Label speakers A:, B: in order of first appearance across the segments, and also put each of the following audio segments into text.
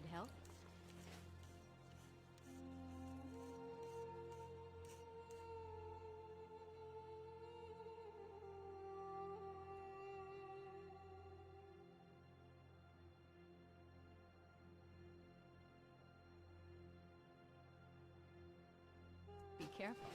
A: Need help? Be careful.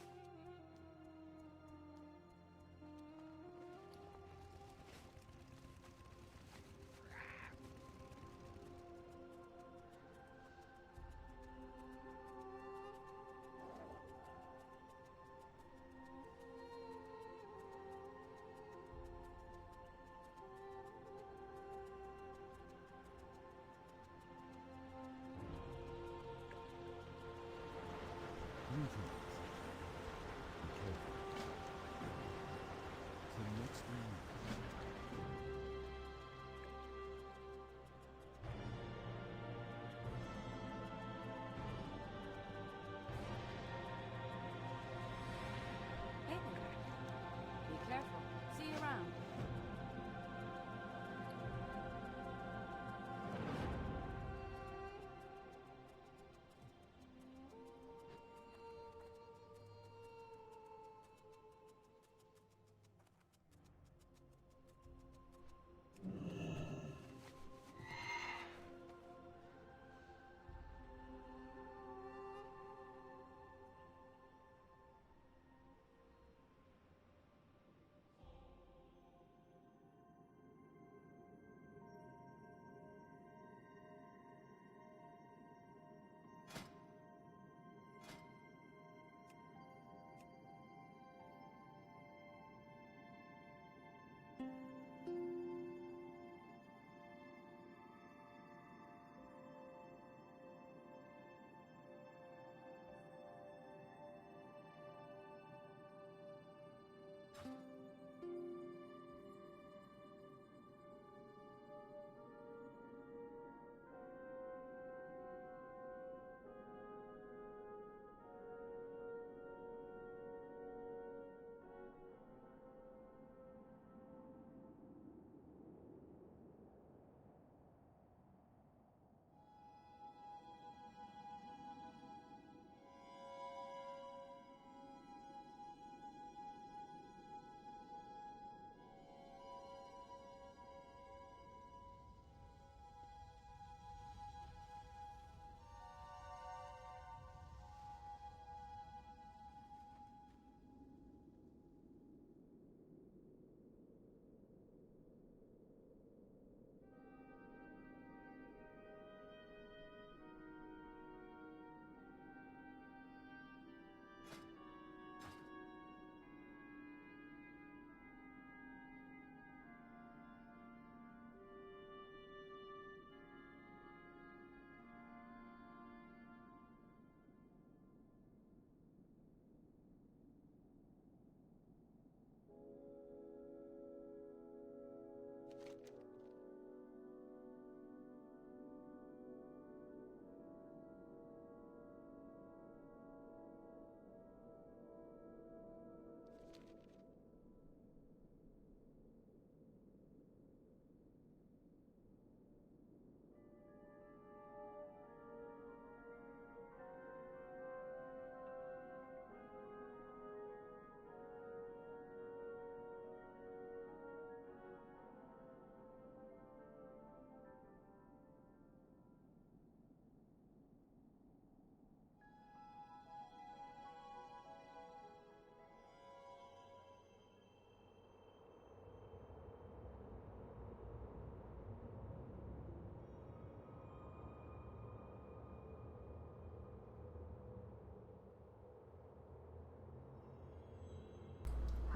B: Greetings. Be careful. Till next time.
A: Hey there. Be careful. See you around.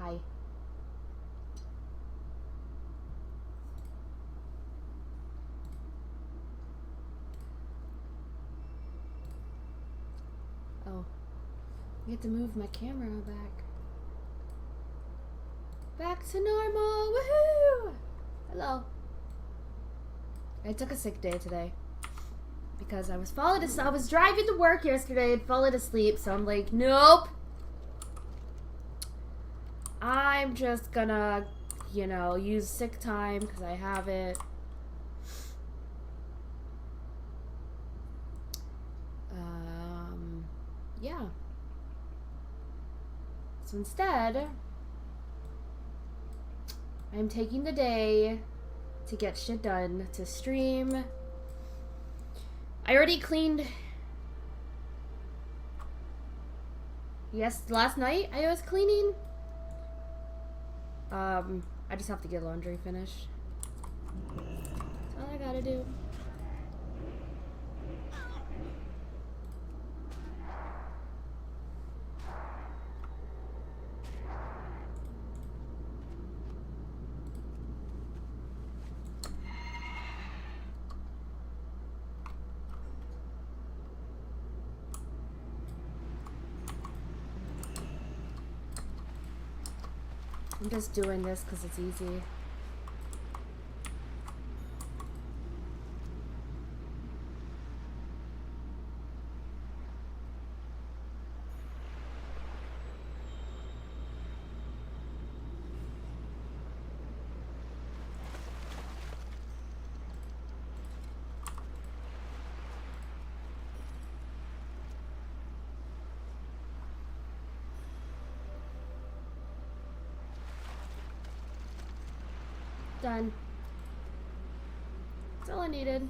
C: Hi. Oh. I get to move my camera back. Back to normal! Woohoo! Hello. I took a sick day today. Because I was driving to work yesterday and falling asleep, so I'm like, nope. I'm just gonna, you know, use sick time because I have it. So instead, I'm taking the day to get shit done, to stream. I already cleaned. Yes, last night I was cleaning. I just have to get laundry finished. That's all I gotta do. I'm just doing this because it's easy. Done. That's all I needed.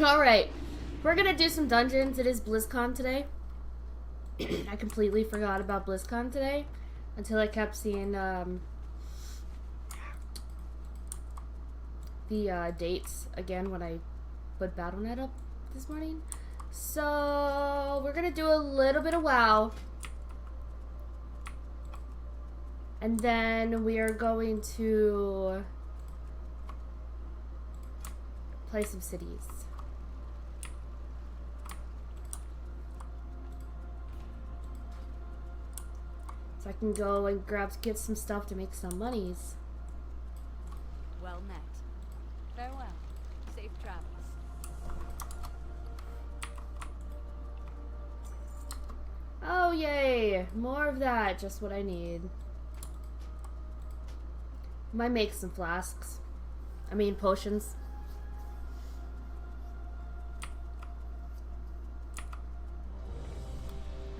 C: Alright. We're gonna do some dungeons. It is Blizzcon today. I completely forgot about Blizzcon today until I kept seeing the dates again when I put BattleNet up this morning. So we're gonna do a little bit of WoW, and then we are going to play some cities. So I can go and get some stuff to make some monies.
A: Well met. Farewell. Safe travels.
C: Oh, yay! More of that. Just what I need. Might make some flasks. I mean, potions.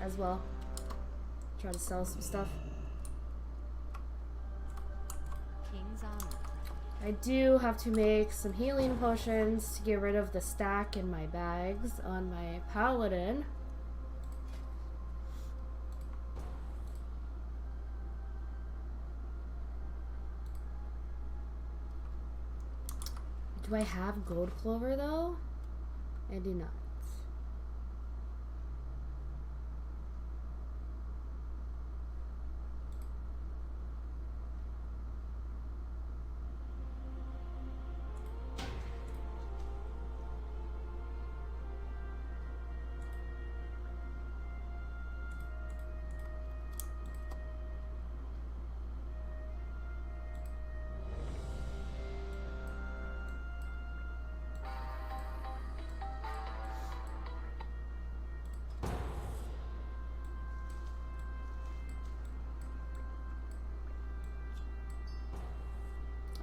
C: As well. Try to sell some stuff.
A: King's honor.
C: I do have to make some healing potions to get rid of the stack in my bags on my paladin. Do I have gold clover though? I do not.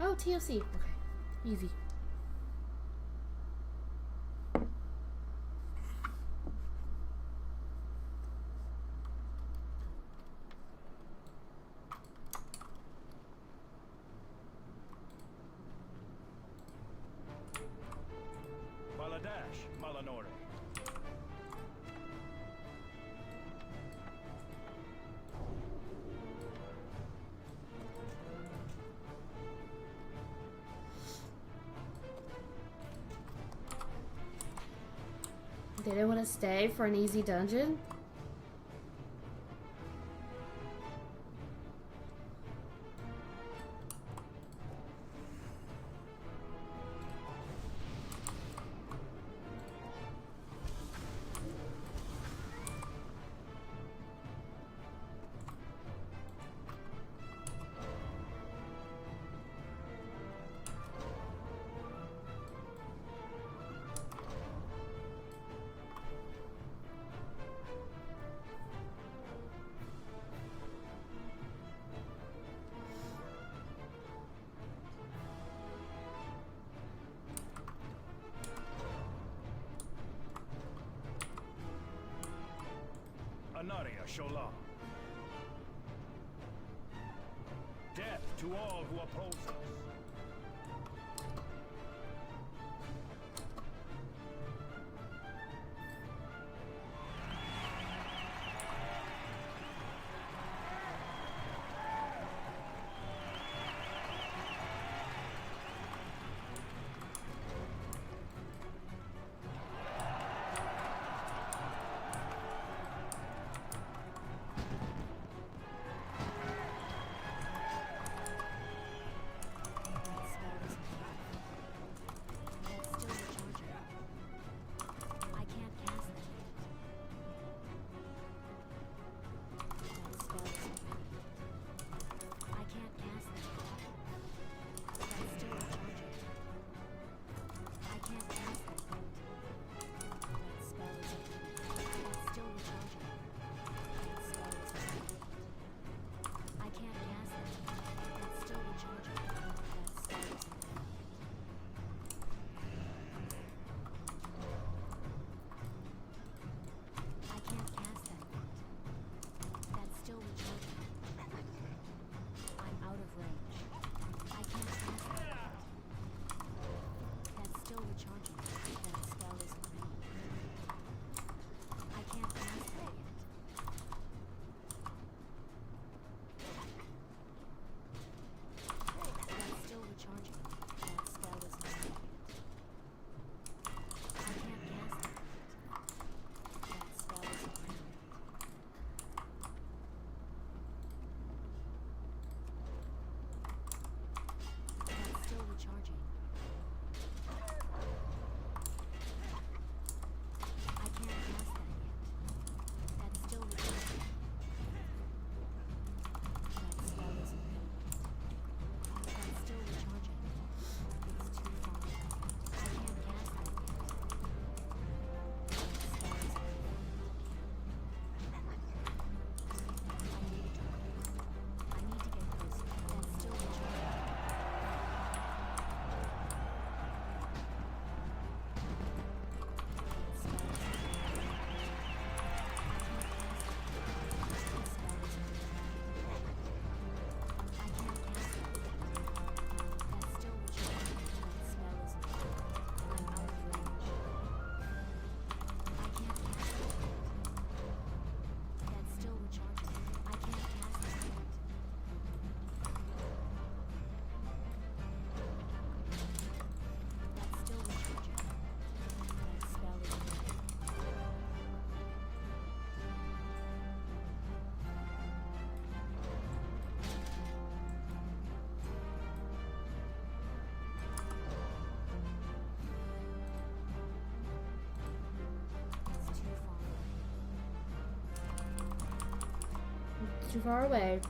C: Oh, TOC. Okay. Easy.
D: Baladash, Malanore.
C: They didn't want to stay for an easy dungeon?
D: Malanaria Shola. Death to all who oppose us.
C: Too far away.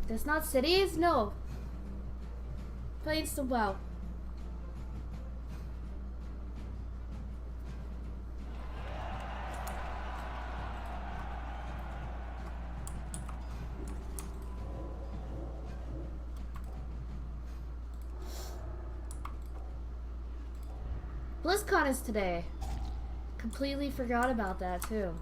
C: That's not cities? No. Playing some WoW. Blizzcon is today. Completely forgot about that too.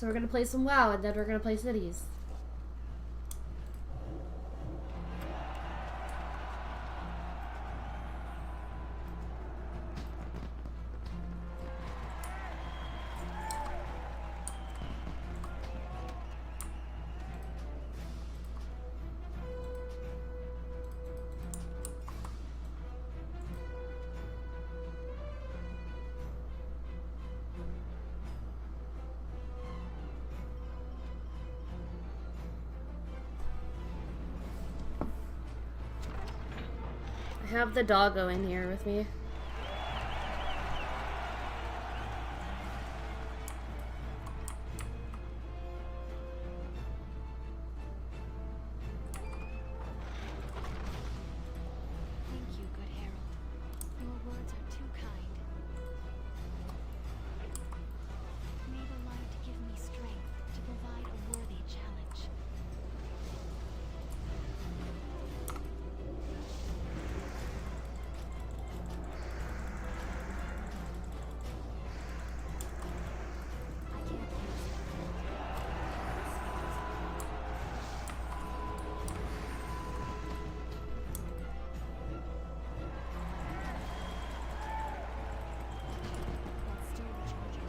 C: So we're gonna play some WoW and then we're gonna play cities. I have the doggo in here with me.
E: Thank you, good Herald. Your words are too kind. May the light give me strength to provide a worthy challenge. I can't That's still recharging.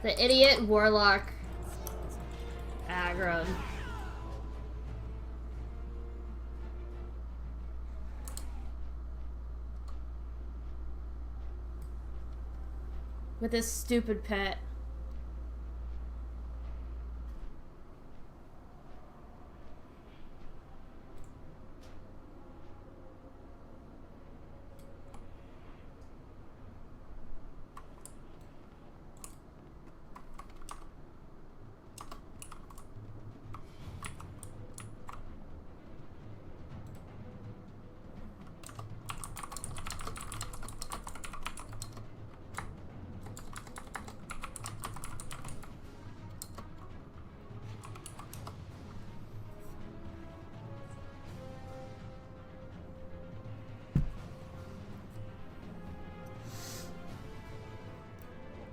C: The idiot warlock aggroed. With his stupid pet.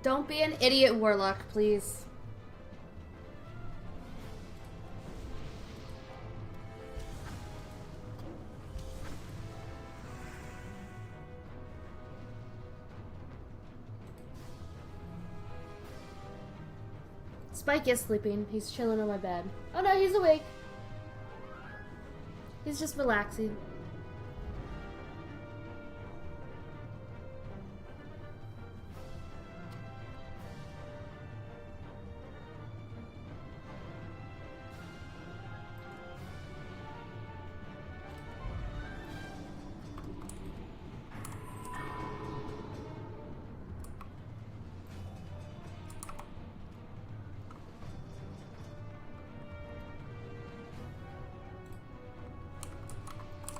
C: Don't be an idiot warlock, please. Spike is sleeping. He's chilling on my bed. Oh no, he's awake. He's just relaxing.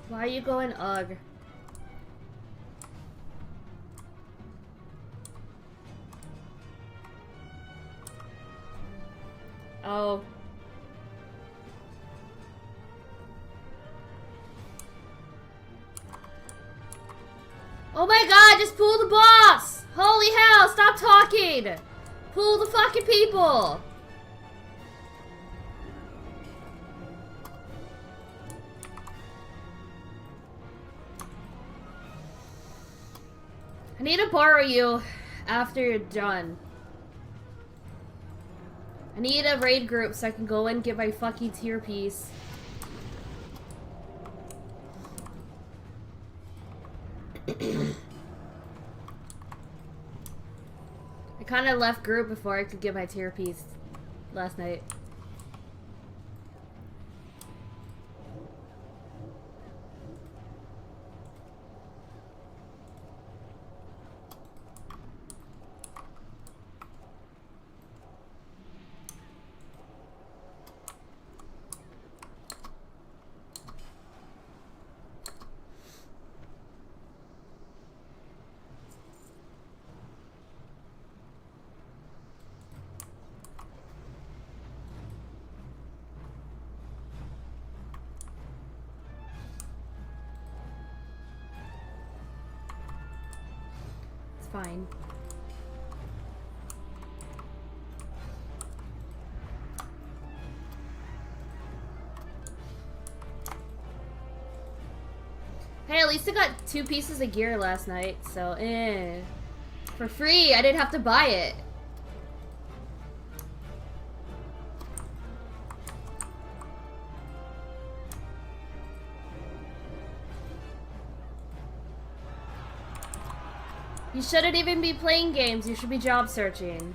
C: Why are you going ugh? Oh. Oh my god, just pull the boss! Holy hell, stop talking! Pull the fucking people! I need to borrow you after you're done. I need a raid group so I can go and get my fucking tier piece. I kind of left group before I could get my tier piece last night. Fine. Hey, at least I got 2 pieces of gear last night, so for free. I didn't have to buy it. You shouldn't even be playing games. You should be job searching.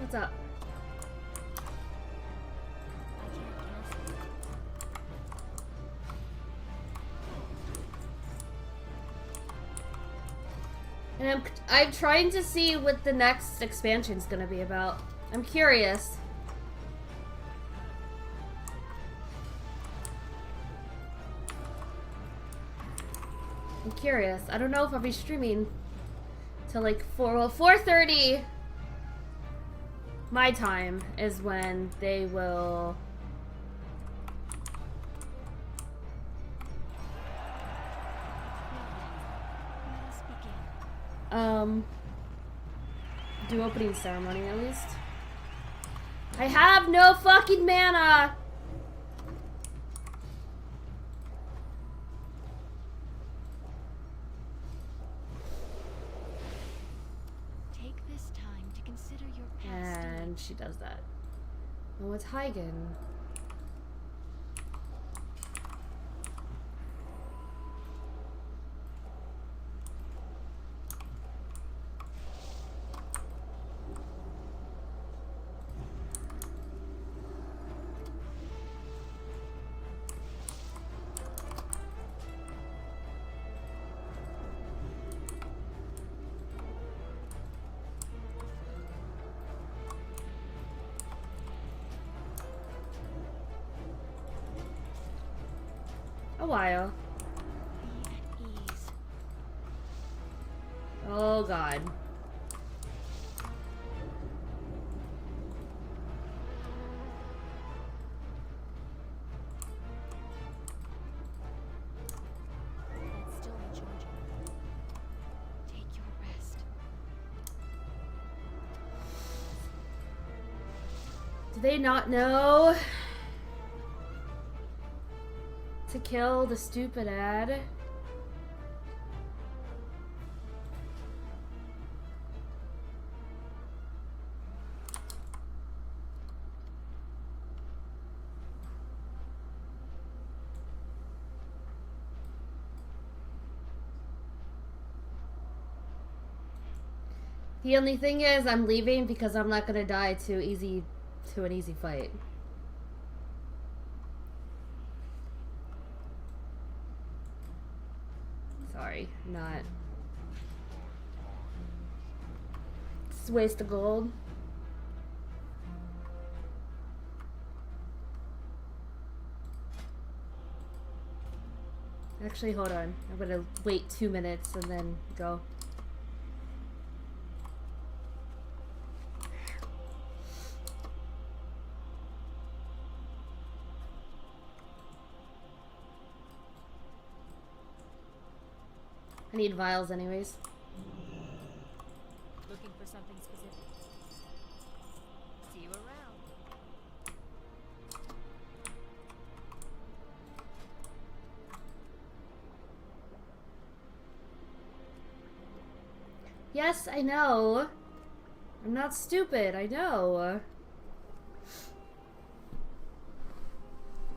C: What's up?
E: I can't cancel.
C: And I'm trying to see what the next expansion's gonna be about. I'm curious. I'm curious. I don't know if I'll be streaming till like 4:30 my time is when they will
E: Let us begin.
C: do opening ceremony at least. I have no fucking mana.
E: Take this time to consider your past.
C: And she does that. Oh, it's Hygen. A while.
E: Be at ease.
C: Oh god.
E: That's still in Georgia. Take your rest.
C: Do they not know to kill the stupid ad? The only thing is I'm leaving because I'm not gonna die to an easy fight. Sorry, not. It's a waste of gold. Actually, hold on. I'm gonna wait 2 minutes and then go. I need vials anyways.
A: Looking for something specific? See you around.
C: Yes, I know. I'm not stupid, I know.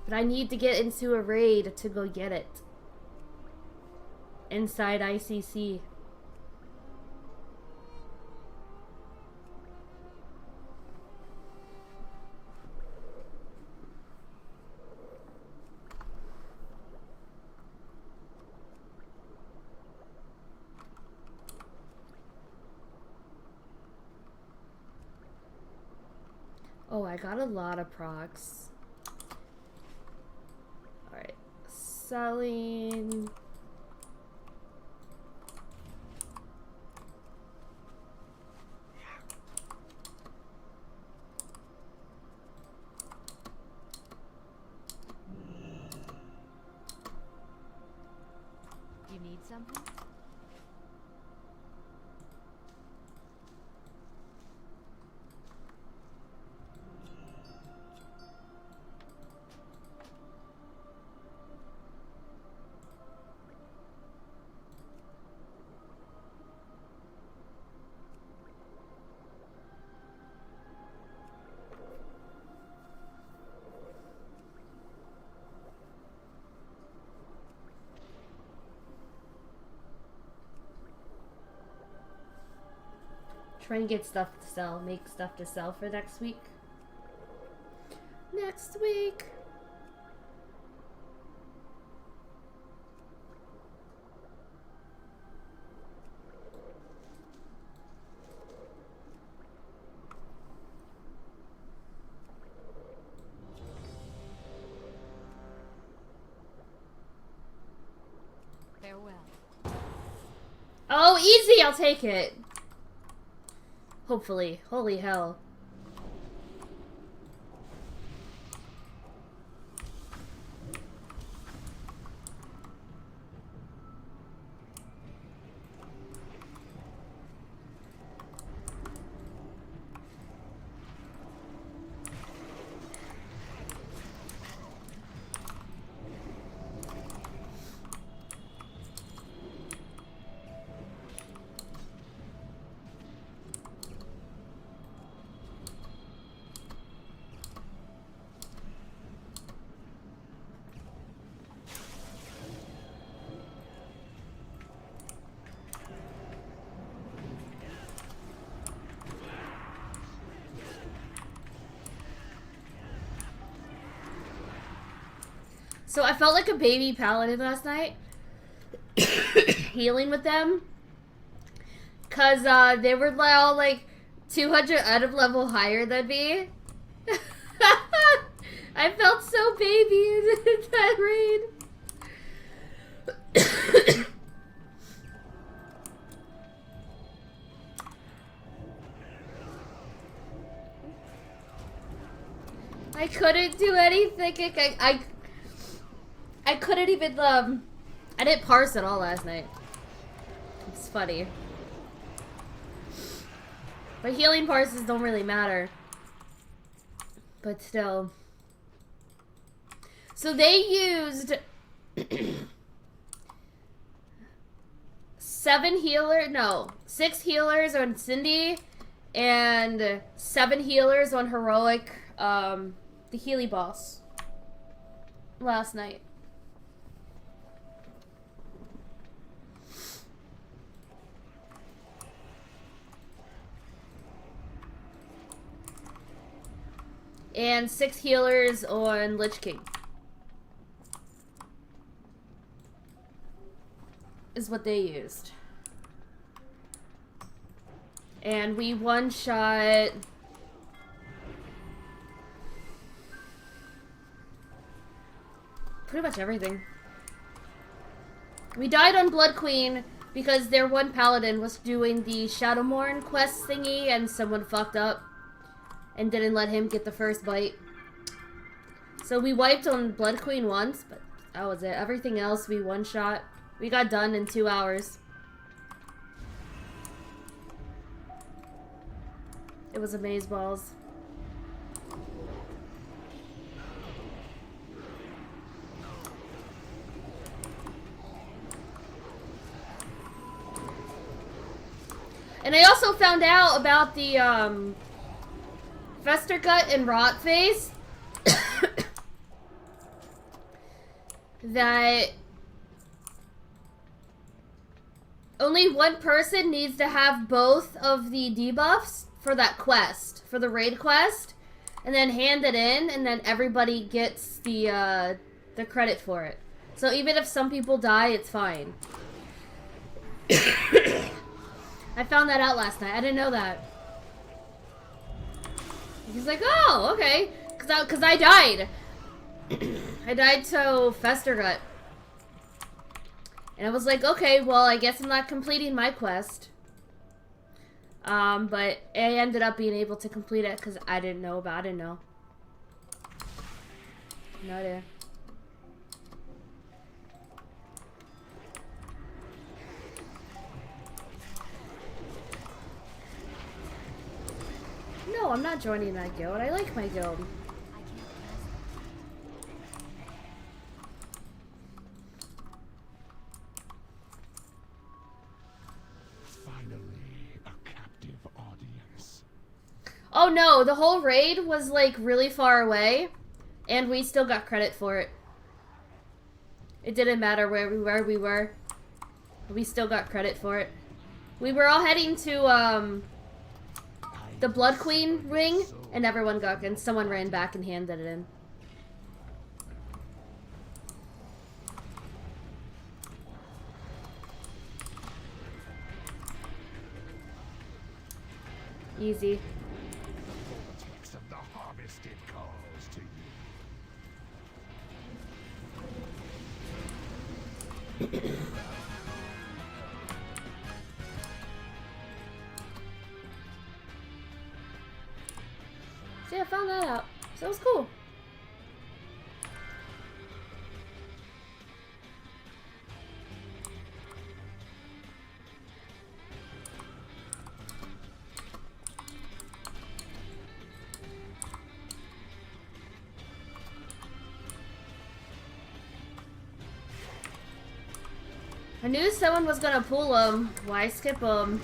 C: But I need to get into a raid to go get it. Inside ICC. Oh, I got a lot of procs. Alright. Selling.
A: You need something?
C: Try and get stuff to sell. Make stuff to sell for next week. Next week.
A: Farewell.
C: Oh, easy! I'll take it. Hopefully. Holy hell. So I felt like a baby paladin last night. Healing with them. Because they were all like 200 item level higher than me. I felt so baby in that raid. I couldn't do anything. I couldn't even, I didn't parse at all last night. It's funny. But healing parses don't really matter. But still. So they used 6 healers on Cindy and 7 healers on Heroic, the Healy boss last night. And 6 healers on Lich King. Is what they used. And we one-shot... pretty much everything. We died on Blood Queen because their one paladin was doing the Shadowmourne quest thingy and someone fucked up and didn't let him get the first bite. So we wiped on Blood Queen once, but that was it. Everything else we one-shot. We got done in 2 hours. It was amazeballs. And I also found out about the Festergut and Rotface that only one person needs to have both of the debuffs for that quest, for the raid quest, and then hand it in, and then everybody gets the credit for it. So even if some people die, it's fine. I found that out last night. I didn't know that. He's like, oh, okay. Cause I died. I died to Festergut. And I was like, okay, well, I guess I'm not completing my quest. But I ended up being able to complete it because I didn't know about it. No idea. No, I'm not joining that guild. I like my guild.
D: Finally, a captive audience.
C: Oh no, the whole raid was like really far away, and we still got credit for it. It didn't matter where we were. We still got credit for it. We were all heading to the Blood Queen ring, and everyone got, and someone ran back and handed it in. Easy.
D: Vortex of the harvested calls to you.
C: See, I found that out. So it was cool. I knew someone was gonna pull him. Why skip him?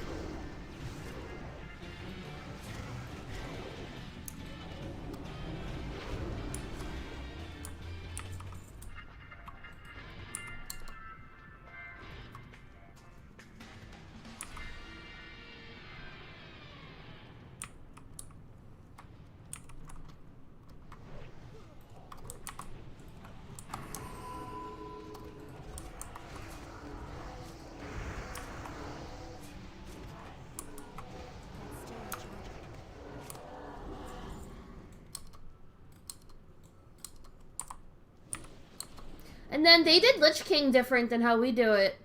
C: And then they did Lich King different than how we do it.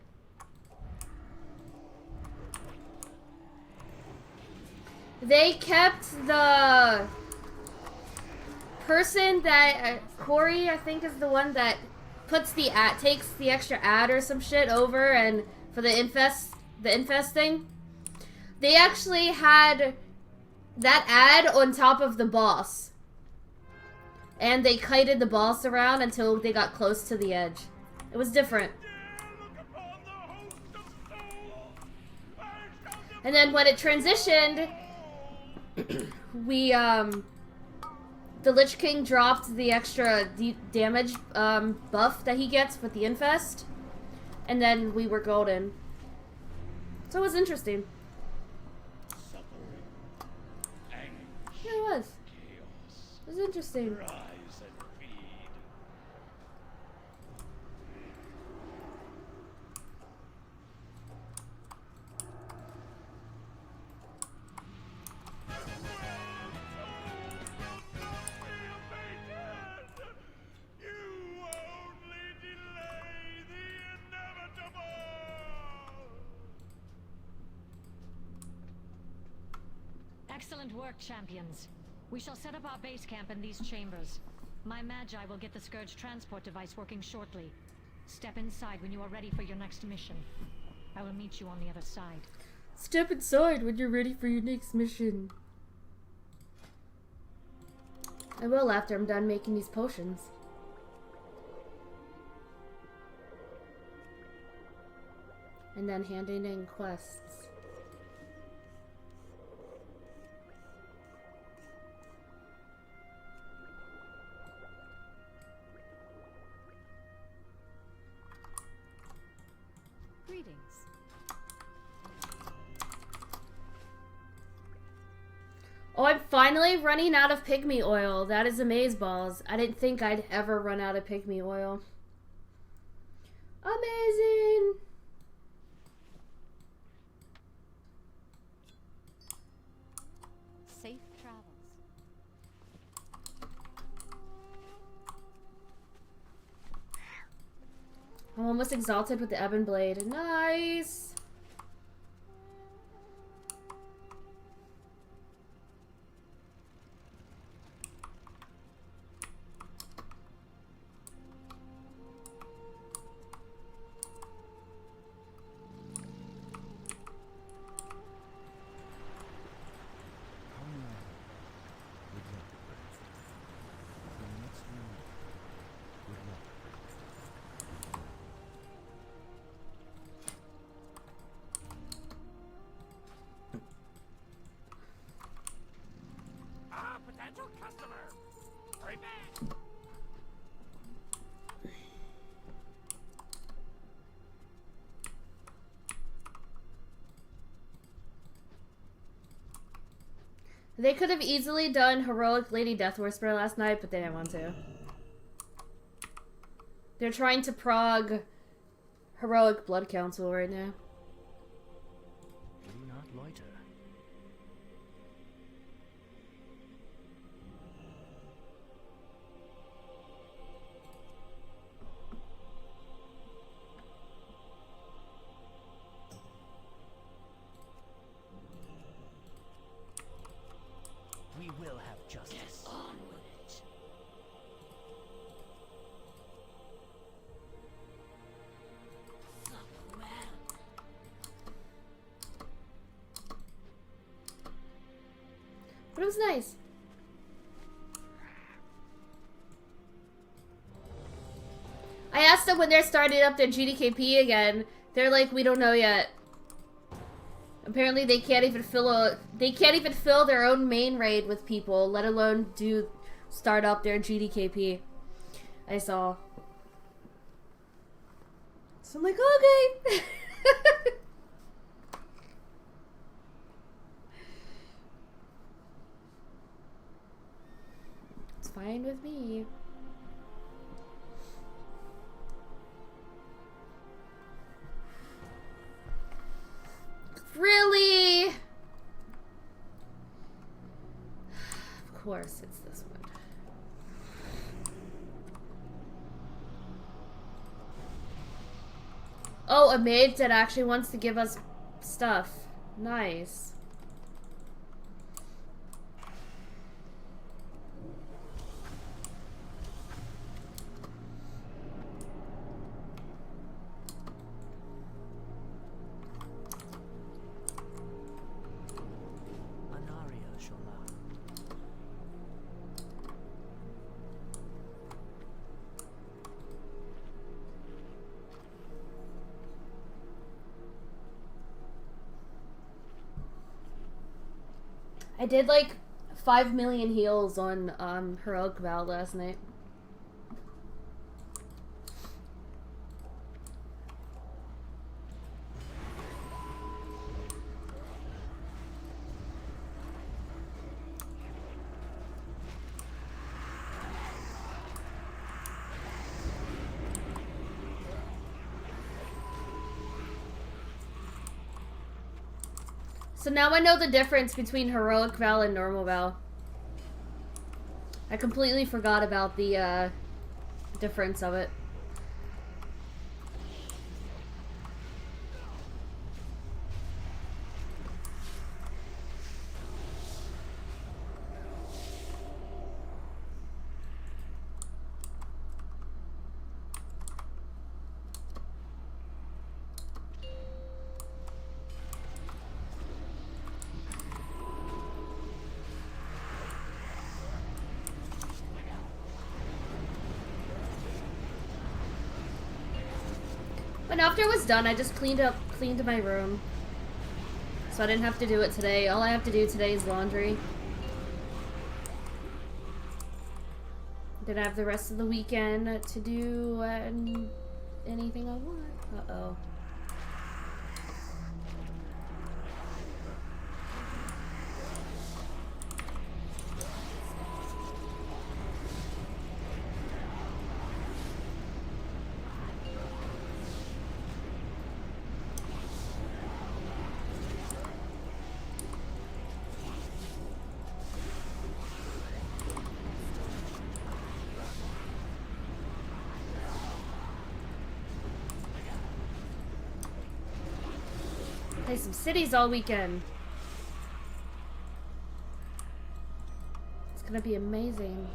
C: They kept the person that Corey, I think, is the one that puts the takes the extra ad or some shit over, and for the infesting. They actually had that ad on top of the boss. And they kited the boss around until they got close to the edge. It was different. And then when it transitioned, we, the Lich King dropped the extra damage buff that he gets with the infest. And then we were golden. So it was interesting. Yeah, it was. It was interesting.
F: Excellent work, champions. We shall set up our base camp in these chambers. My Magi will get the Scourge transport device working shortly. Step inside when you are ready for your next mission. I will meet you on the other side.
C: Step inside when you're ready for your next mission. I will after I'm done making these potions. And then handing in quests.
A: Greetings.
C: Oh, I'm finally running out of pygmy oil. That is amazeballs. I didn't think I'd ever run out of pygmy oil. Amazing!
A: Safe travels.
C: I'm almost exalted with the Ebon Blade. Nice!
D: Potential customer! Hurry back!
C: They could have easily done Heroic Lady Death Whisperer last night, but they didn't want to. They're trying to prog Heroic Blood Council right now.
D: Do not loiter. We will have justice. On with it.
C: But it was nice. I asked them when they're starting up their GDKP again. They're like, we don't know yet. Apparently they can't even fill their own main raid with people, let alone start up their GDKP. I saw. So I'm like, okay. It's fine with me. Really? Of course, it's this one. Oh, a maid that actually wants to give us stuff. Nice. I did like 5 million heals on Heroic Val last night. So now I know the difference between Heroic Val and Normal Val. I completely forgot about the difference of it. But after it was done, I just cleaned my room. So I didn't have to do it today. All I have to do today is laundry. Then I have the rest of the weekend to do anything I want. Uh-oh. Play some cities all weekend. It's gonna be amazing.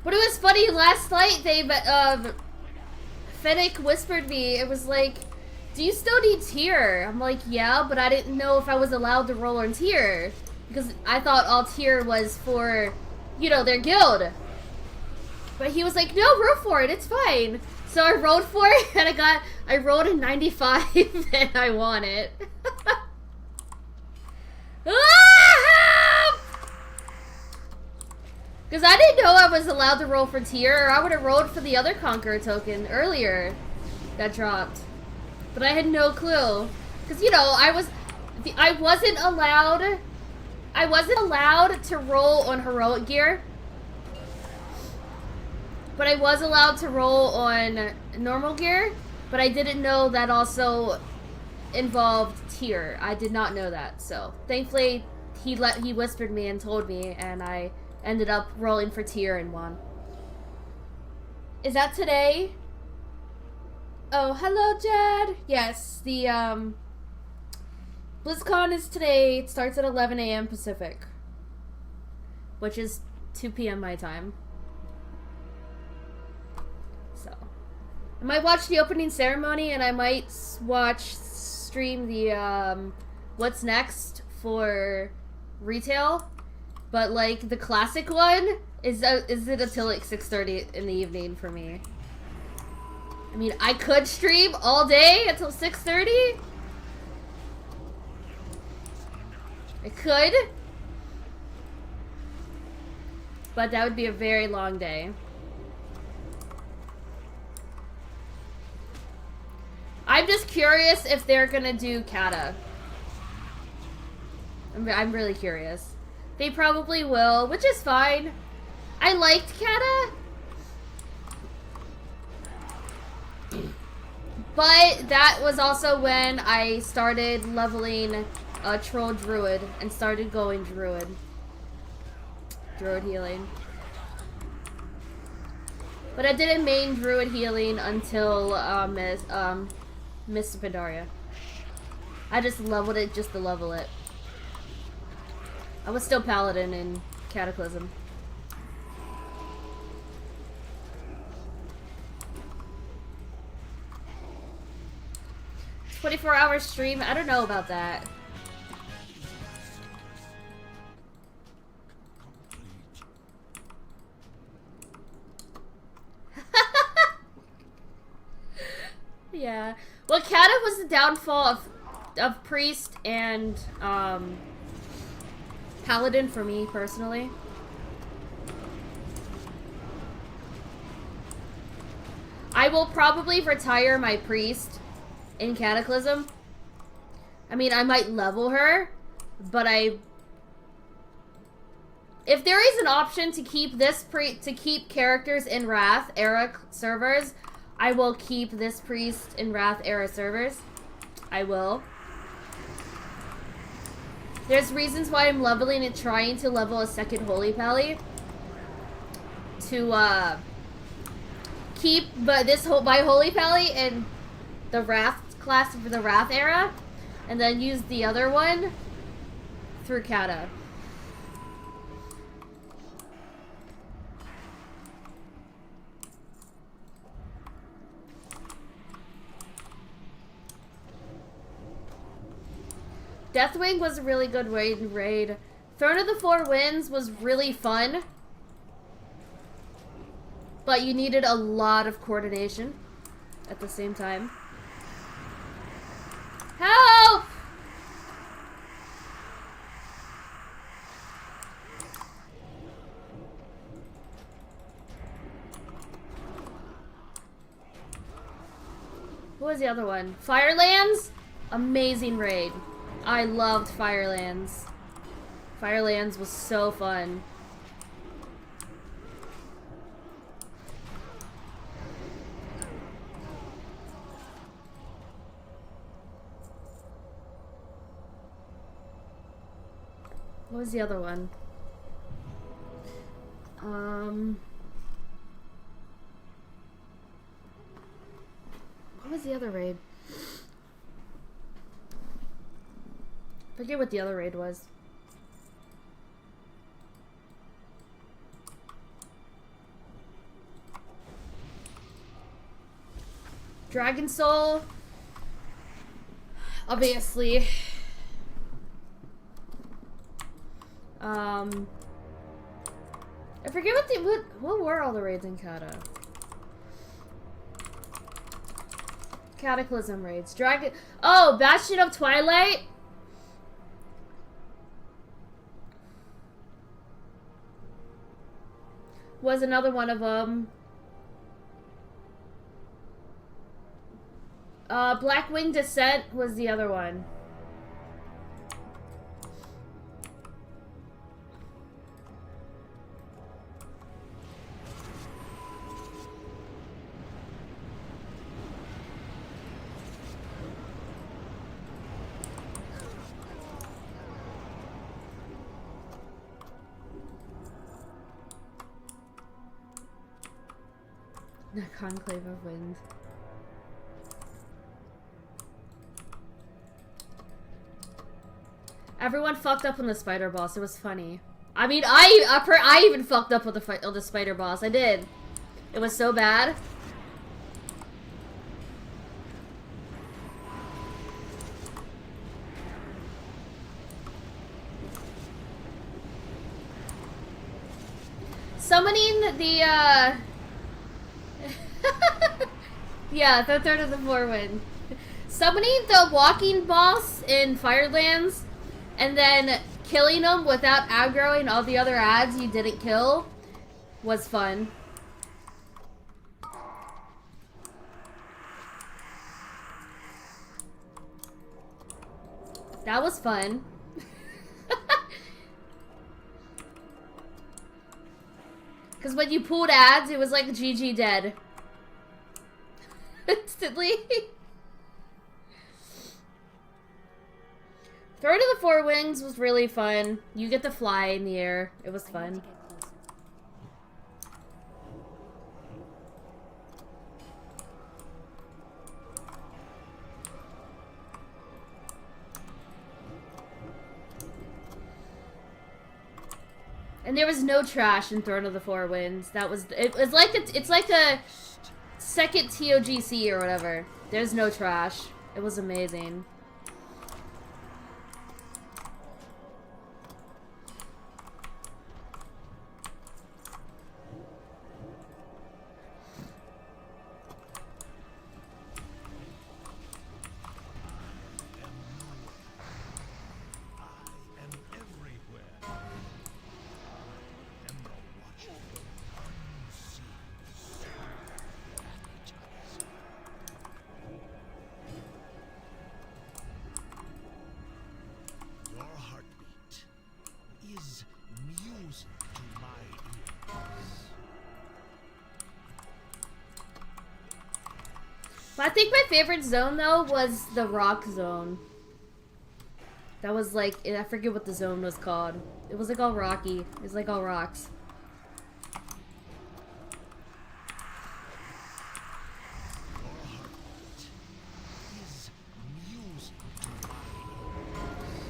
C: But it was funny, last night they, Fennec whispered me, it was like, do you still need tier? I'm like, yeah, but I didn't know if I was allowed to roll on tier. Because I thought all tier was for, you know, their guild. But he was like, no, roll for it, it's fine. So I rolled for it, and I rolled a 95, and I won it. Because I didn't know I was allowed to roll for tier, or I would have rolled for the other Conqueror token earlier that dropped. But I had no clue. Because, you know, I wasn't allowed to roll on heroic gear. But I was allowed to roll on normal gear. But I didn't know that also involved tier. I did not know that. So, thankfully, he whispered me and told me, and I ended up rolling for tier and won. Is that today? Oh, hello, Jed. Yes, the BlizzCon is today. It starts at 11 a.m. Pacific, which is 2 p.m. my time. So, I might watch the opening ceremony, and I might stream the what's next for retail. But like the classic one is it until like 6:30 in the evening for me. I mean, I could stream all day until 6:30. I could, but that would be a very long day. I'm just curious if they're gonna do kata. I'm really curious. They probably will, which is fine. I liked kata, but that was also when I started leveling Troll Druid and started going Druid healing. But I didn't main Druid healing until Miss Pandaria. I just leveled it just to level it. I was still Paladin in Cataclysm. 24-hour stream? I don't know about that. Yeah. Well, Kata was the downfall of Priest and Paladin for me, personally. I will probably retire my Priest in Cataclysm. I mean, I might level her, but if there is an option to keep keep characters in Wrath era servers, I will keep this Priest in Wrath era servers. I will. There's reasons why I'm leveling and trying to level a second Holy Pally to keep my Holy Pally in the Wrath class for the Wrath era, and then use the other one through Kata. Deathwing was a really good raid. Throne of the Four Winds was really fun, but you needed a lot of coordination at the same time. Help! What was the other one? Firelands? Amazing raid. I loved Firelands. Firelands was so fun. What was the other one? What was the other raid? Forget what the other raid was. Dragon Soul. Obviously. I forget what were all the raids in Kata. Cataclysm raids. Dragon. Oh, Bastion of Twilight. Was another one of them. Blackwing Descent was the other one. The Conclave of Wind. Everyone fucked up on the spider boss. It was funny. I mean, I even fucked up with the spider boss. I did. It was so bad. Summoning the yeah, the third of the four win. Summoning the walking boss in Firelands and then killing him without aggroing all the other ads you didn't kill was fun. That was fun. Because when you pulled ads, it was like GG dead. Instantly. Third of the Four Wings was really fun. You get to fly in the air. It was fun. And there was no trash in Throne of the Four Winds. That was it's like a second TOGC or whatever. There's no trash. It was amazing. I think my favorite zone, though, was the rock zone. That was like, I forget what the zone was called. It was like all rocky. It was like all rocks.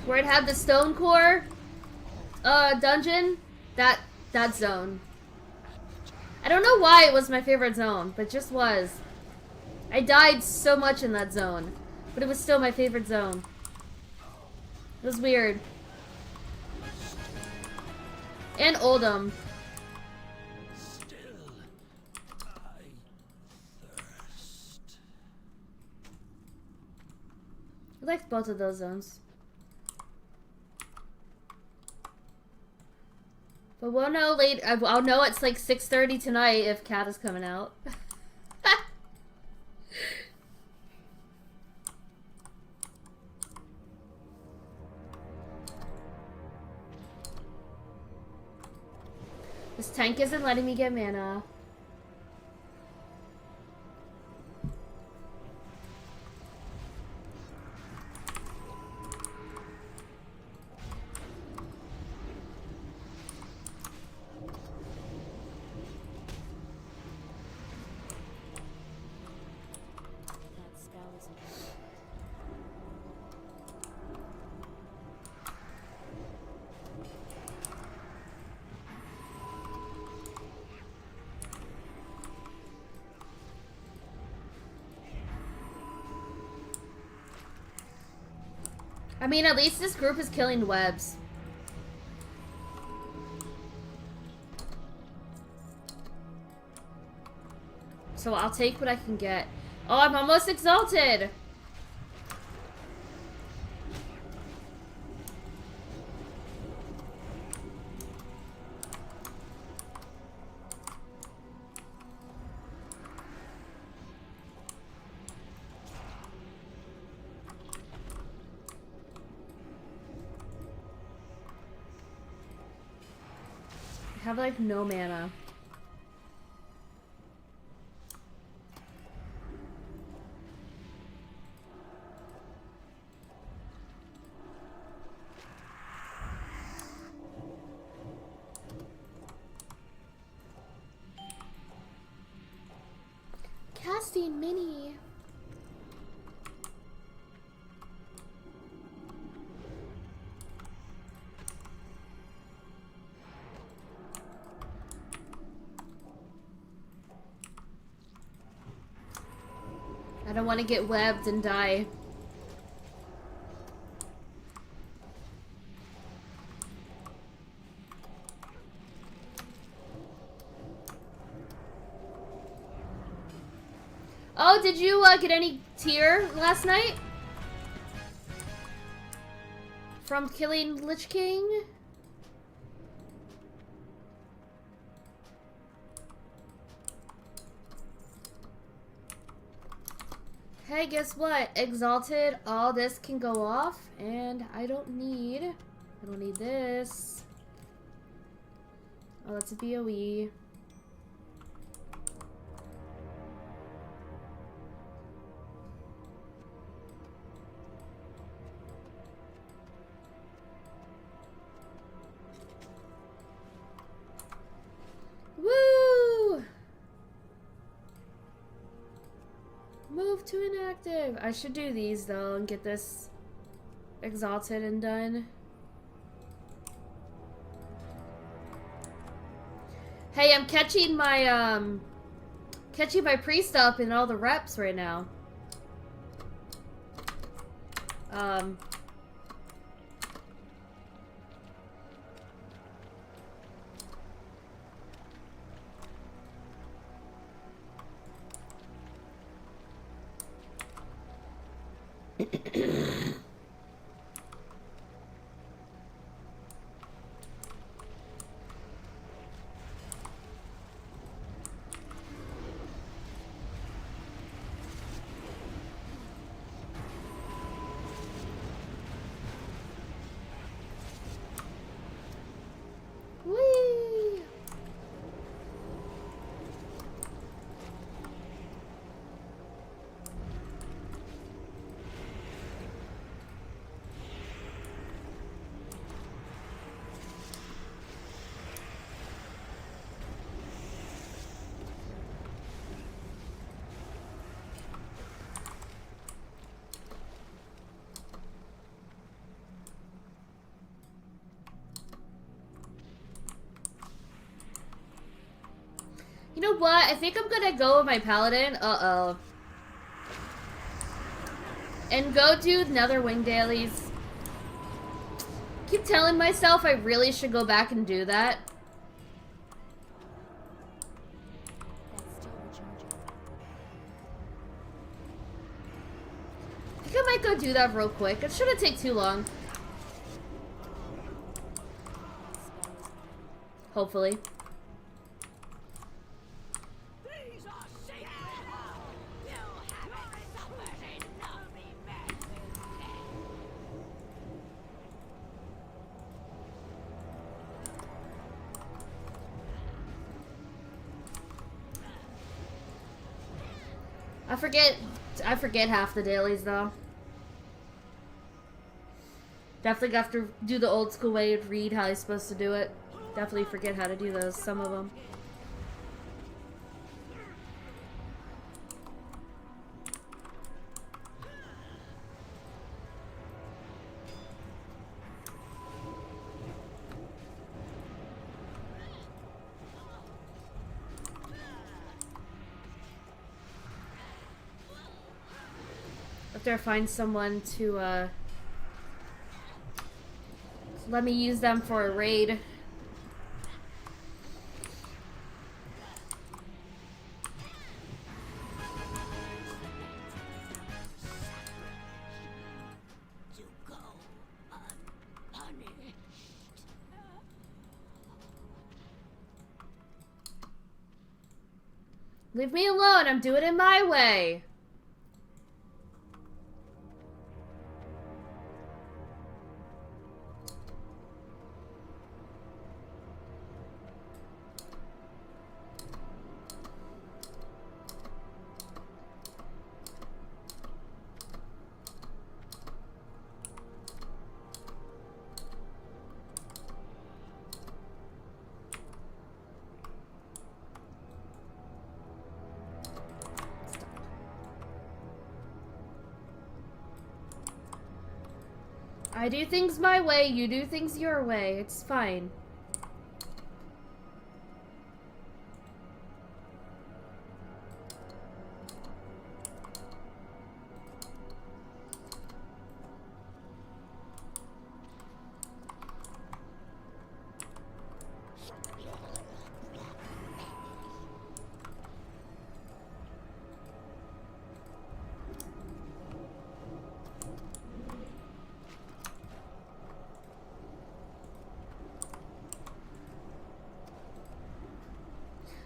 C: Where it had the stone core dungeon. That zone. I don't know why it was my favorite zone, but it just was. I died so much in that zone, but it was still my favorite zone. It was weird. And Oldham.
D: Still, I thirst.
C: I liked both of those zones. But we'll know later. I'll know it's like 6:30 tonight if Cat is coming out. This tank isn't letting me get mana.
A: That spell is important.
C: I mean, at least this group is killing webs. So I'll take what I can get. Oh, I'm almost exalted! I have like no mana. Casting mini. I don't want to get webbed and die. Oh, did you get any tier last night? From killing Lich King? Hey, guess what? Exalted, all this can go off, and I don't need this. Oh, that's a BOE. Woo! Move to inactive. I should do these though and get this exalted and done. Hey, I'm catching my priest up in all the reps right now. Whee! You know what? I think I'm gonna go with my paladin. Uh-oh. And go do Nether Wing dailies. Keep telling myself I really should go back and do that.
A: That's still recharging.
C: I think I might go do that real quick. It shouldn't take too long. Hopefully. I forget half the dailies though. Definitely have to do the old school way and read how you're supposed to do it. Definitely forget how to do those, some of them. After I find someone to let me use them for a raid. Leave me alone. I'm doing it my way. I do things my way, you do things your way. It's fine.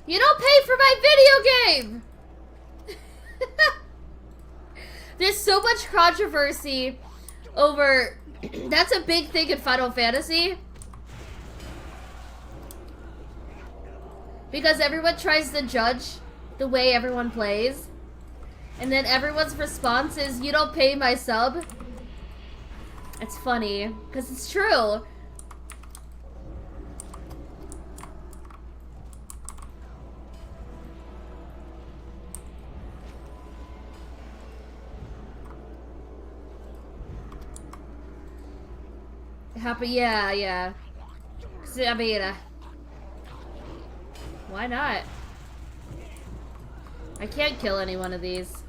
C: You don't pay for my video game! There's so much controversy over... That's a big thing in Final Fantasy. Because everyone tries to judge the way everyone plays. And then everyone's response is, you don't pay my sub. It's funny, because it's true. Happy, yeah. I mean, why not? I can't kill any one of these.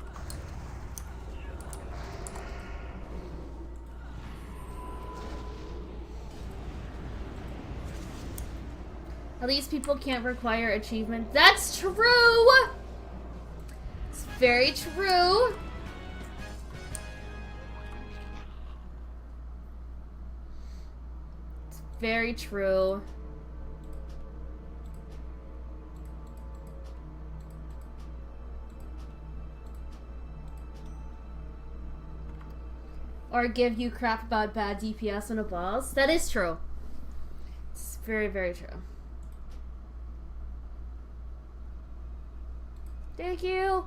C: At least people can't require achievement. That's true! It's very true. Very true. Or give you crap about bad DPS on a boss. That is true. It's very, very true. Thank you.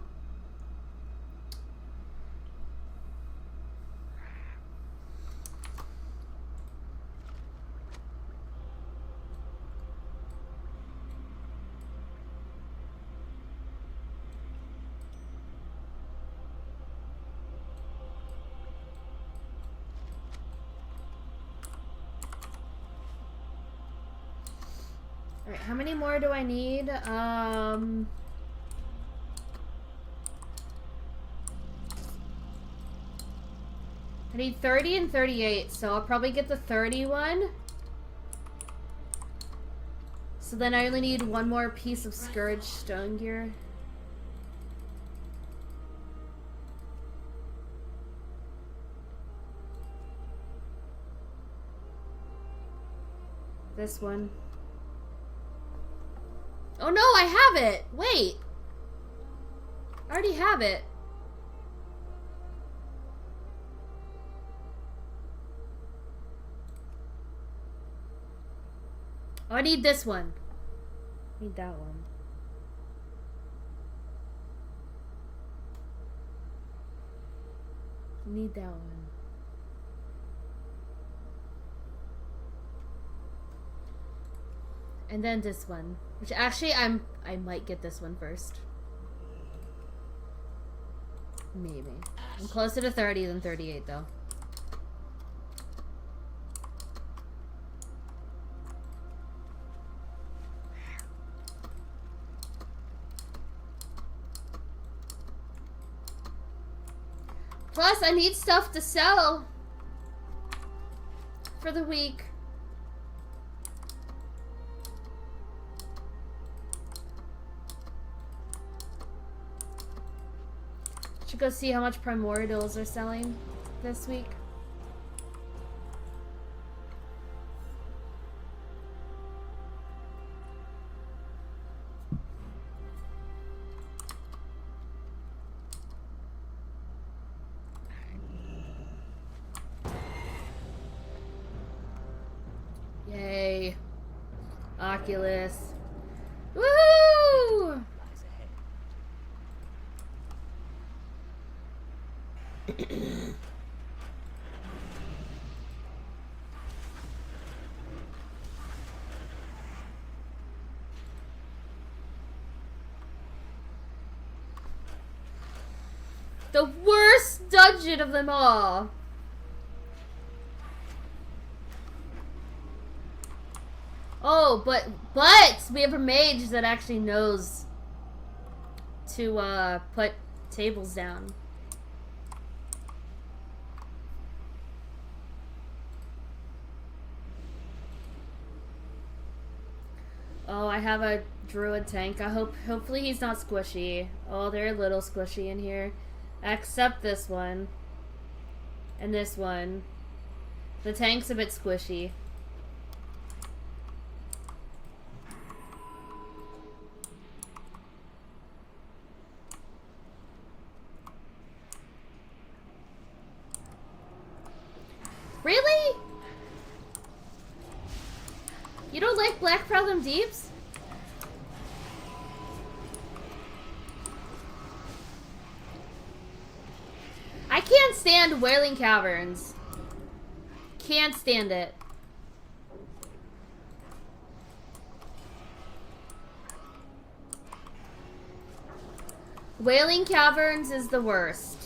C: Alright, how many more do I need? I need 30 and 38, so I'll probably get the 31. So then I only need one more piece of Scourge Stone Gear. This one. Oh no, I have it! Wait! I already have it. Oh, I need this one. I need that one. I need that one. And then this one. Which actually I might get this one first. Maybe. I'm closer to 30 than 38 though. Plus, I need stuff to sell for the week. Should go see how much primordials are selling this week. Oculus. Woo!
D: Lies ahead.
C: The worst dungeon of them all. Oh, but we have a mage that actually knows to put tables down. Oh, I have a druid tank. Hopefully he's not squishy. Oh, they're a little squishy in here. Except this one. And this one. The tank's a bit squishy. Really? You don't like Black Problem Deeps? I can't stand Wailing Caverns. Can't stand it. Wailing Caverns is the worst.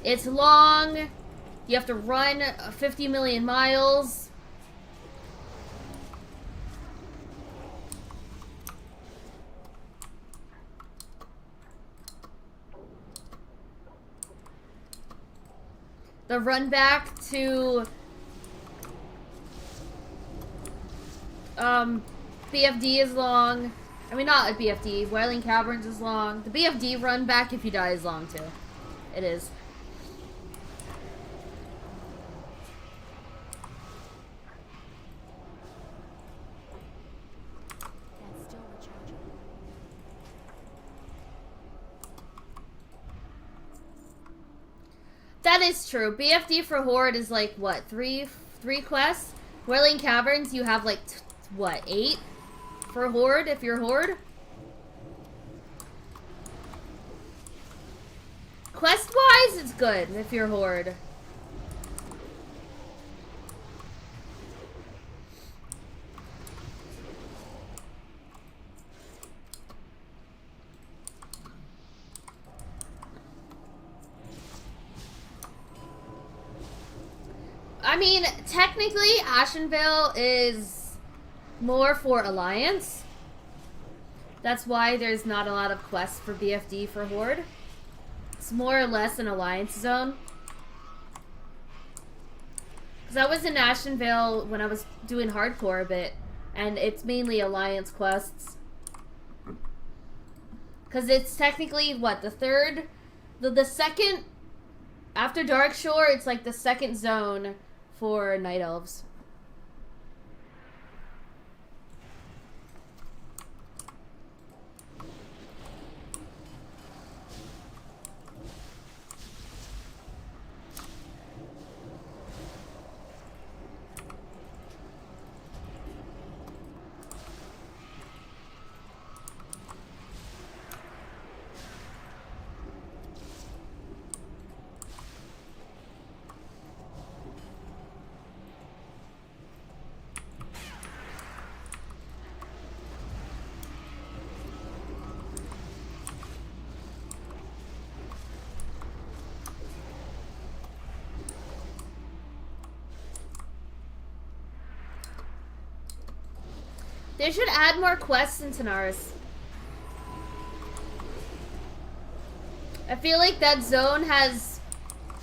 C: It's long. You have to run 50 million miles. The run back to BFD is long. I mean, not at BFD. Wailing Caverns is long. The BFD run back if you die is long too. It is.
E: That's still rechargeable.
C: That is true. BFD for Horde is like, what, three quests? Wailing Caverns, you have like, what, 8 for Horde if you're Horde? Quest-wise, it's good if you're Horde. I mean, technically, Ashenvale is more for Alliance. That's why there's not a lot of quests for BFD for Horde. It's more or less an Alliance zone. Because I was in Ashenvale when I was doing hardcore a bit, and it's mainly Alliance quests. Because it's technically, what, the third? The second, after Darkshore, it's like the second zone for Night Elves. They should add more quests in Tanaris. I feel like that zone has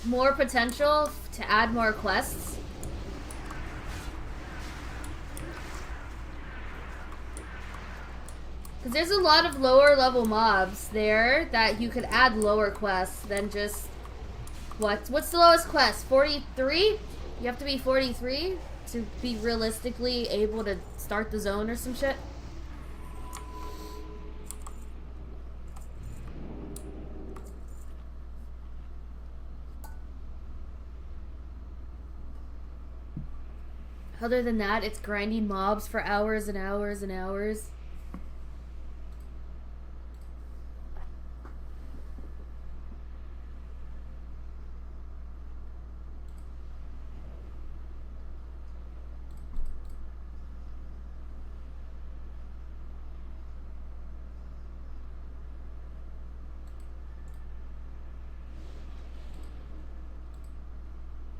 C: more potential to add more quests. Because there's a lot of lower level mobs there that you could add lower quests than just... What's the lowest quest? 43? You have to be 43 to be realistically able to start the zone or some shit. Other than that, it's grinding mobs for hours and hours and hours.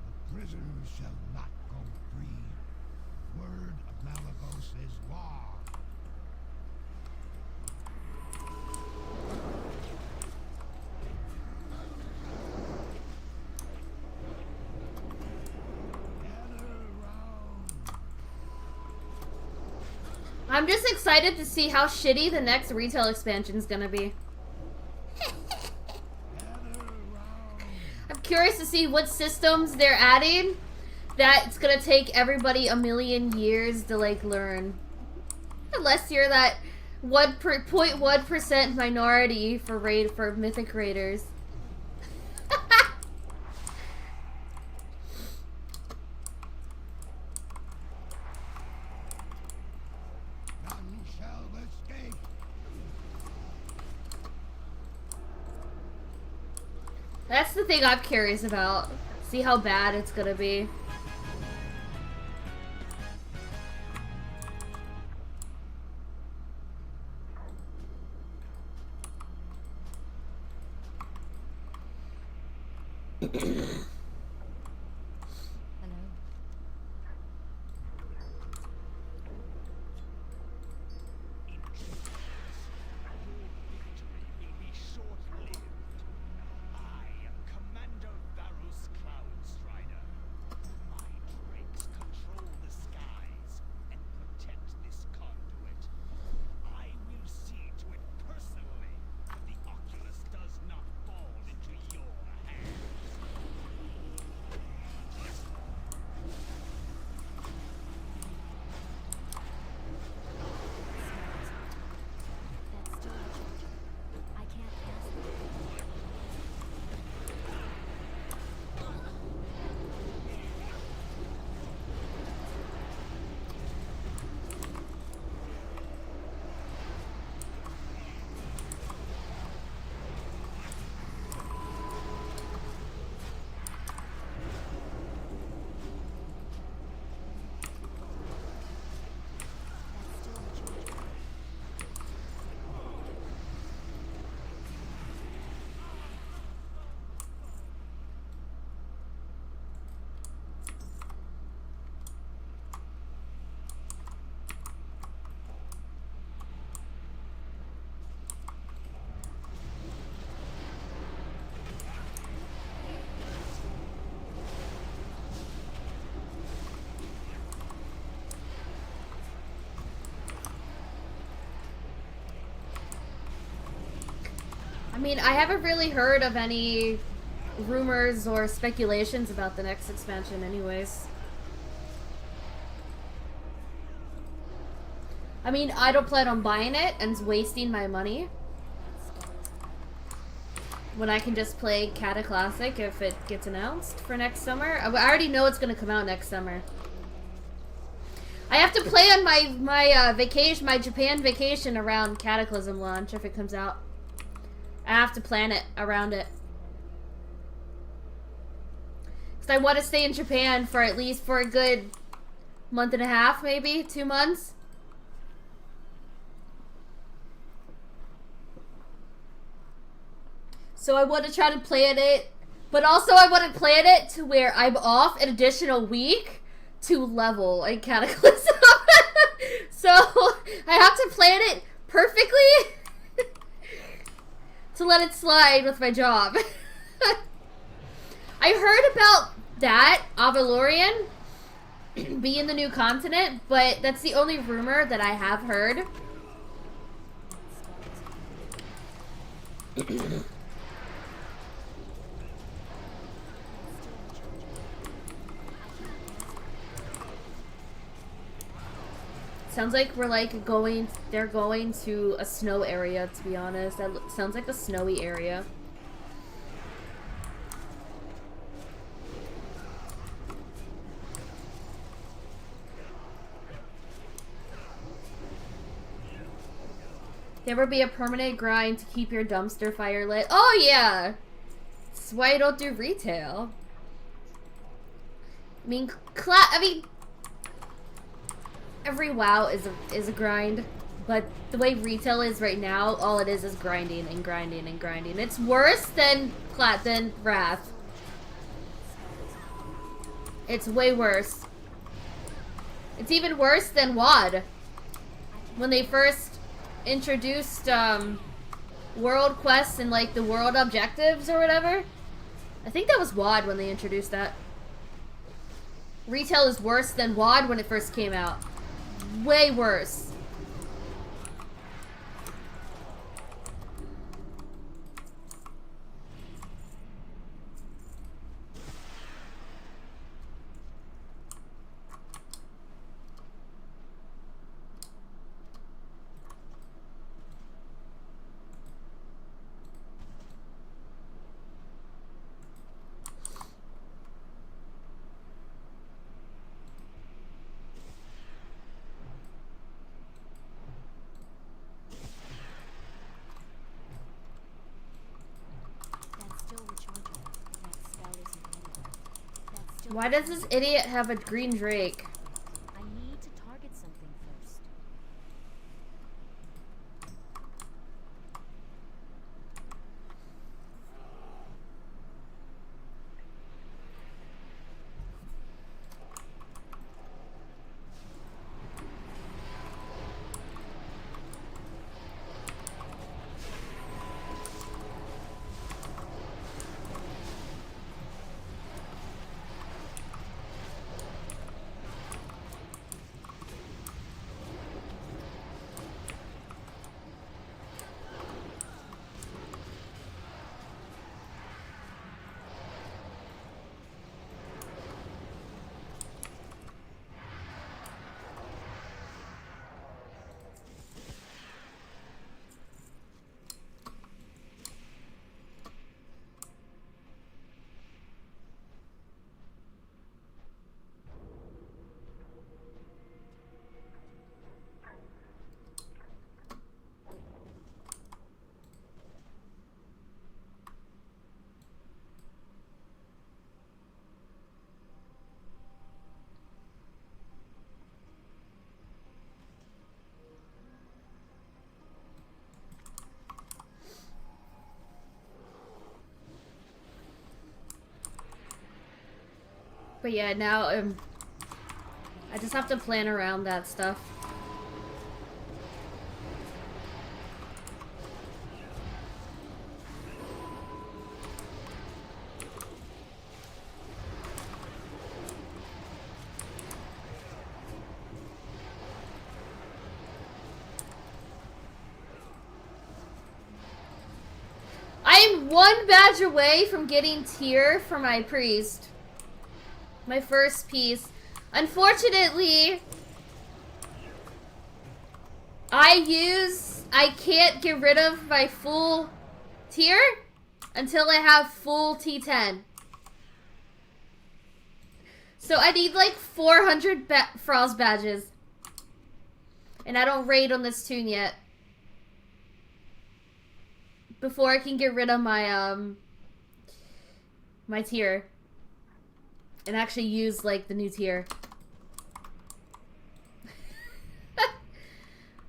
G: The prisoners shall not go free. Word of Malagos is law. Gather round.
C: I'm just excited to see how shitty the next retail expansion is gonna be. I'm curious to see what systems they're adding that it's gonna take everybody a million years to like learn. Unless you're that 0.1% minority for mythic raiders.
G: None shall escape.
C: That's the thing I'm curious about. See how bad it's gonna be.
A: Hello.
D: Will be short-lived. I am Commander Varus Cloudstrider. My drakes control the skies and protect this conduit. I will see to it personally that the Oculus does not fall into your hands.
E: That storage module. I can't pass it. That storage module.
C: I mean, I haven't really heard of any rumors or speculations about the next expansion anyways. I mean, I don't plan on buying it and wasting my money when I can just play Cata Classic if it gets announced for next summer. I already know it's gonna come out next summer. I have to plan my vacation, my Japan vacation around Cataclysm launch if it comes out. I have to plan it around it. Because I want to stay in Japan for at least for a good month and a half, maybe 2 months. So I want to try to plan it, but also I want to plan it to where I'm off an additional week to level in Cataclysm. So I have to plan it perfectly to let it slide with my job. I heard about that, Avalorian being the new continent, but that's the only rumor that I have heard. Sounds like we're like they're going to a snow area, to be honest. That sounds like a snowy area. There will be a permanent grind to keep your dumpster fire lit. Oh yeah! That's why I don't do retail. I mean, every WoW is a grind, but the way retail is right now, all it is grinding and grinding and grinding. It's worse than Wrath. It's way worse. It's even worse than WoD. When they first introduced world quests and like the world objectives or whatever. I think that was WoD when they introduced that. Retail is worse than WoD when it first came out. Way worse. Why does this idiot have a green drake?
A: I need to target something first.
C: But yeah, now I just have to plan around that stuff. I'm one badge away from getting tier for my priest. My first piece. Unfortunately, I can't get rid of my full tier until I have full T10. So I need like 400 Frost badges. And I don't raid on this tune yet. Before I can get rid of my, my tier. And actually use, like, the new tier.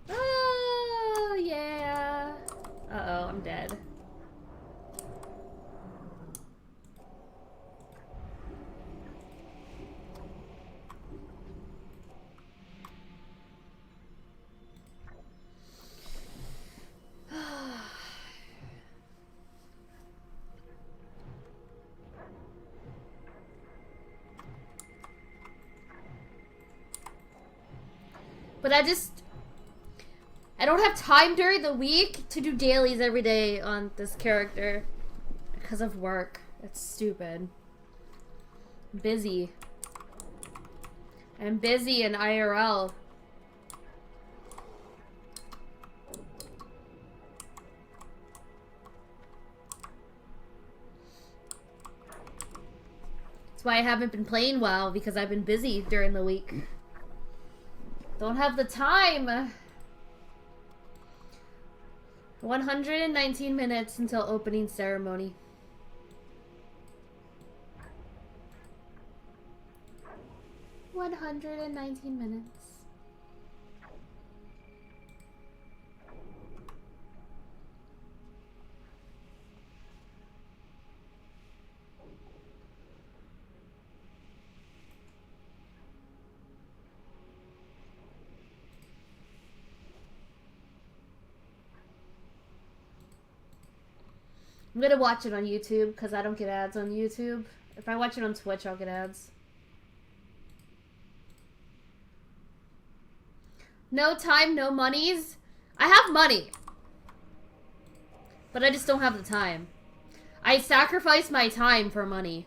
C: Oh, yeah. Uh-oh, I'm dead. But I don't have time during the week to do dailies every day on this character because of work. It's stupid. I'm busy. I'm busy in IRL. That's why I haven't been playing WoW, because I've been busy during the week. Don't have the time. 119 minutes until opening ceremony. $119 minutes. I'm gonna watch it on YouTube because I don't get ads on YouTube. If I watch it on Twitch, I'll get ads. No time, no monies. I have money, but I just don't have the time. I sacrifice my time for money.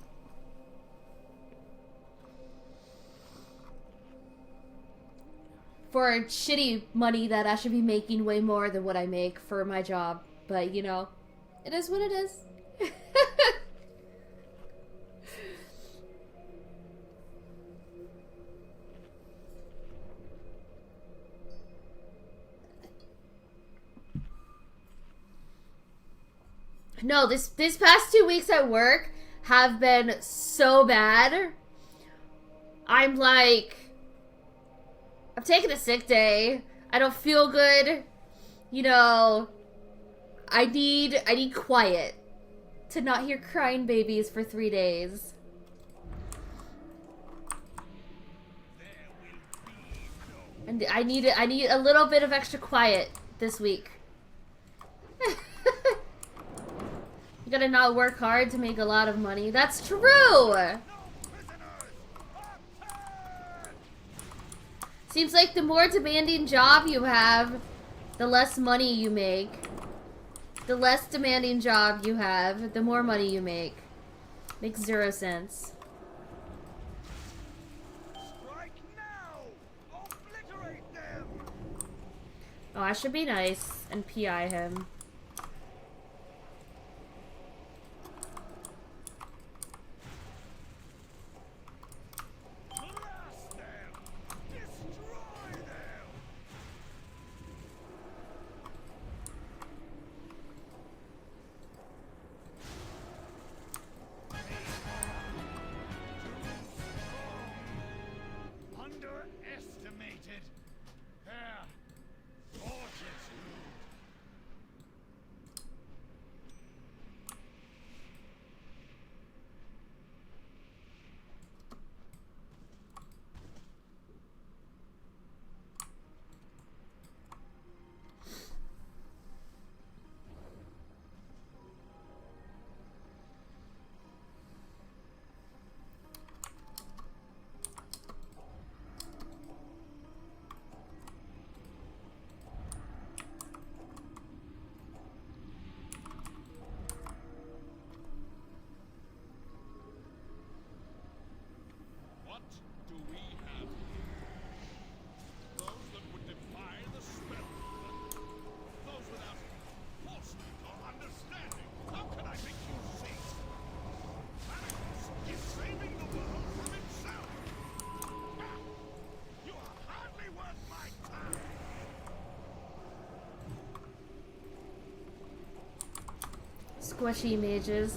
C: For shitty money that I should be making way more than what I make for my job. But, you know, it is what it is. No, this past 2 weeks at work have been so bad. I'm taking a sick day. I don't feel good. You know, I need quiet to not hear crying babies for 3 days. And I need a little bit of extra quiet this week. You gotta not work hard to make a lot of money. That's true! Seems like the more demanding job you have, the less money you make. The less demanding job you have, the more money you make. Makes 0 sense.
D: Strike now! Obliterate them!
C: Oh, I should be nice and PI him.
D: Blast them! Destroy them! Underestimated their fortitude. What do we have here? Those that would defy the spell. Those without foresight or understanding. How can I make you see? Thanos is saving the world from himself. Ah, you are hardly worth my time.
C: Squishy mages.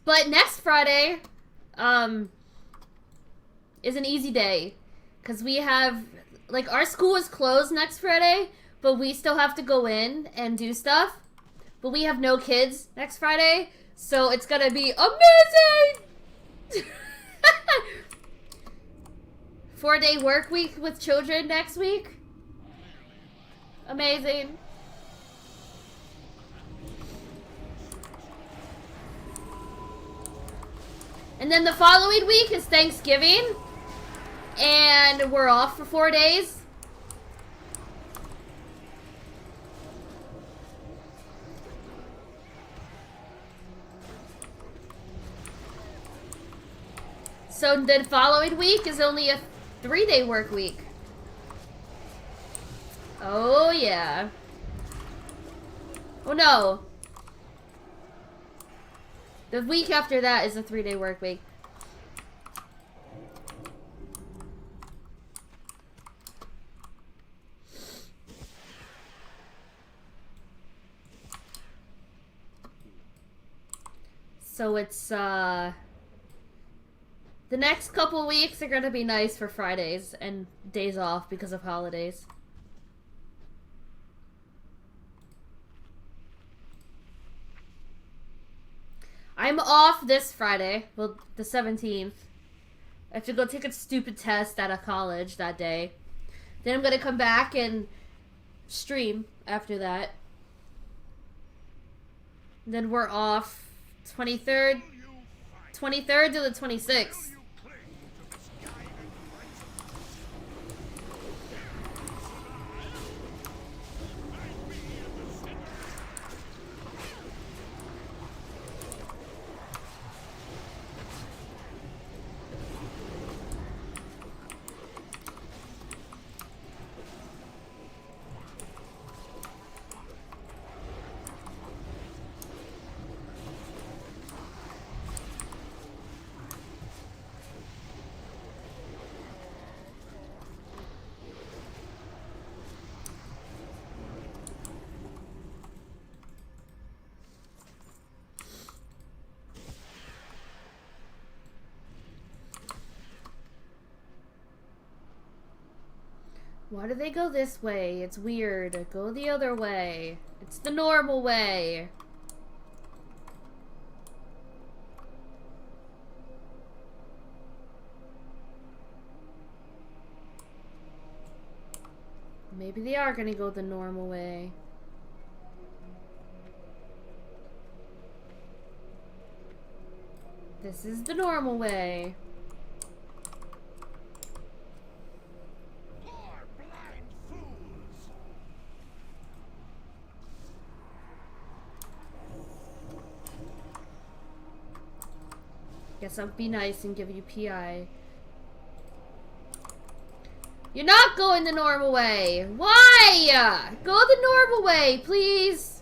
C: But next Friday, is an easy day. Because we have, like, our school is closed next Friday, but we still have to go in and do stuff. But we have no kids next Friday, so it's gonna be amazing! 4-day work week with children next week. Amazing. And then the following week is Thanksgiving. And we're off for 4 days. So the following week is only a 3-day work week. Oh yeah. Oh no. The week after that is a 3-day work week. So it's, the next couple weeks are gonna be nice for Fridays and days off because of holidays. I'm off this Friday, well, the 17th. I have to go take a stupid test at a college that day. Then I'm gonna come back and stream after that. Then we're off 23rd to the 26th. Why do they go this way? It's weird. Go the other way. It's the normal way. Maybe they are gonna go the normal way. This is the normal way. Guess I'll be nice and give you PI. You're not going the normal way. Why? Go the normal way, please.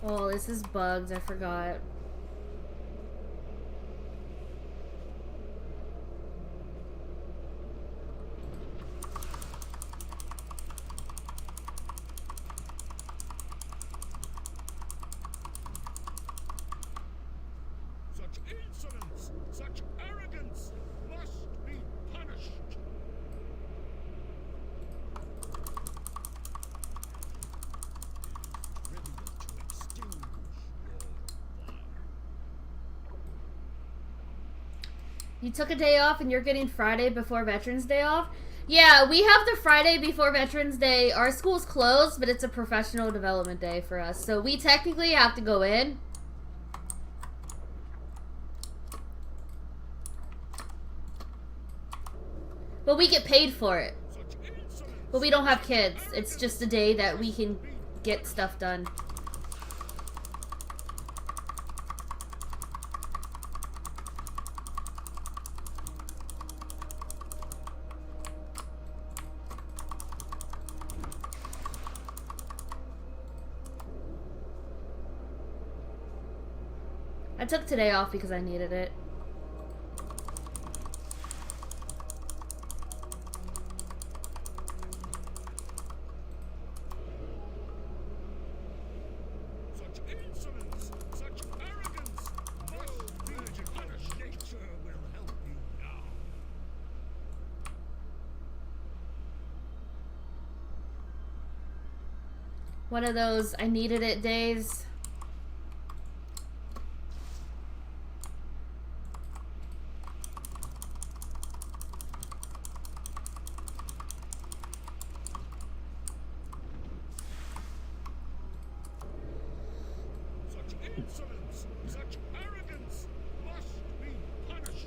C: Oh, this is bugged. I forgot.
G: Such insolence, such arrogance must be punished. Ready to extinguish your fire.
C: You took a day off and you're getting Friday before Veterans Day off? Yeah, we have the Friday before Veterans Day. Our school's closed, but it's a professional development day for us. So we technically have to go in. But we get paid for it. But we don't have kids. It's just a day that we can get stuff done. I took today off because I needed it.
D: Such insolence, such arrogance must be punished. Nature will help you now.
C: One of those I needed it days.
D: Such insolence, such arrogance must be punished.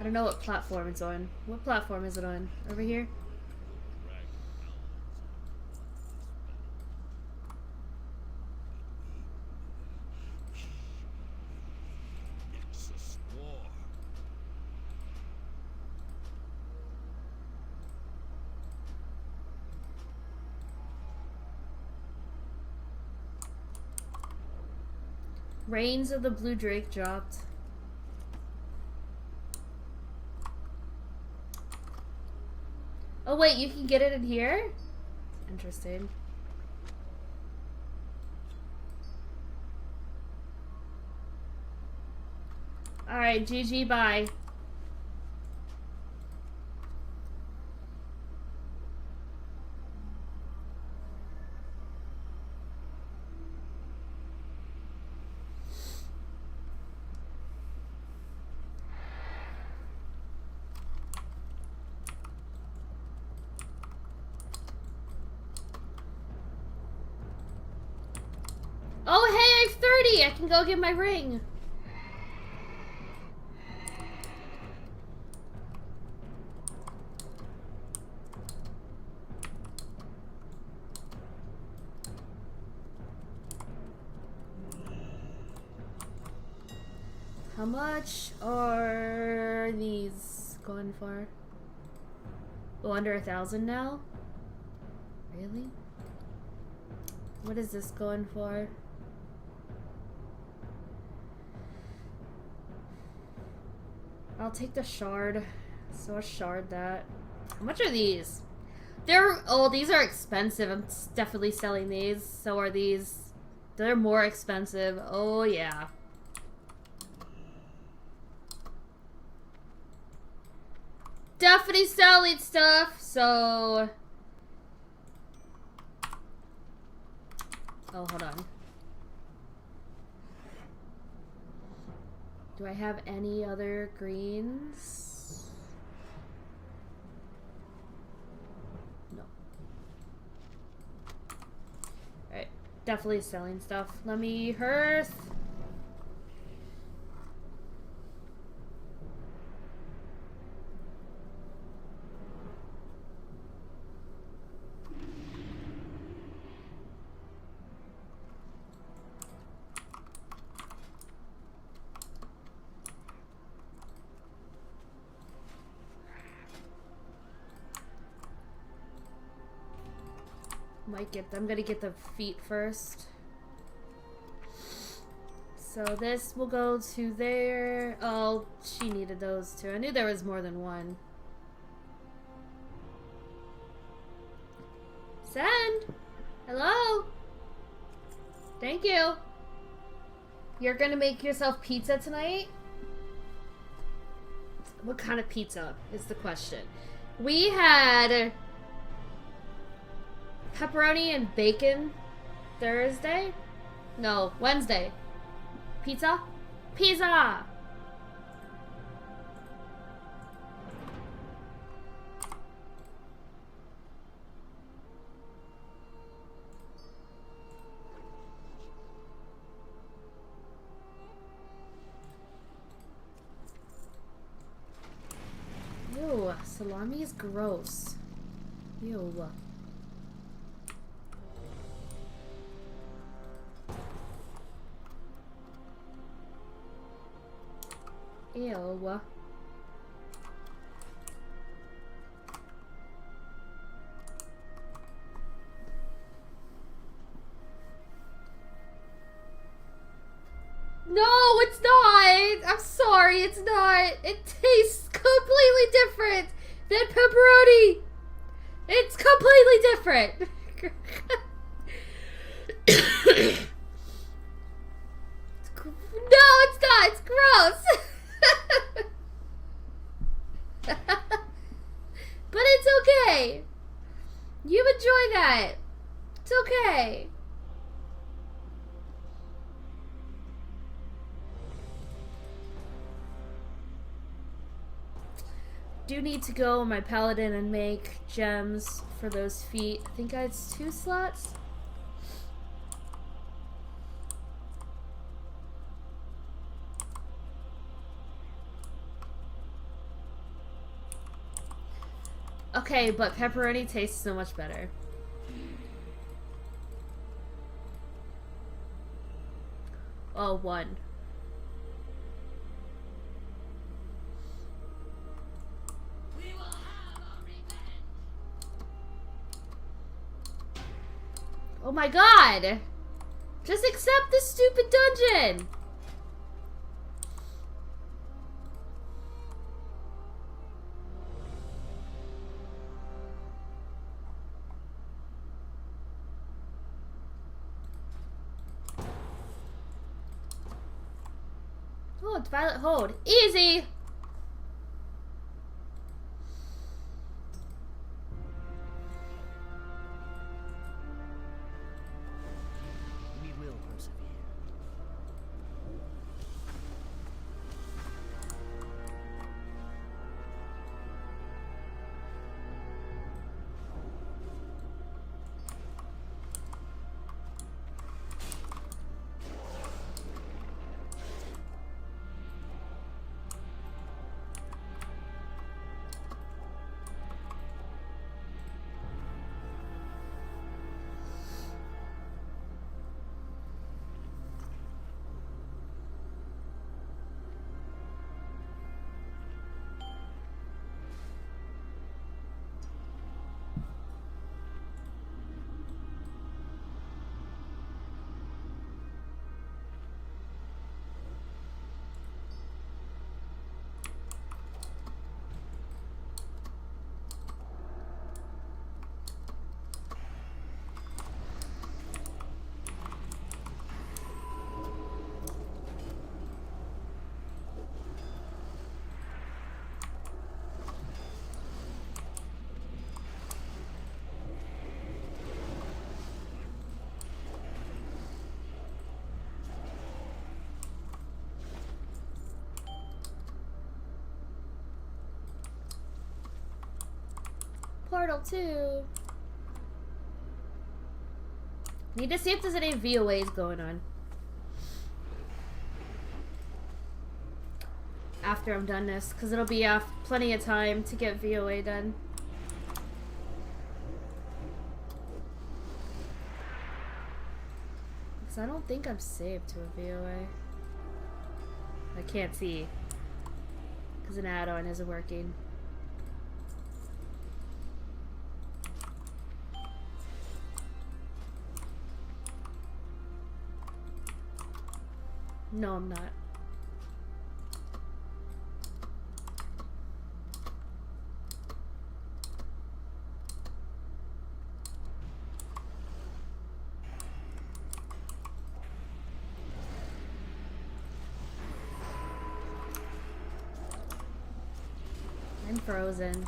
C: I don't know what platform it's on. What platform is it on? Over here?
D: Nexus war.
C: Reigns of the Blue Drake dropped. Oh wait, you can get it in here? Interesting. Alright, GG, bye. Oh, hey, I have 30! I can go get my ring. How much are these going for? Oh, under 1,000 now? Really? What is this going for? I'll take the shard. So I'll shard that. How much are these? These are expensive. I'm definitely selling these. So are these. They're more expensive. Oh yeah. Definitely selling stuff. So. Oh, hold on. Do I have any other greens? No. Alright. Definitely selling stuff. Let me hearth. I'm gonna get the feet first. So this will go to there. Oh, she needed those too. I knew there was more than one. Send! Hello? Thank you. You're gonna make yourself pizza tonight? What kind of pizza is the question. We had Pepperoni and bacon Thursday? No, Wednesday. Pizza? Pizza! Ew, salami is gross. Ew. Ew. No, it's not. I'm sorry, it's not. It tastes completely different than pepperoni. It's completely different. No, it's not. It's gross. But it's okay. You enjoy that. It's okay. Do need to go on my paladin and make gems for those feet. I think I had 2 slots. Okay, but pepperoni tastes so much better. Oh, 1. Oh my god! Just accept this stupid dungeon! Oh, it's Violet Hold. Easy!
H: We will persevere.
C: Portal 2. Need to see if there's any VOAs going on. After I'm done this, because it'll be plenty of time to get VOA done. Because I don't think I'm saved to a VOA. I can't see. Because an add-on isn't working. No, I'm not. I'm frozen.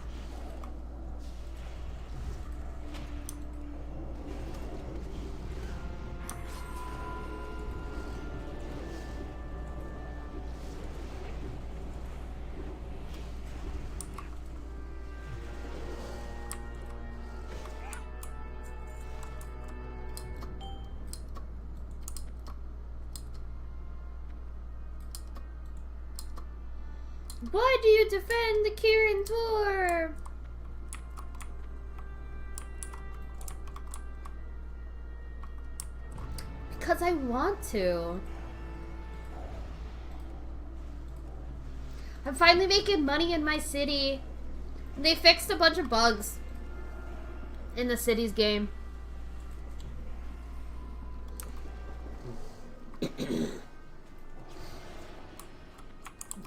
C: Why do you defend the Kirin Tor? Because I want to. I'm finally making money in my city. They fixed a bunch of bugs in the city's game.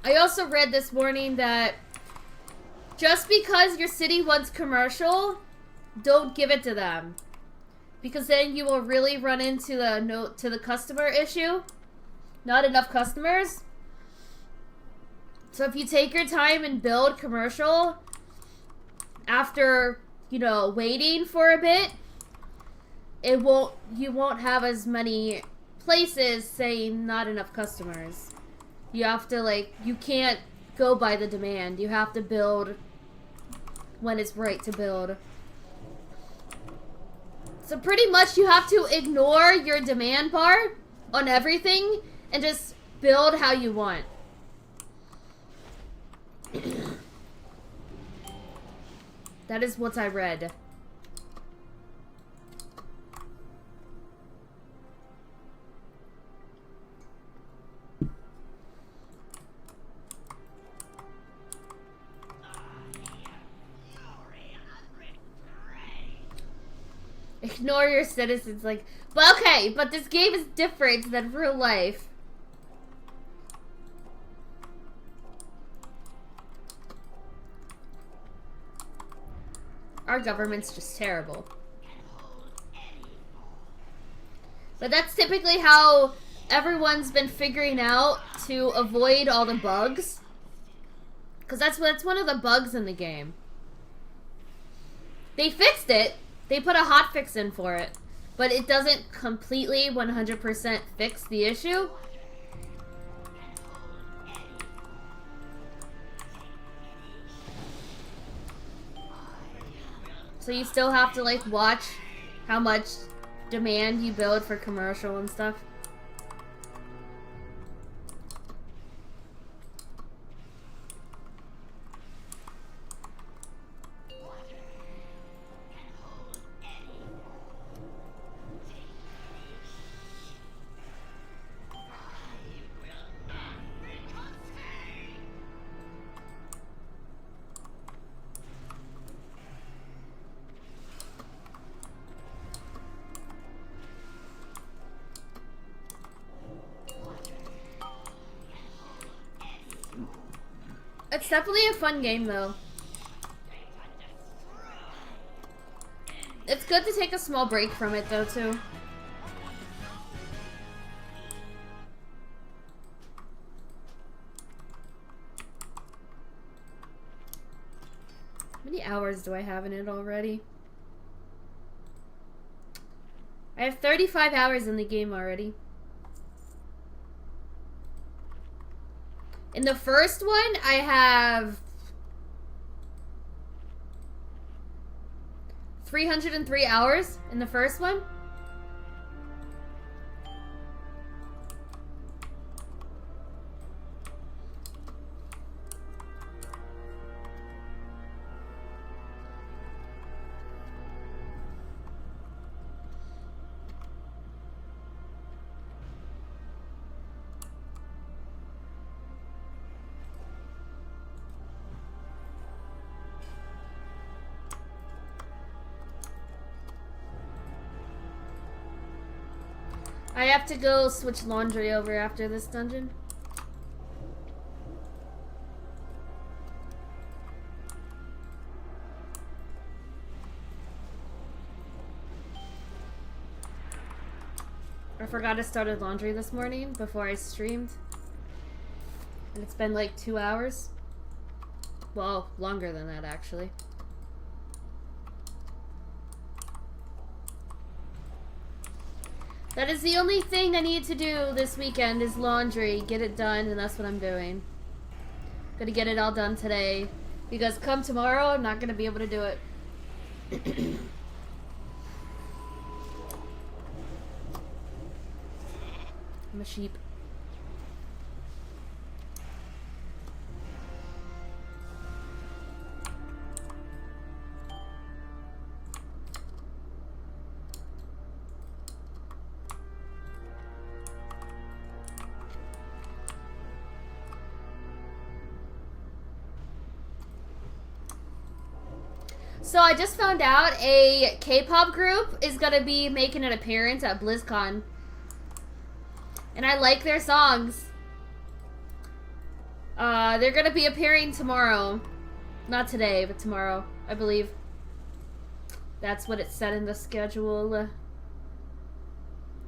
C: I also read this morning that just because your city wants commercial, don't give it to them. Because then you will really run into the customer issue. Not enough customers. So if you take your time and build commercial after, you know, waiting for a bit, you won't have as many places saying not enough customers. You have to, like, you can't go by the demand. You have to build when it's right to build. So pretty much you have to ignore your demand bar on everything and just build how you want. That is what I read. Ignore your citizens, like, but okay, but this game is different than real life. Our government's just terrible. But that's typically how everyone's been figuring out to avoid all the bugs. Because that's one of the bugs in the game. They fixed it. They put a hotfix in for it. But it doesn't completely 100% fix the issue. So you still have to, like, watch how much demand you build for commercial and stuff. It's definitely a fun game, though. It's good to take a small break from it, though, too. How many hours do I have in it already? I have 35 hours in the game already. In the first one, I have 303 hours in the first one. I have to go switch laundry over after this dungeon. I forgot to start laundry this morning before I streamed. And it's been like 2 hours. Well, longer than that, actually. That is the only thing I need to do this weekend is laundry. Get it done, and that's what I'm doing. Gonna get it all done today. Because come tomorrow, I'm not gonna be able to do it. I'm a sheep. So I just found out a K-pop group is gonna be making an appearance at Blizzcon. And I like their songs. They're gonna be appearing tomorrow. Not today, but tomorrow, I believe. That's what it said in the schedule.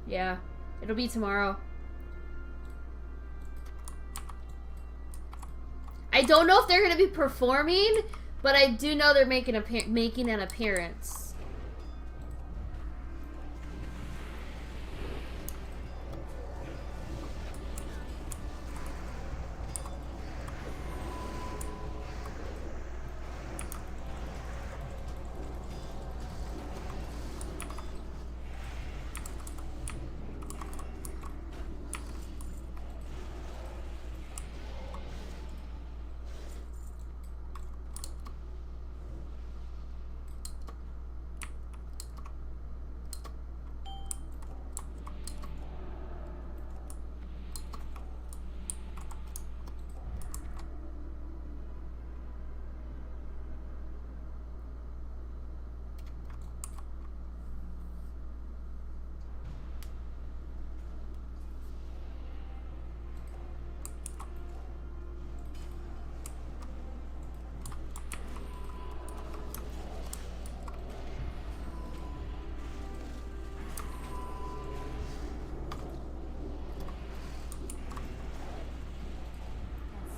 C: Yeah, it'll be tomorrow. I don't know if they're gonna be performing, but I do know they're making an appearance.
E: That's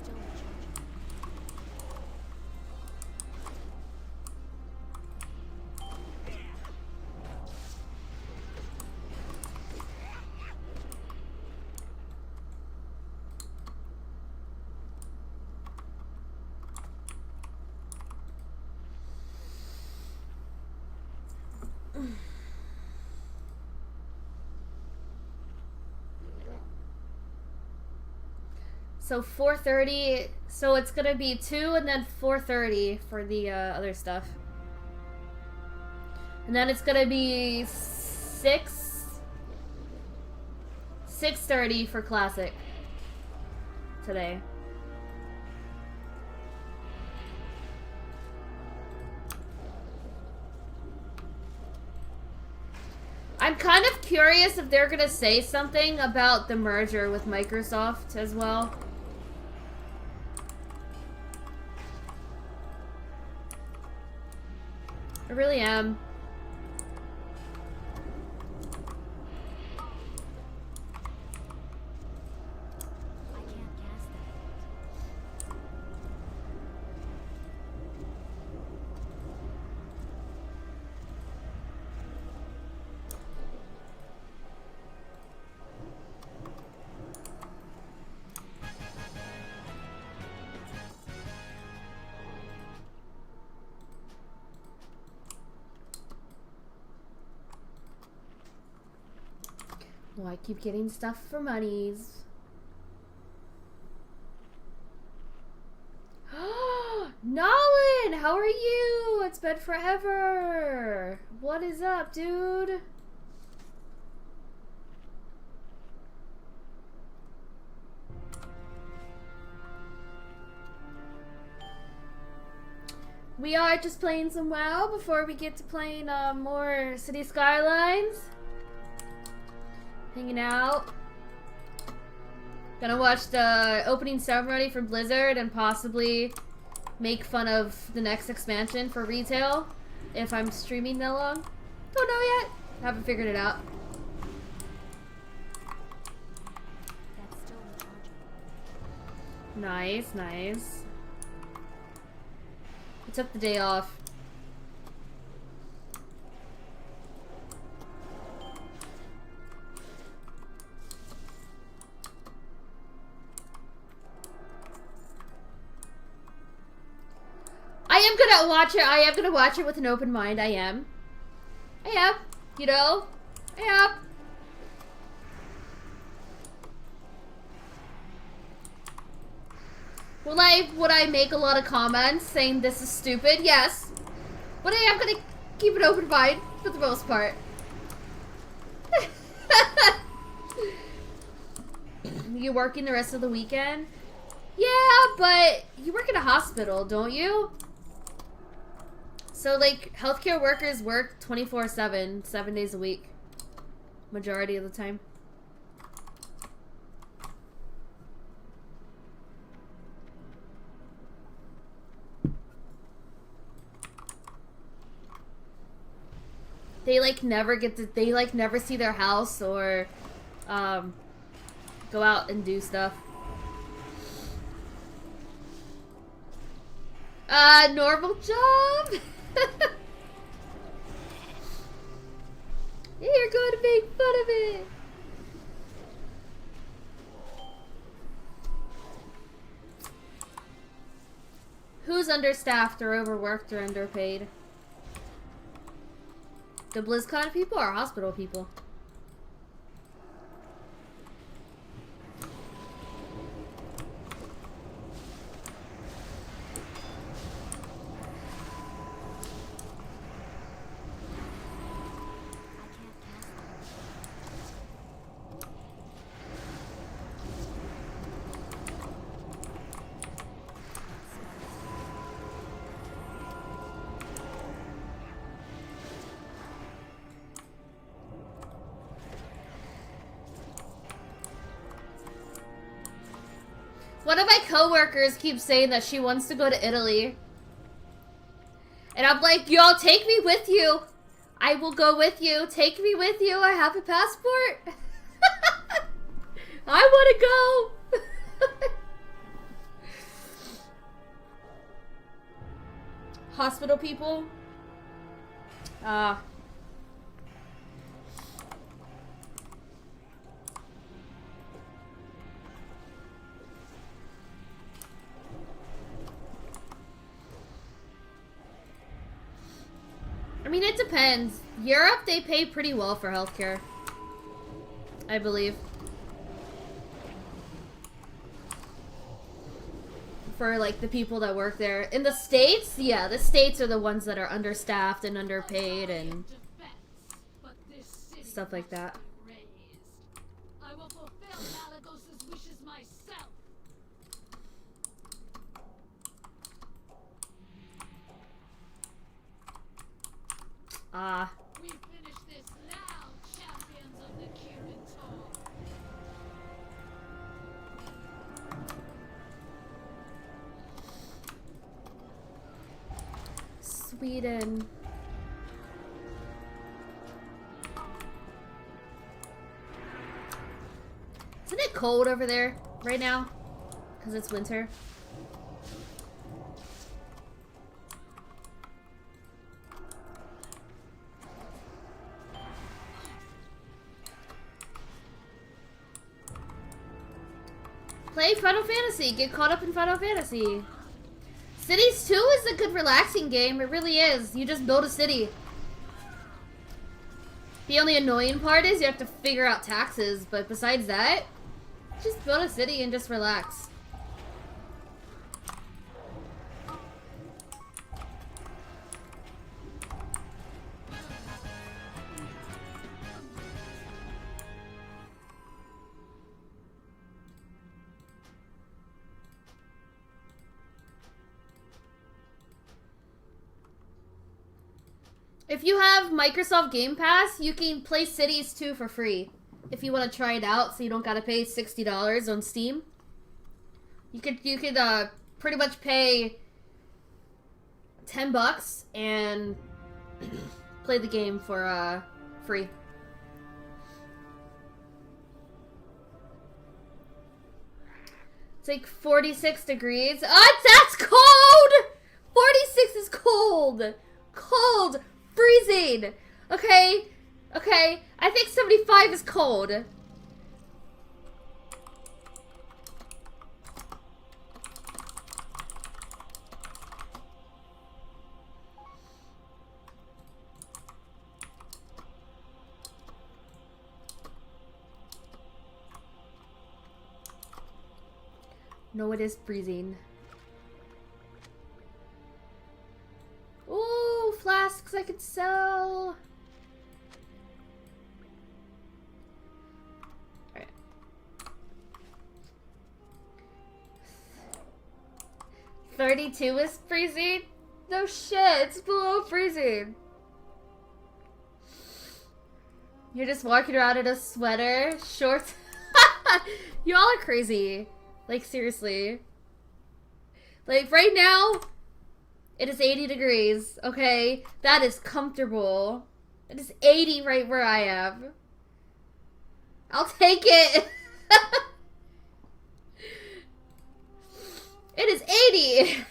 E: still recharging.
C: So 4:30. So it's gonna be 2 and then 4:30 for the other stuff. And then it's gonna be 6:30 for classic today. I'm kind of curious if they're gonna say something about the merger with Microsoft as well. I really am.
E: I can't cast that.
C: Well, I keep getting stuff for monies. Nolan, how are you? It's been forever. What is up, dude? We are just playing some WoW before we get to playing more City Skylines. Hanging out. Gonna watch the opening ceremony for Blizzard and possibly make fun of the next expansion for retail if I'm streaming that long. Don't know yet. Haven't figured it out.
E: That's still recharging.
C: Nice, nice. I took the day off. I am gonna watch it. I am gonna watch it with an open mind. I am. You know? I am. Would I make a lot of comments saying this is stupid? Yes. But I am gonna keep an open mind for the most part. You working the rest of the weekend? Yeah, but you work in a hospital, don't you? So, like, healthcare workers work 24/7, 7 days a week. Majority of the time. They, like, never get to, they, like, never see their house or, go out and do stuff. Normal job? You're going to make fun of it. Who's understaffed or overworked or underpaid? The Blizzcon people or hospital people? One of my coworkers keeps saying that she wants to go to Italy. And I'm like, y'all, take me with you. I will go with you. Take me with you. I have a passport. I want to go. Hospital people. I mean, it depends. Europe, they pay pretty well for healthcare. I believe. For, like, the people that work there. In the States, yeah, the States are the ones that are understaffed and underpaid and stuff like that.
F: I will fulfill Malagos's wishes myself. We finish this now, champions of the Kirin-Tor.
C: Sweden. Isn't it cold over there right now? Because it's winter. Play Final Fantasy. Get caught up in Final Fantasy. Cities 2 is a good relaxing game. It really is. You just build a city. The only annoying part is you have to figure out taxes. But besides that, just build a city and just relax. If you have Microsoft Game Pass, you can play Cities 2 for free. If you want to try it out, so you don't gotta pay $60 on Steam. You could pretty much pay $10 and play the game for free. It's like 46 degrees. That's cold! 46 is cold! Cold! Freezing! Okay, okay. I think 75 is cold. No, it is freezing. Ooh, flasks I could sell. Alright. 32 is freezing? No shit, it's below freezing. You're just walking around in a sweater, shorts. Y'all are crazy. Like, seriously. Like, right now, it is 80 degrees, okay? That is comfortable. It is 80 right where I am. I'll take it. It is 80.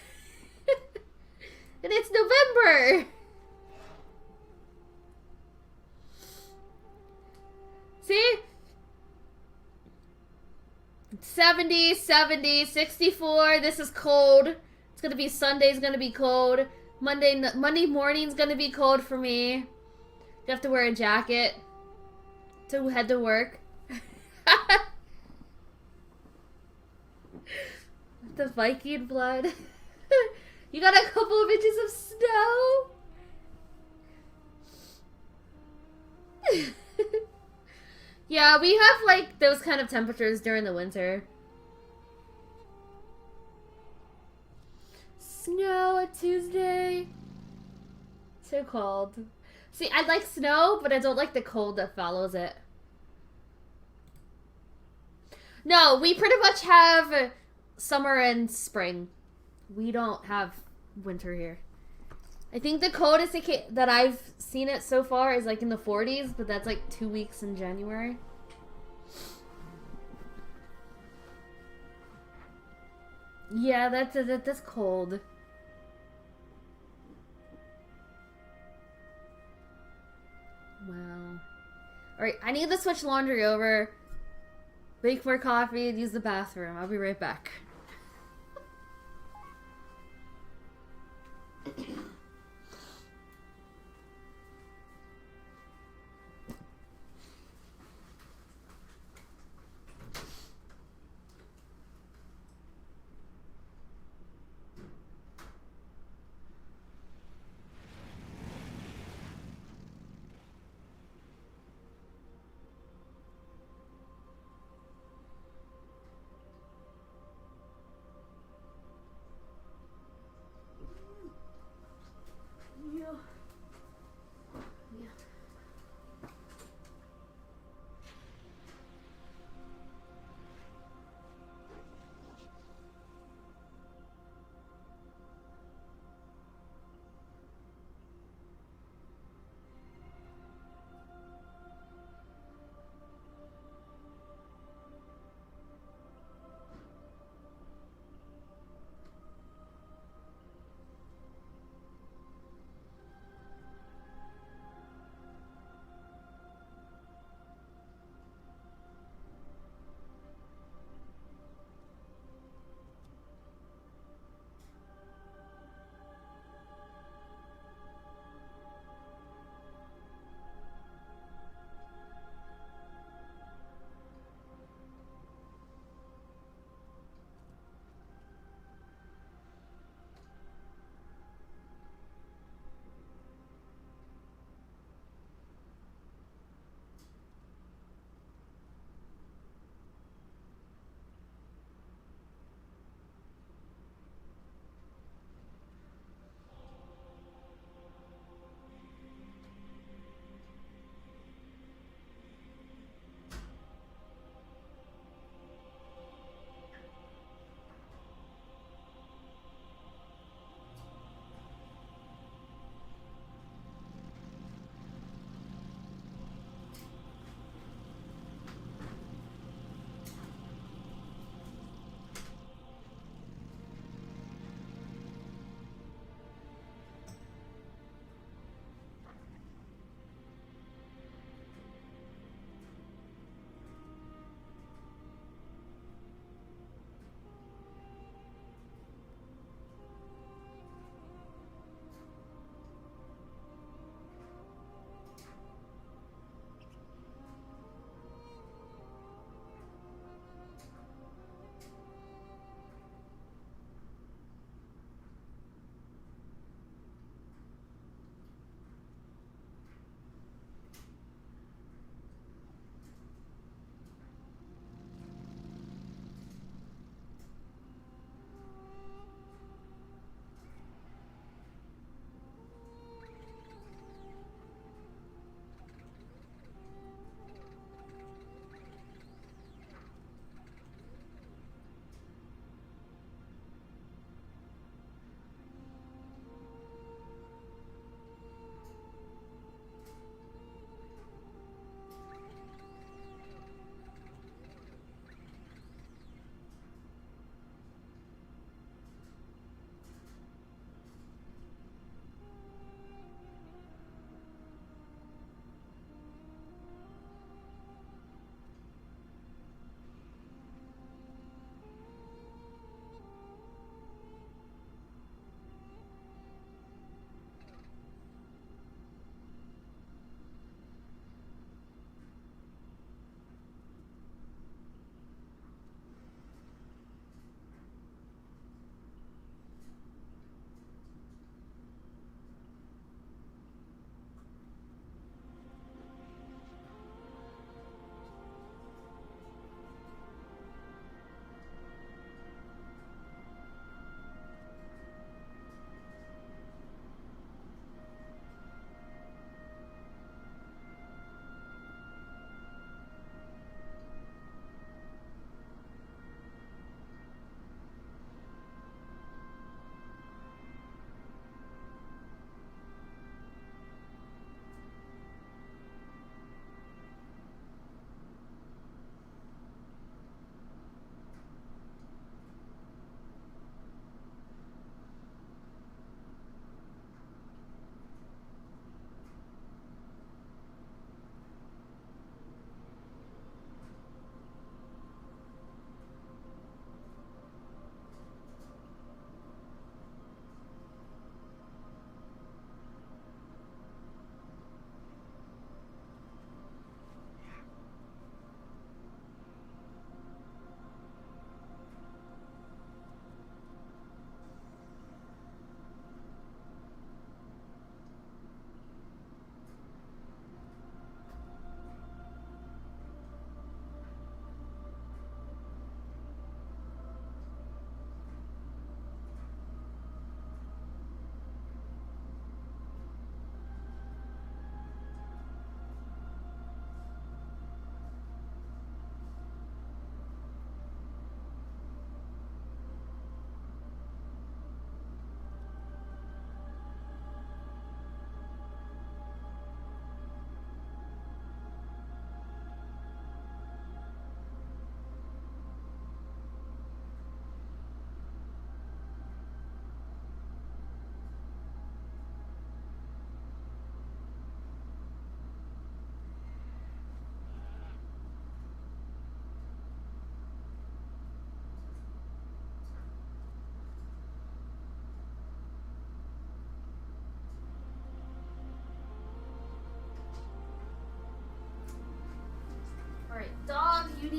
C: And it's November. See? 70, 70, 64. This is cold. It's gonna be Sunday's gonna be cold. Monday morning's gonna be cold for me. You have to wear a jacket to head to work. The Viking blood. You got a couple of inches of snow. Yeah, we have like those kind of temperatures during the winter. Snow a Tuesday. So cold. See, I like snow, but I don't like the cold that follows it. No, we pretty much have summer and spring. We don't have winter here. I think the coldest that I've seen it so far is like in the 40s, but that's like 2 weeks in January. Yeah, that's cold. Wow. Alright, I need to switch laundry over, make more coffee, and use the bathroom. I'll be right back.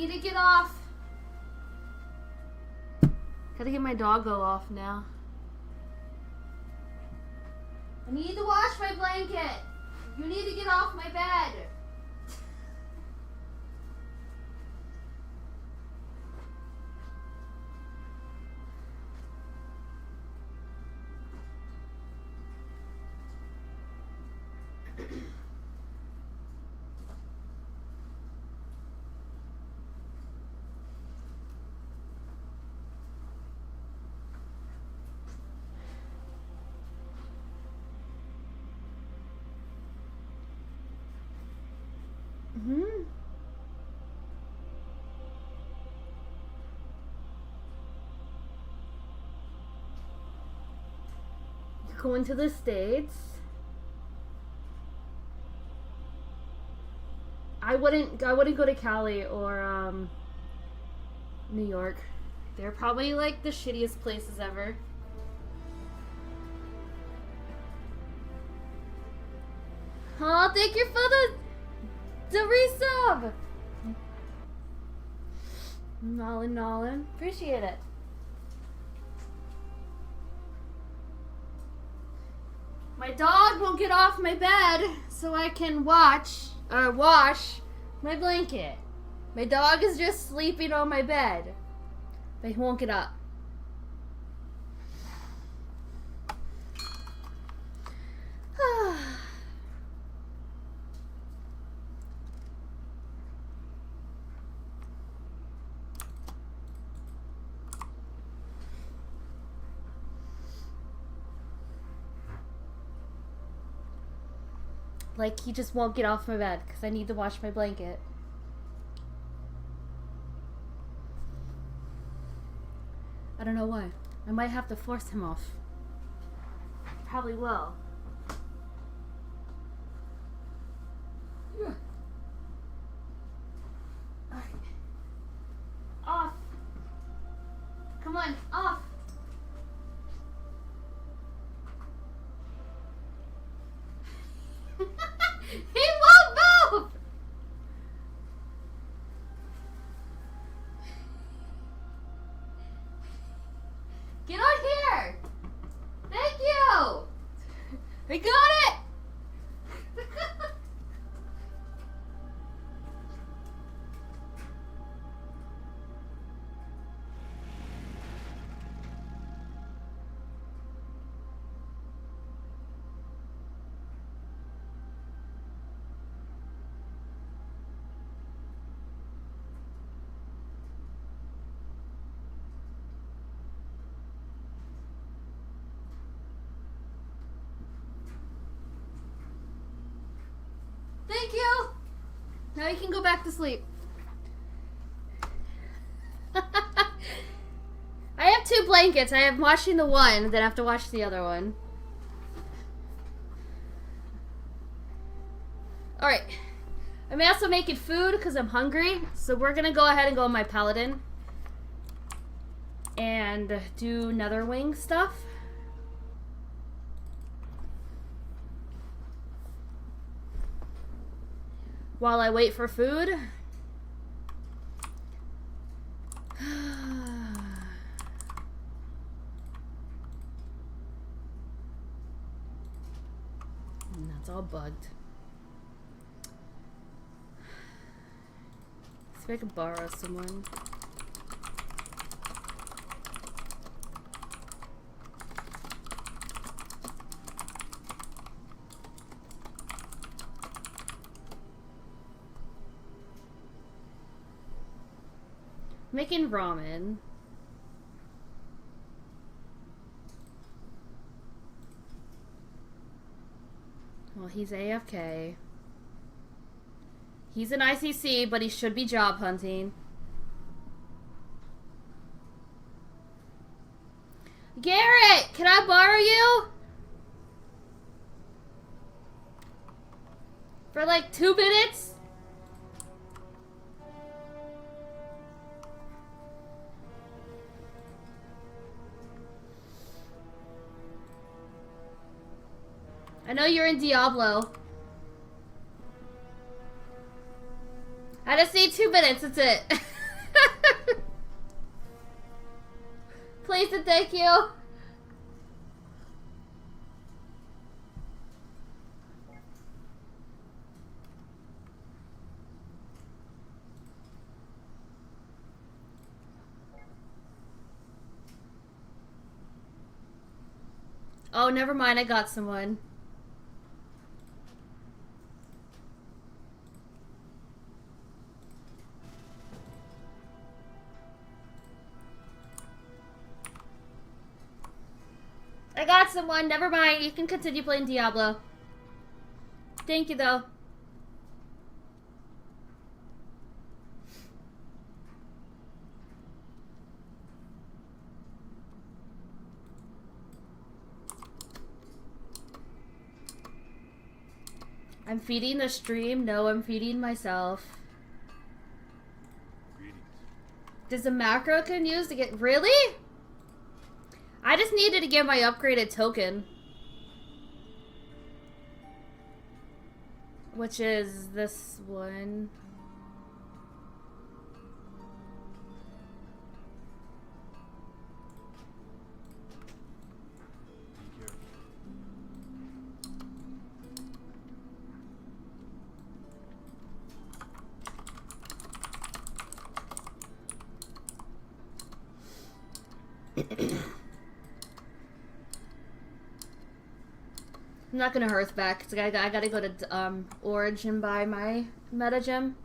C: need to get off. Gotta get my doggo off now. I need to wash my blanket. You need to get off my bed. Going to the States. I wouldn't go to Cali or New York. They're probably like the shittiest places ever. Oh, thank you for the resub. Nolan. Appreciate it. My dog won't get off my bed so I can wash my blanket. My dog is just sleeping on my bed, but he won't get up. Like, he just won't get off my bed because I need to wash my blanket. I don't know why. I might have to force him off. Probably will. Off. Come on, off. He won't move! Get on here! Thank you! I got it! Thank you! Now you can go back to sleep. I have 2 blankets. I am washing the one, then I have to wash the other one. Alright. I'm also making food because I'm hungry. So we're going to go ahead and go on my paladin. And do nether wing stuff. While I wait for food. That's all bugged. See if I can borrow someone. Making ramen. Well, he's AFK. He's an ICC, but he should be job hunting. Garrett, can I borrow you? For like 2 minutes? I know you're in Diablo. I just need 2 minutes, that's it. Please and thank you. Oh, never mind. I got someone. I got someone. Never mind. You can continue playing Diablo. Thank you, though. I'm feeding the stream. No, I'm feeding myself. Does the macro can use to get... Really? I just needed to get my upgraded token. Which is this one. I'm not gonna Hearth back because I gotta go to Origin buy my meta gem.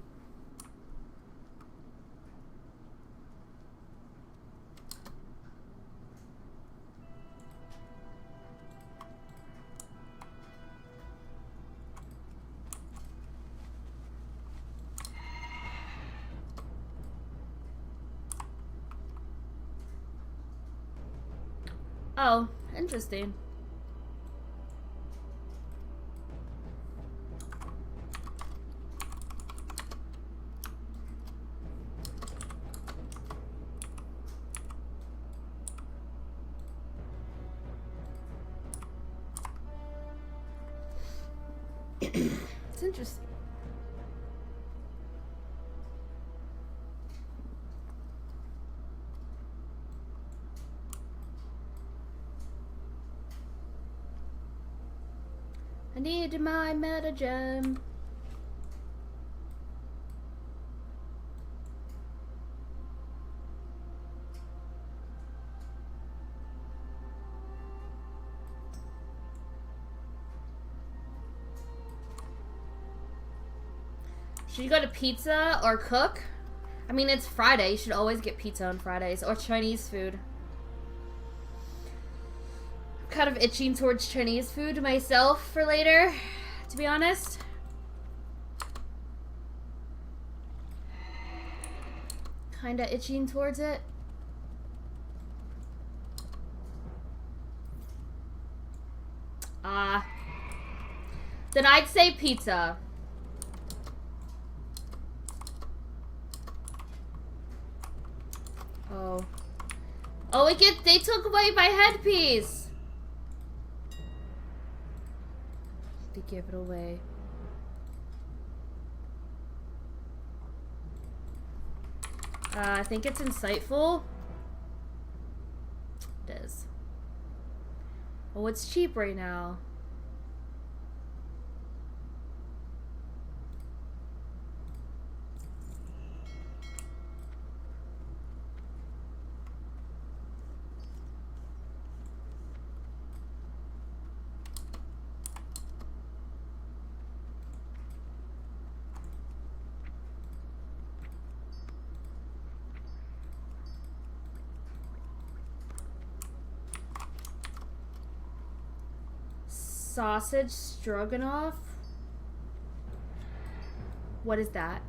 C: Oh, interesting. It's interesting. I need my meta gem. Should you go to pizza or cook? I mean, it's Friday. You should always get pizza on Fridays or Chinese food. I'm kind of itching towards Chinese food myself for later, to be honest. Kinda itching towards it. Then I'd say pizza. Oh. Oh, they took away my headpiece! They give it away. I think it's insightful. It is. Oh, it's cheap right now. Sausage stroganoff? What is that?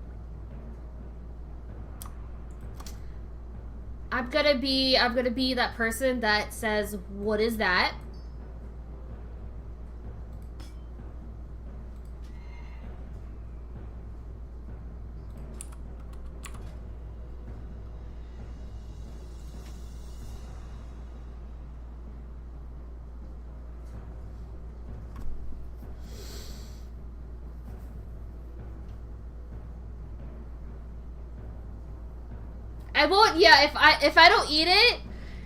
C: I'm gonna be that person that says, what is that? I won't. Yeah, if I don't eat it,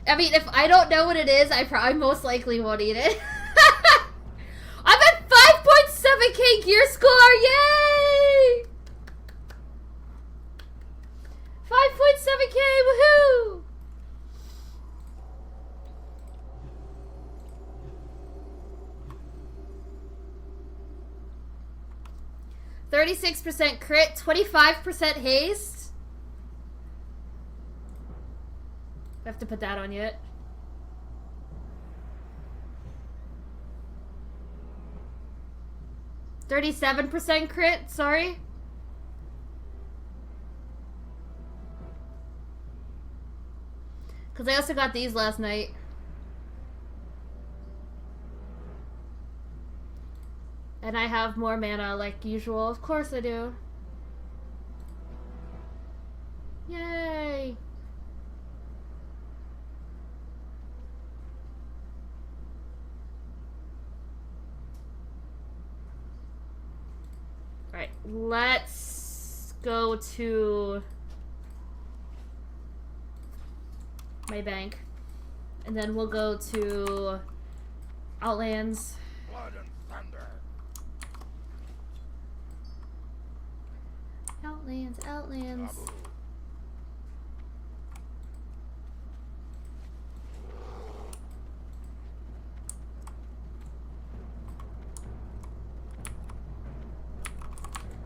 C: I mean, if I don't know what it is, I most likely won't eat it. I'm at 5.7k gear score! Yay! 5.7k! Woohoo! 36% crit, 25% haste. I have to put that on yet. %37% crit, sorry. Because I also got these last night. And I have more mana like usual. Of course I do. Yay! Alright, let's go to my bank. And then we'll go to Outlands.
G: Blood and thunder.
C: Outlands, Outlands.
G: Babu.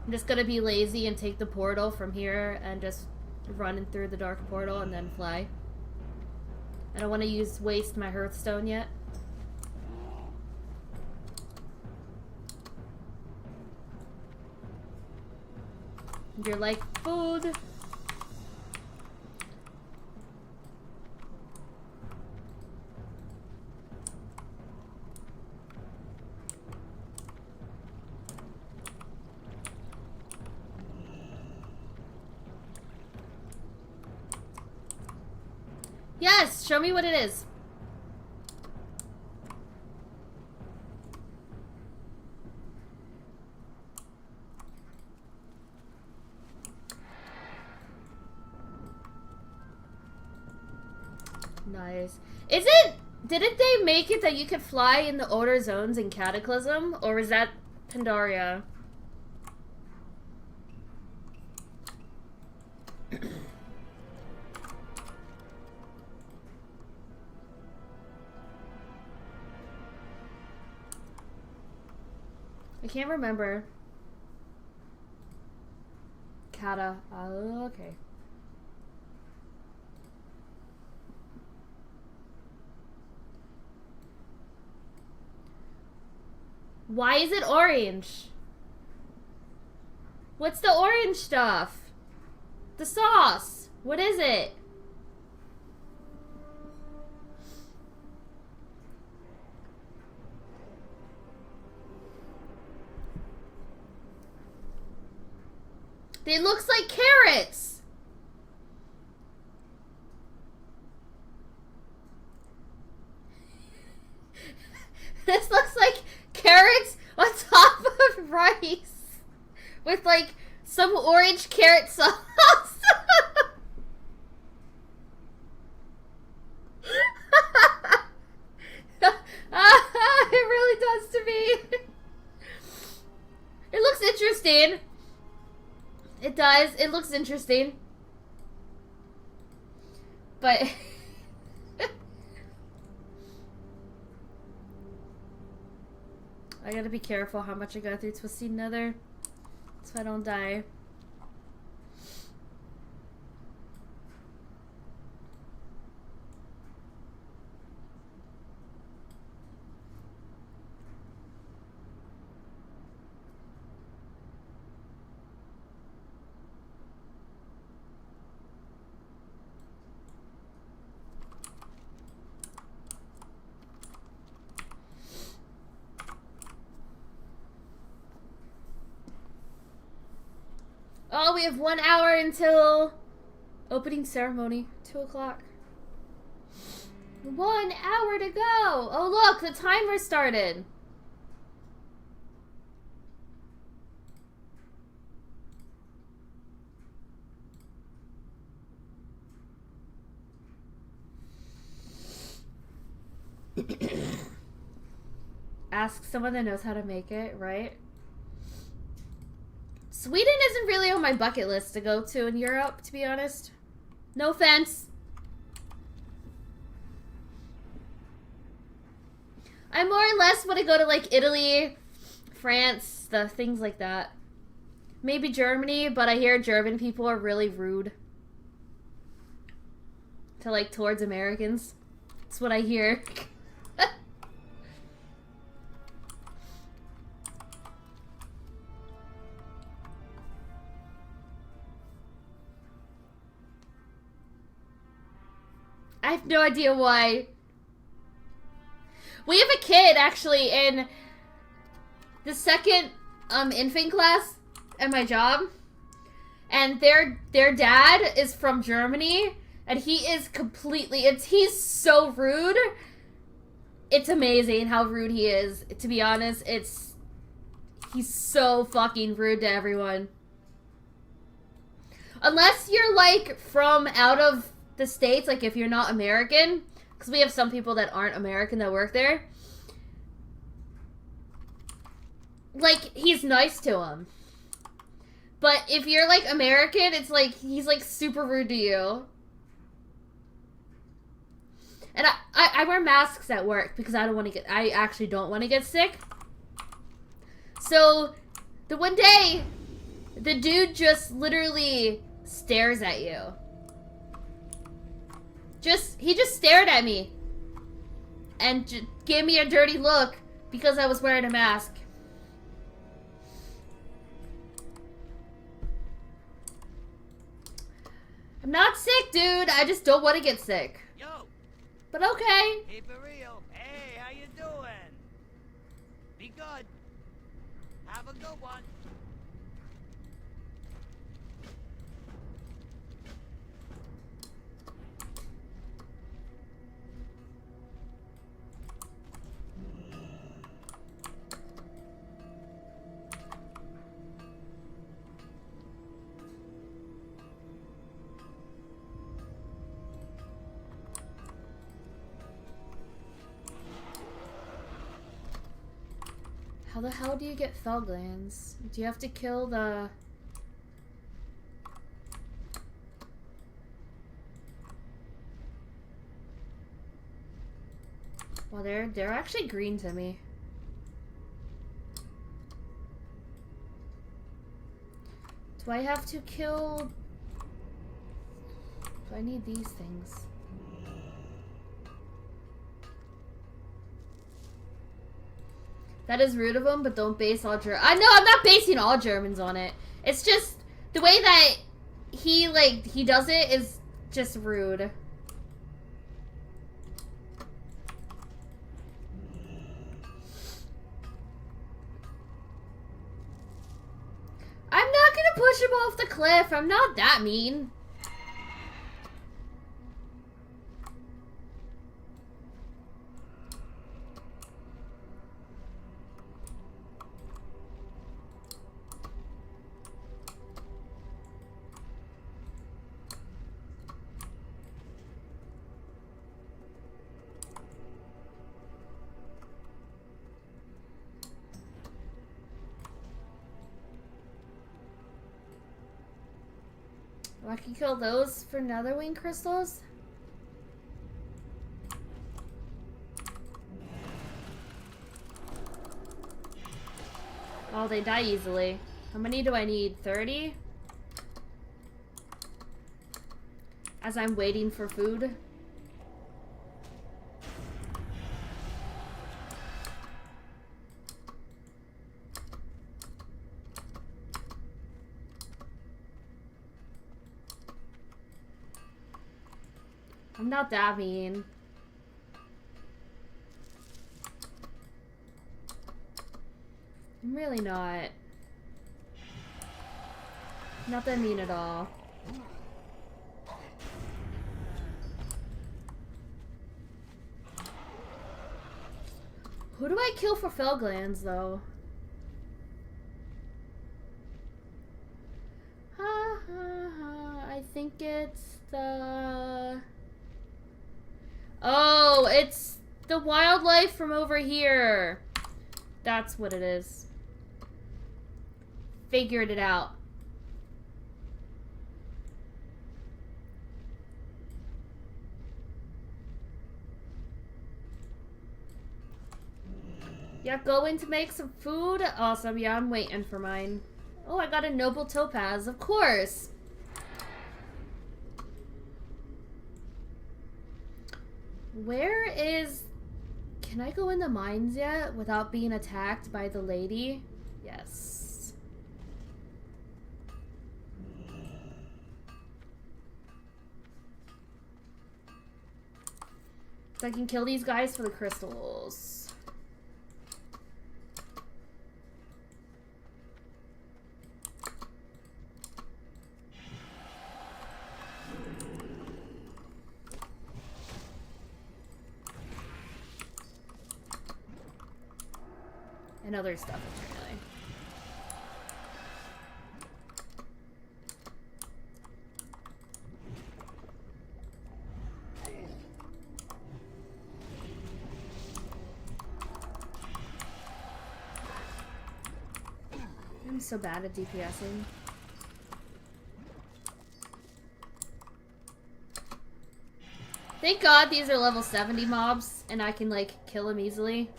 C: I'm just gonna be lazy and take the portal from here and just run in through the dark portal and then fly. I don't want to waste my Hearthstone yet. You're like food. Yes, show me what it is. Nice. Didn't they make it that you could fly in the Order Zones in Cataclysm? Or was that Pandaria? I can't remember. Kata. Oh, okay. Why is it orange? What's the orange stuff? The sauce. What is it? It looks like carrots. This looks like carrots on top of rice with like some orange carrot sauce. It really does to me. It looks interesting. It does. It looks interesting. But I gotta be careful how much I go through Twisted Nether so I don't die. Oh, we have 1 hour until opening ceremony. 2 o'clock. 1 hour to go. Oh, look, the timer started. Ask someone that knows how to make it, right? Sweden isn't really on my bucket list to go to in Europe, to be honest. No offense. I more or less want to go to like Italy, France, the things like that. Maybe Germany, but I hear German people are really rude to like towards Americans. That's what I hear. I have no idea why. We have a kid actually in the second infant class at my job, and their dad is from Germany, and he is completely he's so rude. It's amazing how rude he is. To be honest, he's so fucking rude to everyone. Unless you're like from out of the States, like if you're not American, because we have some people that aren't American that work there. Like, he's nice to him. But if you're like American, it's like he's like super rude to you. And I wear masks at work because I actually don't want to get sick. So the one day, the dude just literally stares at you. He just stared at me and gave me a dirty look because I was wearing a mask. I'm not sick, dude. I just don't want to get sick.
D: Yo,
C: But okay.
D: keep it real. Hey, how you doing? Be good. Have a good one.
C: How the hell do you get fell glands? Do you have to kill the... Well, they're actually green to me. Do I have to kill... Do I need these things? That is rude of him, but don't base all Germans. I know I'm not basing all Germans on it. It's just the way that he does it is just rude. I'm not gonna push him off the cliff. I'm not that mean. I can kill those for netherwing crystals. Oh, they die easily. How many do I need? 30? As I'm waiting for food. I'm not that mean. I'm really not. Not that mean at all. Who do I kill for fell glands, though? Ha ha ha. I think it's the... Oh, it's The wildlife from over here. That's what it is. Figured it out. Yeah, going to make some food. Awesome. Yeah, I'm waiting for mine. Oh, I got a noble topaz. Of course. Where is... Can I go in the mines yet without being attacked by the lady? Yes. So I can kill these guys for the crystals. And other stuff, apparently. I'm so bad at DPSing. Thank God these are level 70 mobs, and I can, like, kill them easily.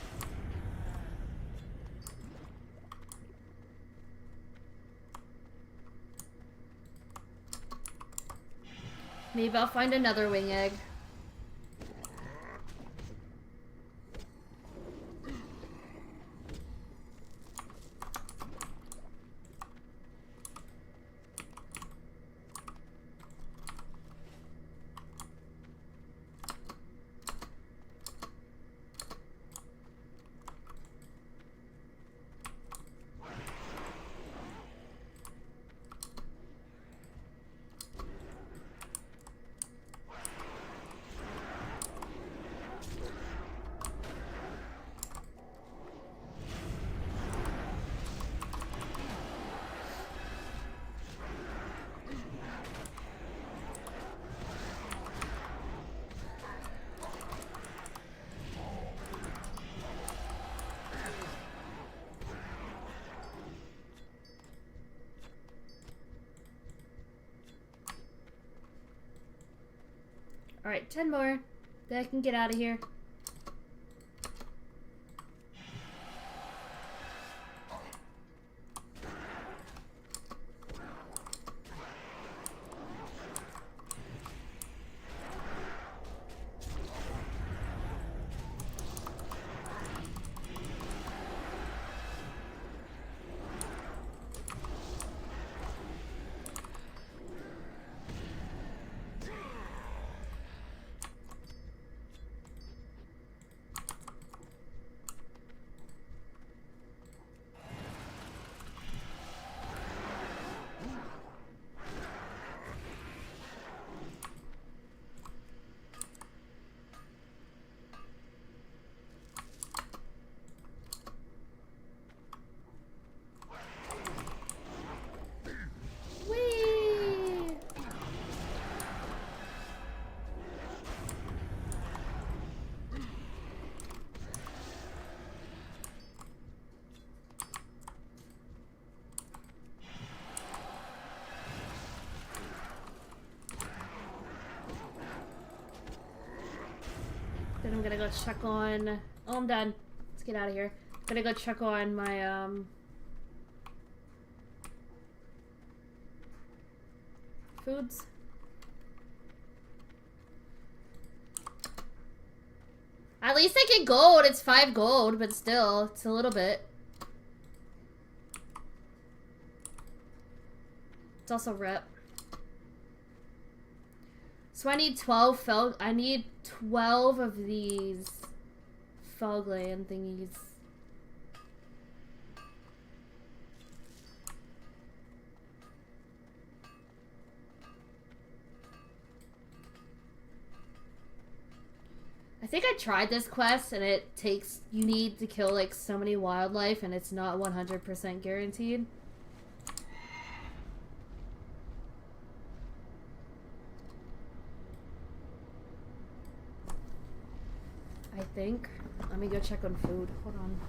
C: Maybe I'll find another wing egg. Alright, 10 more. Then I can get out of here. Then I'm gonna go check on... Oh, I'm done. Let's get out of here. I'm gonna go check on my, foods. At least I get gold. It's 5 gold, but still, it's a little bit. It's also rep. So I need 12 I need 12 of these Fogland thingies. I think I tried this quest and it takes, you need to kill like so many wildlife and it's not 100% guaranteed. I think. Let me go check on food. Hold on.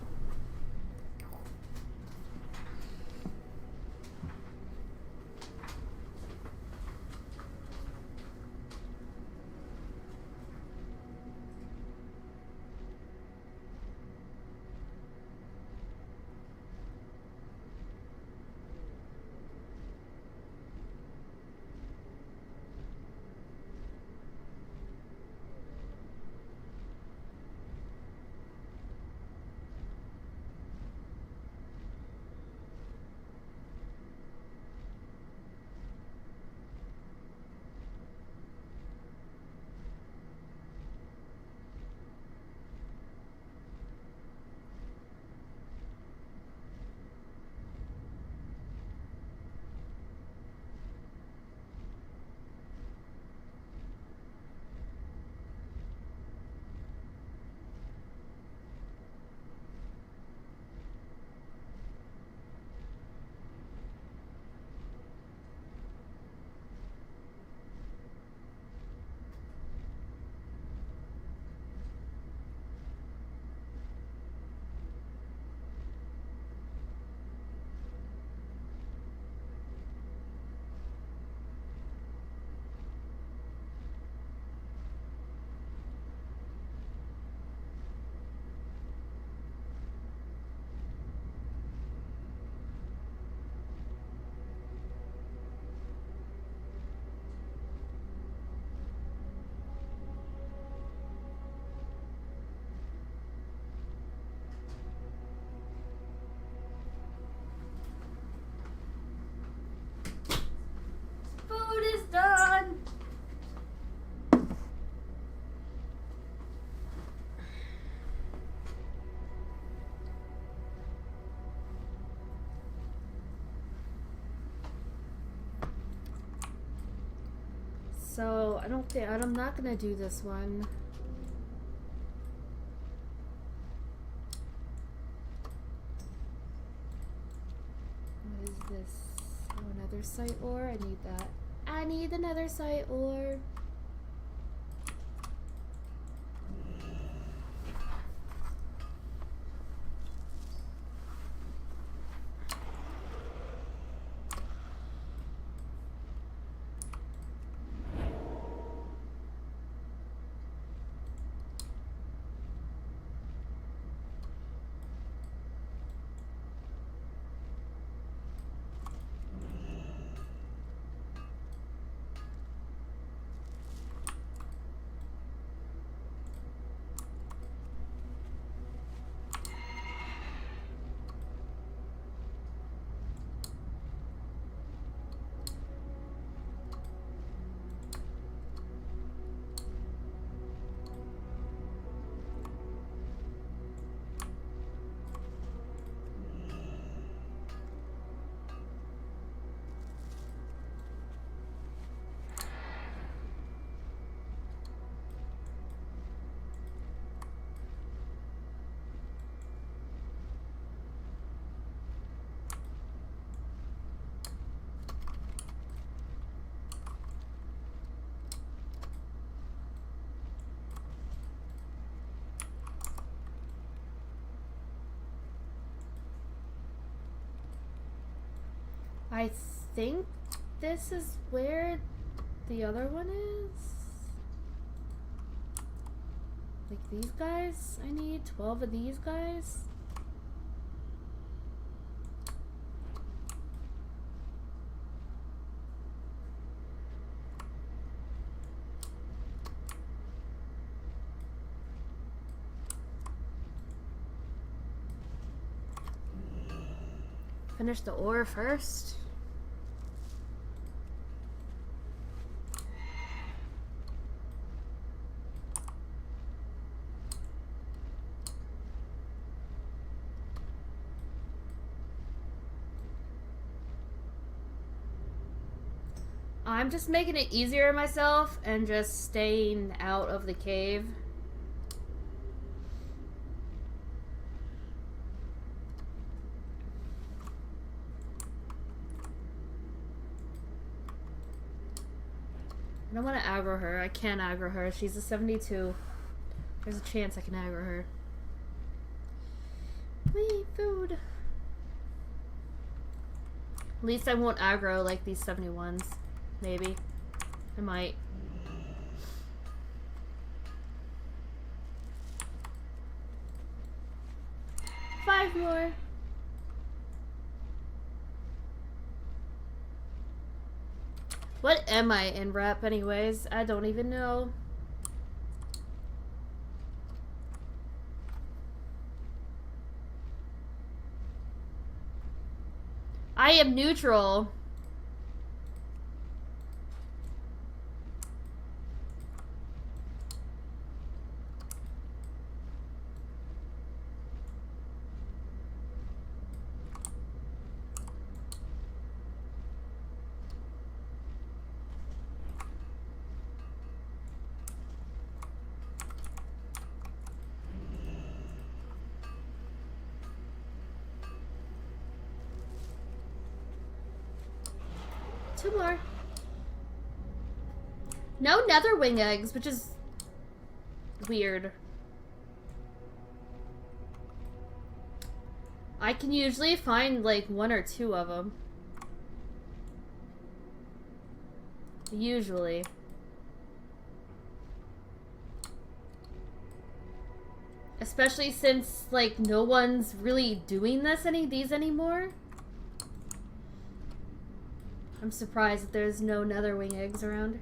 C: Food is done! So, I'm not gonna do this one. What is this? Oh, another site ore? I need that. I need another site ore. I think this is where the other one is. Like these guys? I need 12 of these guys. Finish the ore first. I'm just making it easier on myself and just staying out of the cave. I don't want to aggro her. I can't aggro her. She's a 72. There's a chance I can aggro her. Wait, food. At least I won't aggro like these 71s. Maybe. I might. Five more. What am I in rep anyways? I don't even know. I am neutral. Two more. No nether wing eggs, which is weird. I can usually find like one or two of them. Usually. Especially since like no one's really doing these anymore. I'm surprised that there's no nether wing eggs around.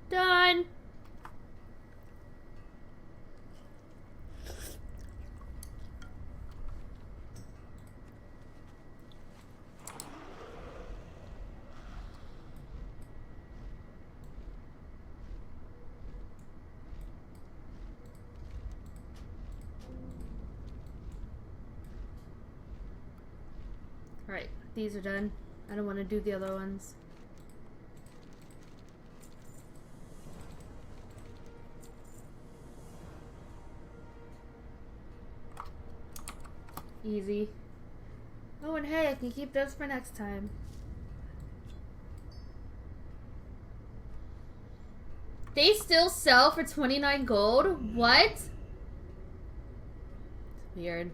C: Done. Alright, these are done. I don't want to do the other ones. Easy. Oh, and hey, I can keep those for next time. They still sell for 29 gold? What? It's weird.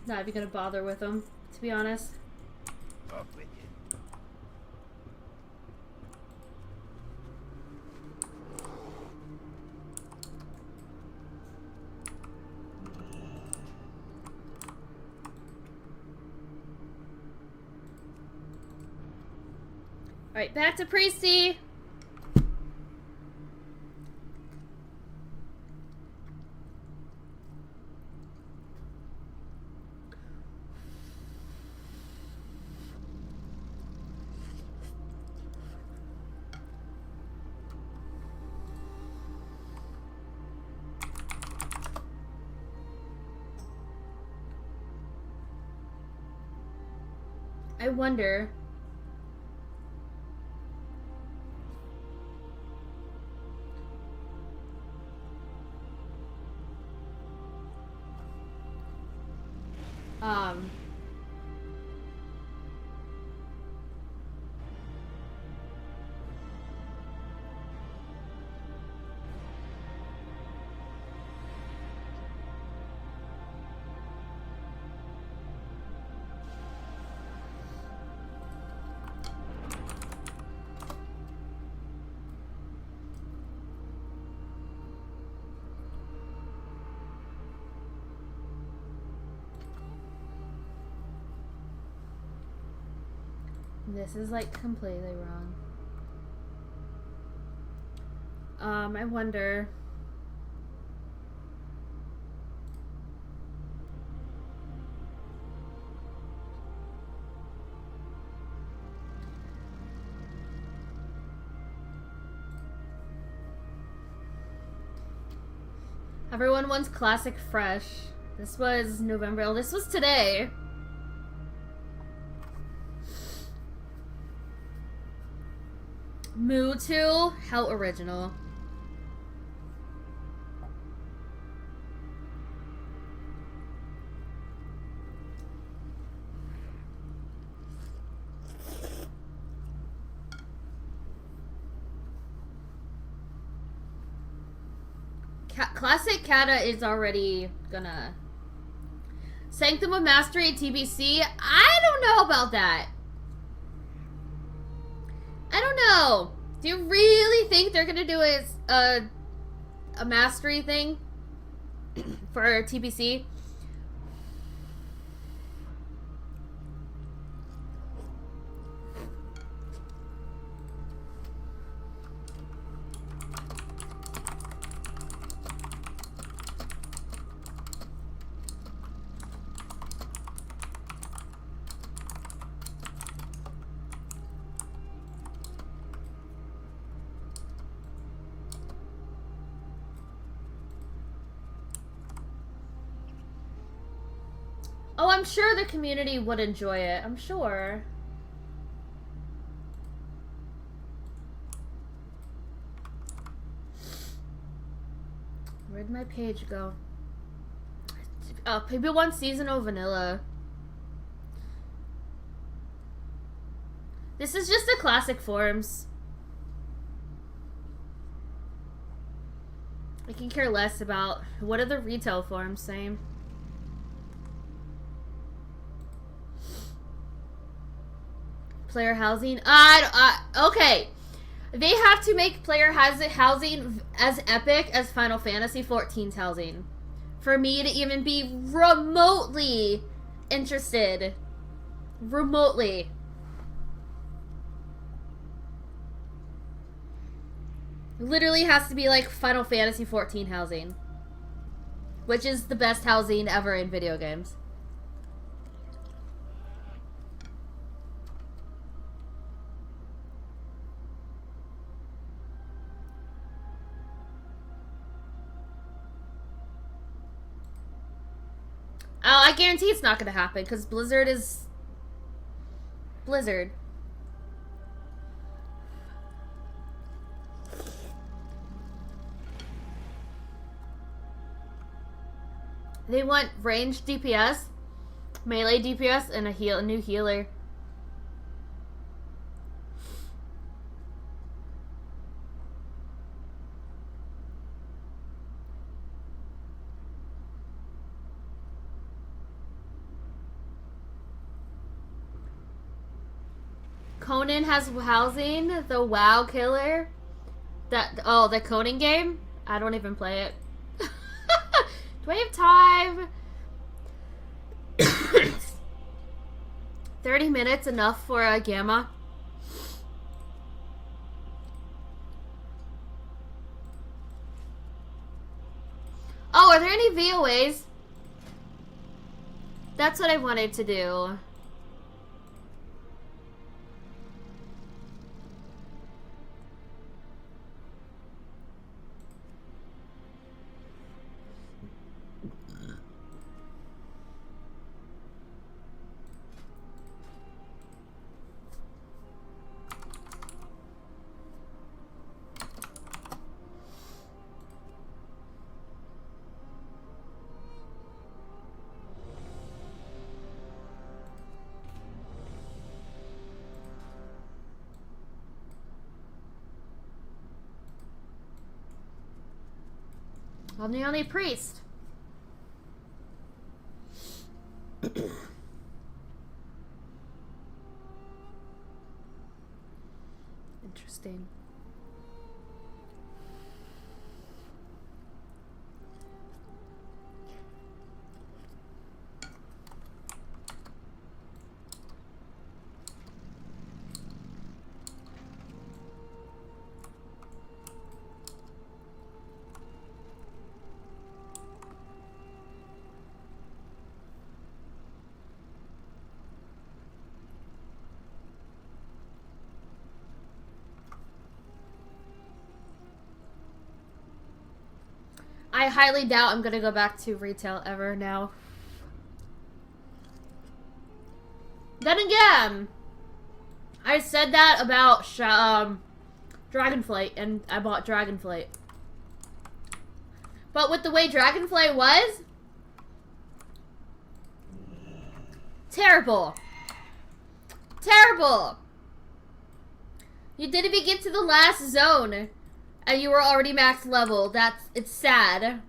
C: Not even gonna bother with them, to be honest.
G: Off with you.
C: Alright, back to Priesty! I wonder. This is like completely wrong. I wonder. Everyone wants classic fresh. This was November. Oh, this was today. Mewtwo? How original. Classic Kata is already gonna... Sanctum of Mastery TBC? I don't know about that. I don't know. Do you really think they're gonna do a mastery thing for TBC? Oh, I'm sure the community would enjoy it. I'm sure. Where'd my page go? Oh, maybe one seasonal vanilla. This is just the classic forms. I can care less about what are the retail forms saying. Player housing? Okay. They have to make player housing as epic as Final Fantasy XIV's housing for me to even be remotely interested. Remotely. Literally has to be like Final Fantasy XIV housing, which is the best housing ever in video games. I guarantee it's not going to happen because Blizzard is Blizzard. They want ranged DPS, melee DPS, and a new healer. Conan has housing, the WoW killer. The Conan game? I don't even play it. Do I have time? 30 minutes enough for a gamma? Oh, are there any VOAs? That's what I wanted to do. I'm the only priest. Interesting. I highly doubt I'm gonna go back to retail ever now. Then again, I said that about Dragonflight, and I bought Dragonflight. But with the way Dragonflight was, terrible. Terrible. You didn't even get to the last zone, and you were already max level. It's sad.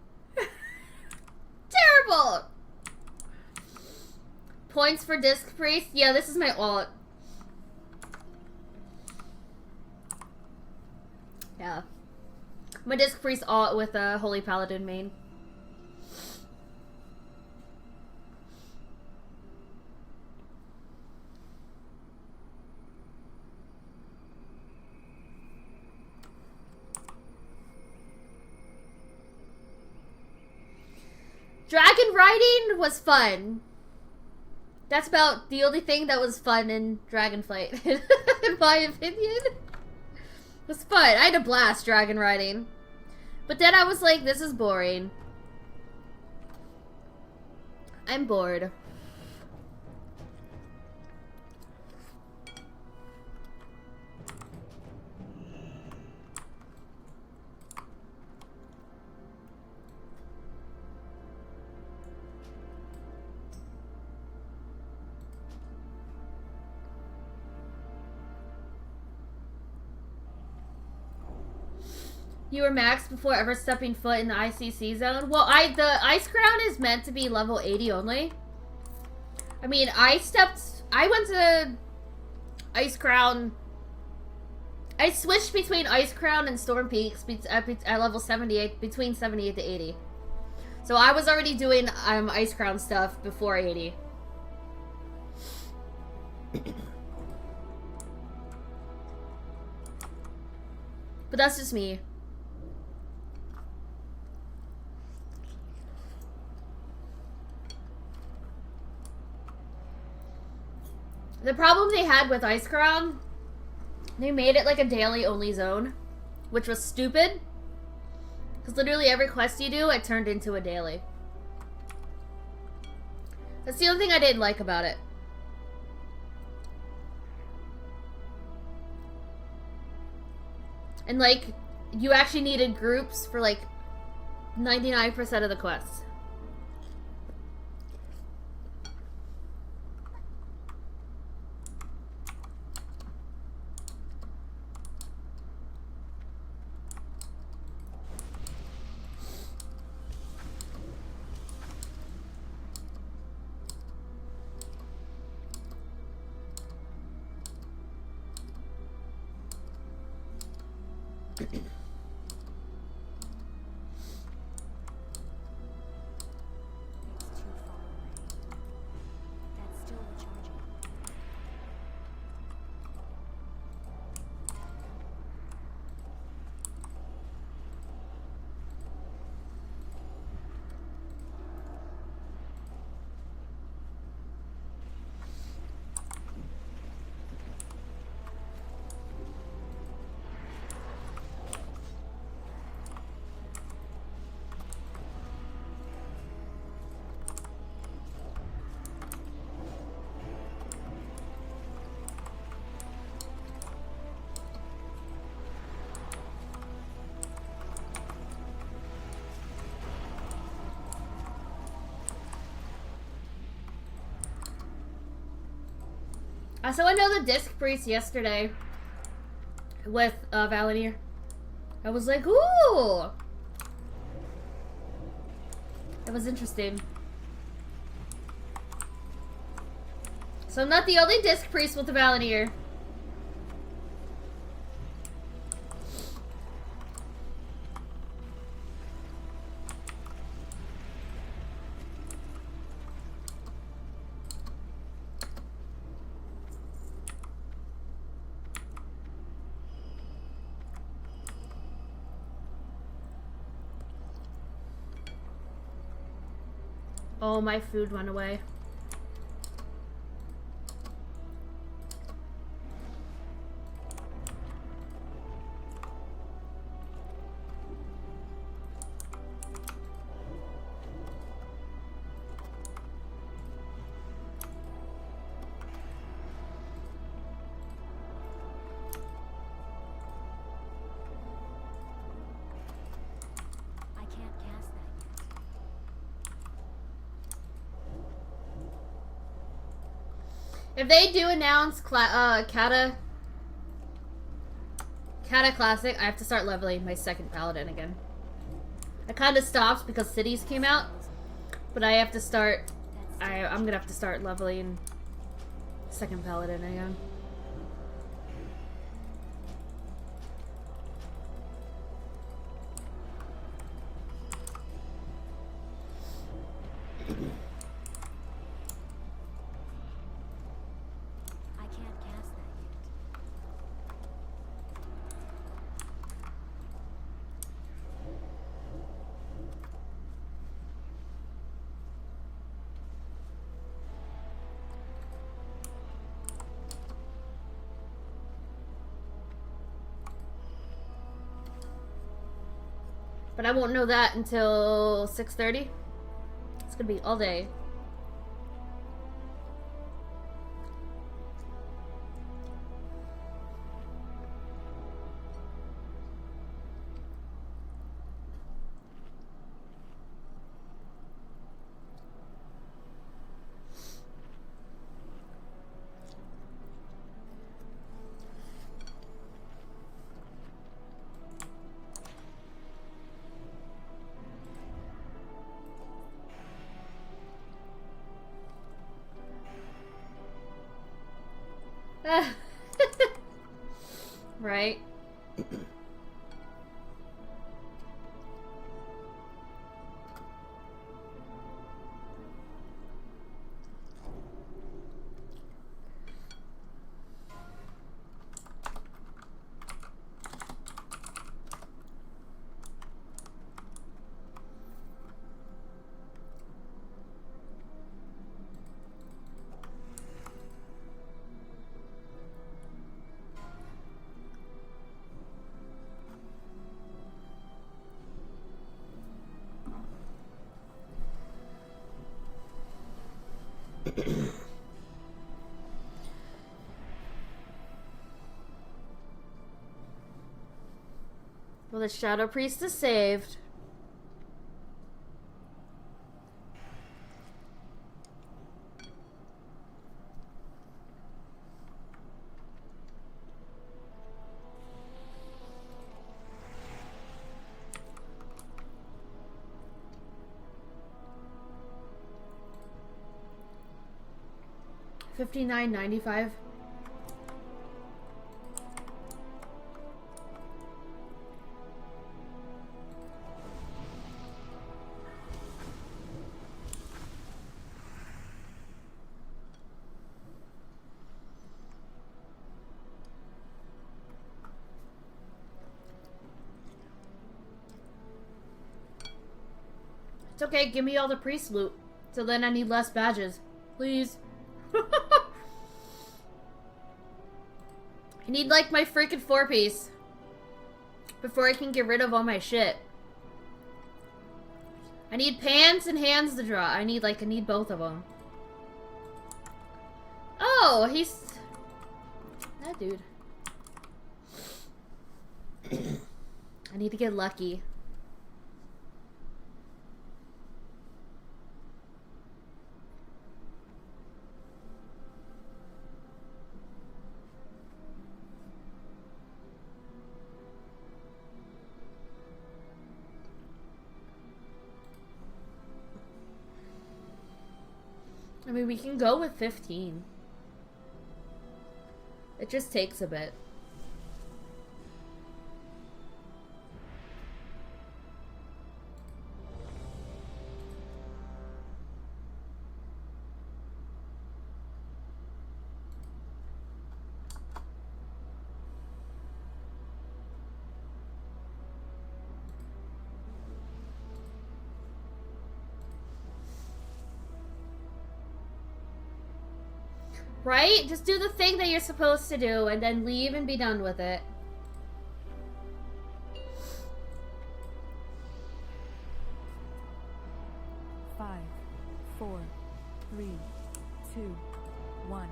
C: Terrible. Points for Disc Priest? Yeah, this is my ult. Yeah. My Disc Priest ult with a Holy Paladin main. Dragon riding was fun. That's about the only thing that was fun in Dragonflight, in my opinion. It was fun. I had a blast dragon riding. But then I was like, this is boring. I'm bored. You were maxed before ever stepping foot in the ICC zone? Well, the Ice Crown is meant to be level 80 only. I mean, I went to Ice Crown. I switched between Ice Crown and Storm Peaks at level 78, between 78 to 80. So I was already doing Ice Crown stuff before 80. But that's just me. The problem they had with Ice Crown, they made it like a daily only zone, which was stupid. Because literally every quest you do, it turned into a daily. That's the only thing I didn't like about it. And like, you actually needed groups for like 99% of the quests.
E: It's too far away. That's still recharging.
C: I saw another Disc Priest yesterday with Valenier. I was like, ooh! That was interesting. So I'm not the only Disc Priest with the Valenier. Oh, my food went away. If they do announce Kata Classic, I have to start leveling my second paladin again. I kind of stopped because cities came out, but I have to start. I'm gonna have to start leveling second paladin again.
E: I can't cast that yet.
C: But I won't know that until 6:30. It's gonna be all day. Right? Well, the Shadow Priest is saved. $59.95. It's okay, give me all the priest loot. So then I need less badges. Please. I need like my freaking 4-piece before I can get rid of all my shit. I need pants and hands to draw. I need both of them. Oh, he's that dude. I need to get lucky. I mean, we can go with 15. It just takes a bit. Right? Just do the thing that you're supposed to do and then leave and be done with it.
A: Five, 4, 3, 2, 1.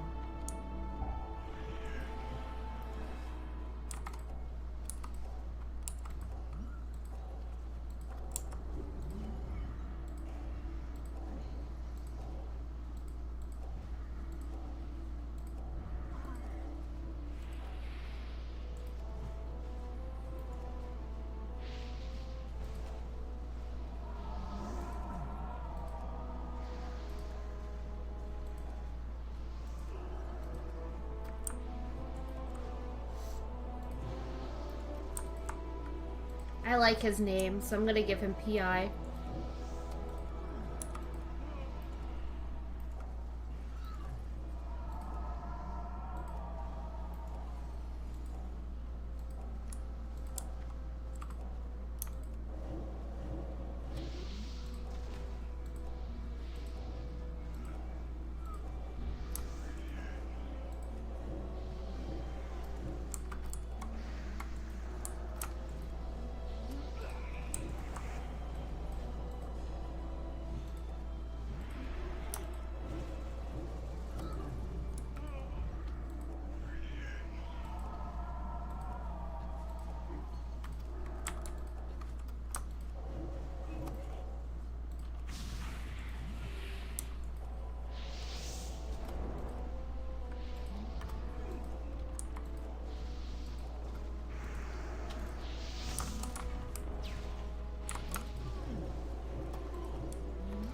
C: I like his name, so I'm gonna give him PI.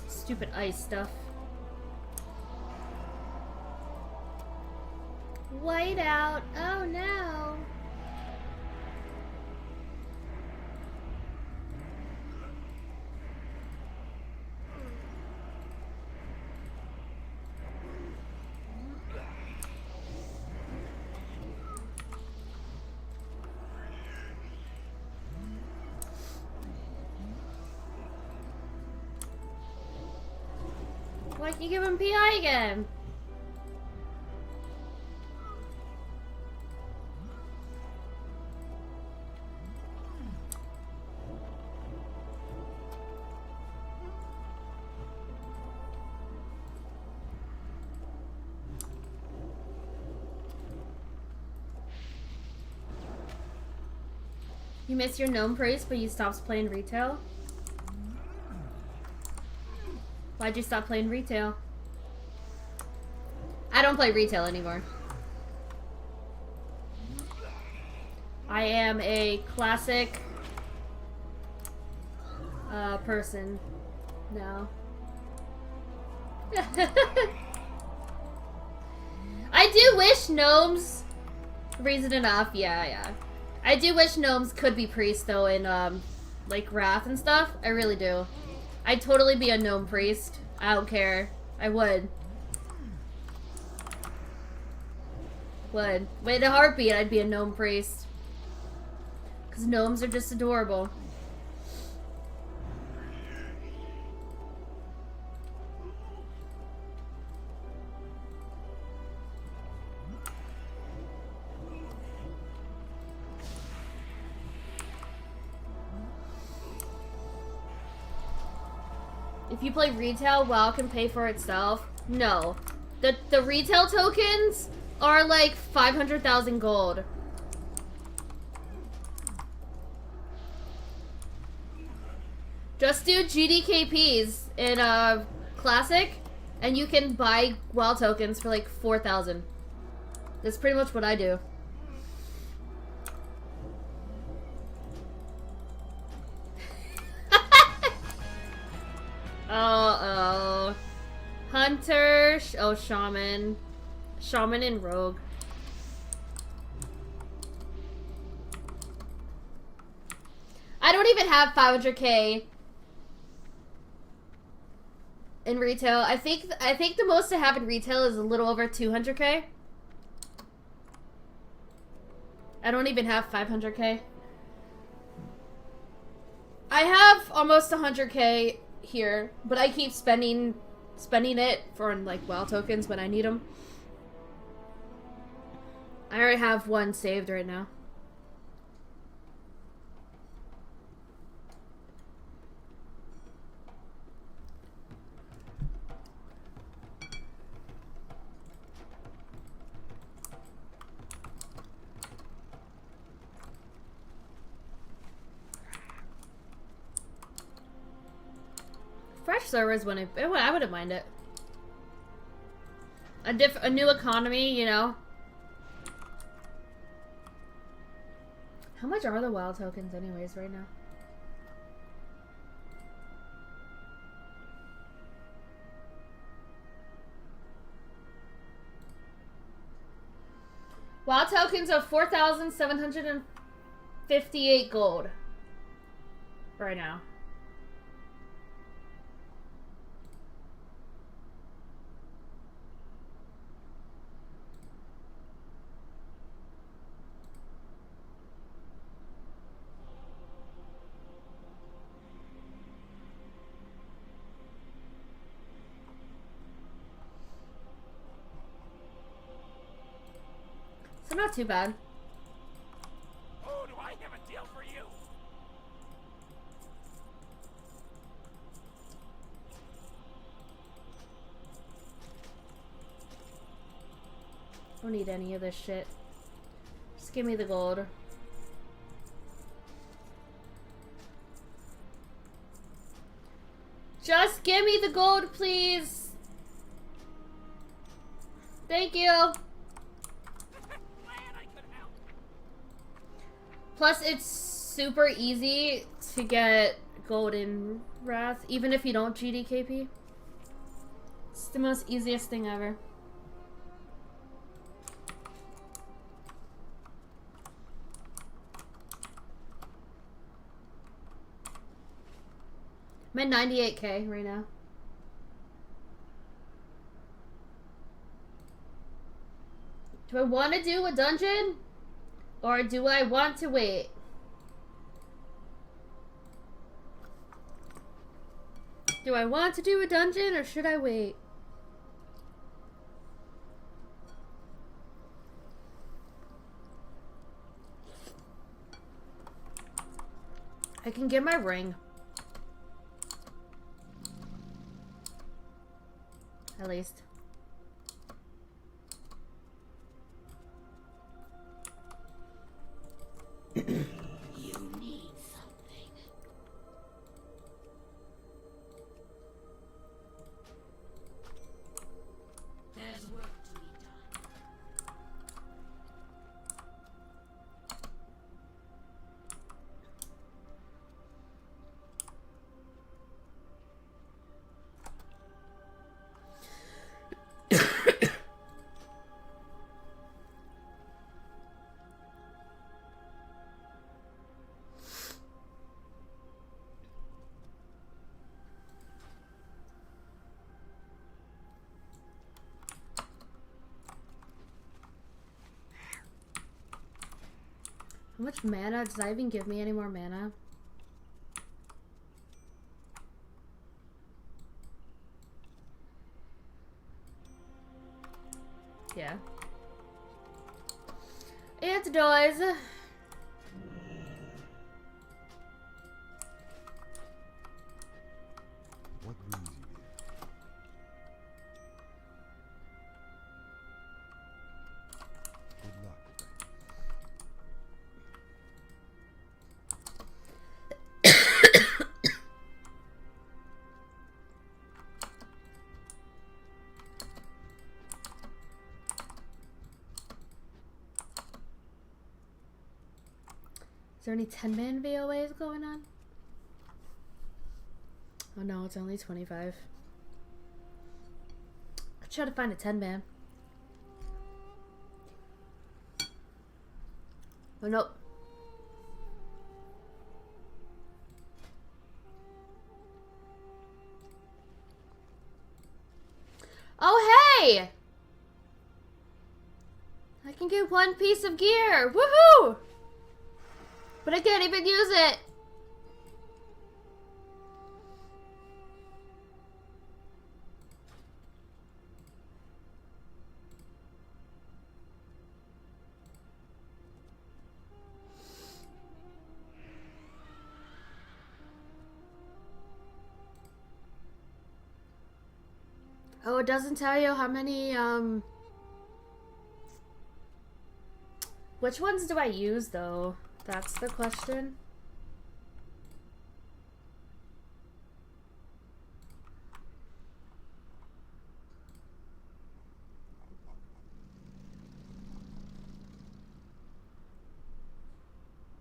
C: Stupid ice stuff. White out. Oh no. Why can't you give him PI again? You miss your gnome priest, but you stopped playing retail? Why'd you stop playing retail? I don't play retail anymore. I am a classic person now. I do wish gnomes, reason enough, yeah. I do wish gnomes could be priests though in like Wrath and stuff. I really do. I'd totally be a gnome priest. I don't care. I would. Would. Wait a heartbeat, I'd be a gnome priest. Because gnomes are just adorable. If you play retail, WoW can pay for itself. No. The retail tokens are like 500,000 gold. Just do GDKPs in Classic, and you can buy WoW tokens for like 4,000. That's pretty much what I do. Uh-oh. Hunter, Shaman. Shaman and Rogue. I don't even have 500k in retail. I think the most I have in retail is a little over 200k. I don't even have 500k. I have almost 100k here, but I keep spending it for like WoW tokens when I need them. I already have one saved right now. Fresh servers wouldn't. I wouldn't mind it. A new economy, you know. How much are the WoW tokens, anyways, right now? WoW tokens are 4,758 gold. right now. So not too bad.
D: Oh, do I have a deal for you?
C: Don't need any of this shit. Just give me the gold. Just give me the gold, please. Thank you.
D: Glad I could help.
C: Plus, it's super easy to get golden wrath, even if you don't GDKP. It's the most easiest thing ever. I'm at 98k right now. Do I want to do a dungeon? Or do I want to wait? Do I want to do a dungeon or should I wait? I can get my ring. At least.
E: You need something. There's work to be done.
C: How much mana? Does that even give me any more mana? Yeah. It does.
B: What brings you here? Good luck, friend.
C: Is there any 10-man VOAs going on? Oh no, it's only 25. I try to find a 10-man. Oh nope. Oh hey! I can get one piece of gear! Woohoo! But I can't even use it! Oh, it doesn't tell you how many, Which ones do I use, though? That's the question.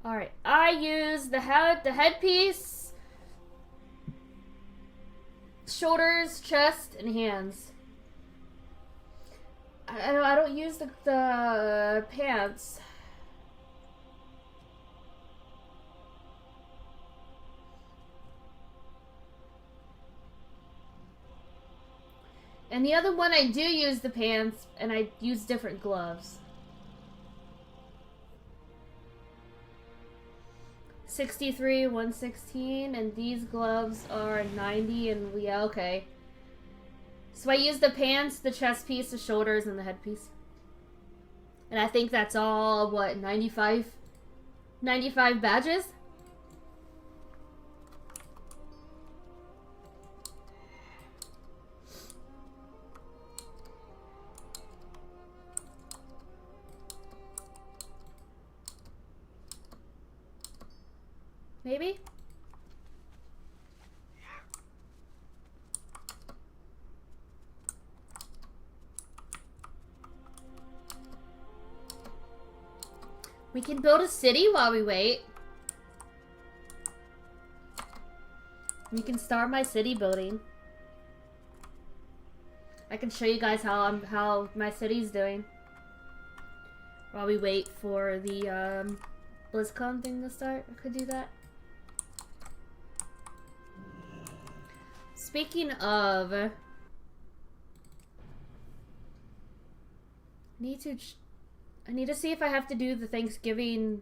C: Alright, I use the headpiece, shoulders, chest, and hands. I don't use the pants. And the other one I do use the pants, and I use different gloves. 63, 116, and these gloves are 90, and yeah, okay. So I use the pants, the chest piece, the shoulders, and the headpiece. And I think that's all, what, 95 badges? Maybe? We can build a city while we wait. We can start my city building. I can show you guys how my city's doing while we wait for the Blizzcon thing to start. I could do that. Speaking of, I need to see if I have to do the Thanksgiving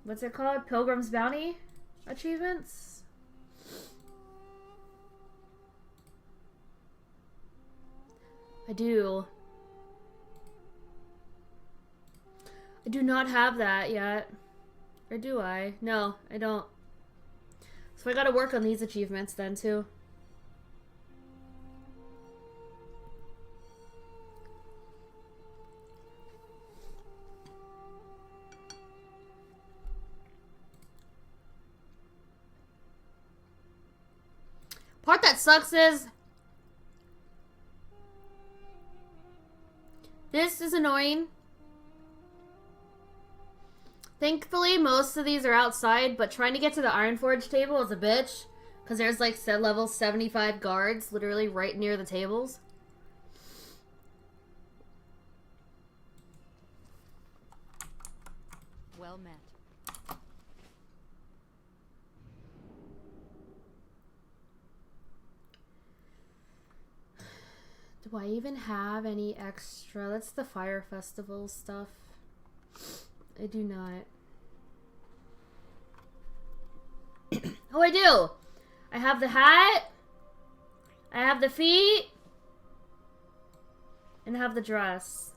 C: what's it called? Pilgrim's Bounty achievements. I do not have that yet. Or do I? No, I don't. So I gotta work on these achievements then too. Part that sucks is this is annoying. Thankfully, most of these are outside, but trying to get to the Ironforge table is a bitch. Because there's like level 75 guards literally right near the tables.
A: Well met.
C: Do I even have any extra? That's the Fire Festival stuff. I do not. Oh, I do! I have the hat. I have the feet. And I have the dress.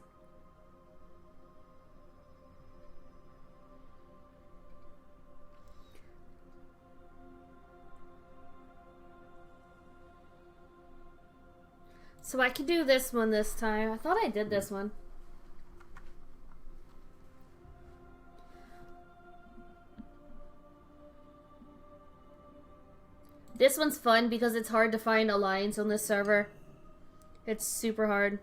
C: So I can do this one this time. I thought I did this one. This one's fun because it's hard to find alliance on this server. It's super hard.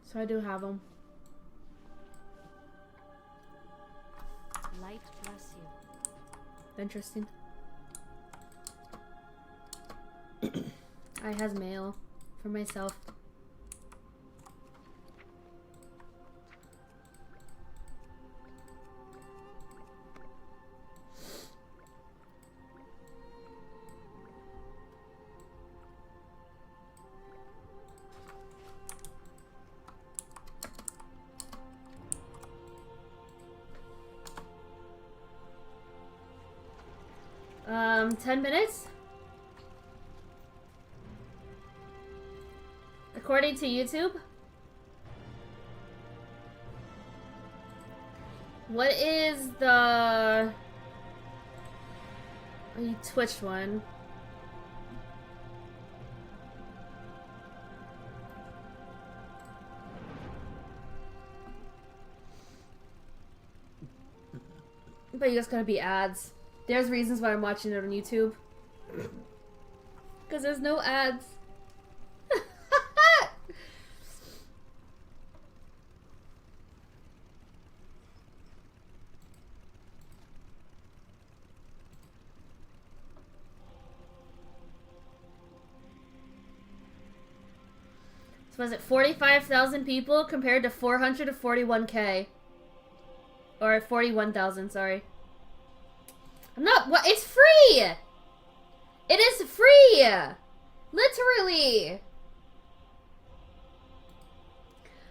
C: So I do have them.
A: Light bless you.
C: Interesting. I has mail for myself. Um, 10 minutes? According to YouTube? What is the Twitch one? But you just gotta be ads. There's reasons why I'm watching it on YouTube. Because there's no ads. was it 45,000 people compared to 441K. Or 41,000, sorry. I'm not, what, it's free! It is free! Literally!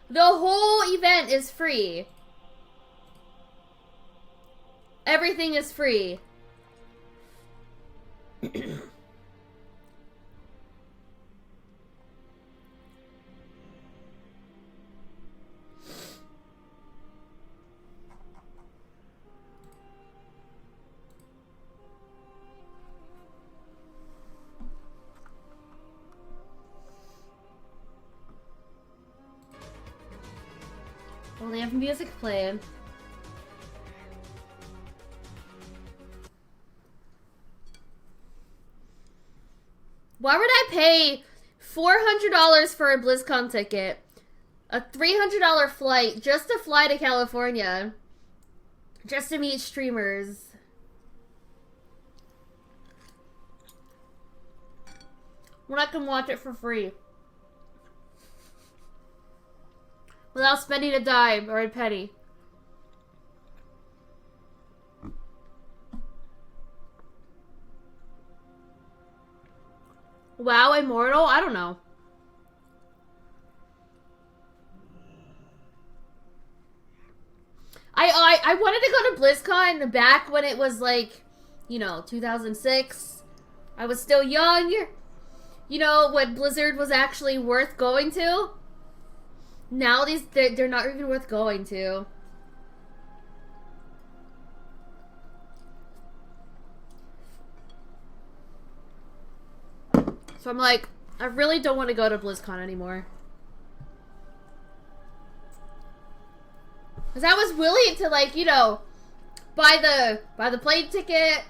C: The whole event is free. Everything is free. Well, they have music playing. Why would I pay $400 for a Blizzcon ticket, a $300 flight just to fly to California, just to meet streamers? When I can watch it for free. Without spending a dime or a penny. WoW Immortal? I don't know. I wanted to go to BlizzCon back when it was like, you know, 2006. I was still young. You know, when Blizzard was actually worth going to. Now they're not even worth going to. So I'm like, I really don't want to go to BlizzCon anymore. Cause I was willing to, like, you know, buy the plane ticket,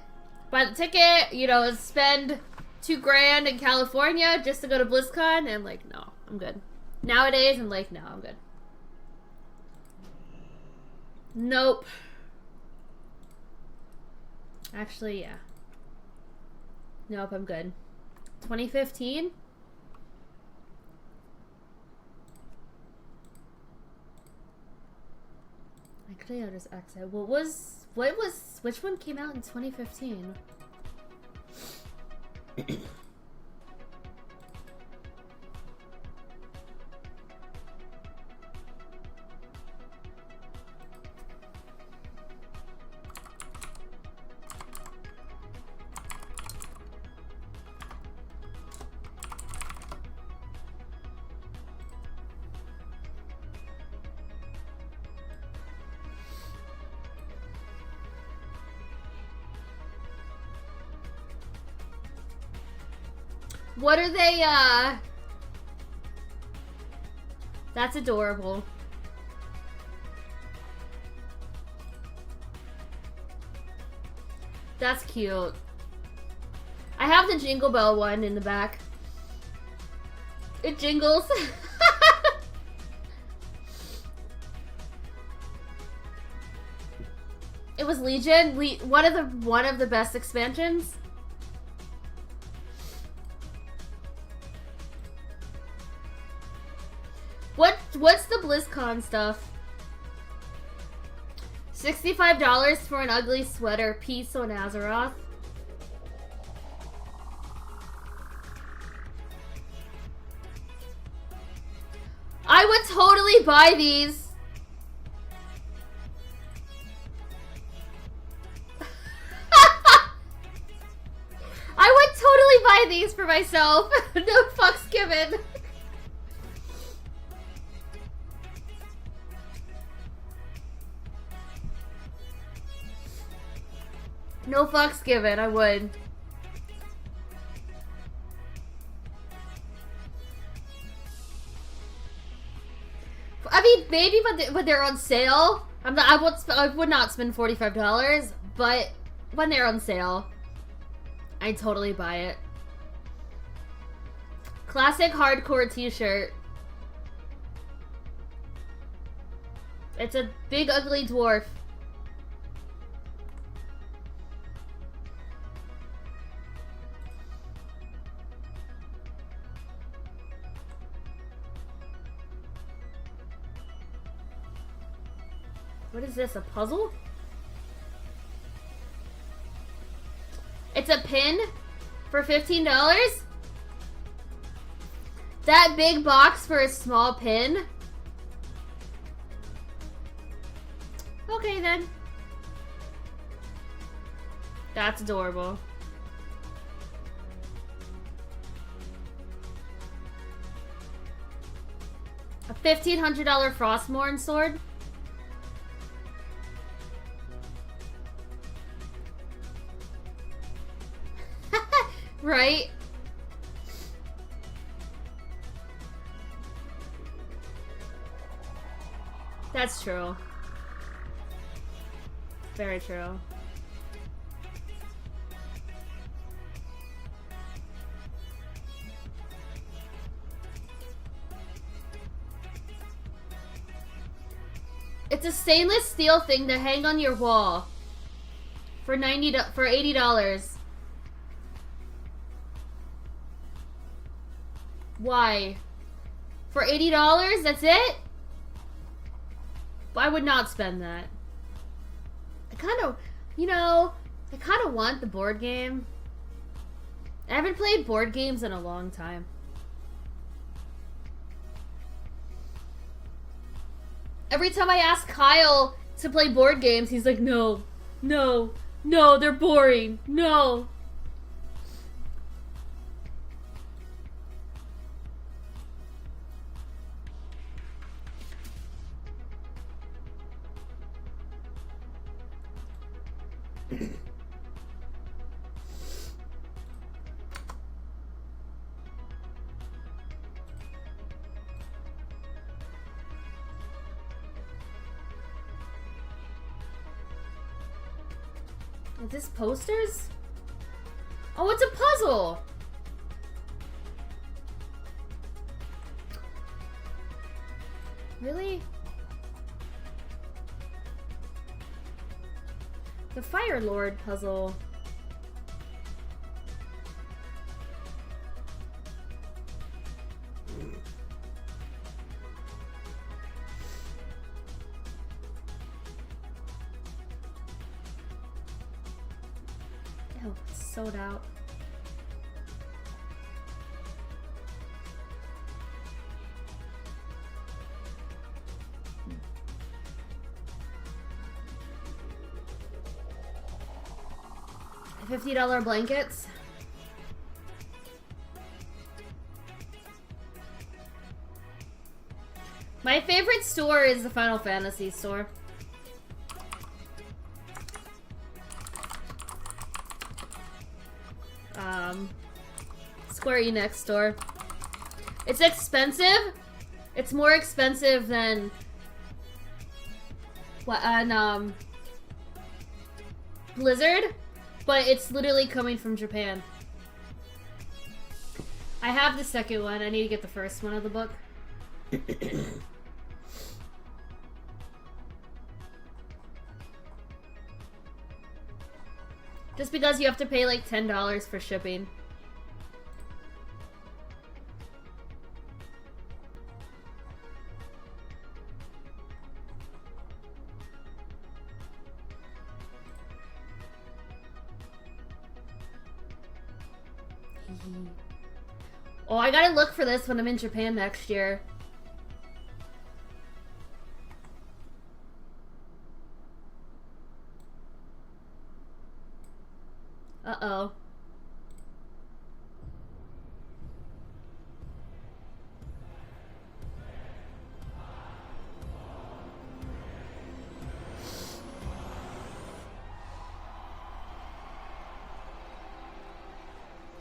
C: you know, spend $2,000 in California just to go to BlizzCon, and I'm like, no, I'm good. Nowadays, I'm like, no, I'm good. Nope. Actually, yeah. Nope, I'm good. 2015? Actually, I'll just exit. Which one came out in 2015? What are they, That's adorable. That's cute. I have the Jingle Bell one in the back. It jingles. It was Legion, one of the best expansions. What's the BlizzCon stuff? $65 for an ugly sweater. Peace on Azeroth. I would totally buy these. I would totally buy these for myself. No fucks given. No fucks given, I would. I mean, maybe when they're on sale. I would not spend $45, but when they're on sale, I'd totally buy it. Classic hardcore t-shirt. It's a big ugly dwarf. What is this, a puzzle? It's a pin for $15? That big box for a small pin? Okay then. That's adorable. A $1,500 Frostmourne sword? Right? That's true. Very true. It's a stainless steel thing to hang on your wall for $80. Why? For $80? That's it? I would not spend that. I kind of, you know, I kind of want the board game. I haven't played board games in a long time. Every time I ask Kyle to play board games, he's like, no, no, no, they're boring, no. Is this posters? Oh, it's a puzzle! Really? The Fire Lord puzzle. Oh, it's sold out. $50 blankets. My favorite store is the Final Fantasy store. Square Enix store. It's expensive. It's more expensive than what on Blizzard, but it's literally coming from Japan. I have the second one. I need to get the first one of the book. Just because you have to pay like $10 for shipping. Oh, I gotta look for this when I'm in Japan next year. Uh-oh.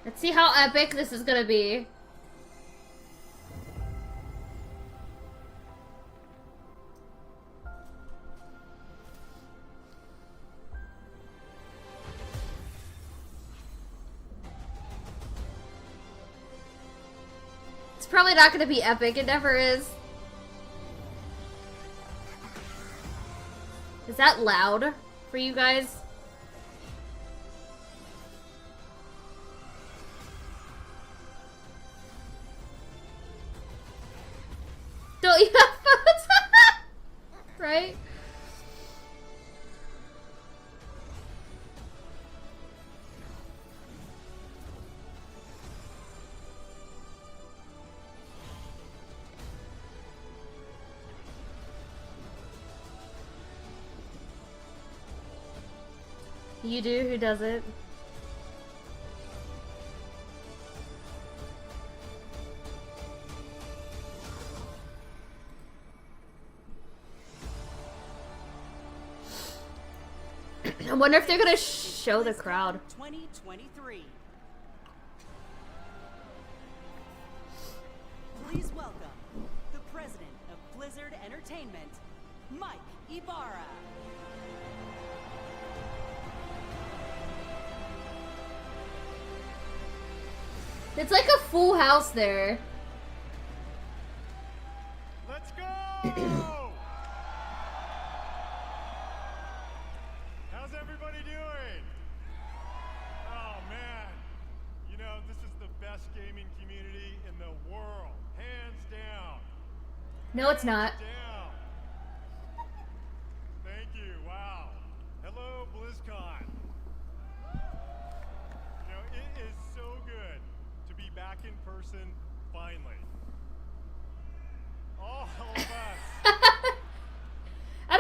C: Let's see how epic this is gonna be. It's probably not gonna be epic, it never is. Is that loud for you guys? Don't you have phones? Right? You do? Who doesn't? I wonder if they're gonna show the crowd.
I: 2023. Please welcome the president of Blizzard Entertainment, Mike Ibarra.
C: It's like a full house there.
J: Let's go! How's everybody doing? Oh man, you know, this is the best gaming community in the world, hands down.
C: No, it's not.
J: Down. Thank you, wow. Hello, Blizzcon. You know, it is so good to be back in person, finally. All of us.
C: I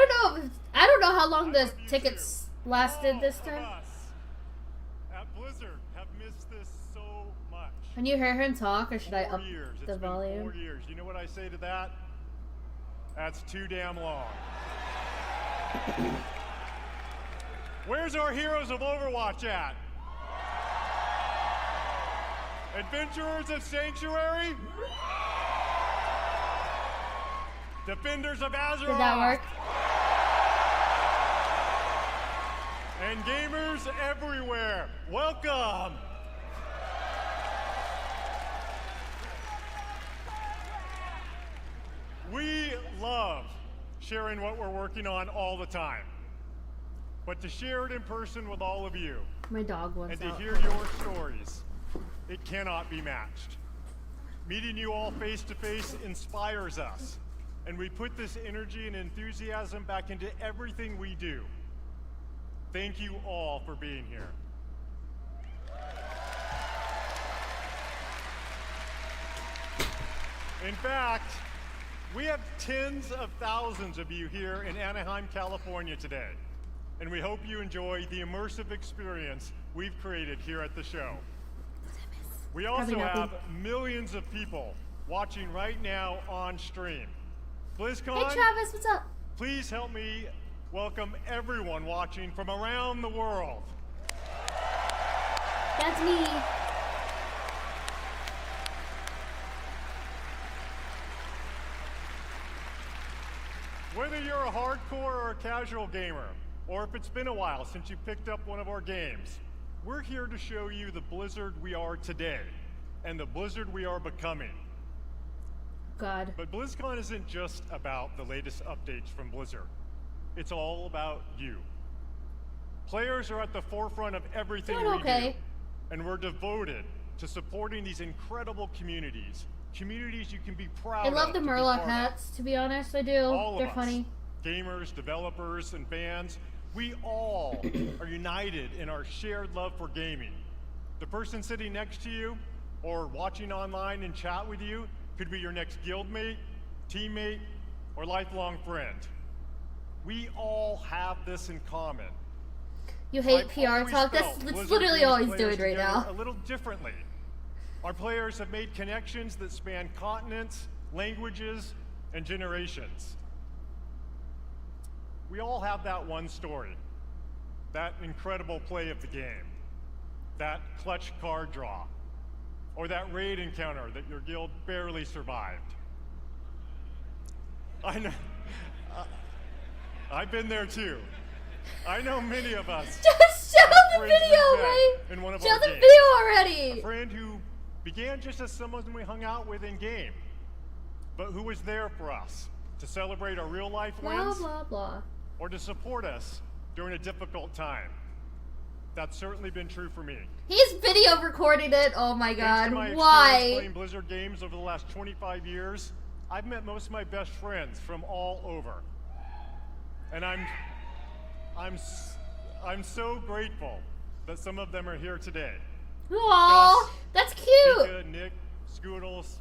C: don't know how long the
J: I hope you
C: tickets
J: too.
C: lasted
J: All
C: this
J: of
C: time.
J: us at Blizzard have missed this so much.
C: Can you hear him talk, or should I
J: 4
C: up
J: years.
C: the
J: It's been
C: volume?
J: 4 years. You know what I say to that? That's too damn long. Where's our heroes of Overwatch at? Adventurers of Sanctuary? Defenders of Azeroth?
C: Did that work?
J: And gamers everywhere, welcome! We love sharing what we're working on all the time. But to share it in person with all of you,
C: My dog wants
J: and to
C: out.
J: hear your stories, it cannot be matched. Meeting you all face to face inspires us, and we put this energy and enthusiasm back into everything we do. Thank you all for being here. In fact, we have tens of thousands of you here in Anaheim, California today, and we hope you enjoy the immersive experience we've created here at the show. We also
C: Probably nothing.
J: have millions of people watching right now on stream. BlizzCon,
C: Hey Travis, what's up?
J: please help me welcome everyone watching from around the world.
C: That's me.
J: Whether you're a hardcore or a casual gamer, or if it's been a while since you picked up one of our games, we're here to show you the Blizzard we are today, and the Blizzard we are becoming.
C: God.
J: But BlizzCon isn't just about the latest updates from Blizzard. It's all about you. Players are at the forefront of everything
C: Doing
J: we
C: okay.
J: do, and we're devoted to supporting these incredible communities. Communities you can be proud
C: I
J: of.
C: love the
J: to be
C: Murloc
J: part of.
C: hats, to be honest, I do.
J: All of
C: They're
J: us,
C: funny.
J: gamers, developers, and fans, we all are united in our shared love for gaming. The person sitting next to you or watching online and chat with you could be your next guildmate, teammate, or lifelong friend. We all have this in common.
C: You hate
J: I've
C: PR
J: always
C: talk? That's
J: felt Blizzard
C: literally
J: brings
C: all he's
J: players
C: doing right
J: together
C: now.
J: A little differently. Our players have made connections that span continents, languages, and generations. We all have that one story, that incredible play of the game, that clutch card draw, or that raid encounter that your guild barely survived. I know, I've been there too. I know many of us.
C: Just show
J: have
C: the
J: friends we
C: video,
J: met
C: right?
J: in one of
C: Show
J: our
C: the
J: games.
C: video
J: A
C: already!
J: friend who began just as someone we hung out with in game, but who was there for us to celebrate our real life
C: Blah,
J: wins
C: blah, blah.
J: or to support us during a difficult time. That's certainly been true for me.
C: He's video recording it. Oh my
J: Thanks
C: god.
J: to my experience
C: Why?
J: playing Blizzard games over the last 25 years, I've met most of my best friends from all over. And I'm so grateful that some of them are here today.
C: Aww,
J: Gus,
C: that's cute.
J: Mika, Nick, Scoodles,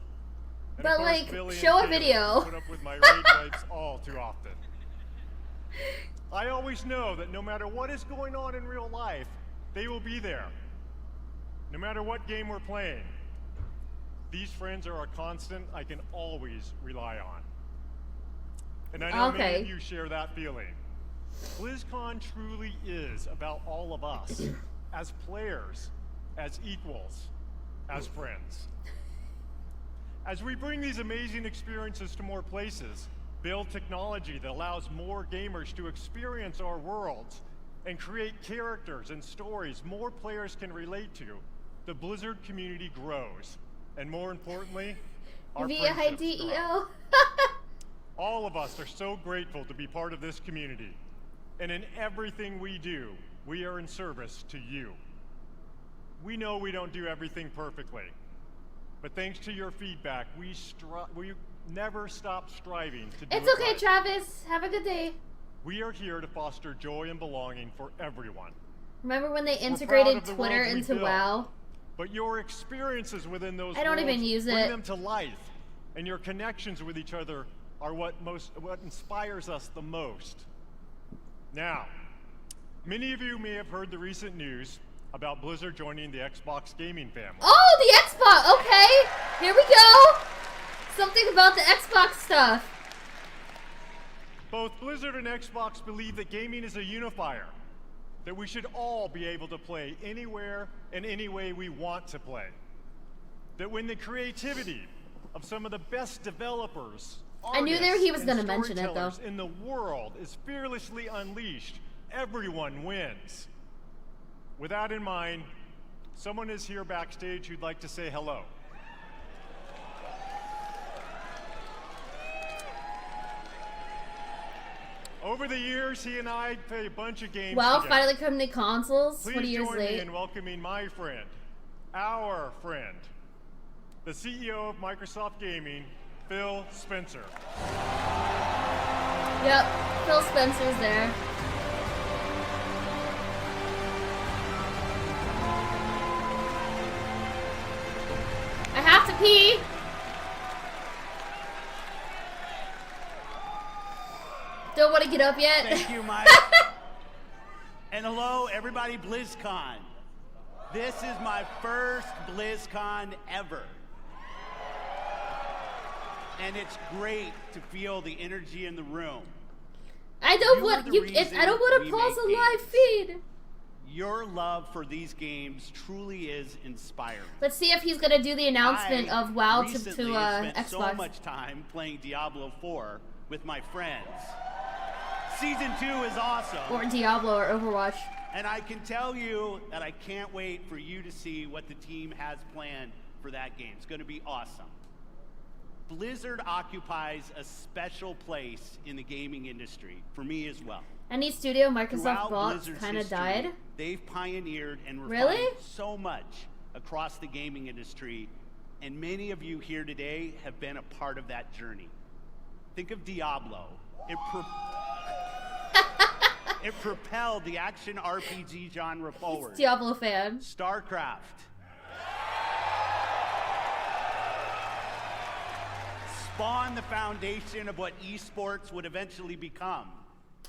J: and
C: But,
J: of course
C: like,
J: Billy
C: show a
J: and Taylor,
C: video.
J: who put up with my raid wipes all too often. I always know that no matter what is going on in real life, they will be there. No matter what game we're playing, these friends are a constant I can always rely on. And I know many of you share that feeling. BlizzCon truly is about all of us, as players, as equals, as friends. As we bring these amazing experiences to more places, build technology that allows more gamers to experience our worlds, and create characters and stories more players can relate to, the Blizzard community grows. And more importantly, our friendships grow. All of us are so grateful to be part of this community. And in everything we do, we are in service to you. We know we don't do everything perfectly, but thanks to your feedback, we never stop striving to do it
C: It's okay,
J: right.
C: Travis. Have a good day.
J: We are here to foster joy and belonging for everyone.
C: Remember when they
J: We're proud
C: integrated
J: of the
C: Twitter
J: worlds we
C: into
J: build,
C: WoW?
J: But your experiences within those
C: I don't even
J: worlds
C: use
J: bring
C: it.
J: them to life, and your connections with each other are what inspires us the most. Now, many of you may have heard the recent news about Blizzard joining the Xbox gaming family.
C: Oh, the Xbox! Okay, here we go! Something about the Xbox stuff.
J: Both Blizzard and Xbox believe that gaming is a unifier, that we should all be able to play anywhere and any way we want to play. That when the creativity of some of the best developers,
C: I knew he was
J: and
C: going to mention it, though.
J: storytellers in the world is fearlessly unleashed, everyone wins. With that in mind, someone is here backstage who'd like to say hello. Over the years, he and I played a bunch of games
C: Well,
J: together.
C: finally coming to consoles.
J: Please
C: 20 years
J: join me
C: late.
J: in welcoming my friend, our friend, the CEO of Microsoft Gaming, Phil Spencer.
C: Yep, Phil Spencer's there. I have to pee. Don't want to get up yet.
K: Thank you, Mike. And hello, everybody, BlizzCon. This is my first BlizzCon ever. And it's great to feel the energy in the room.
C: I don't
K: You
C: want
K: are the
C: you.
K: reason
C: I don't want
K: we
C: to pause
K: make
C: a live feed.
K: Your love for these games truly is inspiring.
C: Let's see if he's gonna do the announcement
K: I
C: of WoW to
K: recently spent
C: Xbox.
K: so much time playing Diablo 4 with my friends. Season 2 is awesome.
C: Or Diablo or Overwatch.
K: And I can tell you that I can't wait for you to see what the team has planned for that game. It's going to be awesome. Blizzard occupies a special place in the gaming industry, for me as well.
C: Any studio Microsoft
K: Throughout
C: bought
K: Blizzard's
C: kind of
K: history,
C: died.
K: They've pioneered and refined
C: Really?
K: so much across the gaming industry, and many of you here today have been a part of that journey. Think of Diablo. It propelled the action RPG genre forward.
C: Diablo fan.
K: StarCraft. Spawned the foundation of what esports would eventually become.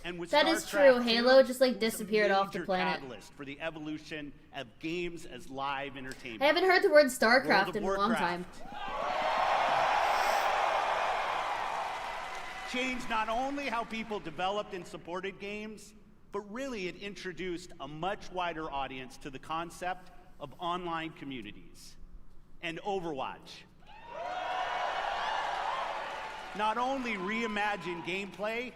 K: And with
C: That is
K: StarCraft
C: true.
K: 2,
C: Halo just like
K: it was a
C: disappeared off the
K: major
C: planet.
K: catalyst for the evolution of games as live entertainment.
C: I haven't heard the word
K: World
C: StarCraft
K: of
C: in a long
K: Warcraft
C: time.
K: changed not only how people developed and supported games, but really it introduced a much wider audience to the concept of online communities. And Overwatch not only reimagined gameplay,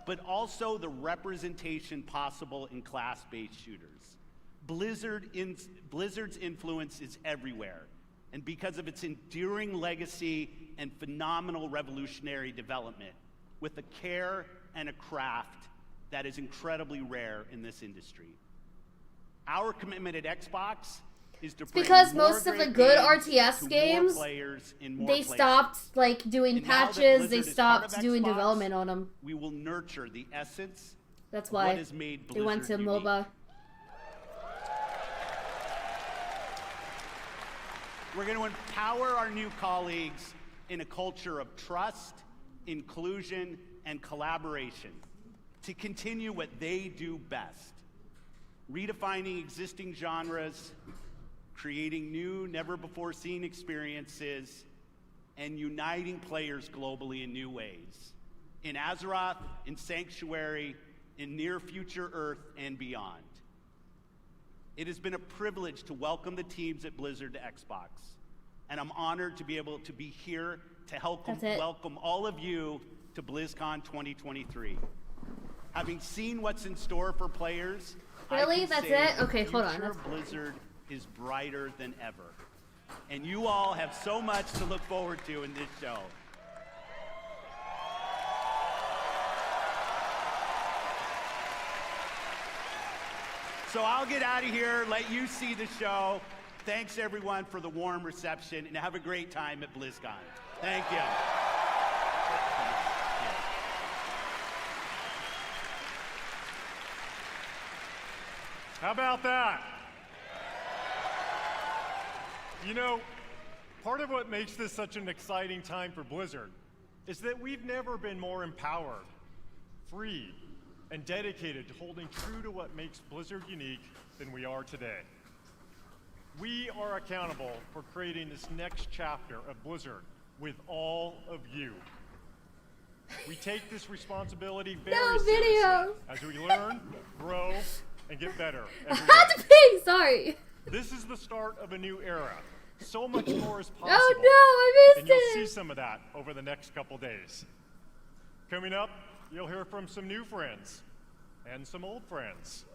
K: but also the representation possible in class-based shooters. Blizzard's influence is everywhere, and because of its enduring legacy and phenomenal revolutionary development, with a care and a craft that is incredibly rare in this industry. Our commitment at Xbox is to bring
C: Because
K: more
C: most of the
K: great
C: good
K: games
C: RTS
K: to
C: games,
K: more players in more
C: they
K: places.
C: stopped like doing
K: And now that
C: patches. They
K: Blizzard is part
C: stopped
K: of
C: doing
K: Xbox,
C: development on them.
K: We will nurture the essence
C: That's
K: of
C: why
K: what has made
C: they went to
K: Blizzard unique.
C: MOBA.
K: We're going to empower our new colleagues in a culture of trust, inclusion, and collaboration. to continue what they do best, redefining existing genres, creating new, never-before-seen experiences, and uniting players globally in new ways, in Azeroth, in Sanctuary, in near-future Earth, and beyond. It has been a privilege to welcome the teams at Blizzard to Xbox, and I'm honored to be able to be here to help welcome all of you to BlizzCon 2023. Having seen what's in store for players,
C: Really?
K: I can
C: That's
K: say
C: it? Okay, hold on.
K: the future of Blizzard is brighter than ever. And you all have so much to look forward to in this show. So I'll get out of here, let you see the show. Thanks everyone for the warm reception, and have a great time at BlizzCon. Thank you.
J: How about that? You know, part of what makes this such an exciting time for Blizzard is that we've never been more empowered, free, and dedicated to holding true to what makes Blizzard unique than we are today. We are accountable for creating this next chapter of Blizzard with all of you. We take this responsibility very seriously as we learn, grow, and get better every
C: I had
J: day.
C: to pee, sorry.
J: This is the start of a new era. So much more is possible.
C: Oh no, I missed
J: and you'll
C: it.
J: see some of that over the next couple days. Coming up, you'll hear from some new friends and some old friends.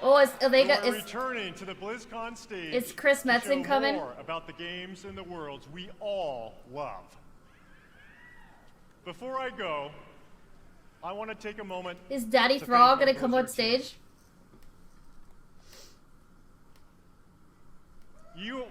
C: Oh,
J: We're returning to the BlizzCon stage.
C: Is Chris
J: to show
C: Metzen coming?
J: More about the games and the worlds we all love. Before I go, I want to take a moment.
C: Is Daddy
J: to
C: Thrall
J: thank our
C: gonna come on
J: Blizzard team.
C: stage?
J: You.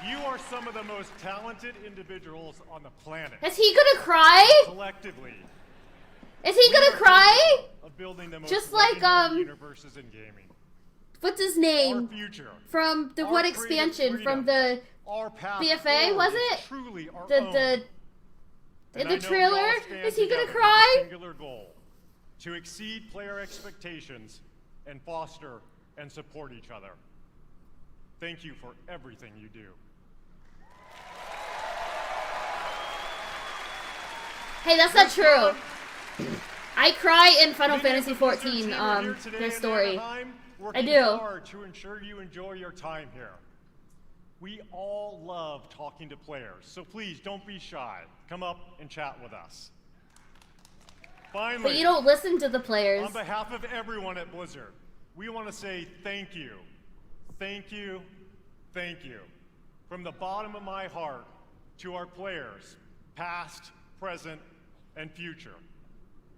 J: You are some of the most talented individuals on the planet.
C: Is he gonna cry?
J: Collectively.
C: Is he gonna cry?
J: Of building the most
C: Just like,
J: legendary universes in gaming.
C: What's his name?
J: Our future.
C: From the
J: Our
C: what
J: creative
C: expansion? From
J: freedom.
C: the
J: Our path
C: BFA,
J: forward
C: was
J: is
C: it?
J: truly our
C: The
J: own.
C: in
J: And
C: the
J: I know we
C: trailer?
J: all stand
C: Is he gonna
J: together with a
C: cry?
J: singular goal: to exceed player expectations and foster and support each other. Thank you for everything you do.
C: Hey, that's not true. I cry in Final Fantasy XIV, their story. I do.
J: Hard to ensure you enjoy your time here. We all love talking to players, so please don't be shy. Come up and chat with us. Finally,
C: But you don't listen to the players.
J: on behalf of everyone at Blizzard, we want to say thank you. Thank you. Thank you. From the bottom of my heart to our players, past, present, and future.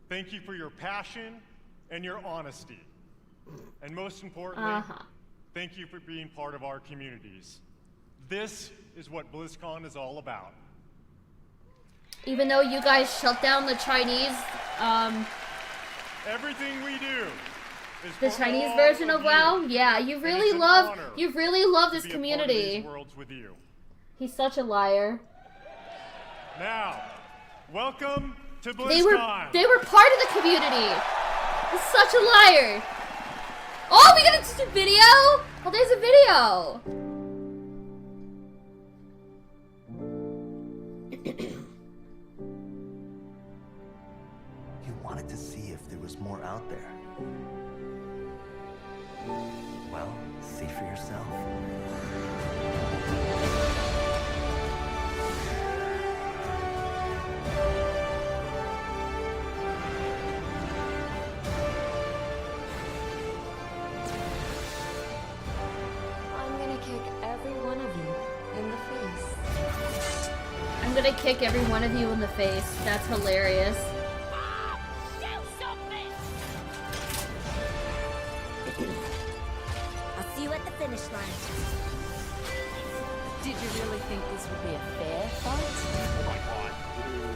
J: Thank you for your passion and your honesty. And most importantly, thank you for being part of our communities. This is what BlizzCon is all about.
C: Even though you guys shut down the Chinese,
J: Everything we do is
C: the
J: for
C: Chinese
J: all
C: version of
J: you.
C: WoW, yeah, you
J: And
C: really
J: it's an
C: love,
J: honor
C: you really love
J: to
C: this
J: be a part of
C: community.
J: these worlds with you.
C: He's such a liar.
J: Now, welcome to BlizzCon.
C: They were part of the community. He's such a liar. Oh, we got a video? Oh, there's a video.
L: You wanted to see if there was more out there. Well, see for yourself.
A: I'm gonna kick every one of you in the face.
C: I'm gonna kick every one of you in the face. That's hilarious.
A: I'll see you at the finish line.
I: Did you really think this would be a fair fight?
D: Oh my god.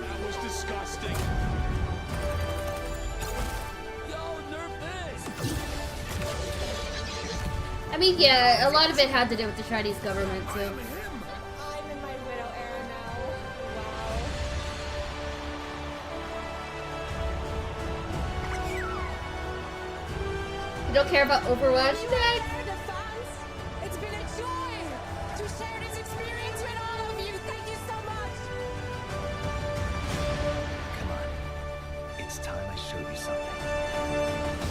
D: That was disgusting. Yo, nerf this!
C: I mean, yeah, a lot of it had to do with the Chinese government too.
A: I'm in my widow era now.
C: You don't care about Overwatch? Dad?
A: It's been a joy to share this experience with all of you. Thank you so much.
L: Come on. It's time I showed you something.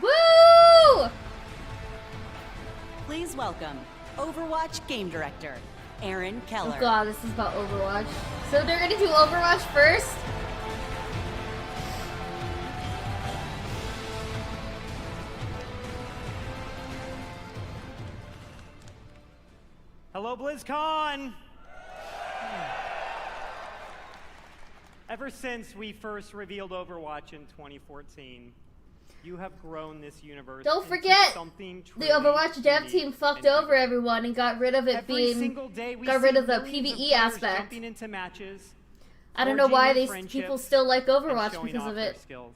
C: Woo!
I: Please welcome Overwatch Game Director, Aaron Keller.
C: Oh god, this is about Overwatch. So they're gonna do Overwatch first?
M: Hello, BlizzCon! Ever since we first revealed Overwatch in 2014, you have grown this universe.
C: Don't
M: into
C: forget,
M: something
C: the
M: truly
C: Overwatch dev
M: unique
C: team fucked
M: and
C: over everyone and got rid of it
M: Every
C: being,
M: single day we
C: got
M: see
C: rid of the
M: millions of
C: PvE
M: players
C: aspect.
M: jumping into matches,
C: I don't know
M: forging
C: why
M: new
C: these
M: friendships,
C: people still like
M: and
C: Overwatch
M: showing
C: because
M: off
C: of
M: their
C: it.
M: skills.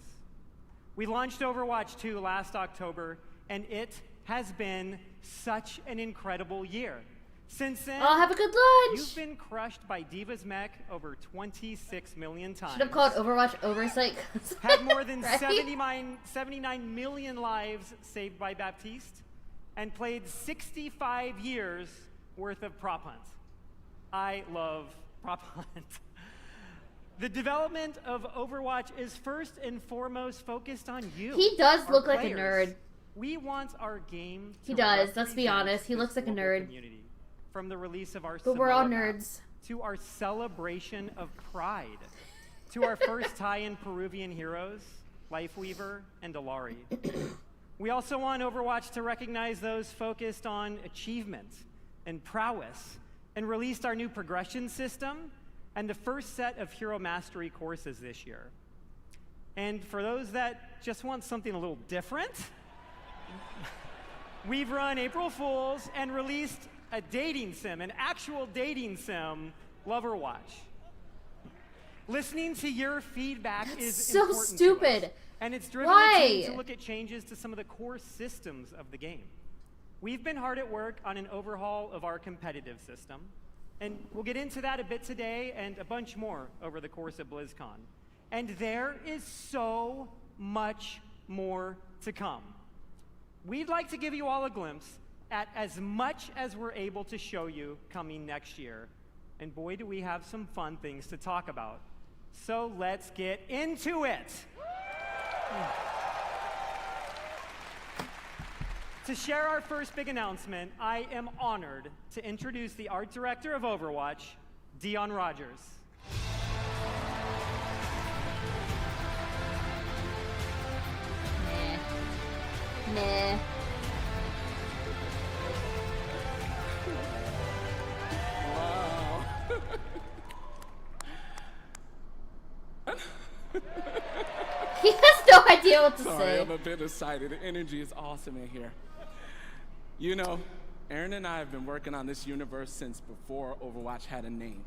M: We launched Overwatch 2 last October, and it has been such an incredible year. Since then,
C: Oh, have a good lunch!
M: you've been crushed by Diva's mech over 26 million times.
C: Should have called Overwatch Oversight.
M: Had more than
C: Right?
M: 79 million lives saved by Baptiste, and played 65 years worth of prop hunt. I love prop hunt. The development of Overwatch is first and foremost focused on you.
C: He does
M: our
C: look like a
M: players.
C: nerd.
M: We want our game to
C: He does, let's be
M: represent
C: honest. He
M: this
C: looks like a
M: global
C: nerd.
M: community. From the release of our
C: But we're all
M: Samoa map
C: nerds.
M: to our celebration of pride, to our first tie-in Peruvian heroes, Lifeweaver and Alari. We also want Overwatch to recognize those focused on achievement and prowess, and released our new progression system and the first set of Hero Mastery courses this year. And for those that just want something a little different, we've run April Fools and released a dating sim, an actual dating sim, Loverwatch. Listening to your feedback is
C: so
M: important
C: stupid.
M: to us, and it's driven
C: Why?
M: the team to look at changes to some of the core systems of the game. We've been hard at work on an overhaul of our competitive system, and we'll get into that a bit today and a bunch more over the course of BlizzCon. And there is so much more to come. We'd like to give you all a glimpse at as much as we're able to show you coming next year. And boy, do we have some fun things to talk about. So let's get into it. To share our first big announcement, I am honored to introduce the art director of Overwatch, Dion Rogers.
C: Nah. He has no idea what to
N: Sorry,
C: say.
N: I'm a bit excited. The energy is awesome in here. You know, Aaron and I have been working on this universe since before Overwatch had a name.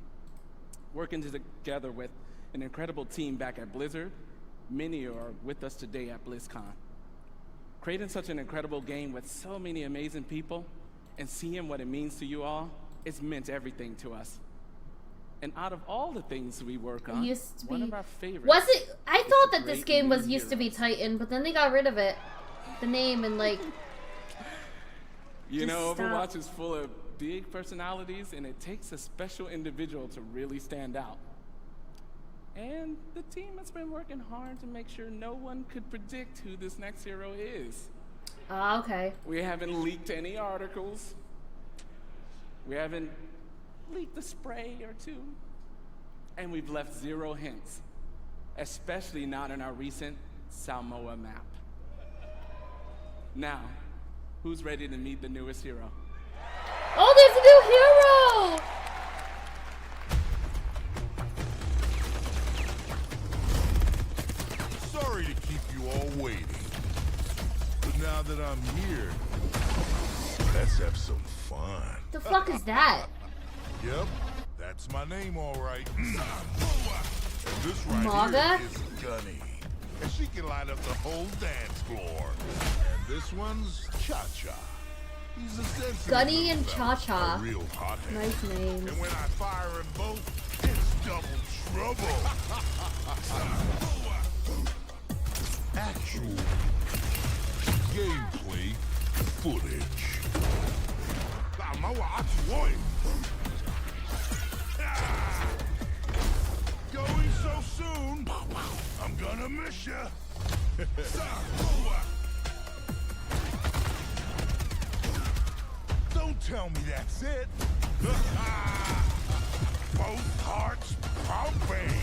N: Working together with an incredible team back at Blizzard. Many are with us today at BlizzCon. Creating such an incredible game with so many amazing people and seeing what it means to you all, it's meant everything to us. And out of all the things we work on,
C: Used to
N: one
C: be-
N: of our favorites.
C: Was it? I
N: is
C: thought
N: the
C: that this
N: great
C: game was
N: new
C: used to be
N: heroes.
C: Titan, but then they got rid of it. The name and like.
N: You know,
C: Just stop.
N: Overwatch is full of big personalities, and it takes a special individual to really stand out. And the team has been working hard to make sure no one could predict who this next hero is.
C: Oh, okay.
N: We haven't leaked any articles. We haven't leaked a spray or two. And we've left 0 hints, especially not in our recent Samoa map. Now, who's ready to meet the newest hero?
C: Oh, there's a new hero!
G: Sorry to keep you all waiting. The
O: Now that I'm here, let's have some fun.
C: The fuck is that?
O: Yep, that's my name, all right. And this right
C: Maga?
O: here is Gunny, and she can light up the whole dance floor. And this one's Cha-Cha. He's a sensitive
C: Gunny and
O: fella,
C: Cha-Cha.
O: a real hothead.
C: Nice names.
O: And when I fire them both, it's double trouble. Actual gameplay footage. Going so soon, I'm gonna miss ya. Don't tell me that's it. Both hearts pumping.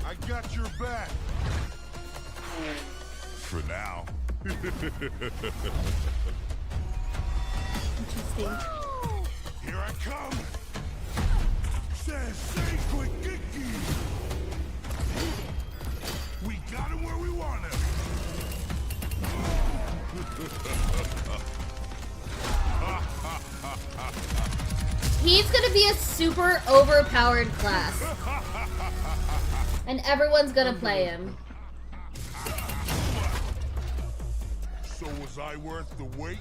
O: I got your back. For now.
C: Interesting.
O: Here I come. Says say quick Kiki. We got him where we want him.
C: He's gonna be a super overpowered class. And everyone's gonna play him.
O: So was I worth the wait?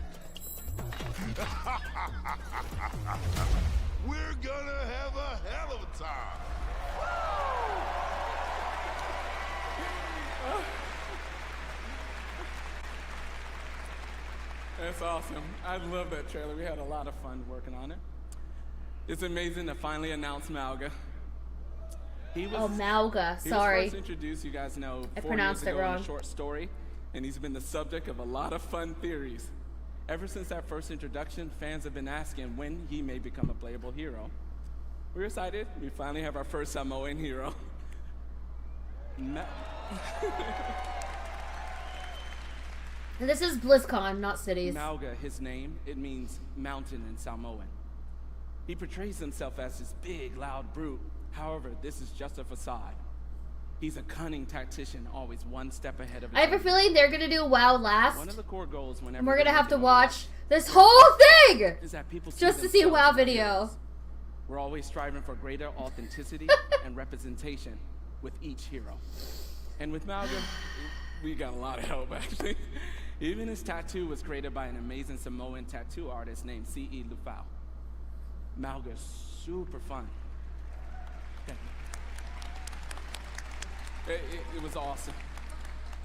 O: We're gonna have a hell of a time.
N: That's awesome. I love that trailer. We had a lot of fun working on it. It's amazing to finally announce Malga.
C: Malga.
N: He
C: Sorry.
N: was first introduced, you guys know,
C: I
N: 4
C: pronounced
N: years
C: it
N: ago in
C: wrong.
N: a short story, and he's been the subject of a lot of fun theories. Ever since that first introduction, fans have been asking when he may become a playable hero. We're excited. We finally have our first Samoan hero.
C: And this is BlizzCon, not cities.
N: Malga, his name, it means mountain in Samoan. He portrays himself as this big, loud brute. However, this is just a facade. He's a cunning tactician, always one step ahead of his
C: I have a feeling they're gonna do WoW last.
N: One of the core goals whenever
C: And we're gonna have to watch this whole thing
N: is that people
C: just to see a WoW video.
N: We're always striving for greater authenticity and representation with each hero. And with Malga, we got a lot of help, actually. Even his tattoo was created by an amazing Samoan tattoo artist named C.E. Lufau. Malga's super fun. It was awesome.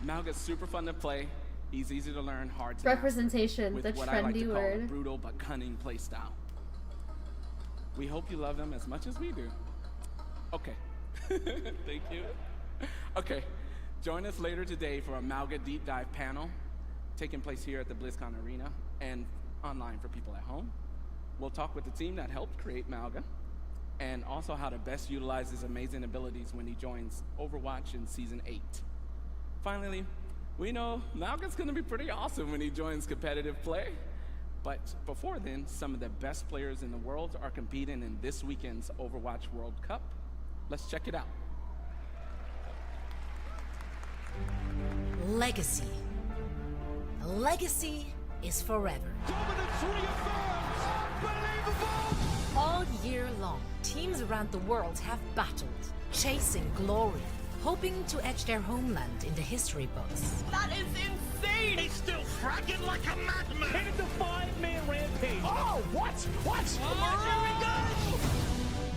N: Malga's super fun to play. He's easy to learn, hard to
C: Representation,
N: master,
C: the
N: with what I like to
C: trendy
N: call
C: word.
N: a brutal but cunning playstyle. We hope you love him as much as we do. Okay. Thank you. Okay. Join us later today for a Malga Deep Dive panel taking place here at the Blizzcon Arena and online for people at home. We'll talk with the team that helped create Malga and also how to best utilize his amazing abilities when he joins Overwatch in Season 8. Finally, we know Malga's gonna be pretty awesome when he joins competitive play. But before then, some of the best players in the world are competing in this weekend's Overwatch World Cup. Let's check it out.
P: Legacy. A legacy is forever. All year long, teams around the world have battled, chasing glory, hoping to etch their homeland in the history books.
D: That is insane! He's still fragging like a madman! It's a 5-man rampage! Oh, what? What?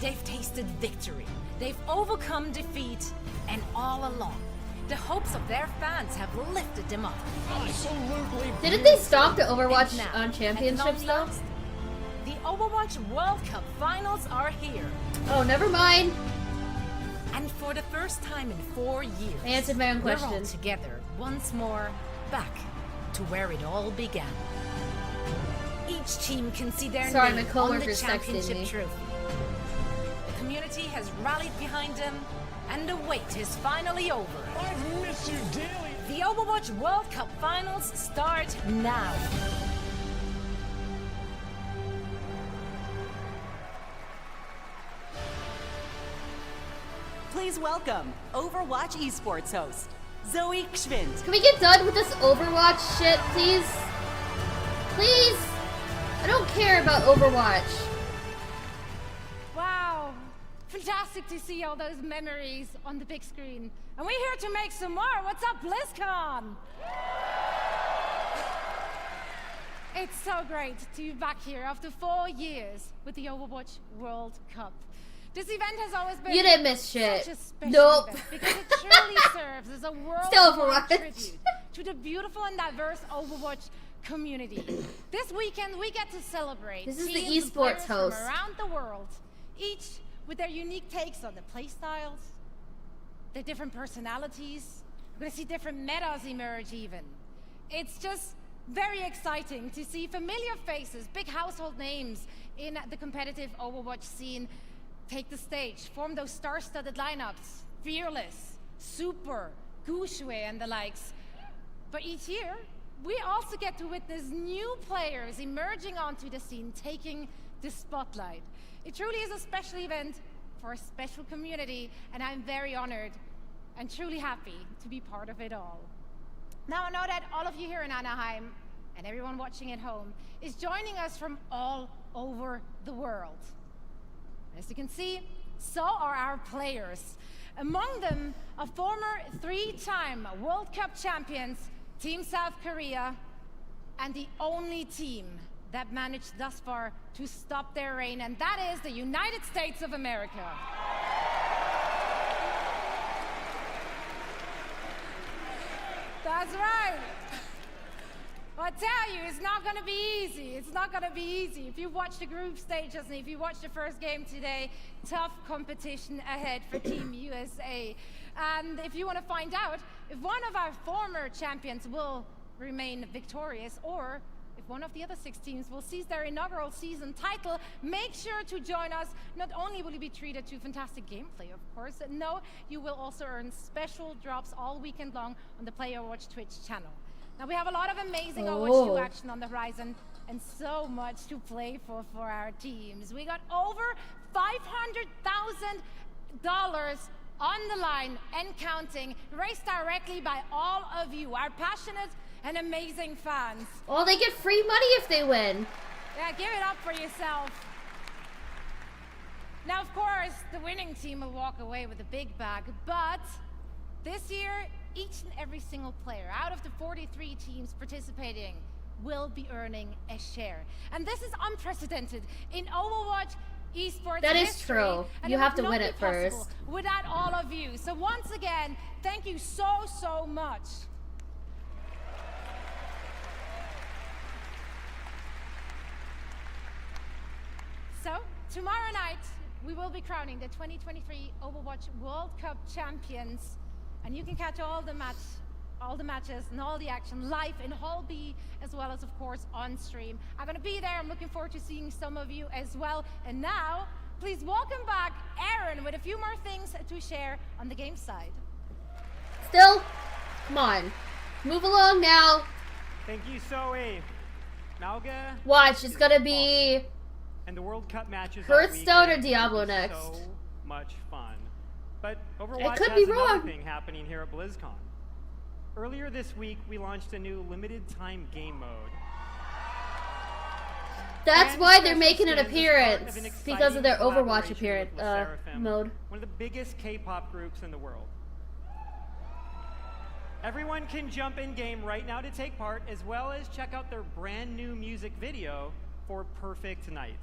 P: They've tasted victory, they've overcome defeat, and all along, the hopes of their fans have lifted them up.
D: Absolutely.
C: Didn't they stop the Overwatch
P: And now,
C: on championships
P: at
C: though?
P: long last, the Overwatch World Cup finals are here.
C: Oh, never mind.
P: And for the first time in 4 years,
C: I answered my own
P: we're
C: question.
P: all together once more, back to where it all began. Each team can see their
C: Sorry,
P: name
C: my
P: on the
C: coworker's texting
P: championship
C: me.
P: trophy. The community has rallied behind them, and the wait is finally over.
D: I've missed you dearly.
P: The Overwatch World Cup finals start now.
I: Please welcome Overwatch esports host, Zoe Gschwind.
C: Can we get done with this Overwatch shit, please? Please? I don't care about Overwatch.
Q: Wow. Fantastic to see all those memories on the big screen. And we're here to make some more. What's up, Blizzcon? It's so great to be back here after 4 years with the Overwatch World Cup. This event has always been
C: You didn't miss shit.
Q: such a special
C: Nope.
Q: event because it truly serves as a
C: Still
Q: worldwide
C: Overwatch.
Q: tribute to the beautiful and diverse Overwatch community. This weekend we get to celebrate
C: This is the
Q: teams and
C: esports
Q: players
C: host.
Q: from around the world, each with their unique takes on the playstyles, their different personalities. We're gonna see different metas emerge even. It's just very exciting to see familiar faces, big household names in the competitive Overwatch scene take the stage, form those star-studded lineups, Fearless, Super, Gushue, and the likes. But each year, we also get to witness new players emerging onto the scene, taking the spotlight. It truly is a special event for a special community, and I'm very honored and truly happy to be part of it all. Now I know that all of you here in Anaheim, and everyone watching at home, is joining us from all over the world. As you can see, so are our players. Among them, a former 3-time World Cup champions, Team South Korea, and the only team that managed thus far to stop their reign, and that is the United States of America. That's right. Well, I tell you, it's not going to be easy. It's not going to be easy. If you watch the group stages and if you watch the first game today, tough competition ahead for Team USA. And if you want to find out if one of our former champions will remain victorious or if one of the other 6 teams will seize their inaugural season title, make sure to join us. Not only will you be treated to fantastic gameplay, of course, no, you will also earn special drops all weekend long on the PlayerWatch Twitch channel. Now, we have a lot of amazing Overwatch 2 action on the horizon and so much to play for our teams. We got over $500,000 on the line and counting, raised directly by all of you, our passionate and amazing fans.
C: Oh, they get free money if they win.
Q: Yeah, give it up for yourself. Now, of course, the winning team will walk away with a big bag, but this year, each and every single player out of the 43 teams participating will be earning a share. And this is unprecedented in Overwatch esports
C: That is
Q: history,
C: true.
Q: and
C: You
Q: it
C: have
Q: would
C: to win
Q: not
C: it
Q: be possible
C: first.
Q: without all of you. So once again, thank you so much. So, tomorrow night, we will be crowning the 2023 Overwatch World Cup champions. And you can catch all the matches and all the action live in Hall B, as well as, of course, on stream. I'm going to be there. I'm looking forward to seeing some of you as well. And now, please welcome back Aaron with a few more things to share on the game side.
C: Still, come on. Move along now.
M: Thank you, Zoe. Malga.
C: Watch, it's gonna be
M: And the World Cup matches.
C: Hearthstone or Diablo next.
M: So much fun. But Overwatch
C: could
M: has
C: be
M: another
C: wrong.
M: thing happening here at BlizzCon. Earlier this week, we launched a new limited time game mode.
C: That's
M: And
C: why they're
M: special
C: making an
M: skins as part
C: appearance
M: of an
C: because of their
M: exciting
C: Overwatch
M: collaboration
C: appearance
M: with LeSeraphim,
C: mode.
M: one of the biggest K-pop groups in the world. Everyone can jump in game right now to take part, as well as check out their brand new music video for Perfect Night.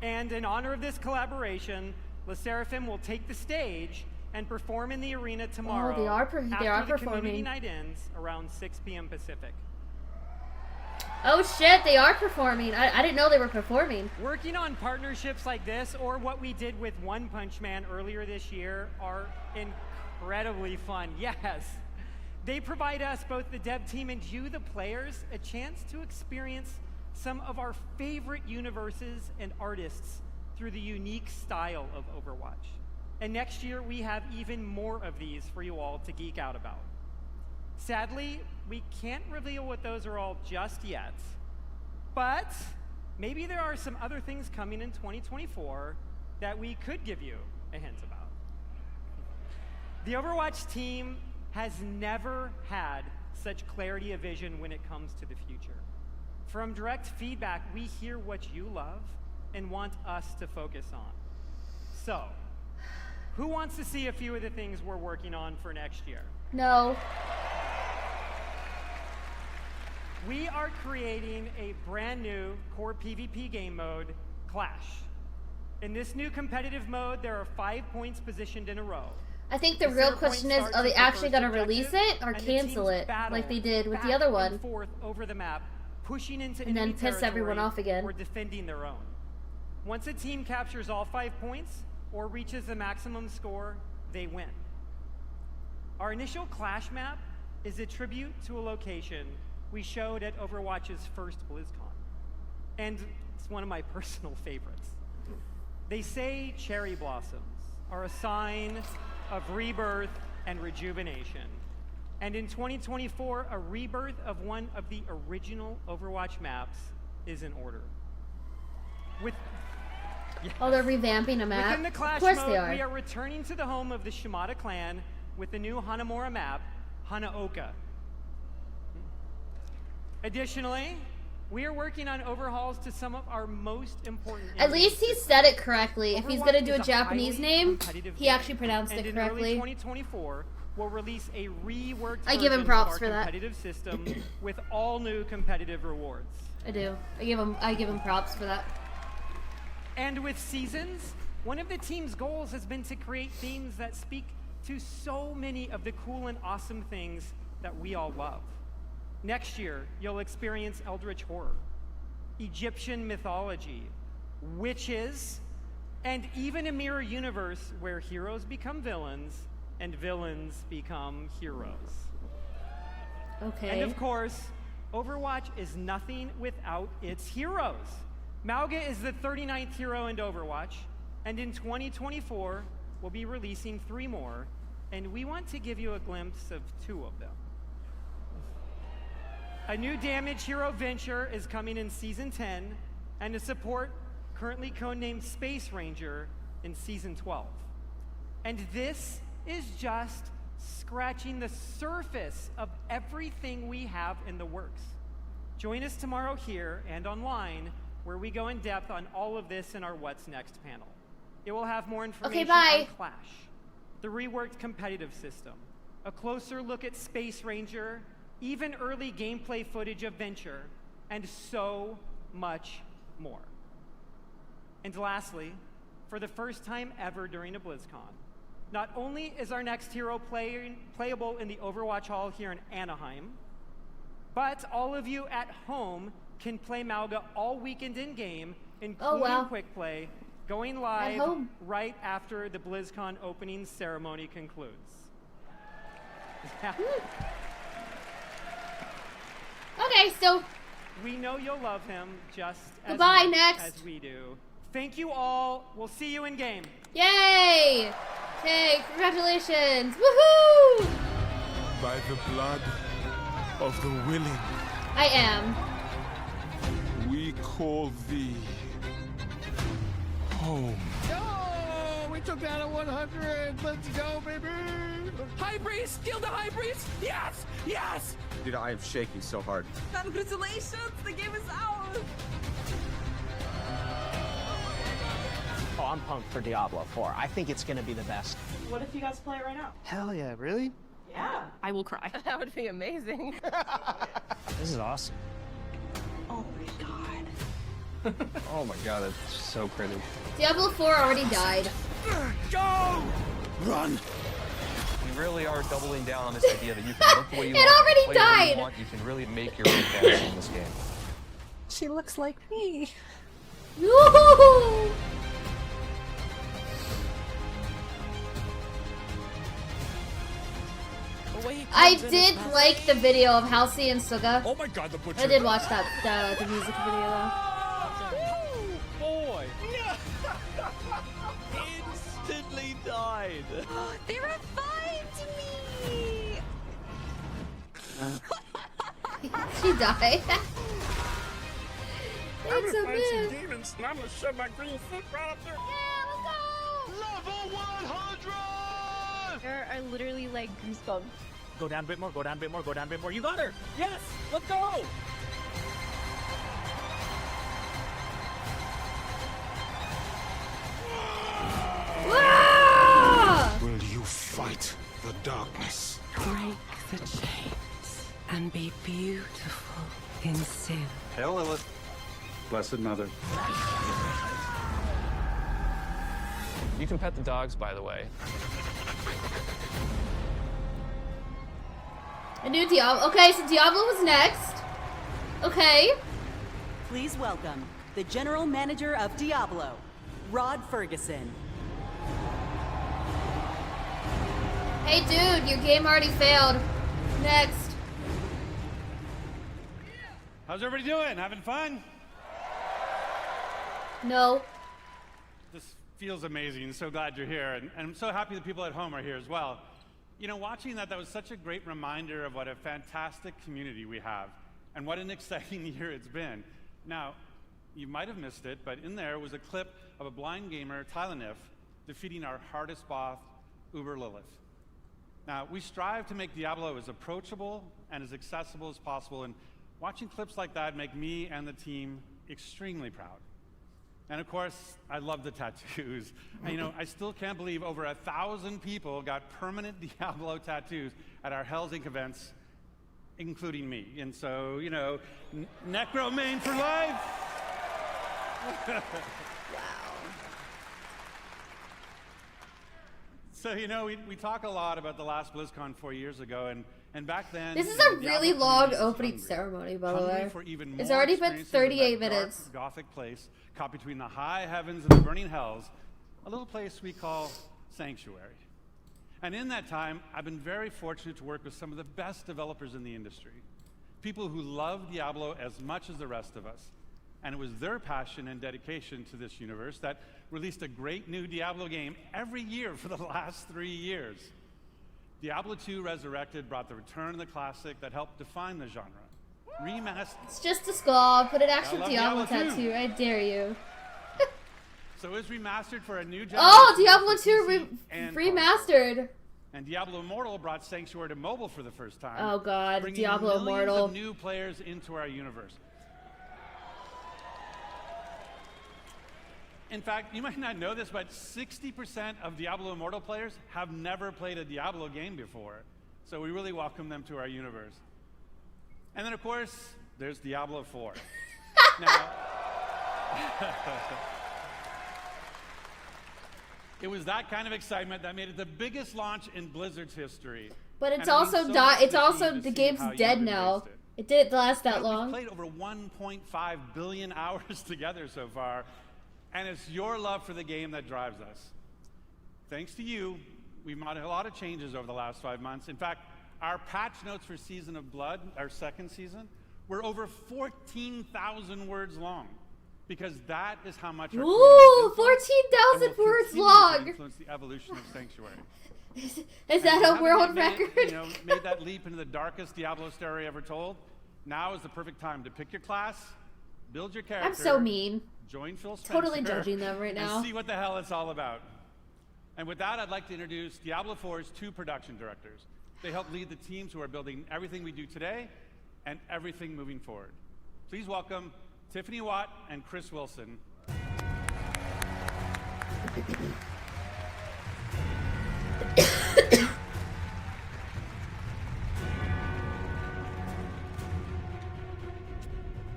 M: And in honor of this collaboration, LeSeraphim will take the stage and perform in the arena tomorrow
C: they are
M: after the
C: performing.
M: community night ends around 6 p.m. Pacific.
C: Oh shit, they are performing. I didn't know they were performing.
M: Working on partnerships like this, or what we did with One Punch Man earlier this year, are incredibly fun. Yes. They provide us, both the dev team and you, the players, a chance to experience some of our favorite universes and artists through the unique style of Overwatch. And next year, we have even more of these for you all to geek out about. Sadly, we can't reveal what those are all just yet, but maybe there are some other things coming in 2024 that we could give you a hint about. The Overwatch team has never had such clarity of vision when it comes to the future. From direct feedback, we hear what you love and want us to focus on. So, who wants to see a few of the things we're working on for next year?
C: No.
M: We are creating a brand new core PvP game mode, Clash. In this new competitive mode, there are 5 points positioned in a row.
C: I think the real question is, are they actually going to release it or cancel it like they did with the other one?
M: Forth over the map, pushing into
C: and then piss everyone off again.
M: Or defending their own. Once a team captures all 5 points or reaches the maximum score, they win. Our initial Clash map is a tribute to a location we showed at Overwatch's first Blizzcon. And it's one of my personal favorites. They say cherry blossoms are a sign of rebirth and rejuvenation. And in 2024, a rebirth of one of the original Overwatch maps is in order.
C: Oh, they're revamping a map?
M: Within the Clash
C: of course
M: mode,
C: they are.
M: We are returning to the home of the Shimada clan with the new Hanamura map, Hanaoka. Additionally, we are working on overhauls to some of our most important...
C: At least he said it correctly. If he's going to do a Japanese name, he actually pronounced it correctly.
M: And in early 2024, we'll release a reworked
C: I give him
M: version
C: props
M: of
C: for
M: our
C: that.
M: competitive system with all new competitive rewards.
C: I do. I give him props for that.
M: And with Seasons, one of the team's goals has been to create themes that speak to so many of the cool and awesome things that we all love. Next year, you'll experience Eldritch Horror, Egyptian mythology, witches, and even a mirror universe where heroes become villains and villains become heroes.
C: Okay.
M: And of course, Overwatch is nothing without its heroes. Mauga is the 39th hero in Overwatch, and in 2024, we'll be releasing 3 more, and we want to give you a glimpse of 2 of them. A new damage hero, Venture, is coming in Season 10, and a support currently codenamed Space Ranger in Season 12. And this is just scratching the surface of everything we have in the works. Join us tomorrow here and online, where we go in depth on all of this in our What's Next panel. It will have more information on Clash, the reworked competitive system, a closer look at Space Ranger, even early gameplay footage of Venture, and so much more. And lastly, for the first time ever during a BlizzCon, not only is our next hero playable in the Overwatch Hall here in Anaheim, but all of you at home can play Mauga all weekend in-game, including Quick Play, going live right after the BlizzCon opening ceremony concludes.
C: Okay, so...
M: We know you'll love him just as
C: Goodbye,
M: much as we do. Thank you all. We'll see you in game.
C: Yay! Okay, congratulations! Woohoo!
O: By the blood of the willing,
C: I am.
O: we call thee home.
G: Oh, we took down a 100. Let's go, baby.
R: High Priest! Kill the High Priest! Yes! Yes!
S: Dude, I am shaking so hard.
T: Congratulations! The game is out!
H: Oh, I'm pumped for Diablo 4. I think it's gonna be the best.
T: What if you guys play it right now?
H: Hell yeah, really?
T: Yeah. I will cry. That would be amazing.
H: This is awesome.
T: Oh my god.
S: Oh my god, that's so pretty.
C: Diablo 4 already died.
H: Go!
S: Run! We really are doubling down on this idea that you can look the way you
C: It
S: want,
C: already
S: play the way
C: died!
S: you want, you can really make your own character in this game.
T: She looks like me.
C: Woohoo! I did like the video of Halsey and Suga.
R: Oh my god, the butcher.
C: I did watch that the music video though.
R: Boy! Instantly died.
T: They revived me!
C: She died.
R: I'm
C: It's
R: gonna
C: a
R: find some
C: myth.
R: demons and I'm gonna shove my green foot right up there.
T: There are literally like goosebumps
U: Go down a bit more, go down a bit more, go down a bit more. You got her! Yes! Let's go!
O: Will you fight the darkness?
T: Break the chains and be beautiful in sin.
S: Hail Lilith. Blessed Mother. You can pet the dogs, by the way.
C: A new Diablo. Okay, so Diablo was next. Okay.
I: Please welcome the General Manager of Diablo, Rod Ferguson.
C: Hey, dude, your game already failed. Next.
V: How's everybody doing? Having fun?
C: No.
V: This feels amazing. So glad you're here. And I'm so happy the people at home are here as well. You know, watching that was such a great reminder of what a fantastic community we have and what an exciting year it's been. Now, you might have missed it, but in there was a clip of a blind gamer, Tylanif, defeating our hardest boss, Uber Lilith. Now, we strive to make Diablo as approachable and as accessible as possible, and watching clips like that make me and the team extremely proud. And of course, I love the tattoos. And, you know, I still can't believe over 1,000 people got permanent Diablo tattoos at our Hell's Inc. events, including me. And so, you know, Necromain for life! So, you know, we talk a lot about the last Blizzcon 4 years ago, and back then...
C: This is a really long opening ceremony, by the way. It's already been 38 minutes.
V: Gothic place caught between the high heavens and the burning hells, a little place we call Sanctuary. And in that time, I've been very fortunate to work with some of the best developers in the industry. People who love Diablo as much as the rest of us. And it was their passion and dedication to this universe that released a great new Diablo game every year for the last 3 years. Diablo 2 Resurrected brought the return of the classic that helped define the genre. Remastered.
C: It's just a skull. Put an actual
V: Diablo
C: Diablo
V: 2.
C: tattoo. I dare you.
V: So it was remastered for a new generation.
C: Oh, Diablo
V: for
C: 2
V: PC and
C: remastered.
V: console. And Diablo Immortal brought Sanctuary to mobile for the first time.
C: Oh God,
V: bringing
C: Diablo
V: millions
C: Immortal.
V: of new players into our universe. In fact, you might not know this, but 60% of Diablo Immortal players have never played a Diablo game before. So we really welcome them to our universe. And then, of course, there's Diablo 4. Now, it was that kind of excitement that made it the biggest launch in Blizzard's history.
C: But it's
V: And it means
C: also
V: so much
C: it's
V: to
C: also
V: see
C: the
V: how
C: game's
V: you've
C: dead
V: embraced
C: now.
V: it.
C: It didn't last that
V: We've
C: long.
V: played over 1.5 billion hours together so far, and it's your love for the game that drives us. Thanks to you, we've made a lot of changes over the last 5 months. In fact, our patch notes for Season of Blood, our second season, were over 14,000 words long, because that is how much our
C: Ooh,
V: community is influenced
C: 14,000
V: and will
C: words
V: continue to
C: long.
V: influence the evolution of Sanctuary.
C: Is
V: And
C: that a
V: having
C: world
V: made,
C: record?
V: You know, made that leap into the darkest Diablo story ever told. Now is the perfect time to pick your class, build your character.
C: I'm so mean.
V: Join Phil Spencer.
C: Totally judging them right now.
V: And see what the hell it's all about. And with that, I'd like to introduce Diablo 4's 2 production directors. They help lead the teams who are building everything we do today and everything moving forward. Please welcome Tiffany Watt and Chris Wilson.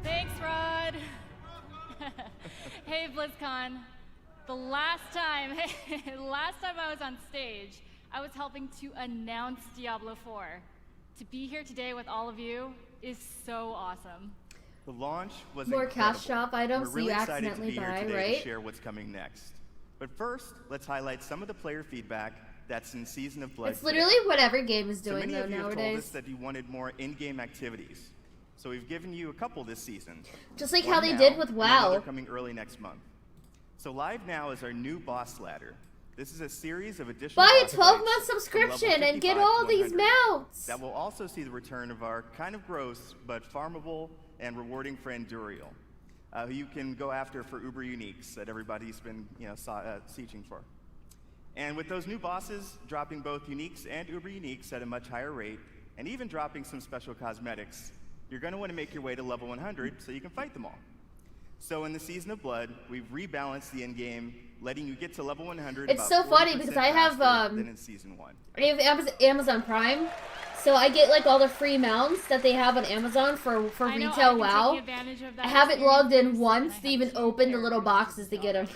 W: Thanks, Rod. Hey, BlizzCon. The last time I was on stage, I was helping to announce Diablo 4. To be here today with all of you is so awesome.
L: The launch was
C: More
L: incredible.
C: cash shop items
L: We're really
C: you
L: excited to
C: accidentally
L: be here
C: buy,
L: today
C: right?
L: to share what's coming next. But first, let's highlight some of the player feedback that's in Season of Blood.
C: It's literally what every game is
L: So
C: doing
L: many
C: though
L: of you have told us
C: nowadays.
L: that you wanted more in-game activities. So we've given you a couple this season.
C: Just like
L: One
C: how they
L: now,
C: did with
L: and
C: WoW.
L: another coming early next month. So live now is our new boss ladder. This is a series of additional
C: Buy a
L: boss
C: 12-month
L: fights from level
C: subscription and get
L: 55
C: all
L: to
C: these
L: 100.
C: mounts.
L: That will also see the return of our kind of gross but farmable and rewarding friend Duriel, who you can go after for Uber Uniques that everybody's been sieging for. And with those new bosses dropping both uniques and uber uniques at a much higher rate, and even dropping some special cosmetics, you're going to want to make your way to level 100 so you can fight them all. So in the Season of Blood, we've rebalanced the end game, letting you get to level 100.
C: It's so funny because I have
L: than in Season 1.
C: I have Amazon Prime, so I get like all the free mounts that they have on Amazon for retail. WoW. I haven't logged in once to even open the little boxes to get them.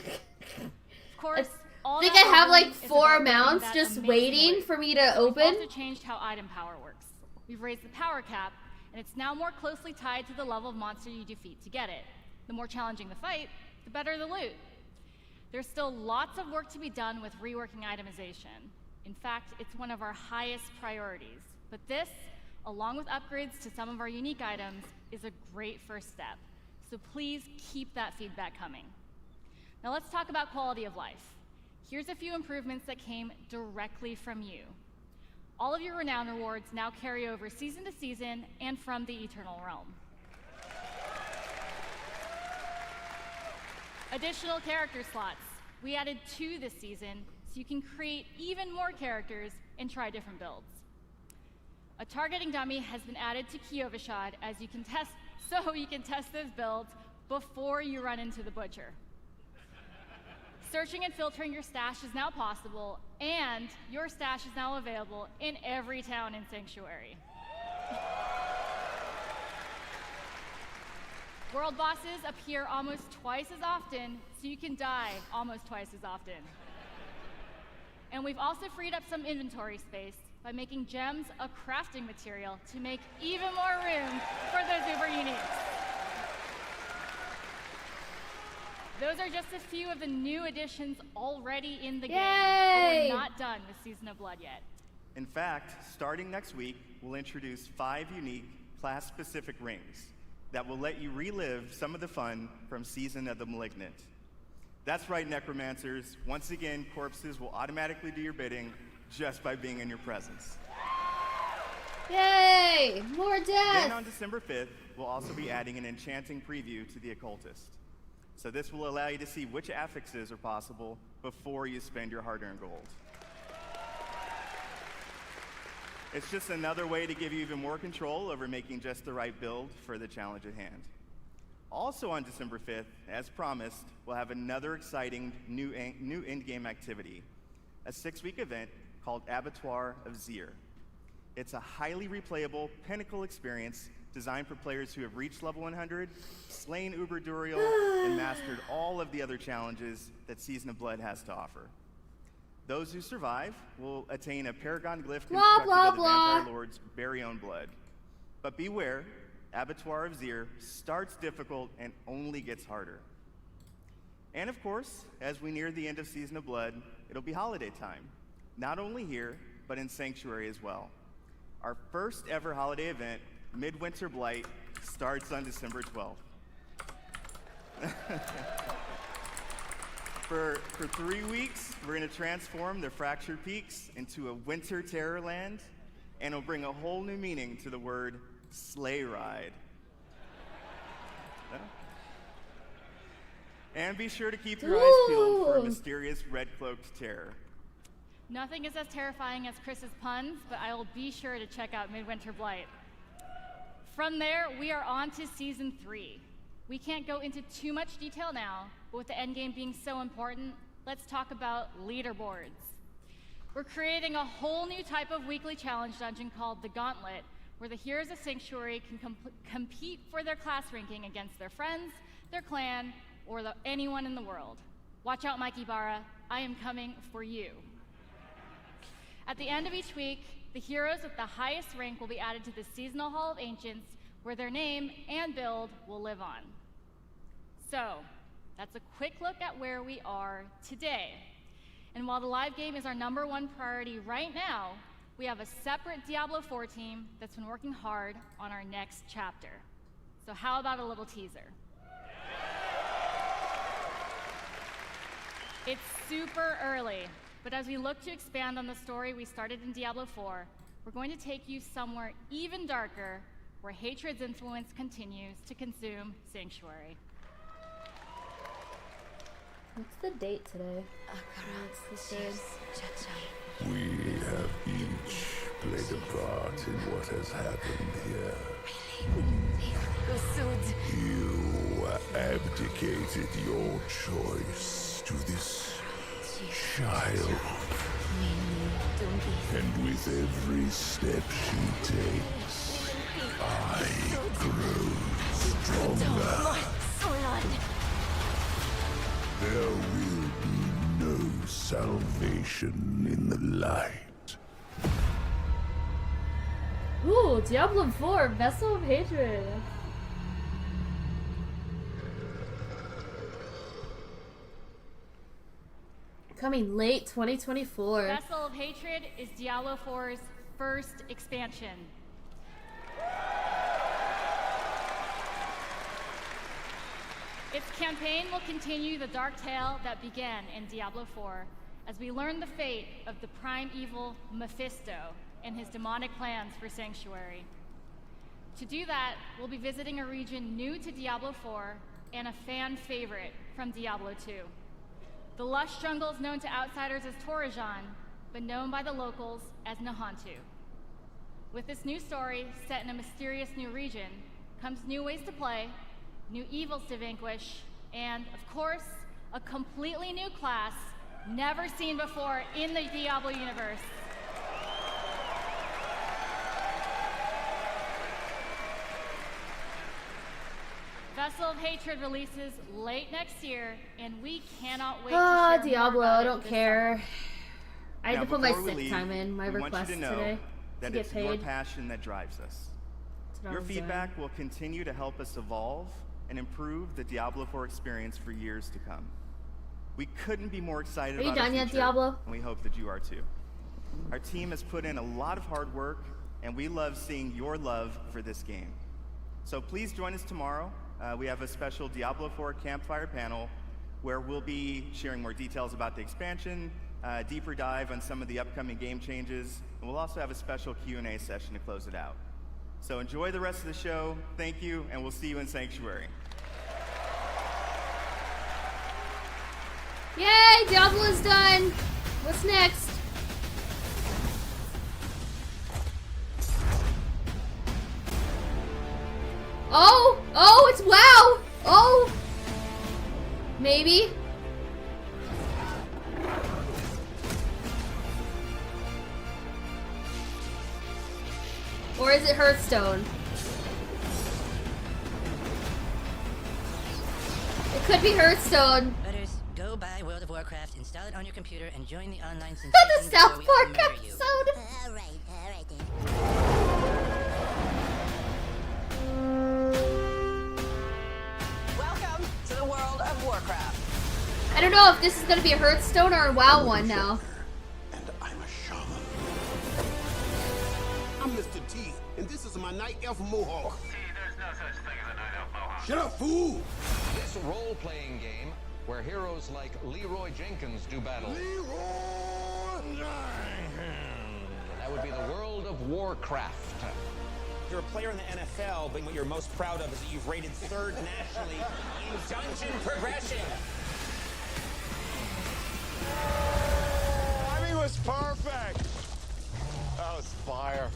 W: Of course,
C: I think I have like 4 mounts just waiting for me to open.
W: We've also changed how item power works. We've raised the power cap, and it's now more closely tied to the level of monster you defeat to get it. The more challenging the fight, the better the loot. There's still lots of work to be done with reworking itemization. In fact, it's one of our highest priorities. But this, along with upgrades to some of our unique items, is a great first step. So please keep that feedback coming. Now let's talk about quality of life. Here's a few improvements that came directly from you. All of your renown rewards now carry over season to season and from the Eternal Realm. Additional character slots. We added 2 this season, so you can create even more characters and try different builds. A targeting dummy has been added to Kiovashad as you can test, so you can test those builds before you run into the butcher. Searching and filtering your stash is now possible, and your stash is now available in every town in Sanctuary. World bosses appear almost twice as often, so you can die almost twice as often. And we've also freed up some inventory space by making gems a crafting material to make even more room for those uber uniques. Those are just a few of the new additions already in the game, but we're not done with Season of Blood yet.
L: In fact, starting next week, we'll introduce 5 unique class-specific rings that will let you relive some of the fun from Season of the Malignant. That's right, Necromancers. Once again, corpses will automatically do your bidding just by being in your presence.
C: Yay! More death!
L: Then on December 5th, we'll also be adding an enchanting preview to the Occultist. So this will allow you to see which affixes are possible before you spend your hard-earned gold. It's just another way to give you even more control over making just the right build for the challenge at hand. Also on December 5th, as promised, we'll have another exciting new endgame activity, a 6-week event called Abattoir of Zir. It's a highly replayable pinnacle experience designed for players who have reached level 100, slain Uber Duriel, and mastered all of the other challenges that Season of Blood has to offer. Those who survive will attain a Paragon glyph constructed of the Vampire Lord's very own blood. But beware, Abattoir of Zir starts difficult and only gets harder. And of course, as we near the end of Season of Blood, it'll be holiday time. Not only here, but in Sanctuary as well. Our first ever holiday event, Midwinter Blight, starts on December 12th. For 3 weeks, we're going to transform the Fractured Peaks into a winter terrorland, and it'll bring a whole new meaning to the word sleigh ride. And be sure to keep your eyes peeled for a mysterious red-cloaked terror.
W: Nothing is as terrifying as Chris's puns, but I will be sure to check out Midwinter Blight. From there, we are on to Season 3. We can't go into too much detail now, but with the endgame being so important, let's talk about leaderboards. We're creating a whole new type of weekly challenge dungeon called the Gauntlet, where the heroes of Sanctuary can compete for their class ranking against their friends, their clan, or anyone in the world. Watch out, Mike Ibarra, I am coming for you. At the end of each week, the heroes with the highest rank will be added to the Seasonal Hall of Ancients, where their name and build will live on. So, that's a quick look at where we are today. And while the live game is our #1 priority right now, we have a separate Diablo 4 team that's been working hard on our next chapter. So how about a little teaser? It's super early, but as we look to expand on the story we started in Diablo 4, we're going to take you somewhere even darker, where hatred's influence continues to consume Sanctuary.
C: What's the date today? It's the third.
O: We have each played a part in what has happened here. You abdicated your choice to this child. And with every step she takes, I grow stronger. There will be no salvation in the light.
C: Ooh, Diablo 4, Vessel of Hatred. Coming late 2024.
W: Vessel of Hatred is Diablo 4's first expansion. Its campaign will continue the dark tale that began in Diablo 4 as we learn the fate of the prime evil Mephisto and his demonic plans for Sanctuary. To do that, we'll be visiting a region new to Diablo 4 and a fan favorite from Diablo 2. The lush jungles known to outsiders as Torajan, but known by the locals as Nahantu. With this new story set in a mysterious new region comes new ways to play, new evils to vanquish, and, of course, a completely new class never seen before in the Diablo universe. Vessel of Hatred releases late next year, and we cannot wait to share
C: Diablo,
W: more about
C: I don't
W: this
C: care.
W: summer.
C: I had
L: Now,
C: to put my
L: before we
C: sick
L: leave,
C: time in, my
L: we want
C: request
L: you to know
C: today
L: that
C: to get
L: it's your
C: paid.
L: passion that drives us.
C: That's what
L: Your
C: I was doing.
L: feedback will continue to help us evolve and improve the Diablo 4 experience for years to come. We couldn't be more excited
C: Are you
L: about our
C: done yet,
L: future,
C: Diablo?
L: and we hope that you are too. Our team has put in a lot of hard work, and we love seeing your love for this game. So please join us tomorrow. We have a special Diablo 4 campfire panel where we'll be sharing more details about the expansion, deeper dive on some of the upcoming game changes, and we'll also have a special Q&A session to close it out. So enjoy the rest of the show. Thank you, and we'll see you in Sanctuary.
C: Yay! Diablo's done! What's next? Oh! Oh, it's WoW! Oh! Maybe. Or is it Hearthstone? It could be Hearthstone.
B: Butters, go buy World of Warcraft, install it on your computer, and join the online sensation.
C: The South
B: where we all
C: Park
B: murder you.
C: episode.
B: All right then.
E: Welcome to the world of Warcraft.
C: I don't know if this is gonna be a Hearthstone or a WoW one now.
F: I'm Mr. T, and this is my night elf mohawk.
X: There's no such thing as a night elf mohawk.
F: Shut up, fool!
X: This role-playing game where heroes like Leroy Jenkins do battle. That would be the world of Warcraft.
Y: You're a player in the NFL, but what you're most proud of is that you've rated third nationally in dungeon progression.
Z: I mean, it was perfect. That was fire.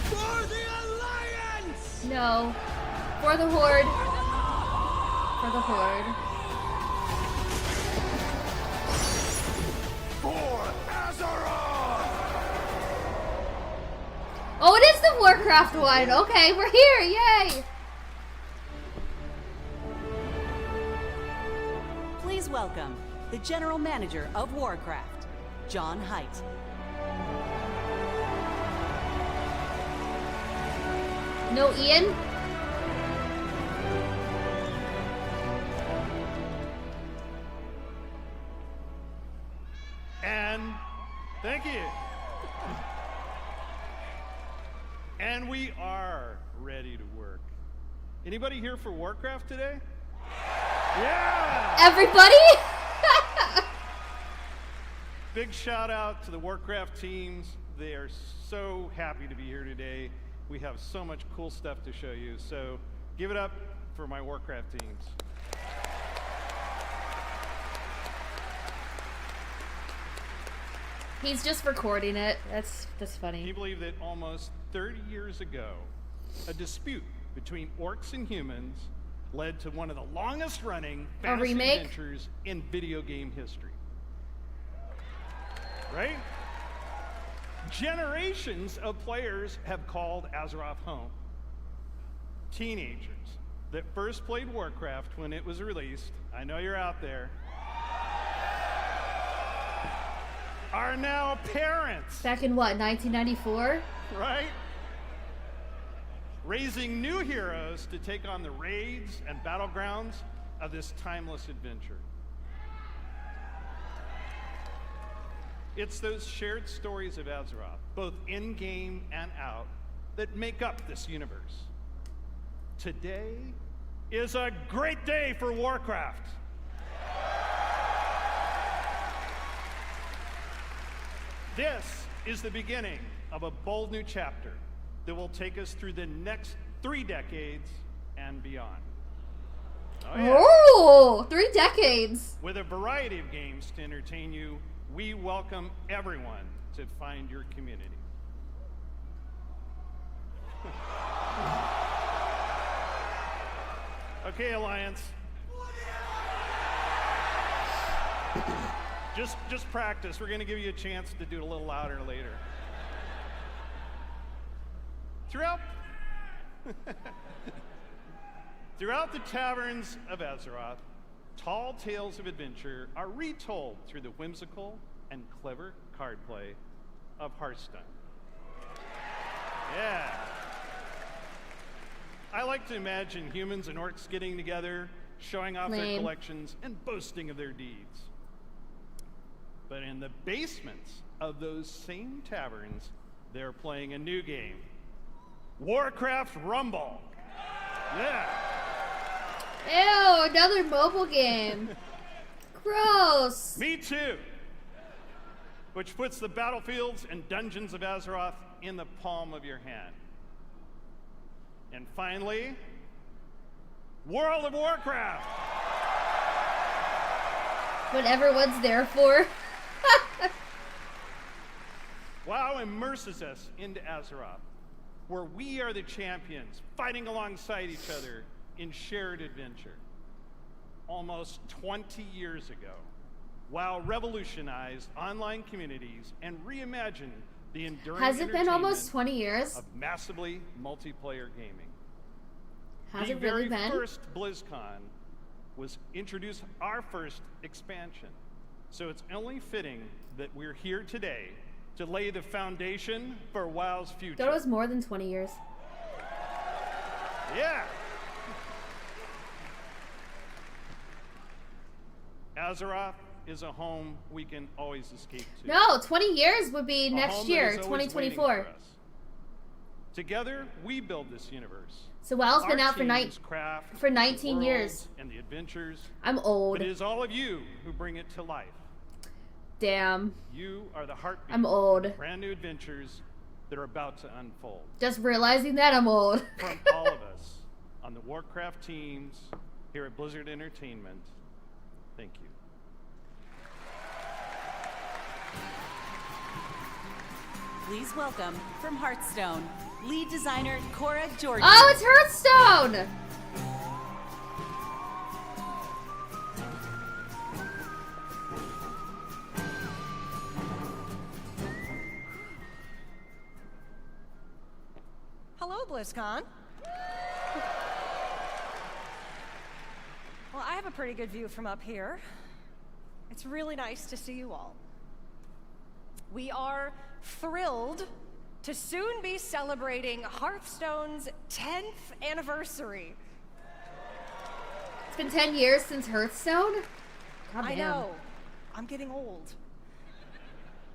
F: For the Alliance!
C: No. For the Horde. For the Horde.
F: For Azeroth!
C: Oh, it is the Warcraft one. Okay, we're here. Yay!
I: Please welcome the General Manager of Warcraft, John Haidt.
C: No Ian?
J: And thank you. And we are ready to work. Anybody here for Warcraft today? Yeah!
C: Everybody?
J: Big shout out to the Warcraft teams. They are so happy to be here today.
V: we have so much cool stuff to show you. So give it up for my Warcraft teams.
C: He's just recording it. That's funny.
V: Can you believe that almost 30 years ago, a dispute between orcs and humans led to one of the longest running fantasy
C: remake?
V: adventures in video game history? Right? Generations of players have called Azeroth home. Teenagers that first played Warcraft when it was released, I know you're out there, are now parents.
C: Back in what, 1994?
V: Right? Raising new heroes to take on the raids and battlegrounds of this timeless adventure. It's those shared stories of Azeroth, both in-game and out, that make up this universe. Today is a great day for Warcraft. This is the beginning of a bold new chapter that will take us through the next 3 decades and beyond.
C: Oh, 3 decades.
V: With a variety of games to entertain you, we welcome everyone to find your community. Okay, Alliance. Just practice. We're going to give you a chance to do it a little louder later. Throughout the taverns of Azeroth, tall tales of adventure are retold through the whimsical and clever card play of Hearthstone. Yeah. I like to imagine humans and orcs getting together, showing off their collections, and boasting of their deeds. But in the basements of those same taverns, they're playing a new game. Warcraft Rumble. Yeah.
C: Ew, another mobile game. Gross.
V: Me too. Which puts the battlefields and dungeons of Azeroth in the palm of your hand. And finally, World of Warcraft.
C: What everyone's there for.
V: WoW immerses us into Azeroth, where we are the champions, fighting alongside each other in shared adventure. Almost 20 years ago, WoW revolutionized online communities and reimagined the enduring
C: Has it been almost 20 years?
V: Of massively multiplayer gaming.
C: Has
V: the
C: it really
V: very
C: been?
V: first Blizzcon was introduced our first expansion. So it's only fitting that we're here today to lay the foundation for WoW's future.
C: Thought it was more than 20 years.
V: Yeah. Azeroth is a home we can always escape to.
C: No, 20 years would be next year,
V: that is always
C: 2024.
V: waiting for us. Together, we build this universe.
C: So WoW's been
V: Our
C: out for
V: teams craft
C: for
V: the
C: 19 years.
V: worlds and the adventures.
C: I'm old.
V: But it is all of you who bring it to life.
C: Damn.
V: You are the heartbeat.
C: I'm old.
V: of brand new adventures that are about to unfold.
C: Just realizing that I'm old.
V: From all of us on the Warcraft teams here at Blizzard Entertainment, thank you.
I: Please welcome from Hearthstone, lead designer Cora Jordan.
C: Oh, it's Hearthstone!
E: Hello, BlizzCon. Well, I have a pretty good view from up here. It's really nice to see you all. We are thrilled to soon be celebrating Hearthstone's 10th anniversary.
C: It's been 10 years since Hearthstone? God
E: I
C: damn.
E: know. I'm getting old.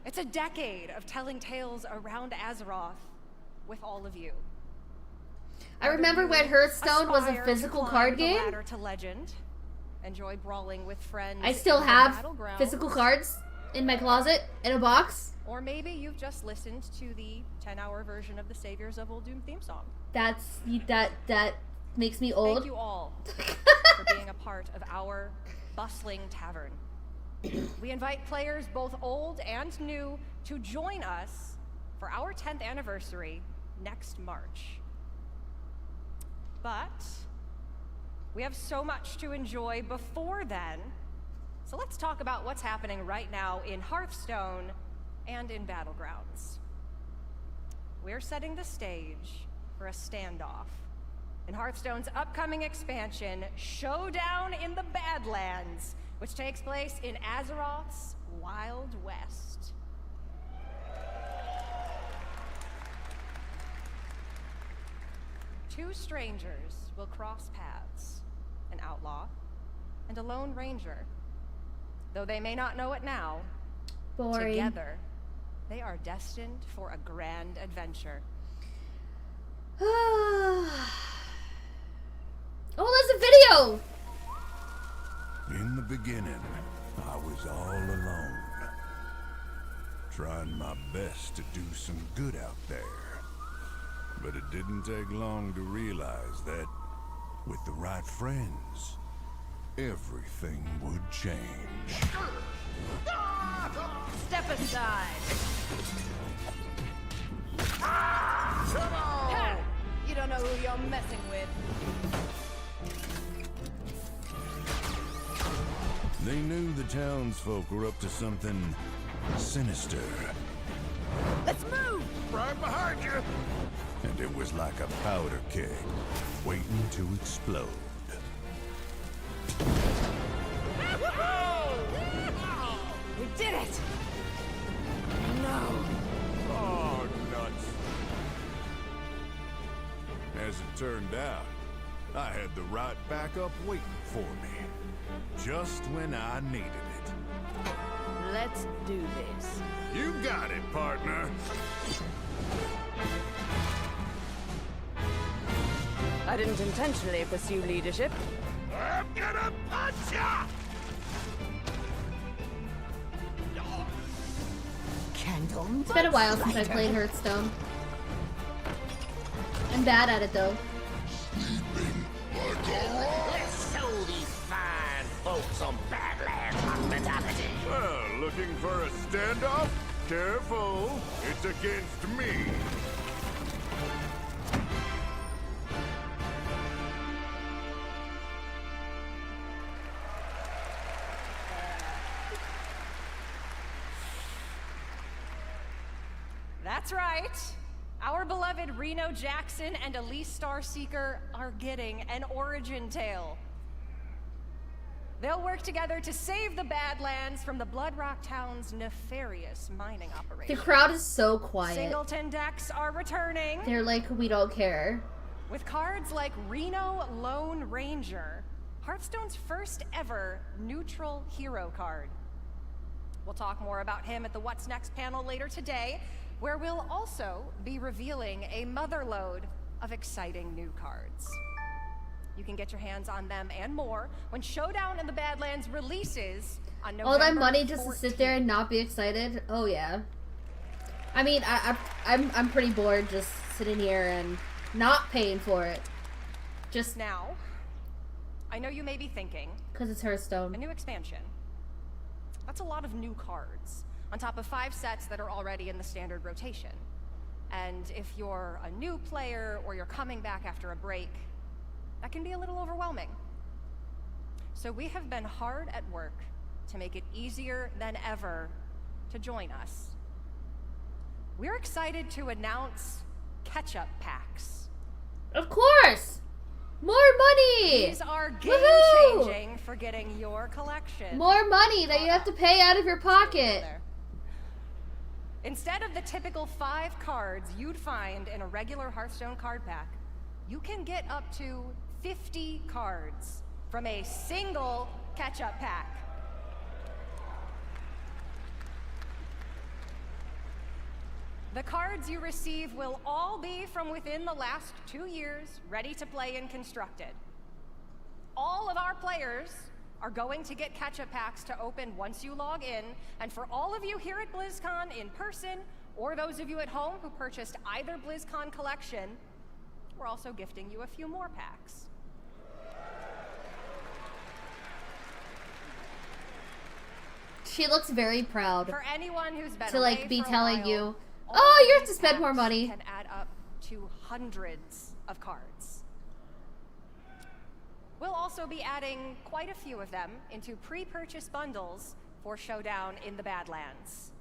E: It's a decade of telling tales around Azeroth with all of you.
C: I remember when Hearthstone was a
E: Aspire to
C: physical
E: climb
C: card
E: the
C: game.
E: ladder to legend. Enjoy brawling with friends.
C: I still
E: in the
C: have
E: battlegrounds.
C: physical cards. In my closet, in a box.
E: Or maybe you've just listened to the 10-hour version of the Saviors of Old Doom theme song.
C: That makes me old.
E: Thank you all for being a part of our bustling tavern. We invite players both old and new to join us for our 10th anniversary next March. But we have so much to enjoy before then, so let's talk about what's happening right now in Hearthstone and in Battlegrounds. We're setting the stage for a standoff in Hearthstone's upcoming expansion, Showdown in the Badlands, which takes place in Azeroth's Wild West. Two strangers will cross paths, an outlaw and a lone ranger. Though they may not know it now,
C: Boring.
E: Together, they are destined for a grand adventure.
C: Oh, there's a video!
O: In the beginning, I was all alone. Trying my best to do some good out there. But it didn't take long to realize that, with the right friends, everything would change.
E: Step aside!
F: Come on!
E: Ha! You don't know who you're messing with.
O: They knew the townsfolk were up to something sinister.
F: Let's move! Right behind you!
O: And it was like a powder keg, waiting to explode.
E: We did it! No.
O: Oh, nuts. As it turned out, I had the right backup waiting for me. Just when I needed it.
E: Let's do this.
O: You got it, partner.
A: I didn't intentionally pursue leadership.
F: I'm gonna punch ya!
C: It's been a while since I played Hearthstone. I'm bad at it though.
F: Let's show these fine folks some Badlands hospitality.
O: Well, looking for a standoff? Careful, it's against me.
E: That's right. Our beloved Reno Jackson and Elise Starseeker are getting an origin tale. They'll work together to save the Badlands from the Bloodrock Town's nefarious mining operation.
C: The crowd is so quiet.
E: Singleton decks are returning.
C: They're like, we don't care.
E: With cards like Reno Lone Ranger, Hearthstone's first ever neutral hero card. We'll talk more about him at the What's Next panel later today, where we'll also be revealing a motherload of exciting new cards. You can get your hands on them and more when Showdown in the Badlands releases on November
C: All that money just
E: 14th.
C: to sit there and not be excited? Oh yeah. I mean, I'm pretty bored just sitting here and not paying for it. Just
E: now, I know you may be thinking,
C: because it's Hearthstone.
E: a new expansion. That's a lot of new cards, on top of 5 sets that are already in the standard rotation. And if you're a new player or you're coming back after a break, that can be a little overwhelming. So we have been hard at work to make it easier than ever to join us. We're excited to announce catch-up packs.
C: Of course! More money!
E: These are
C: Woohoo!
E: game-changing for getting your collection.
C: More money that you have to pay out of your pocket.
E: Instead of the typical 5 cards you'd find in a regular Hearthstone card pack, you can get up to 50 cards from a single catch-up pack. The cards you receive will all be from within the last 2 years, ready to play and constructed. All of our players are going to get catch-up packs to open once you log in. And for all of you here at BlizzCon in person, or those of you at home who purchased either BlizzCon collection, we're also gifting you a few more packs.
C: She looks very proud.
E: For anyone who's been
C: to like
E: away
C: be
E: for a
C: telling
E: while,
C: you,
E: all
C: oh,
E: of
C: you have to
E: these
C: spend more
E: packs
C: money.
E: Can add up to hundreds of cards. We'll also be adding quite a few of them into pre-purchase bundles for Showdown in the Badlands.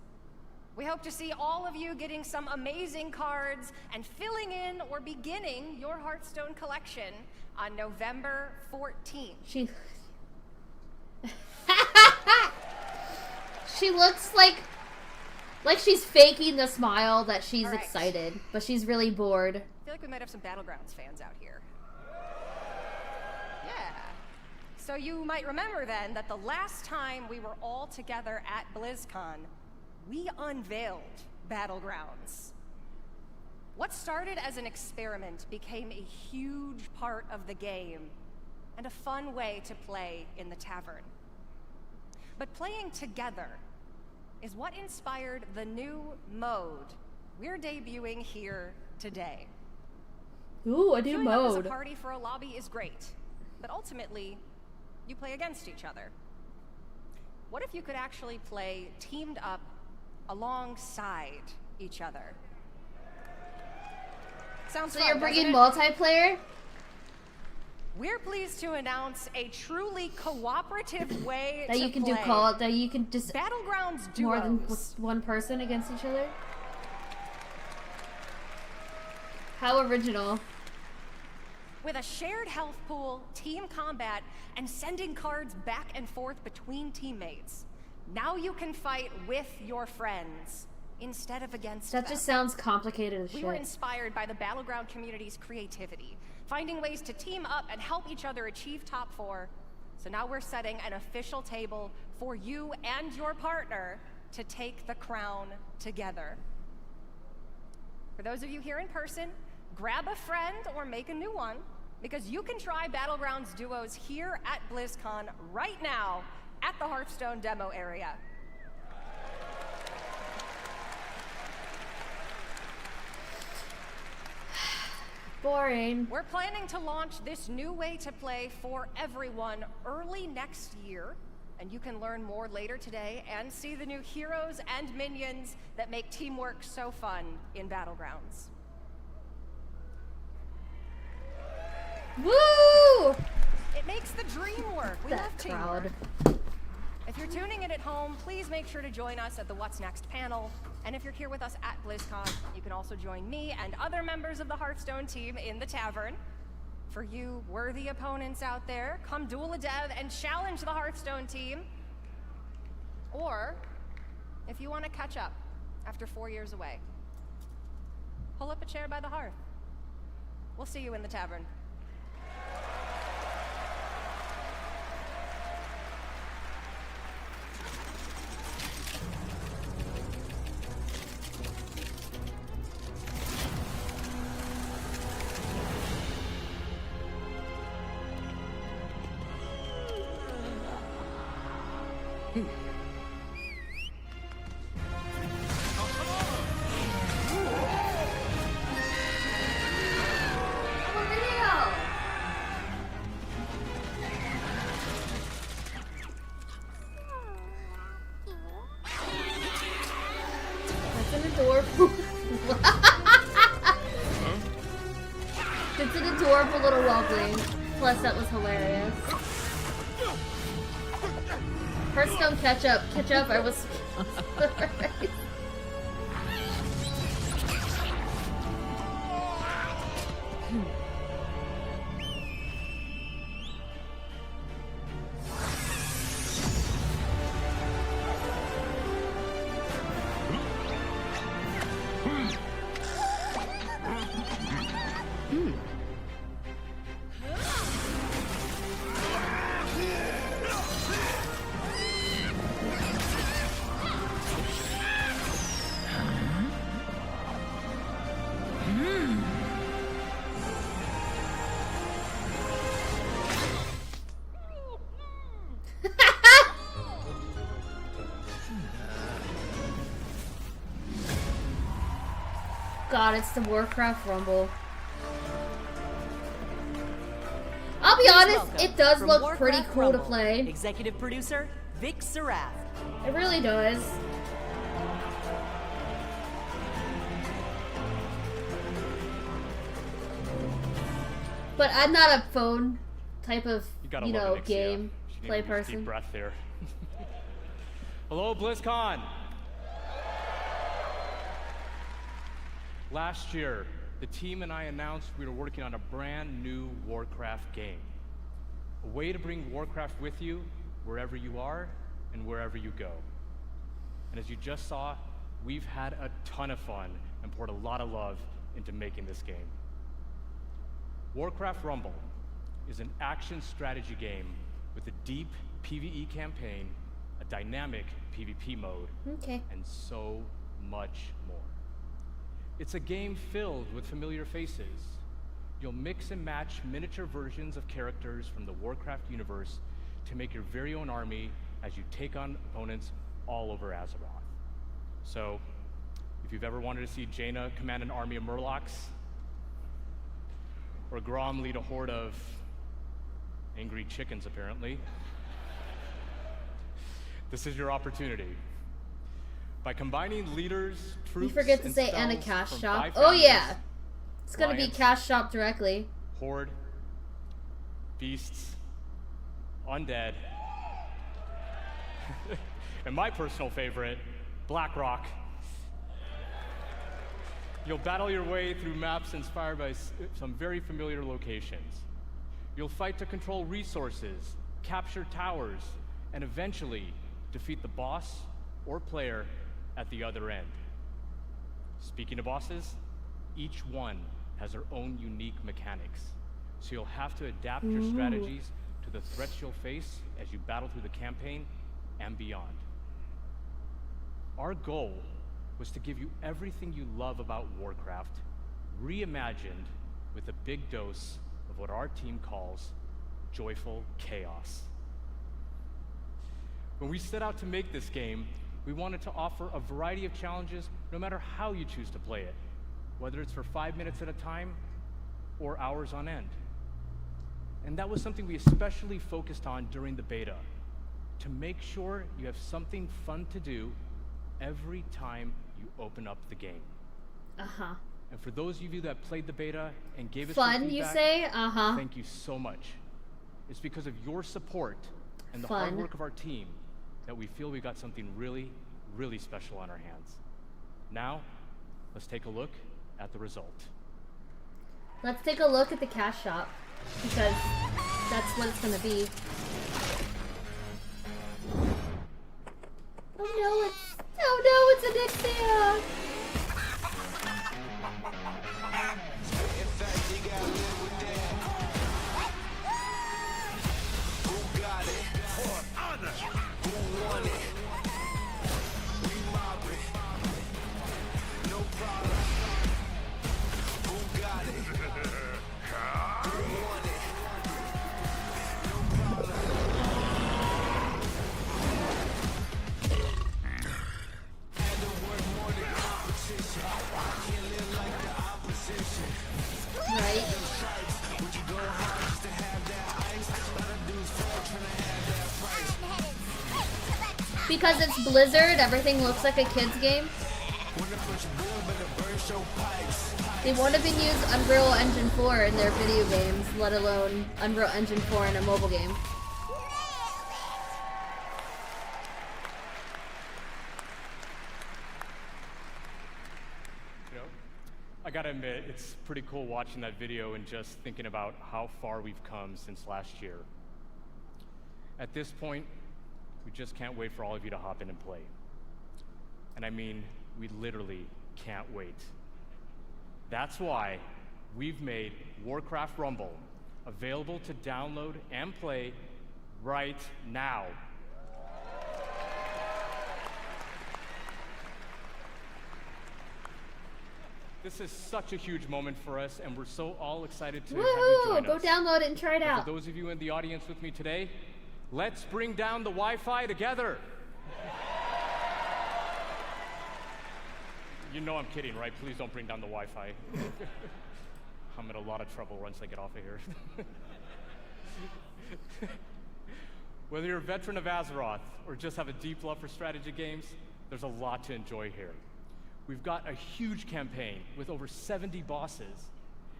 E: We hope to see all of you getting some amazing cards and filling in or beginning your Hearthstone collection on November 14th.
C: She looks like she's faking the smile that she's excited, but she's really bored.
E: I feel like we might have some Battlegrounds fans out here. Yeah. So you might remember then that the last time we were all together at BlizzCon, we unveiled Battlegrounds. What started as an experiment became a huge part of the game and a fun way to play in the tavern. But playing together is what inspired the new mode we're debuting here today.
C: Ooh, a new
E: Queuing up as
C: mode.
E: a party for a lobby is great, but ultimately, you play against each other. What if you could actually play teamed up alongside each other? Sounds
C: So
E: fun,
C: you're bringing
E: doesn't it?
C: multiplayer?
E: We're pleased to announce a truly cooperative way
C: That
E: to
C: you can
E: play.
C: do call that you can just
E: Battlegrounds
C: more than
E: duos.
C: one person against each other? How original.
E: With a shared health pool, team combat, and sending cards back and forth between teammates. Now you can fight with your friends instead of against them.
C: That just sounds complicated as
E: We were
C: shit.
E: inspired by the Battleground community's creativity, finding ways to team up and help each other achieve top 4. So now we're setting an official table for you and your partner to take the crown together. For those of you here in person, grab a friend or make a new one, because you can try Battlegrounds duos here at BlizzCon right now at the Hearthstone demo area.
C: Boring.
E: We're planning to launch this new way to play for everyone early next year, and you can learn more later today and see the new heroes and minions that make teamwork so fun in Battlegrounds.
C: Woo!
E: It makes the dream work. We love teamwork. If you're tuning in at home, please make sure to join us at the What's Next panel. And if you're here with us at BlizzCon, you can also join me and other members of the Hearthstone team in the tavern. For you worthy opponents out there, come duel a dev and challenge the Hearthstone team. Or, if you want to catch up after 4 years away, pull up a chair by the hearth. We'll see you in the tavern.
C: That's an adorable. It's an adorable little wobbling. Plus, that was hilarious. Hearthstone catch up. I was. God, it's the Warcraft Rumble. I'll be honest, it does
I: from
C: look
I: Warcraft
C: pretty cool
I: Rumble,
C: to play.
I: Executive producer Vic Sarath.
C: It really does. But I'm not a phone type of, you know, game play person.
S: Deep breath there. Hello, BlizzCon. Last year, the team and I announced we were working on a brand new Warcraft game. A way to bring Warcraft with you wherever you are and wherever you go. And as you just saw, we've had a ton of fun and poured a lot of love into making this game. Warcraft Rumble is an action strategy game with a deep PvE campaign, a dynamic PvP mode, and so much more. It's a game filled with familiar faces. You'll mix and match miniature versions of characters from the Warcraft universe to make your very own army as you take on opponents all over Azeroth. So, if you've ever wanted to see Jaina command an army of Murlocs, or Grom lead a horde of angry chickens, apparently, this is your opportunity. By combining leaders, troops,
C: You forget to say and a cash shop. Oh yeah, it's gonna be cash shop directly.
S: Horde, beasts, undead, and my personal favorite, Blackrock. You'll battle your way through maps inspired by some very familiar locations. You'll fight to control resources, capture towers, and eventually defeat the boss or player at the other end. Speaking of bosses, each one has their own unique mechanics, so you'll have to adapt your strategies to the threats you'll face as you battle through the campaign and beyond. Our goal was to give you everything you love about Warcraft, reimagined with a big dose of what our team calls joyful chaos. When we set out to make this game, we wanted to offer a variety of challenges no matter how you choose to play it, whether it's for 5 minutes at a time or hours on end. And that was something we especially focused on during the beta, to make sure you have something fun to do every time you open up the game.
C: Uh-huh.
S: And for those of you that played the beta and gave us
C: Fun,
S: your feedback,
C: you say? Uh-huh.
S: Thank you so much. It's because of your support and the
C: Fun.
S: hard work of our team that we feel we got something really, really special on our hands. Now, let's take a look at the result.
C: Let's take a look at the cash shop, because that's what it's gonna be. Oh no, it's Adixia! Right. Because it's Blizzard, everything looks like a kid's game. They won't even use Unreal Engine 4 in their video games, let alone Unreal Engine 4 in a mobile game.
S: I gotta admit, it's pretty cool watching that video and just thinking about how far we've come since last year. At this point, we just can't wait for all of you to hop in and play. And I mean, we literally can't wait. That's why we've made Warcraft Rumble available to download and play right now. This is such a huge moment for us, and we're so all excited to have you join
C: Go
S: us.
C: download it and try it
S: And
C: out.
S: for those of you in the audience with me today, let's bring down the Wi-Fi together. You know I'm kidding, right? Please don't bring down the Wi-Fi. I'm in a lot of trouble once I get off of here. Whether you're a veteran of Azeroth or just have a deep love for strategy games, there's a lot to enjoy here. We've got a huge campaign with over 70 bosses.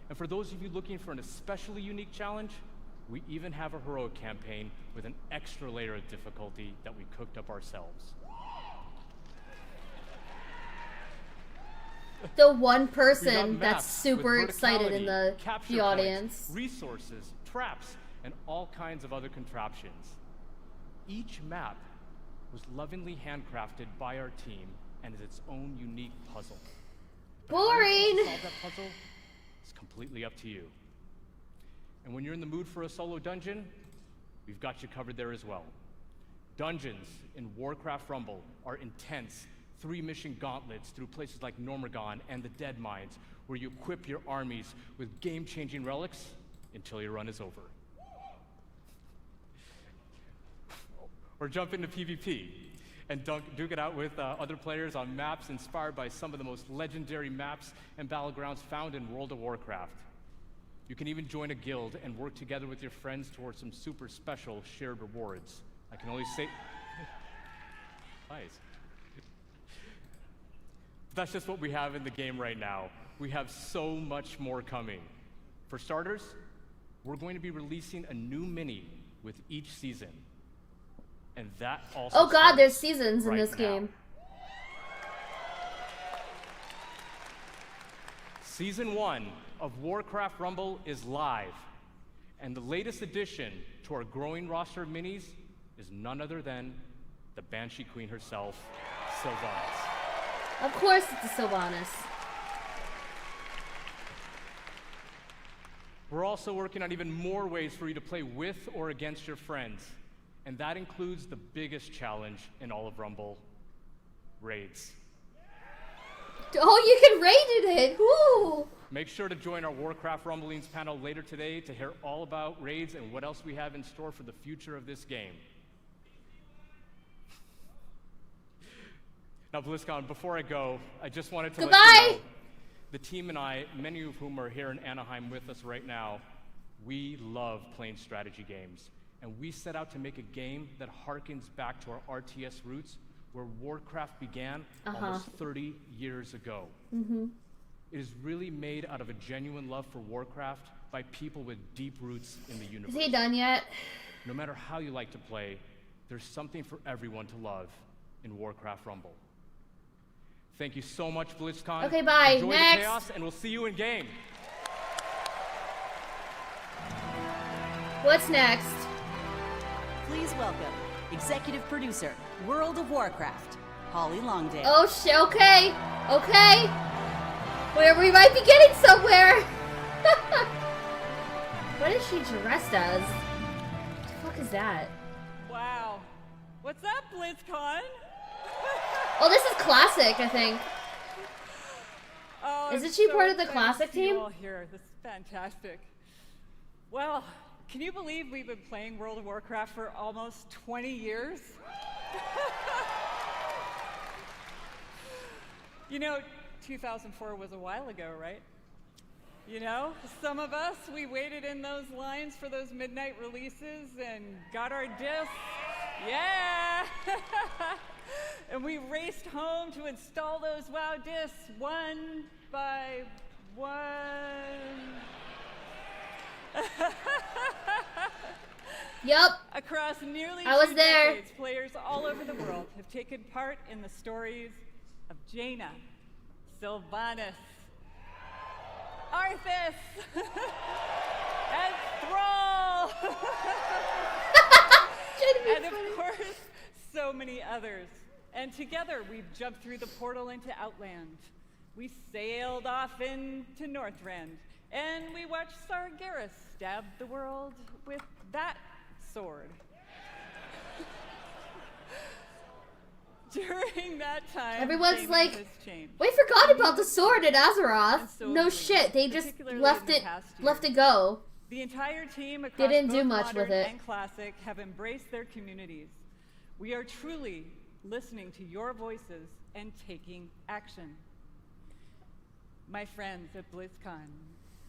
S: And for those of you looking for an especially unique challenge, we even have a heroic campaign with an extra layer of difficulty that we cooked up ourselves.
C: The one person that's super excited in the audience.
S: Resources, traps, and all kinds of other contraptions. Each map was lovingly handcrafted by our team and is its own unique puzzle.
C: Boring!
S: Solve that puzzle is completely up to you. And when you're in the mood for a solo dungeon, we've got you covered there as well. Dungeons in Warcraft Rumble are intense 3-mission gauntlets through places like Normagon and the Dead Mines, where you equip your armies with game-changing relics until your run is over. Or jump into PvP and duke it out with other players on maps inspired by some of the most legendary maps and battlegrounds found in World of Warcraft. You can even join a guild and work together with your friends towards some super special shared rewards. I can only say... Nice. That's just what we have in the game right now. We have so much more coming. For starters, we're going to be releasing a new mini with each season. And that also
C: Oh god, there's seasons in this game.
S: Season 1 of Warcraft Rumble is live. And the latest addition to our growing roster of minis is none other than the Banshee Queen herself, Sylvanas.
C: Of course it's a Sylvanas.
S: We're also working on even more ways for you to play with or against your friends. And that includes the biggest challenge in all of Rumble, raids.
C: Oh, you can raid it! Woo!
S: Make sure to join our Warcraft Rumblings panel later today to hear all about raids and what else we have in store for the future of this game. Now, Blizzcon, before I go, I just wanted to let you know, the team and I, many of whom are here in Anaheim with us right now, we love playing strategy games. And we set out to make a game that harkens back to our RTS roots, where Warcraft began almost 30 years ago. It is really made out of a genuine love for Warcraft by people with deep roots in the universe.
C: Is he done yet?
S: No matter how you like to play, there's something for everyone to love in Warcraft Rumble. Thank you so much, BlizzCon.
C: Okay, bye.
S: Enjoy
C: Next.
S: the chaos, and we'll see you in game.
C: What's next?
I: Please welcome executive producer, World of Warcraft, Holly Longdale.
C: Oh, okay. Okay. Where we might be getting somewhere. What is she dressed as? What the fuck is that?
D: Wow. What's up, BlizzCon?
C: Oh, this is classic, I think.
D: Oh,
C: Isn't she part of the classic
D: to see you
C: team?
D: all here. This is fantastic. Well, can you believe we've been playing World of Warcraft for almost 20 years? You know, 2004 was a while ago, right? You know, some of us, we waited in those lines for those midnight releases and got our discs. Yeah! And we raced home to install those WoW discs one by one.
C: Yup.
D: Across nearly
C: I was
D: 2
C: there.
D: decades, players all over the world have taken part in the stories of Jaina, Sylvanas, Arthas, and Thrall, and of course, so many others. And together, we've jumped through the portal into Outland. We sailed off into Northrend, and we watched Sargeras stab the world with that sword. During that time,
C: Everyone's
D: gaming
C: like,
D: has changed.
C: we forgot about the sword at Azeroth.
D: So
C: No
D: have we,
C: shit, they just
D: particularly
C: left
D: in the
C: it
D: past year.
C: go.
D: The entire team across
C: didn't do
D: both
C: much
D: modern
C: with it.
D: and classic have embraced their communities. We are truly listening to your voices and taking action. My friends at Blizzcon,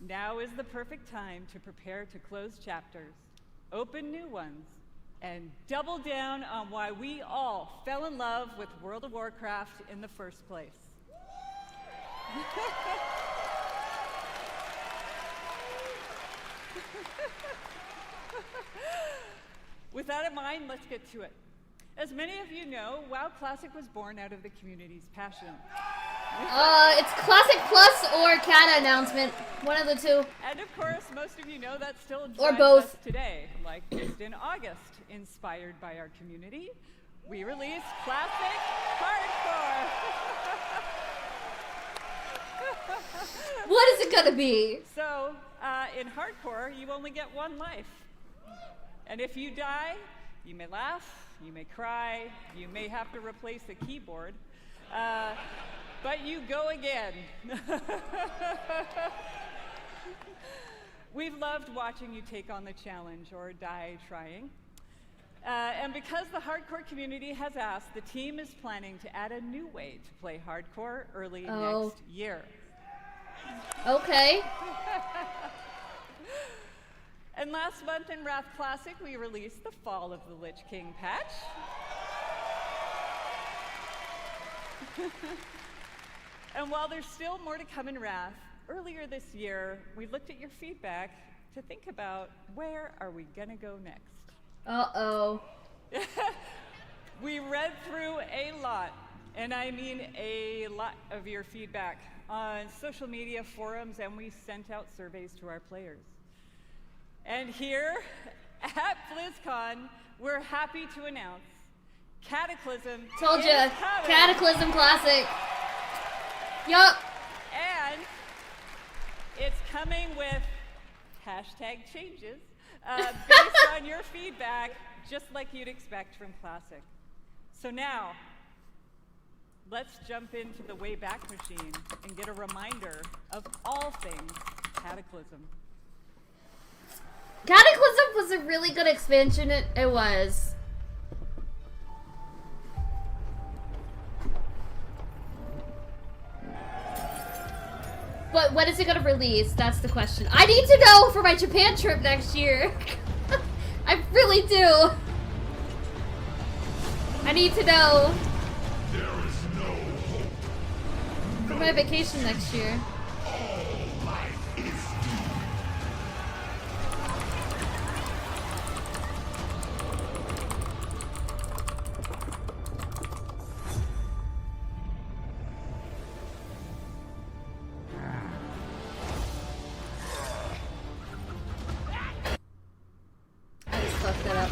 D: now is the perfect time to prepare to close chapters, open new ones, and double down on why we all fell in love with World of Warcraft in the first place. With that in mind, let's get to it. As many of you know, WoW Classic was born out of the community's passion.
C: It's Classic Plus or Kata announcement. One of the two.
D: And of course, most of you know that still drives
C: Or both.
D: us today. Like just in August, inspired by our community, we released Classic Hardcore.
C: What is it gonna be?
D: So, in Hardcore, you only get one life. And if you die, you may laugh, you may cry, you may have to replace the keyboard, but you go again. We've loved watching you take on the challenge or die trying. And because the hardcore community has asked, the team is planning to add a new way to play hardcore early next year.
C: Okay.
D: And last month in Wrath Classic, we released the Fall of the Lich King patch. And while there's still more to come in Wrath, earlier this year, we looked at your feedback to think about where are we gonna go next.
C: Uh-oh.
D: We read through a lot, and I mean a lot of your feedback on social media forums, and we sent out surveys to our players. And here at BlizzCon, we're happy to announce Cataclysm.
C: Told
D: is
C: ya.
D: coming.
C: Cataclysm Classic. Yup.
D: And it's coming with #changes based on your feedback, just like you'd expect from Classic. So now, let's jump into the Wayback Machine and get a reminder of all things Cataclysm.
C: Cataclysm was a really good expansion. It was. But when is it gonna release? That's the question. I need to know for my Japan trip next year. I really do. I need to know.
O: There is no hope.
C: For my vacation next year.
O: All life is
C: I just fucked that up.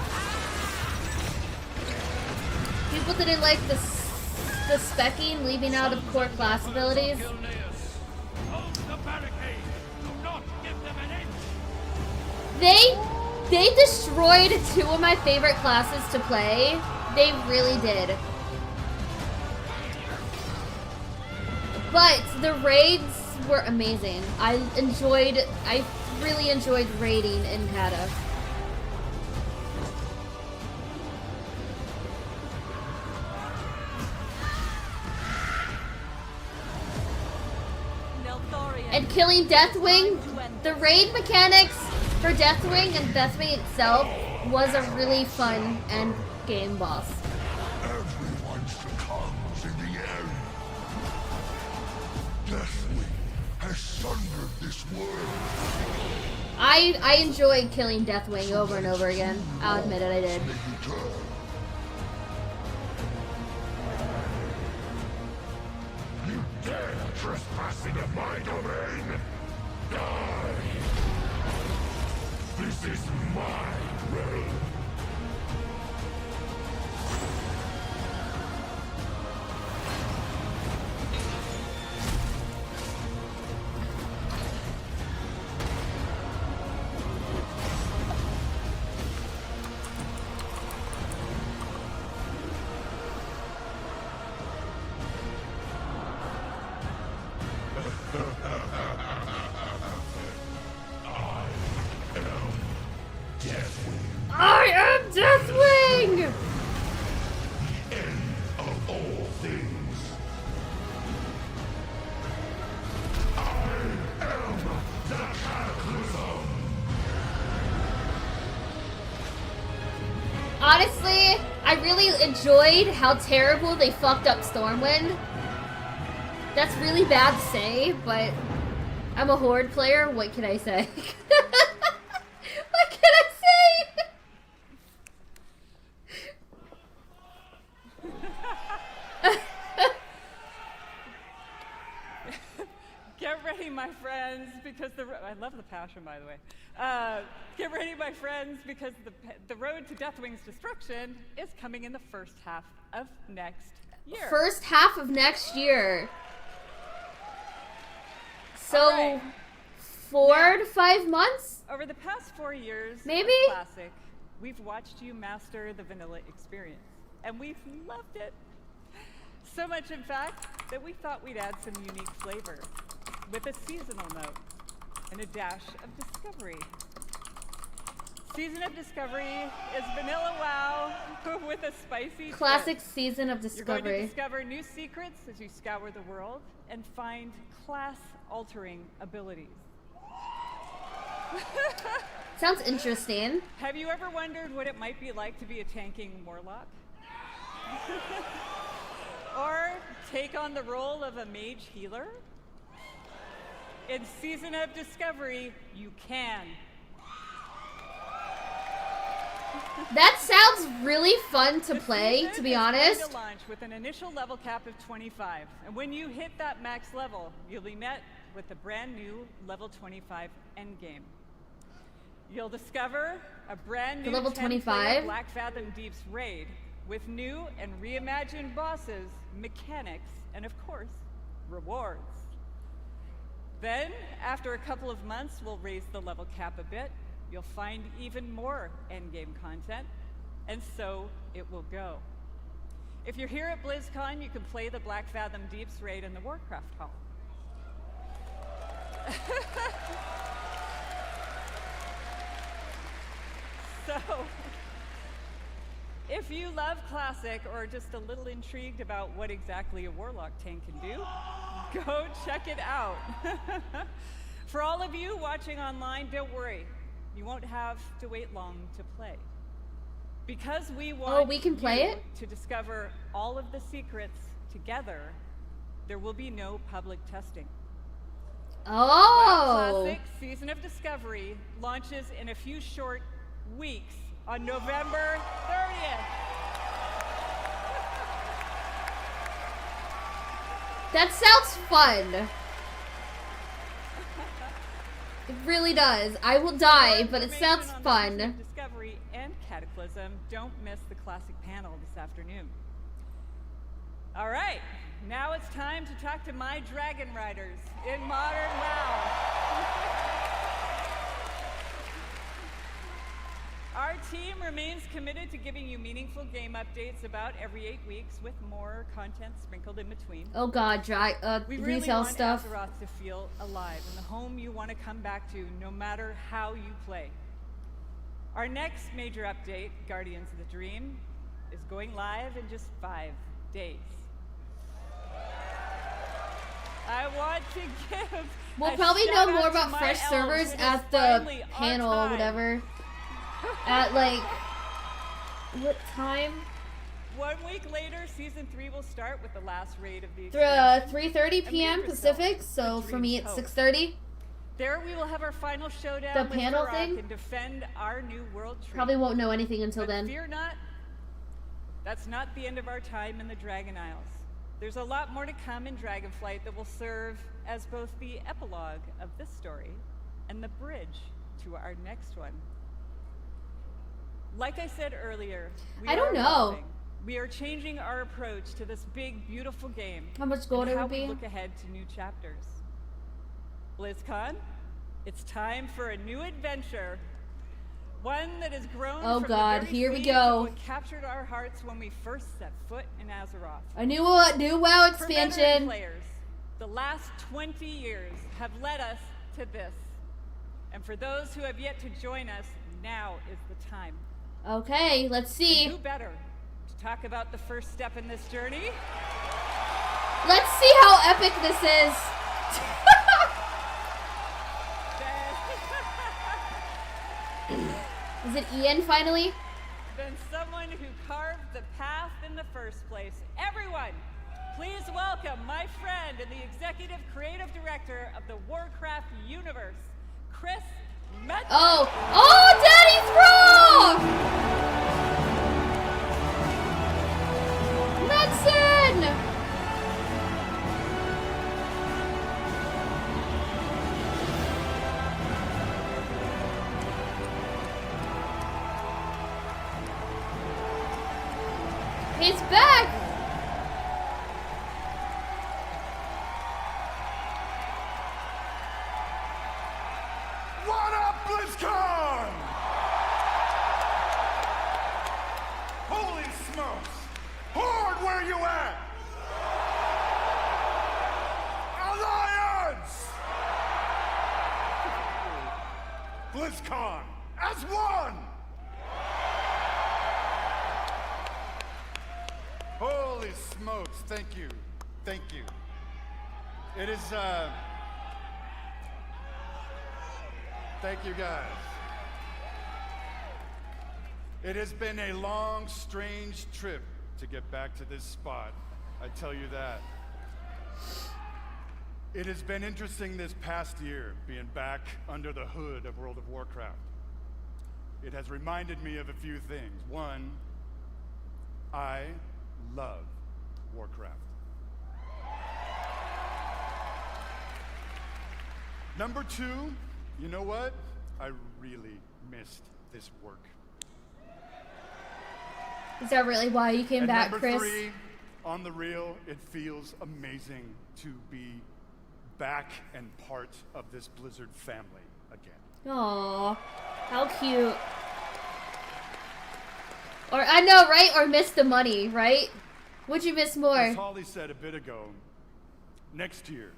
C: People didn't like the specking, leaving out of core class abilities. They destroyed two of my favorite classes to play. They really did. But the raids were amazing. I really enjoyed raiding in Kata. And killing Deathwing, the raid mechanics for Deathwing and Deathwing itself was a really fun end game boss.
O: Everyone succumbs in the end. Deathwing has sundered this world.
C: I enjoyed killing Deathwing over and over again. I'll admit it, I did.
O: You dare trespass into my domain? Die! This is my realm.
C: I really enjoyed how terrible they fucked up Stormwind. That's really bad to say, but I'm a Horde player. What can I say? What can I say?
D: Get ready, my friends, because I love the passion, by the way. Get ready, my friends, because the road to Deathwing's destruction is coming in the first half of next year.
C: First half of next year. So,
D: right.
C: 4 to 5 months?
D: Over the past 4 years,
C: maybe?
D: Of Classic, we've watched you master the vanilla experience, and we've loved it. So much, in fact, that we thought we'd add some unique flavor with a seasonal note and a dash of discovery. Season of Discovery is vanilla WoW with a spicy
C: Classic
D: twist.
C: Season of
D: You're going to
C: Discovery.
D: discover new secrets as you scour the world and find class-altering abilities.
C: Sounds interesting.
D: Have you ever wondered what it might be like to be a tanking warlock? Or take on the role of a mage healer? In Season of Discovery, you can.
C: That sounds really fun to play, to be honest.
D: Going to launch with an initial level cap of 25, and when you hit that max level, you'll be met with the brand new level 25 endgame. You'll discover a brand new
C: level 25
D: Black Fathom Deep's raid with new and reimagined bosses, mechanics, and of course, rewards. Then, after a couple of months, we'll raise the level cap a bit. You'll find even more endgame content, and so it will go. If you're here at BlizzCon, you can play the Black Fathom Deeps raid in the Warcraft Hall. So, if you love Classic or just a little intrigued about what exactly a Warlock tank can do, go check it out. For all of you watching online, don't worry. You won't have to wait long to play. Because we want
C: we can play it?
D: to discover all of the secrets together, there will be no public testing.
C: Oh!
D: Classic Season of Discovery launches in a few short weeks on November 30th.
C: That sounds fun. It really does. I will die, but it sounds fun.
D: Discovery and Cataclysm. Don't miss the Classic panel this afternoon. All right, now it's time to talk to my Dragon Riders in Modern WoW. Our team remains committed to giving you meaningful game updates about every 8 weeks with more content sprinkled in between.
C: Oh god,
D: we really
C: retail
D: want
C: stuff.
D: Azeroth to feel alive and the home you want to come back to no matter how you play. Our next major update, Guardians of the Dream, is going live in just 5 days. I want to give
C: We'll
D: a
C: probably
D: shout
C: know more
D: out to
C: about
D: my
C: fresh
D: elves.
C: servers
D: It is
C: at the
D: finally
C: panel
D: our
C: or
D: time.
C: whatever. At like what time?
D: 1 week later, Season 3 will start with the last raid of the expansion.
C: 3:30 p.m. Pacific, so for me it's 6:30.
D: There we will have our final showdown
C: The
D: with
C: panel
D: Farak
C: thing?
D: and defend our new world tree.
C: Probably won't know anything until
D: But
C: then.
D: fear not, that's not the end of our time in the Dragon Isles. There's a lot more to come in Dragonflight that will serve as both the epilogue of this story and the bridge to our next one. Like I said earlier,
C: I don't know.
D: evolving. We are changing our approach to this big, beautiful game.
C: How much gold
D: and
C: it
D: how
C: would
D: we
C: be?
D: look ahead to new chapters. BlizzCon, it's time for a new adventure. One that has grown
C: Oh
D: from
C: god,
D: the very
C: here we
D: seeds
C: go.
D: of what captured our hearts when we first set foot in Azeroth.
C: A new WoW
D: For veteran
C: expansion.
D: players, the last 20 years have led us to this. And for those who have yet to join us, now is the time.
C: Okay, let's see.
D: And who better to talk about the first step in this journey?
C: Let's see how epic this is. Is it Ian finally?
D: than someone who carved the path in the first place. Everyone, please welcome my friend and the executive creative director of the Warcraft universe, Chris Metzen.
C: Oh, Daddy's wrong! Metzen! He's back!
O: What up, Blizzcon? Holy smokes! Horde, where you at? Alliance! Blizzcon as one! Holy smokes, thank you. Thank you. It is, thank you guys. It has been a long, strange trip to get back to this spot. I tell you that. It has been interesting this past year, being back under the hood of World of Warcraft. It has reminded me of a few things. One, I love Warcraft. Number two, you know what? I really missed this work.
C: Is that really why you came back,
O: number
C: Chris?
O: Three, on the real, it feels amazing to be back and part of this Blizzard family again.
C: Aww, how cute. Or, I know, right? Or miss the money, right? Would you miss more?
O: As Holly said a bit ago, next year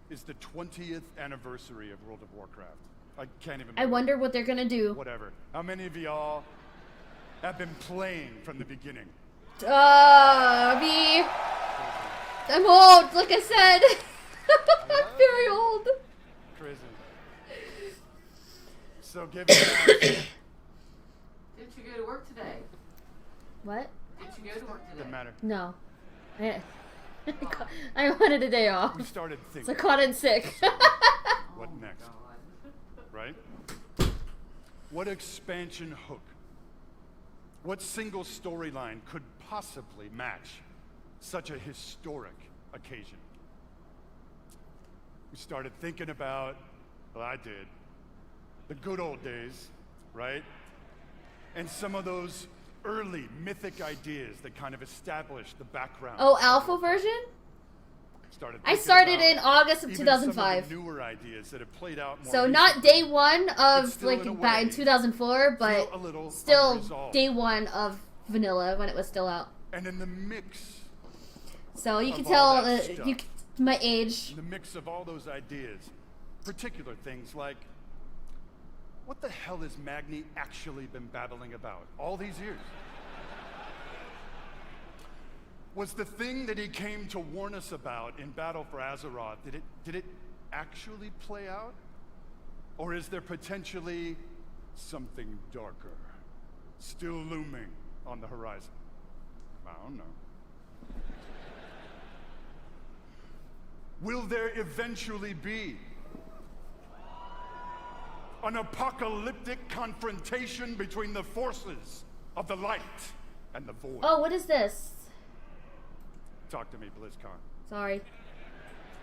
O: is the 20th anniversary of World of Warcraft. I can't even
C: I wonder what they're gonna do.
O: Whatever. How many of y'all have been playing from the beginning?
C: Me. I'm old, like I said. I'm very old.
O: Crazy. So give me
A: Didn't you go to work today?
C: What?
A: Didn't you go to work today?
O: Doesn't matter.
C: No. I wanted a day off.
O: We started thinking.
C: So I caught in sick.
O: What next? Right? What expansion hook? What single storyline could possibly match such a historic occasion? We started thinking about, well, I did, the good old days, right? And some of those early mythic ideas that kind of established the background.
C: Oh, alpha version? I started in August of 2005.
O: Some of the newer ideas that have played out more
C: So
O: recently,
C: not day one of
O: still
C: like
O: in a
C: back in
O: way,
C: 2004, but
O: a little
C: still
O: unresolved.
C: day one of vanilla when it was still out.
O: And in the mix,
C: So you can
O: of all
C: tell
O: that stuff,
C: my age.
O: in the mix of all those ideas, particular things like, what the hell has Magni actually been babbling about all these years? Was the thing that he came to warn us about in Battle for Azeroth, did it actually play out? Or is there potentially something darker still looming on the horizon? I don't know. Will there eventually be an apocalyptic confrontation between the forces of the light and the void?
C: Oh, what is this?
O: Talk to me, BlizzCon.
C: Sorry.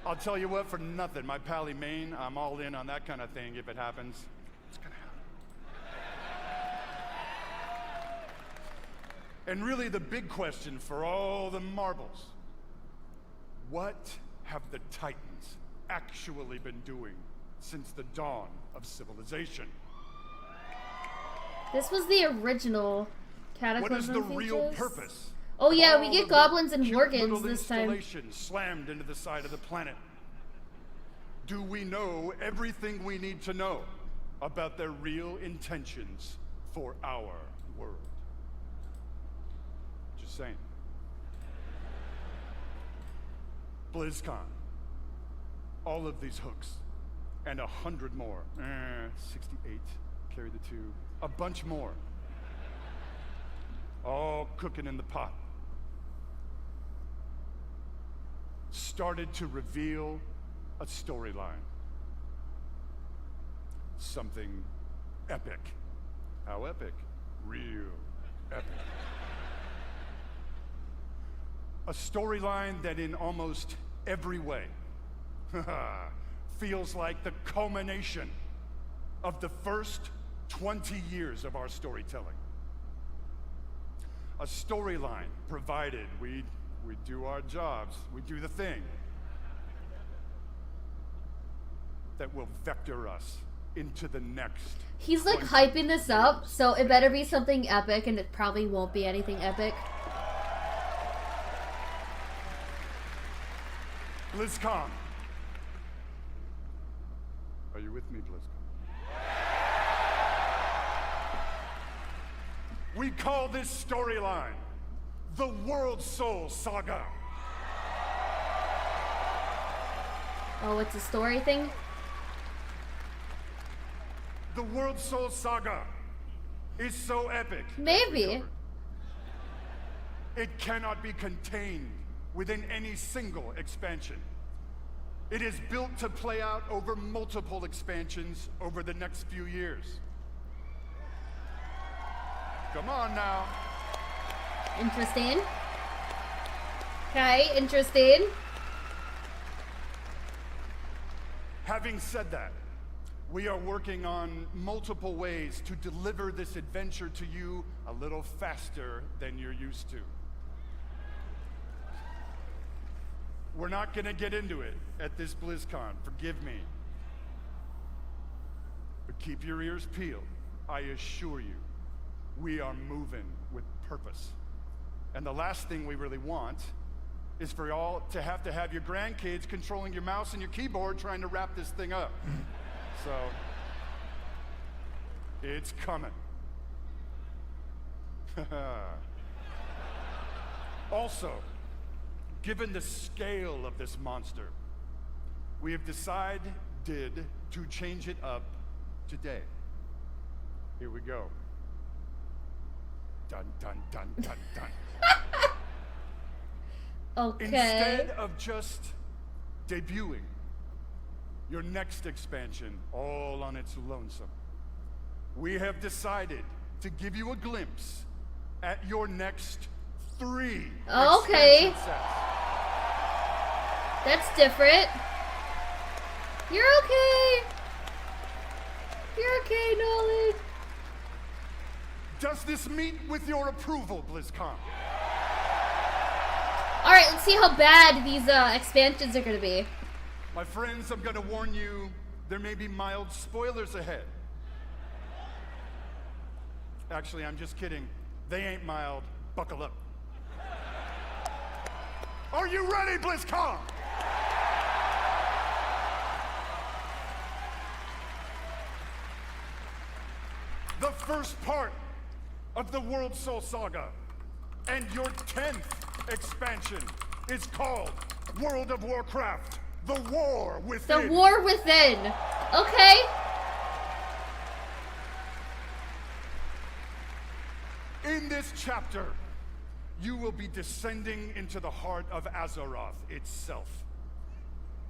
O: I'll tell you what, for nothing, my pally Maine, I'm all in on that kind of thing if it happens. It's gonna happen. And really the big question for all the marbles, what have the Titans actually been doing since the dawn of civilization?
C: This was the original Cataclysm
O: What is the
C: features?
O: real purpose?
C: Oh yeah,
O: of
C: we
O: all
C: get
O: of
C: goblins
O: the
C: and
O: cute
C: worgans
O: little
C: this time.
O: installations slammed into the side of the planet? Do we know everything we need to know about their real intentions for our world? Just saying. BlizzCon. All of these hooks. And 100 more. 68. Carry the 2. A bunch more. all cooking in the pot, started to reveal a storyline. Something epic. How epic? Real epic. A storyline that in almost every way feels like the culmination of the first 20 years of our storytelling. A storyline provided we do our jobs, we do the thing that will vector us into the next.
C: He's like hyping this up, so it better be something epic, and it probably won't be anything epic.
O: Blizzcon. Are you with me, Blizzcon? We call this storyline the World Soul Saga.
C: Oh, it's a story thing?
O: The World Soul Saga is so epic.
C: Maybe.
O: It cannot be contained within any single expansion. It is built to play out over multiple expansions over the next few years. Come on now.
C: Interesting. Okay, interesting.
O: Having said that, we are working on multiple ways to deliver this adventure to you a little faster than you're used to. We're not gonna get into it at this BlizzCon, forgive me. But keep your ears peeled. I assure you, we are moving with purpose. And the last thing we really want is for y'all to have your grandkids controlling your mouse and your keyboard trying to wrap this thing up. So, it's coming. Also, given the scale of this monster, we have decided to change it up today. Here we go. Dun, dun, dun, dun, dun.
C: Okay.
O: Instead of just debuting your next expansion all on its lonesome, we have decided to give you a glimpse at your next 3
C: Okay.
O: expansion sets.
C: That's different. You're okay. You're okay, Nolan.
O: Does this meet with your approval, BlizzCon?
C: Alright, let's see how bad these expansions are gonna be.
O: My friends, I'm gonna warn you, there may be mild spoilers ahead. Actually, I'm just kidding. They ain't mild. Buckle up. Are you ready, BlizzCon? The first part of the World Soul Saga and your 10th expansion is called World of Warcraft, The War Within.
C: The War Within. Okay.
O: In this chapter, you will be descending into the heart of Azeroth itself,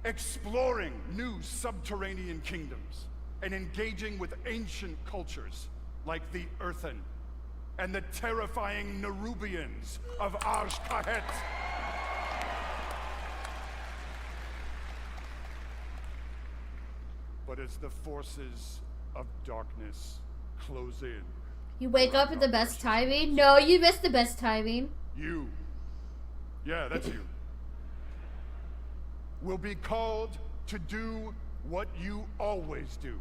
O: exploring new subterranean kingdoms and engaging with ancient cultures like the Earthen and the terrifying Nerubians of Arsh-Kahet. But as the forces of darkness close in,
C: You wake up at the best timing? No, you missed the best timing.
O: you, yeah, that's you, will be called to do what you always do,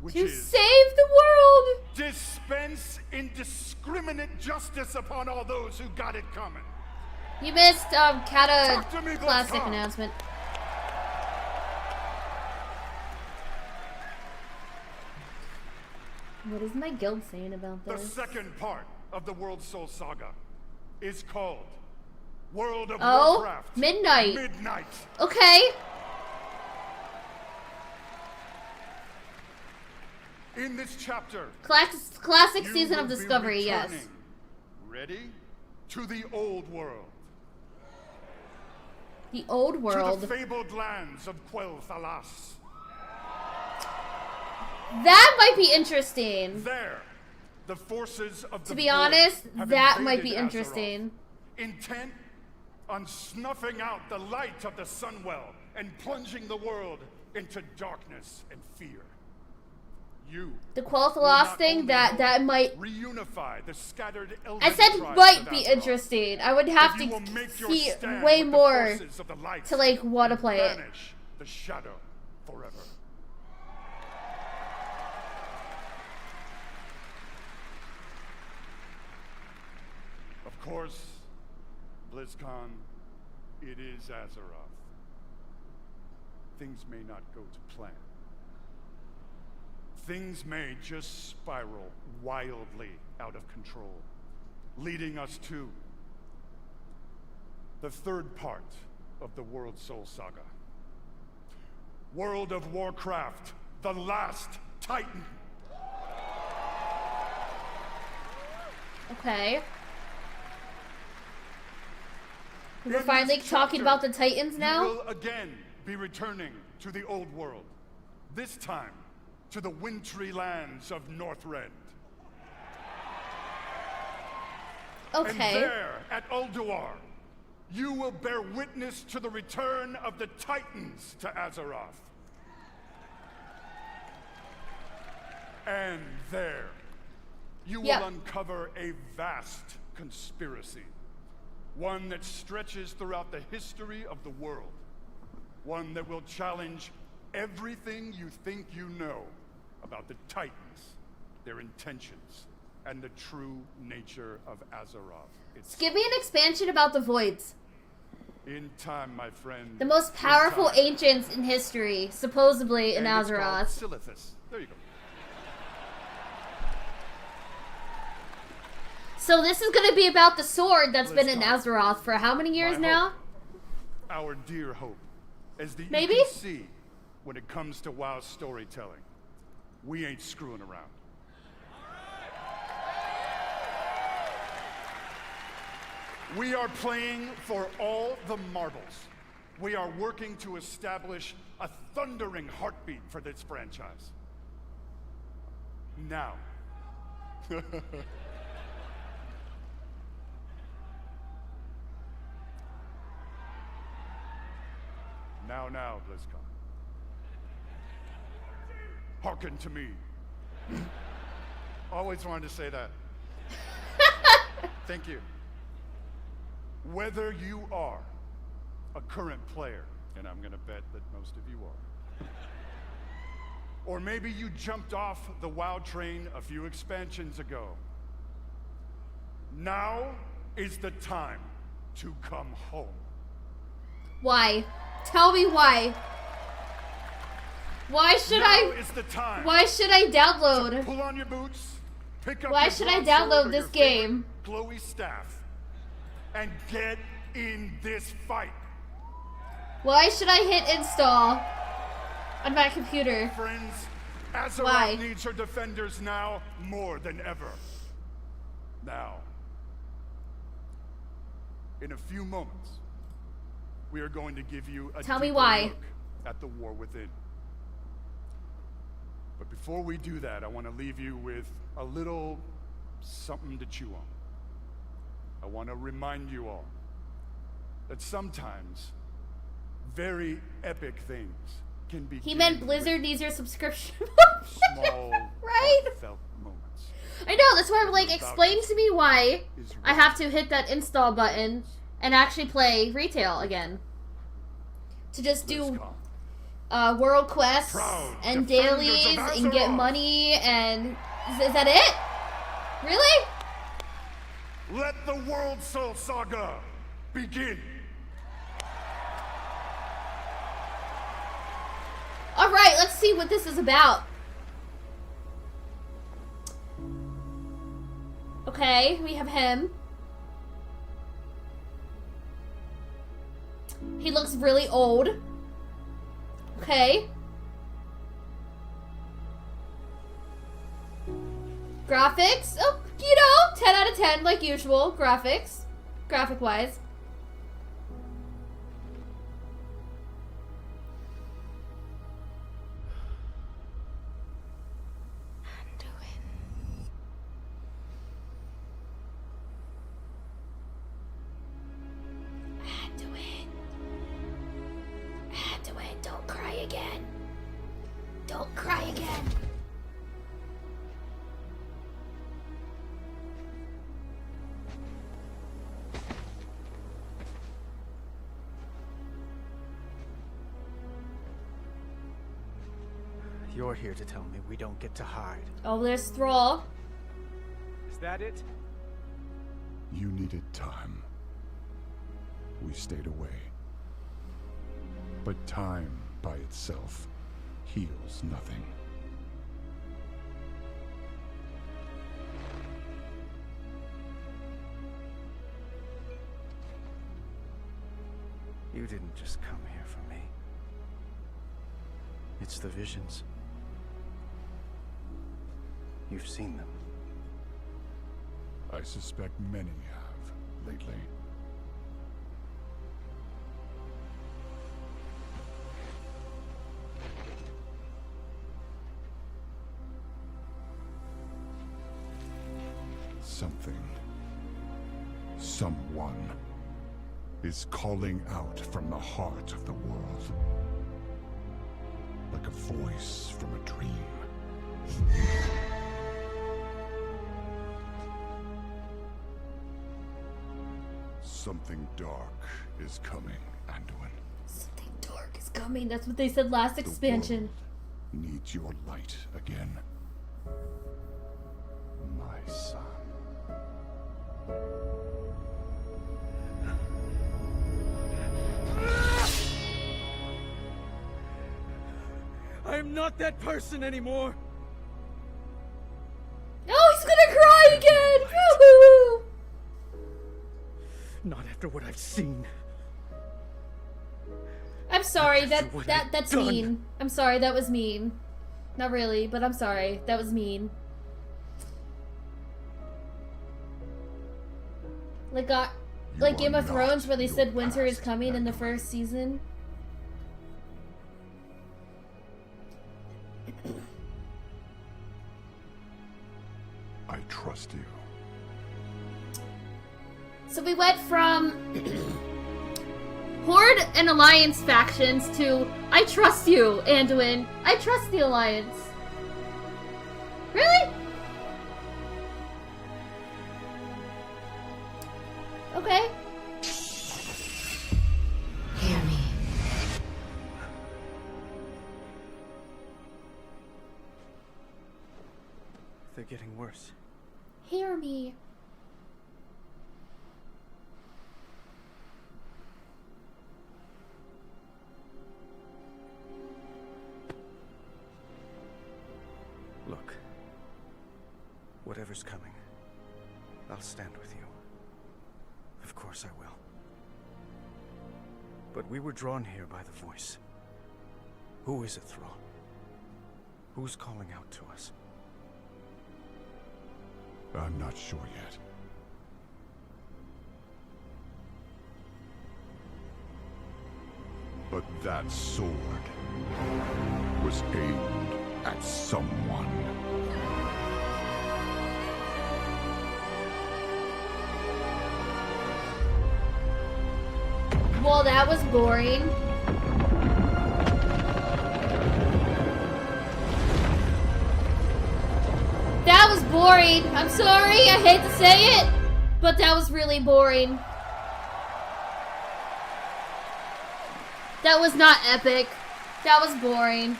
O: which
C: To
O: is
C: save the world!
O: dispense indiscriminate justice upon all those who got it coming.
C: You missed Kata
O: Talk to me,
C: Classic
O: BlizzCon.
C: announcement. What is my guild saying about
O: The
C: this?
O: second part of the World Soul Saga is called World of
C: Oh,
O: Warcraft.
C: Midnight.
O: Midnight.
C: Okay.
O: In this chapter,
C: Classic
O: you
C: season of
O: will be
C: Discovery, yes.
O: returning Ready? To the old world.
C: The old world.
O: To the fabled lands of Quel'Thalas.
C: That might be interesting.
O: There, the forces of the
C: To be
O: Void
C: honest,
O: have
C: that might
O: invaded
C: be
O: Azeroth,
C: interesting.
O: intent on snuffing out the light of the Sunwell and plunging the world into darkness and fear. You
C: The Quel'Thalas thing, that might...
O: reunify the scattered Elven
C: I said
O: tribes
C: might
O: of
C: be
O: Azeroth.
C: interesting. I would have
O: But you
C: to
O: will make your
C: see
O: stand
C: way
O: with the
C: more
O: forces of the light
C: to like want to
O: and
C: play it.
O: banish the shadow forever. Of course, BlizzCon, it is Azeroth. Things may not go to plan. Things may just spiral wildly out of control, leading us to the third part of the World Soul Saga. World of Warcraft, the last Titan.
C: Okay. We're finally talking about the Titans now?
O: You will again be returning to the old world. This time, to the wintry lands of Northrend.
C: Okay.
O: And there, at Ulduar, you will bear witness to the return of the Titans to Azeroth. And there, you will uncover a vast conspiracy. One that stretches throughout the history of the world. One that will challenge everything you think you know about the Titans, their intentions, and the true nature of Azeroth.
C: Just give me an expansion about the Voids.
O: In time, my friend.
C: The most powerful ancients in history, supposedly in Azeroth.
O: Silithus. There you go.
C: So this is going to be about the sword that's been in Azeroth for how many years now?
O: Our dear hope. As the
C: Maybe?
O: you can see, when it comes to WoW storytelling, we ain't screwing around. We are playing for all the marbles. We are working to establish a thundering heartbeat for this franchise. Now. Now, BlizzCon. Hearken to me. Always wanted to say that. Thank you. Whether you are a current player, and I'm gonna bet that most of you are, or maybe you jumped off the WoW train a few expansions ago, now is the time to come home.
C: Why? Tell me why. Why should Why should I download?
O: Pull on your boots. Pick up
C: Why should I download this game?
O: Glowy staff, and get in this fight.
C: Why should I hit install on my computer?
O: Friends, Azeroth needs her defenders now more than ever. Now, in a few moments, we are going to give you a
C: Tell me
O: deeper
C: why.
O: look at the war within. But before we do that, I want to leave you with a little something to chew on. I want to remind you all that sometimes very epic things can be.
C: He meant Blizzard needs your subscription.
O: Small,
C: right?
O: Felt moments.
C: I know, that's why I'm like, explain to me why I have to hit that install button and actually play retail again. To just do world quests and dailies and get money and... Is that it? Really?
O: Let the World Soul Saga begin!
C: Alright, let's see what this is about. Okay, we have him. He looks really old. Okay. Graphics? Oh, you know. 10 out of 10, like usual. Graphics. Graphic-wise. Anduin, don't cry again. Don't cry again.
G: You're here to tell me we don't get to hide.
C: Oh, there's Thrall.
G: Is that it?
O: You needed time. We stayed away. But time by itself heals nothing.
G: You didn't just come here for me. It's the visions. You've seen them.
O: I suspect many have lately. Something, someone, is calling out from the heart of the world. Like a voice from a dream. Something dark is coming, Anduin.
C: Something dark is coming. That's what they said last expansion.
O: The world needs your light again. My son.
R: I am not that person anymore.
C: Oh, he's gonna cry again! Woo-hoo!
R: Not after what I've seen.
C: I'm sorry, that's
R: done.
C: mean. I'm sorry, that was mean. Not really, but I'm sorry. That was mean. Like Game of Thrones where they said winter is coming in the first season.
O: I trust you.
C: So we went from Horde and Alliance factions to I trust you, Anduin. I trust the Alliance. Really? Okay.
T: Hear me.
G: They're getting worse.
C: Hear me.
G: Look. Whatever's coming, I'll stand with you. Of course I will. But we were drawn here by the voice. Who is it, Thrall? Who's calling out to us?
O: I'm not sure yet. But that sword was aimed at someone.
C: Well, that was boring. That was boring. I'm sorry, I hate to say it, but that was really boring. That was not epic. That was boring.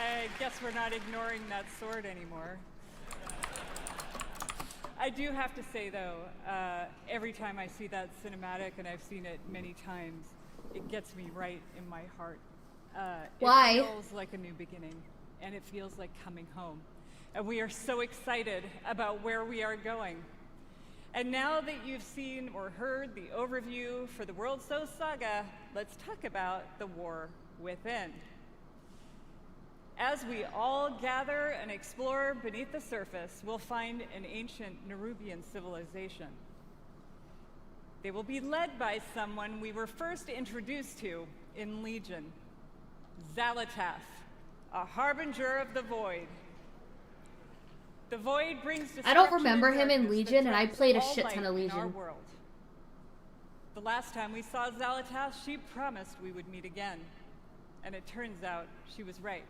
D: I guess we're not ignoring that sword anymore. I do have to say, though, every time I see that cinematic, and I've seen it many times, it gets me right in my heart.
C: Why?
D: It feels like a new beginning, and it feels like coming home. And we are so excited about where we are going. And now that you've seen or heard the overview for the World So Saga, let's talk about the war within. As we all gather and explore beneath the surface, we'll find an ancient Nerubian civilization. They will be led by someone we were first introduced to in Legion, Xal'atath, a harbinger of the Void. The Void brings destruction.
C: I don't remember him in
D: darkness
C: Legion,
D: that
C: and I
D: threatens
C: played a
D: all
C: shit
D: light
C: ton of
D: in our
C: Legion.
D: world. The last time we saw Xal'atath, she promised we would meet again. And it turns out she was right.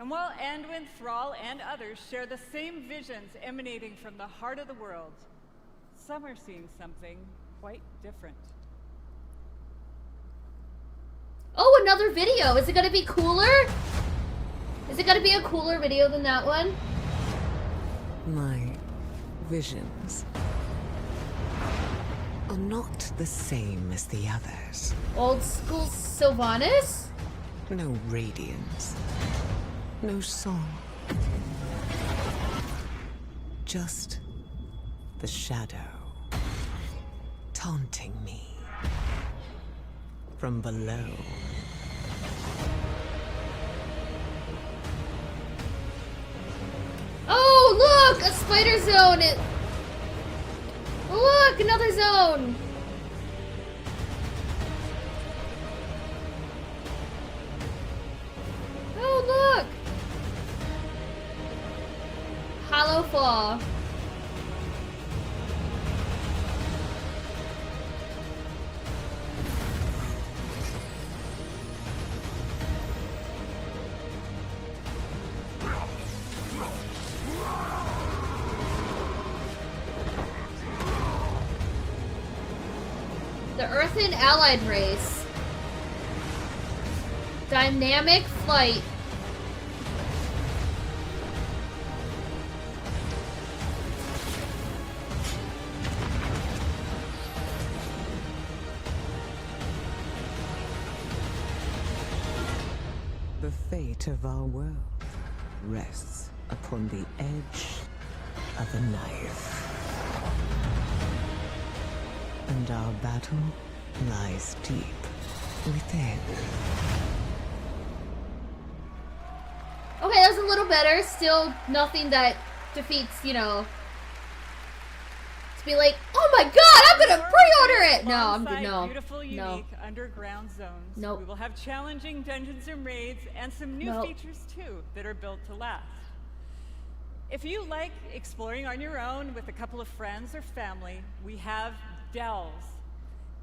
D: And while Anduin, Thrall, and others share the same visions emanating from the heart of the world, some are seeing something quite different.
C: Oh, another video. Is it gonna be cooler? Is it gonna be a cooler video than that one?
T: My visions are not the same as the others.
C: Old school Sylvanas?
T: No radiance. No song. Just the shadow taunting me from below.
C: Oh, look! A spider zone! Look! Another zone! Oh, look! Hollow Fall. The Earthen Allied Race. Dynamic Flight.
T: The fate of our world rests upon the edge of a knife. And our battle lies deep within.
C: Okay, that was a little better. Still nothing that defeats, you know, to be like, oh my god, I'm gonna pre-order it! No,
D: Beautiful, unique underground zones.
C: Nope.
D: We will have challenging dungeons and raids and some new
C: Nope.
D: features too that are built to last. If you like exploring on your own with a couple of friends or family, we have delves.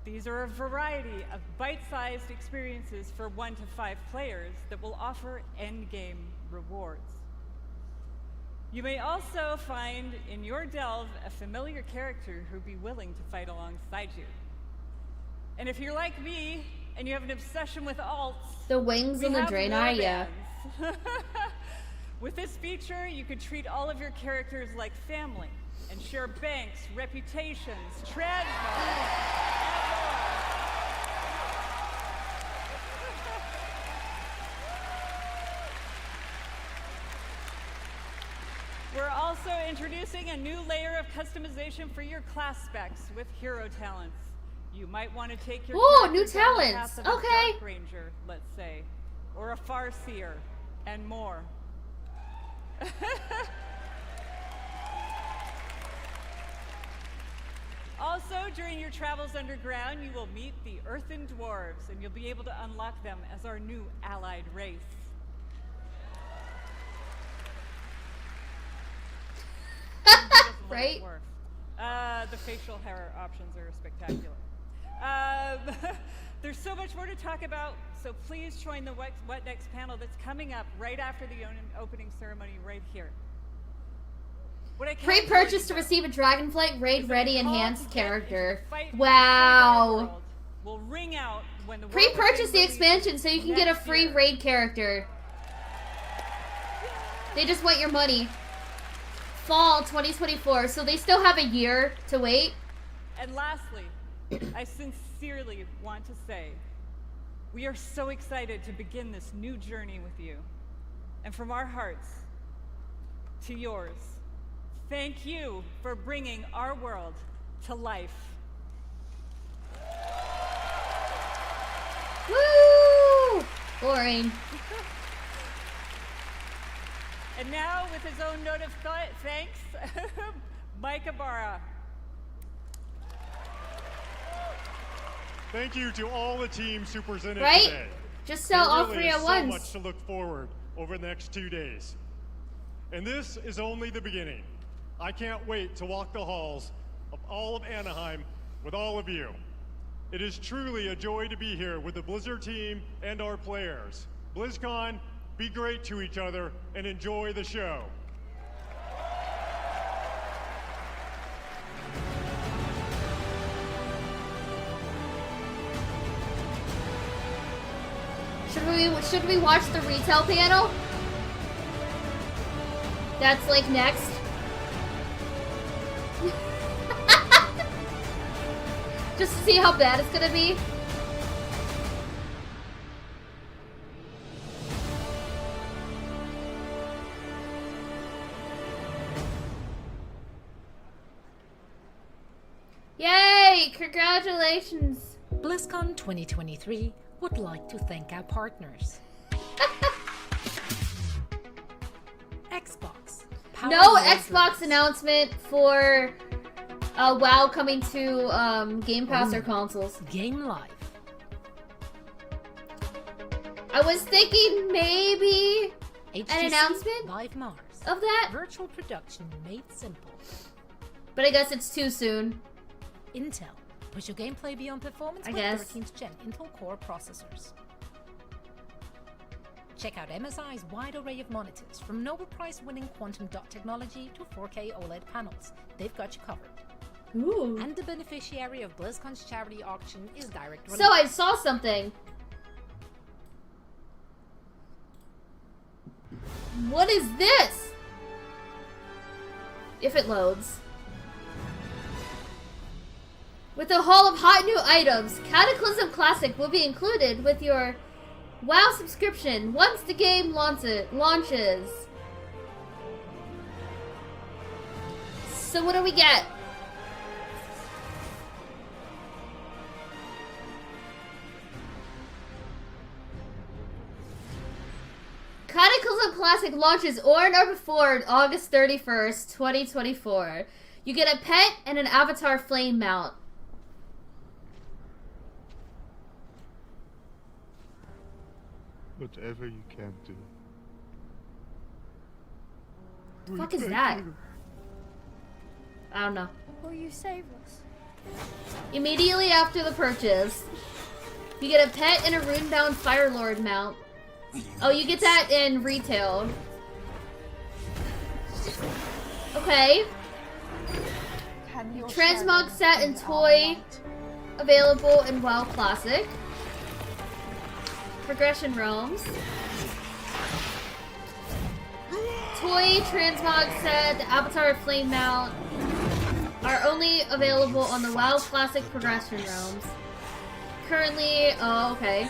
D: These are a variety of bite-sized experiences for 1 to 5 players that will offer endgame rewards. You may also find in your delve a familiar character who'd be willing to fight alongside you. And if you're like me and you have an obsession with alts,
C: The wings
D: we
C: and the
D: have
C: Draenei, yeah.
D: warbands. With this feature, you could treat all of your characters like family and share banks, reputations, transmo. We're also introducing a new layer of customization for your class specs with hero talents. You might want to take your
C: Ooh, new
D: character down the
C: talents.
D: path of a
C: Okay.
D: Dark Ranger, let's say, or a Farseer, and more. Also, during your travels underground, you will meet the Earthen Dwarves, and you'll be able to unlock them as our new allied race.
C: Right?
D: The facial hair options are spectacular. There's so much more to talk about, so please join the What Next panel that's coming up right after the opening ceremony right here. What I can't tell you
C: Pre-purchase to receive a Dragonflight Raid
D: is
C: Ready
D: that the call
C: enhanced
D: to get
C: character.
D: into the fight to
C: Wow.
D: save our world will ring out when the world
C: Pre-purchase the
D: releases
C: expansion so you can get a
D: next
C: free
D: year.
C: raid character. They just want your money. Fall 2024, so they still have a year to wait.
D: And lastly, I sincerely want to say, we are so excited to begin this new journey with you. And from our hearts to yours, thank you for bringing our world to life.
C: Woo! Boring.
D: And now, with his own note of thanks, Mike Ibarra.
J: Thank you to all the teams who presented
C: Right?
J: today.
C: Just sell all
J: really
C: 3
J: is
C: at
J: so
C: once.
J: much to look forward over the next 2 days. And this is only the beginning. I can't wait to walk the halls of all of Anaheim with all of you. It is truly a joy to be here with the Blizzard team and our players. Blizzcon, be great to each other and enjoy the show.
C: Should we watch the retail panel? That's like next. Just to see how bad it's gonna be. Yay! Congratulations!
H: BlizzCon 2023 would like to thank our partners. Xbox.
C: No Xbox announcement for WoW coming to Game Pass or consoles.
H: Game Live.
C: I was thinking maybe
H: HTC
C: an announcement
H: Live Mars.
C: of that,
H: Virtual production made simple.
C: but I guess it's too soon.
H: Intel. Push your gameplay beyond performance
C: I
H: with
C: guess.
H: 13th gen Intel Core processors. Check out MSI's wide array of monitors, from Nobel Prize-winning quantum dot technology to 4K OLED panels. They've got you covered.
C: Ooh.
H: And the beneficiary of BlizzCon's charity auction is Direct
C: So I saw something. What is this? If it loads. With a haul of hot new items, Cataclysm Classic will be included with your WoW subscription once the game launches. So what do we get? Cataclysm Classic launches on or before August 31st, 2024. You get a pet and an avatar flame mount.
K: Whatever you can do.
C: The fuck is that? I don't know.
M: Will you save us?
C: Immediately after the purchase, you get a pet and a runebound Firelord mount. Oh, you get that in retail. Okay. Transmog set and toy available in WoW Classic. Progression Realms. Toy transmog set, the Avatar Flame Mount are only available on the WoW Classic Progression Realms. Currently, oh, okay.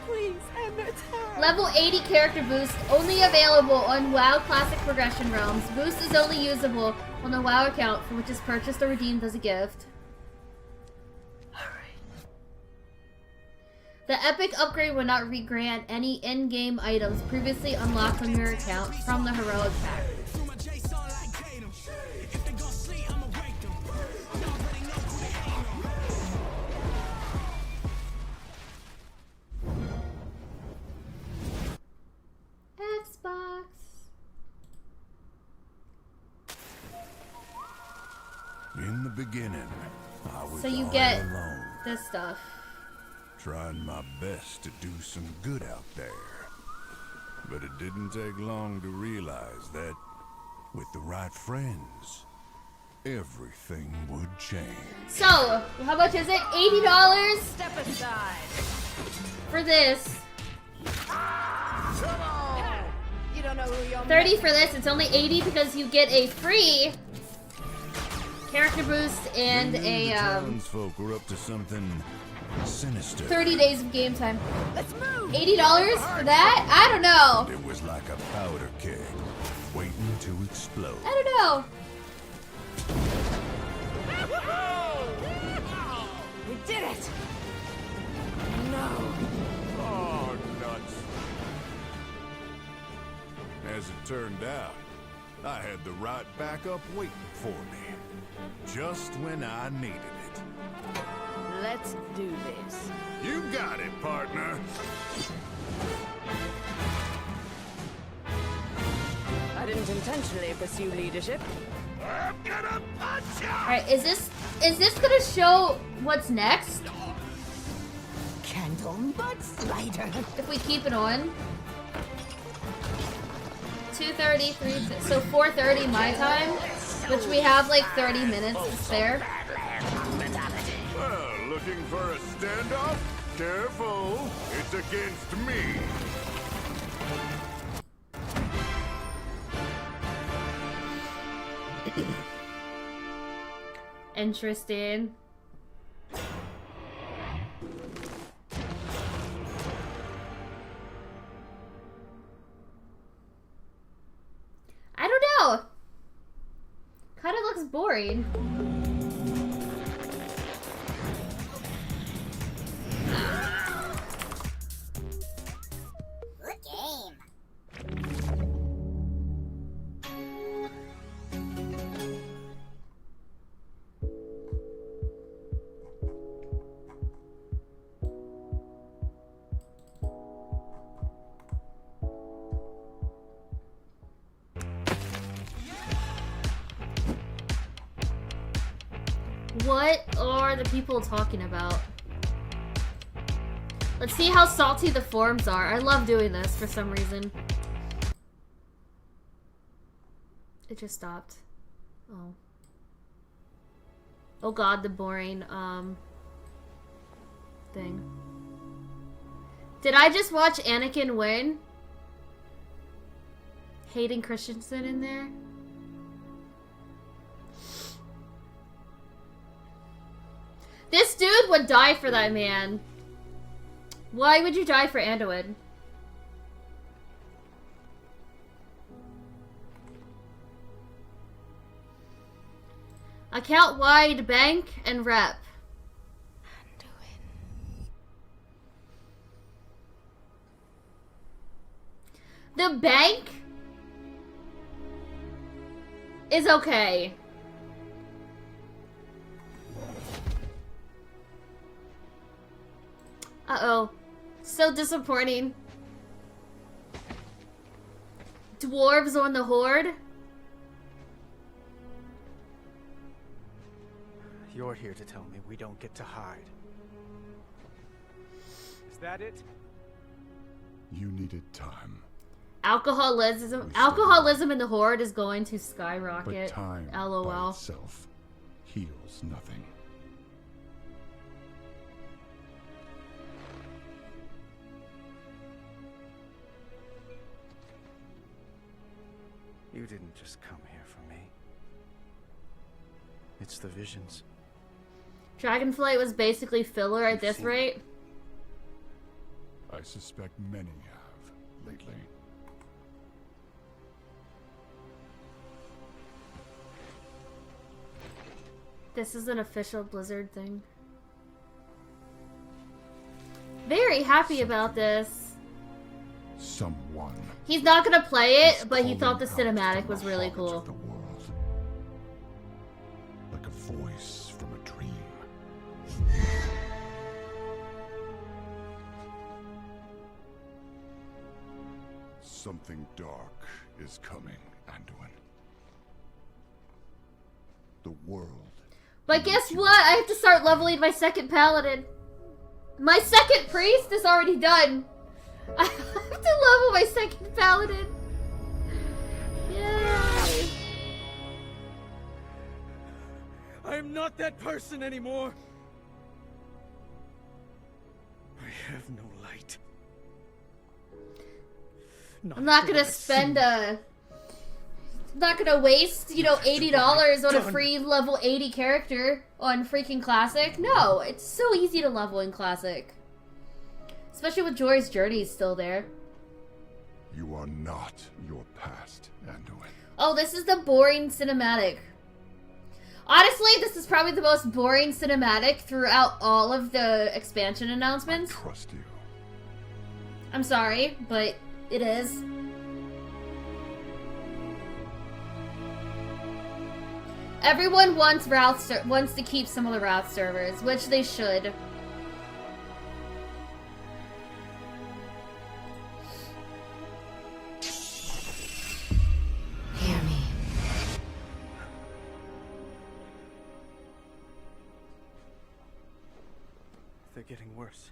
M: Please, end the attack.
C: Level 80 character boost only available on WoW Classic Progression Realms. Boost is only usable on the WoW account for which is purchased or redeemed as a gift. The epic upgrade will not regrant any in-game items previously unlocked on your account from the heroic pack. Xbox.
O: In the beginning, I was
C: So you
O: all
C: get
O: alone,
C: this stuff.
O: trying my best to do some good out there. But it didn't take long to realize that with the right friends, everything would change.
C: So, how much is it? $80?
E: Step aside.
C: For this.
E: You don't know who you're
C: 30 for this. It's only 80 because you get a free character boost and
O: They knew the
C: a
O: townsfolk were up to something sinister.
C: 30 days of game time.
E: Let's move.
C: $80 for that? I don't know.
O: It was like a powder keg waiting to explode.
C: I don't know.
E: We did it. No.
K: Oh, nuts.
O: As it turned out, I had the right backup waiting for me. Just when I needed it.
E: Let's do this.
O: You got it, partner.
E: I didn't intentionally pursue leadership.
F: I'm gonna punch you!
C: Alright, is this gonna show what's next?
T: Candle mud slider.
C: If we keep it on. 2:30, 3, so 4:30 my time, which we have like 30 minutes to spare.
O: Well, looking for a standoff? Careful, it's against me.
C: Interesting. I don't know. Kind of looks boring.
F: Good game.
C: What are the people talking about? Let's see how salty the forums are. I love doing this for some reason. It just stopped. Oh. Oh god, the boring, thing. Did I just watch Anakin win? Hayden Christensen in there? This dude would die for that man. Why would you die for Anduin? Account wide, bank, and rep. The bank is okay. Uh-oh. So disappointing. Dwarves on the Horde?
G: You're here to tell me we don't get to hide. Is that it?
O: You needed time.
C: Alcoholism in the Horde is going to
O: But
C: skyrocket.
O: time by
C: LOL.
O: itself heals nothing.
G: You didn't just come here for me. It's the visions.
C: Dragonflight was basically filler at this rate.
O: I suspect many have lately.
C: This is an official Blizzard thing. Very happy about this.
O: Someone.
C: He's not gonna play it, but he thought the cinematic was really cool.
O: Like a voice from a dream. Something dark is coming, Anduin. The world.
C: But guess what? I have to start leveling my second paladin. My second priest is already done. I have to level my second paladin. Yay!
R: I'm not that person anymore. I have no light.
C: I'm not gonna spend I'm not gonna waste, you know, $80 on a free level 80 character on freaking Classic. No, it's so easy to level in Classic. Especially with Jory's Journey still there.
O: You are not your past, Anduin.
C: Oh, this is the boring cinematic. Honestly, this is probably the most boring cinematic throughout all of the expansion announcements.
O: Trust you.
C: I'm sorry, but it is. Everyone wants to keep some of the Wrath servers, which they should. Hear me.
G: They're getting worse.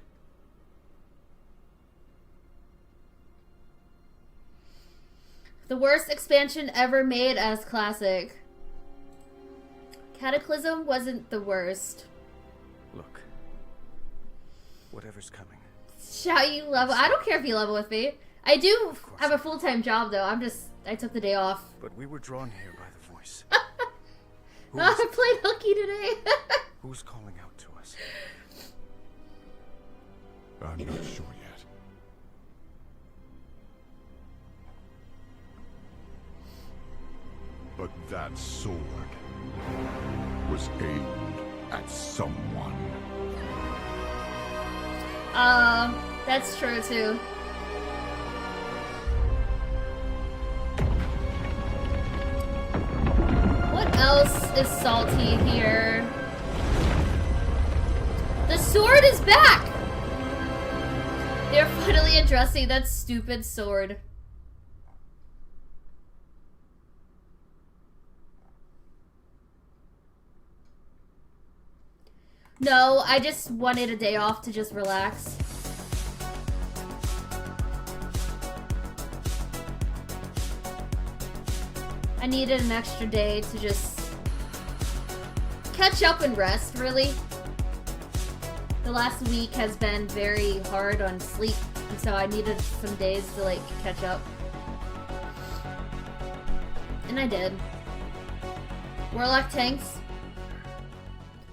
C: The worst expansion ever made as classic. Cataclysm wasn't the worst.
G: Look. Whatever's coming.
C: Shall you level? I don't care if you level with me. I do have a full-time job though. I took the day off.
G: But we were drawn here by the voice.
C: I played hooky today.
G: Who's calling out to us?
O: I'm not sure yet. But that sword was aimed at someone.
C: That's true too. What else is salty here? The sword is back! They're finally addressing that stupid sword. No, I just wanted a day off to just relax. I needed an extra day to just catch up and rest, really. The last week has been very hard on sleep, and so I needed some days to, like, catch up. And I did. Warlock tanks.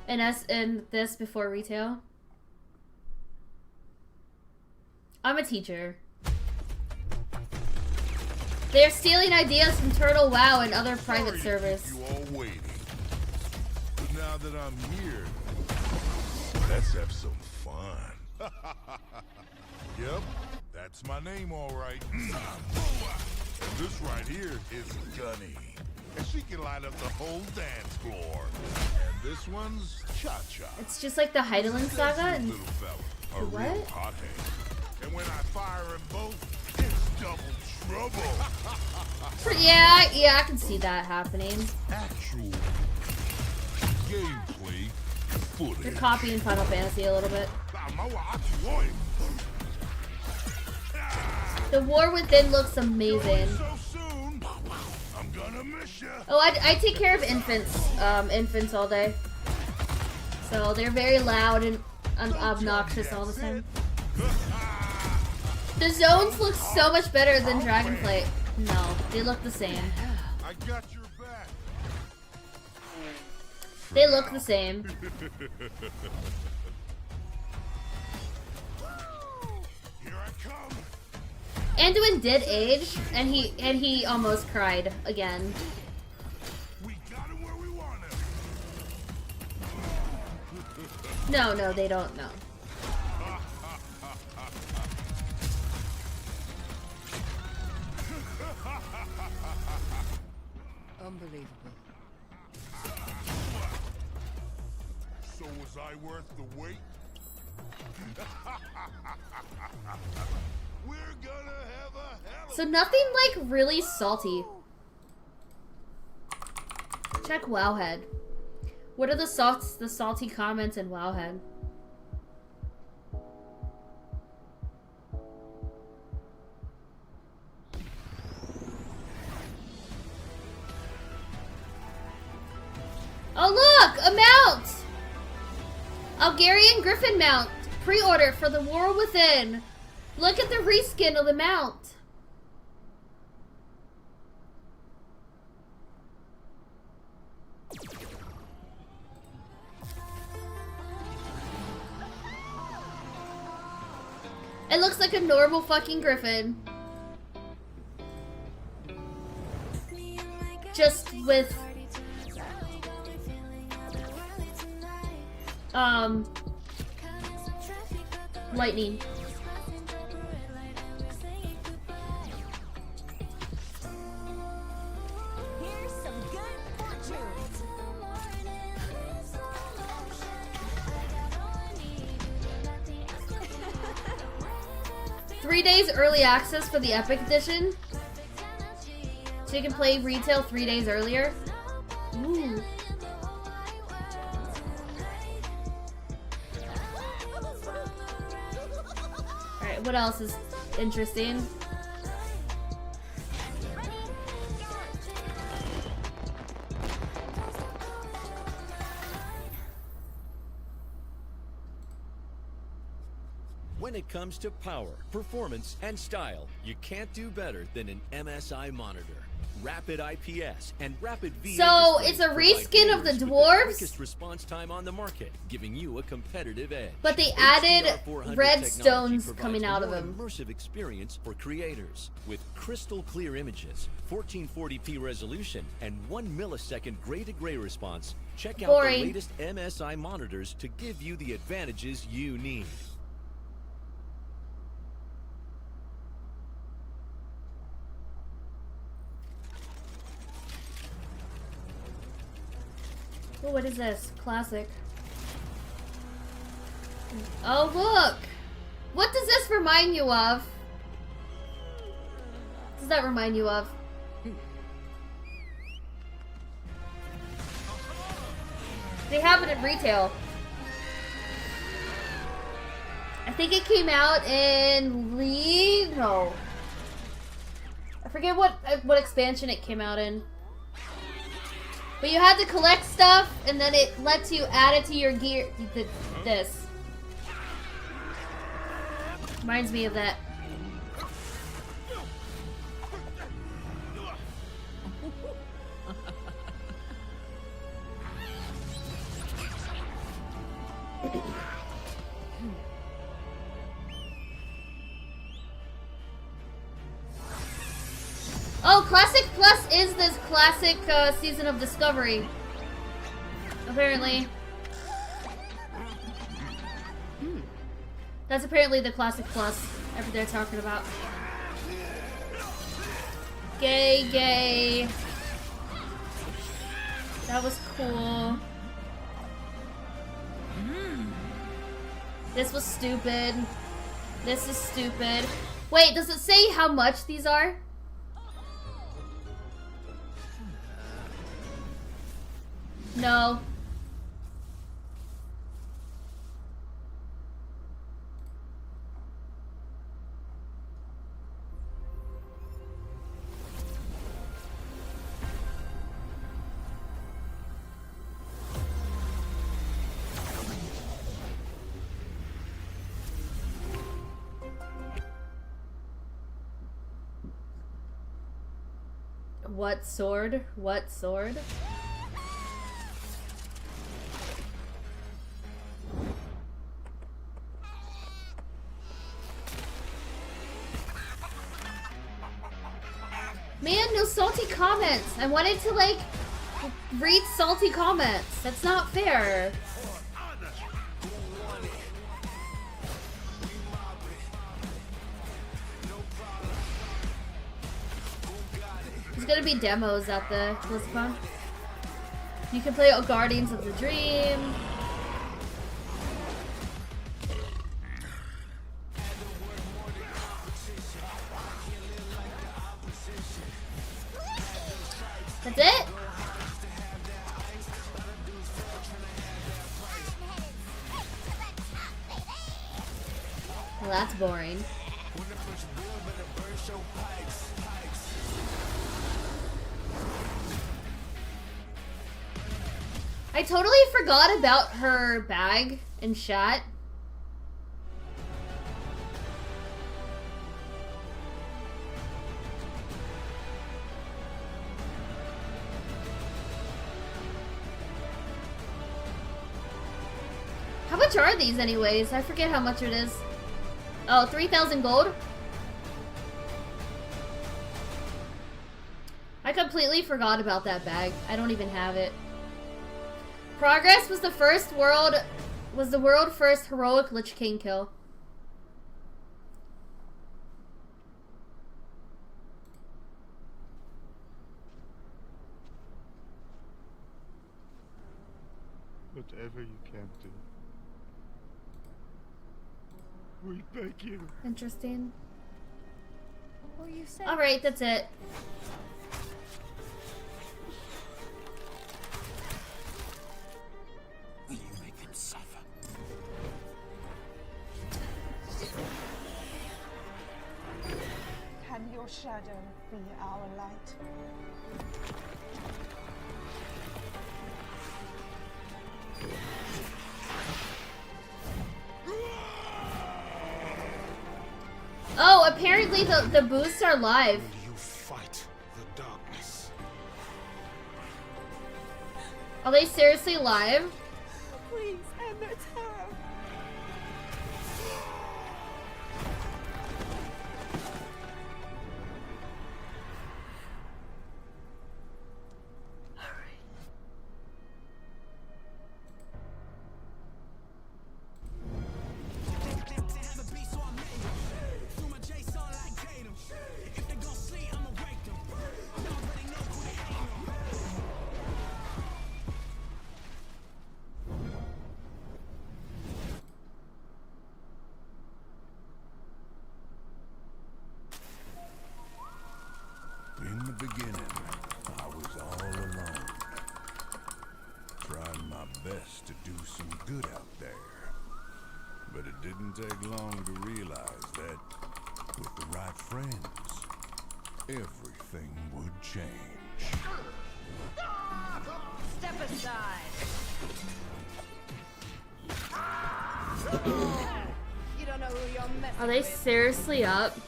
C: And this before retail. I'm a teacher. They're stealing ideas from Turtle WoW and other private servers.
O: You all waiting. But now that I'm here, let's have some fun. Yep, that's my name, all right. And this right here is Gunny. And she can light up the whole dance floor. And this one's Cha-Cha.
C: It's just like the Heidelin Saga and
O: Little fella, a
C: what?
O: real hothead. And when I fire them both, it's double trouble.
C: Yeah, I can see that happening.
O: Actual gameplay footage.
C: They're copying Final Fantasy a little bit. The War Within looks amazing. Oh, I take care of infants all day. So they're very loud and obnoxious all the time. The zones look so much better than Dragonflight. No, they look the same.
O: I got your back.
C: They look the same.
O: Here I come.
C: Anduin did age, and he almost cried again.
O: We got him where we want him.
C: No, they don't know.
K: Unbelievable.
O: So was I worth the wait? We're gonna have a hell.
C: So nothing like really salty. Check Wowhead. What are the salty comments in Wowhead? Oh look! A mount! Algarian Griffin mount. Pre-order for the War Within. Look at the reskin of the mount. It looks like a normal fucking griffin. Just with lightning.
I: Here's some good fortune.
C: 3 days early access for the Epic Edition. So you can play retail 3 days earlier. Ooh. Alright, what else is interesting?
K: When it comes to power, performance, and style, you can't do better than an MSI monitor. Rapid IPS and Rapid VA
C: So
K: displays
C: it's a
K: provide
C: reskin of the
K: gamers with the
C: dwarves,
K: quickest response time on the market, giving you a competitive edge.
C: but they
K: HDR
C: added
K: 400
C: red
K: technology
C: stones
K: provides
C: coming
K: a
C: out of
K: more
C: them.
K: immersive experience for creators with crystal clear images, 1440p resolution, and 1 millisecond gray-to-gray response. Check out
C: Boring.
K: the latest MSI monitors to give you the advantages you need.
C: Oh, what is this? Classic. Oh, look! What does this remind you of? What does that remind you of? They have it in retail. I think it came out in No. I forget what expansion it came out in. But you had to collect stuff, and then it lets you add it to your gear. This. Reminds me of that. Oh, Classic Plus is this classic season of Discovery. Apparently. That's apparently the Classic Plus they're talking about. Gay, gay. That was cool. This was stupid. This is stupid. Wait, does it say how much these are? No. What sword? What sword? Man, no salty comments. I wanted to, like, read salty comments. That's not fair. There's gonna be demos at the Blizzcon. You can play Guardians of the Dream. That's it? Well, that's boring. I totally forgot about her bag and chat. How much are these anyways? I forget how much it is. Oh, 3,000 gold? I completely forgot about that bag. I don't even have it. Progress was the world first heroic Lich King kill.
Z: Whatever you can do. We beg you.
C: Interesting.
M: Will you say?
C: All right, that's it.
F: Will you make them suffer?
M: Can your shadow be our light?
C: Oh, apparently the boosts are live.
F: Will you fight the darkness?
C: Are they seriously live?
M: Please end their terror.
O: In the beginning, I was all alone. Trying my best to do some good out there. But it didn't take long to realize that with the right friends, everything would change.
E: Step aside. You don't know who you're messing
C: Are they
E: with.
C: seriously up?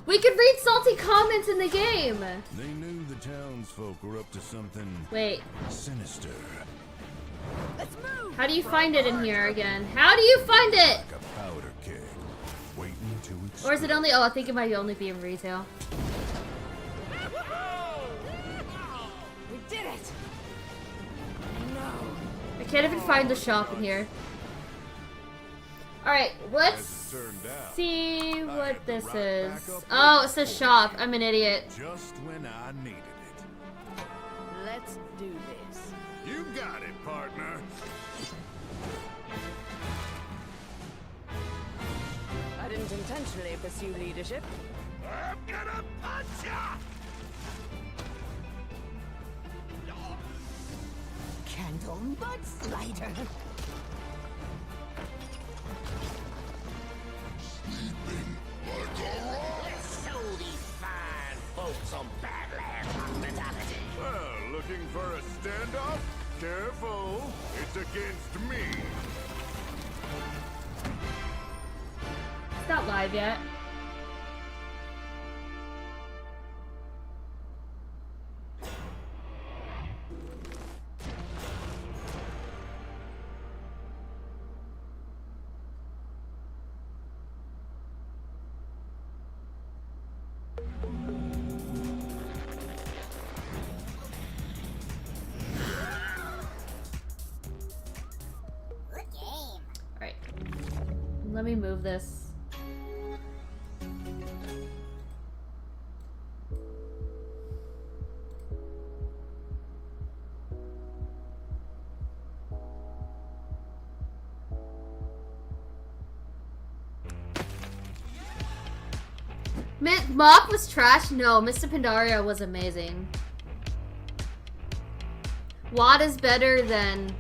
C: We could read salty comments in the game.
O: They knew the townsfolk were up to something
C: Wait.
O: sinister.
E: Let's move.
C: How do you find it in here again? How do you find it?
O: Like a powder keg, waiting to explode.
C: Or is it only? Oh, I think it might only be in retail.
E: We did it. No.
C: I can't even find the shop in here. All right, let's see what this is. Oh, it says shop. I'm an idiot.
O: Just when I needed it.
E: Let's do this.
O: You got it, partner.
E: I didn't intentionally pursue leadership.
F: I'm gonna punch ya!
E: Candle mudslider.
F: Let's show these fine folks some Badlands hospitality.
O: Well, looking for a standoff? Careful, it's against me.
C: It's not live yet. Alright. Let me move this. Mop was trash? No, Mr. Pandaria was amazing. Watt is better than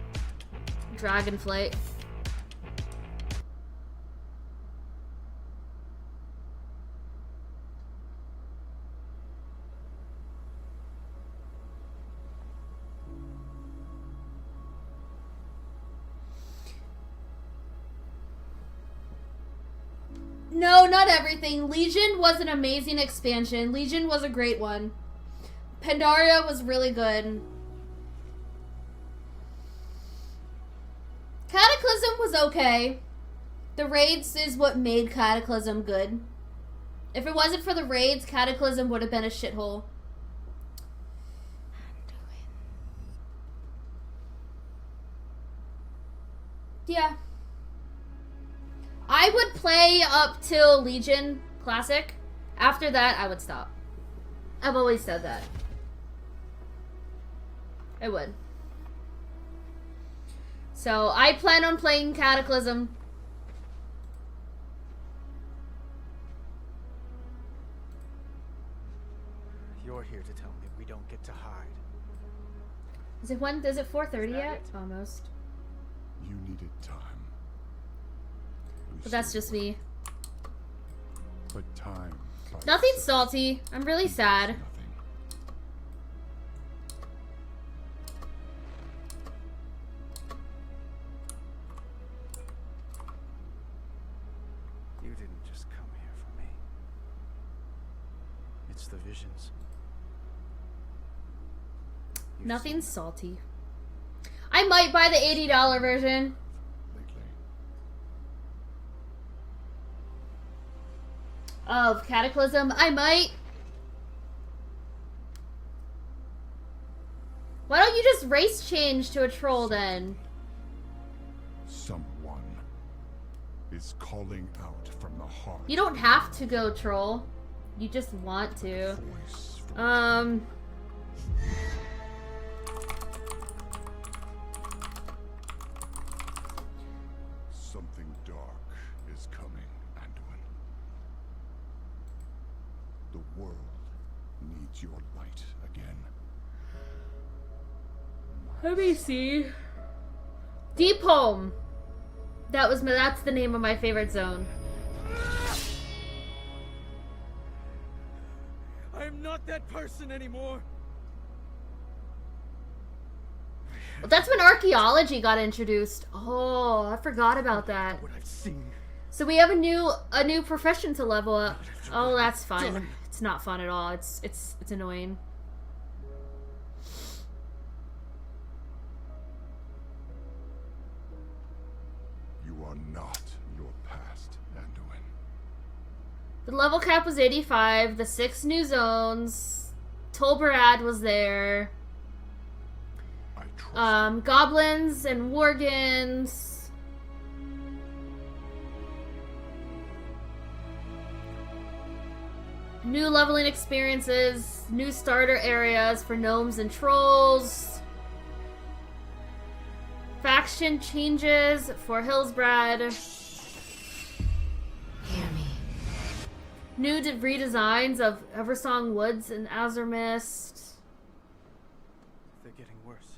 C: Dragonflight. No, not everything. Legion was an amazing expansion. Legion was a great one. Pandaria was really good. Cataclysm was okay. The raids is what made Cataclysm good. If it wasn't for the raids, Cataclysm would have been a shithole. Yeah. I would play up till Legion Classic. After that, I would stop. I've always said that. I would. So, I plan on playing Cataclysm.
G: get to hide.
C: Is it 4:30 yet? Almost.
O: You needed time.
C: But that's just me.
O: But time.
C: Nothing salty. I'm really sad.
G: You didn't just come here for me. It's the visions.
C: Nothing salty. I might buy the $80 version. Of Cataclysm. I might. Why don't you just race change to a troll then?
O: Someone is calling out from the heart.
C: You don't have to go troll. You just want to.
O: Something dark is coming, Anduin. The world needs your light again.
C: Let me see. Deep Home. That's the name of my favorite zone.
R: I am not that person anymore.
C: Well, that's when archaeology got introduced. Oh, I forgot about that.
R: What I've seen.
C: So we have a new profession to level up. Oh, that's fun. It's not fun at all. It's annoying.
O: You are not your past, Anduin.
C: The level cap was 85. The 6 new zones. Tolbarad was there. Goblins and Worgans. New leveling experiences. New starter areas for gnomes and trolls. Faction changes for Hillsbrad. Hear me. New redesigns of Eversong Woods and Azurmist.
G: They're getting worse.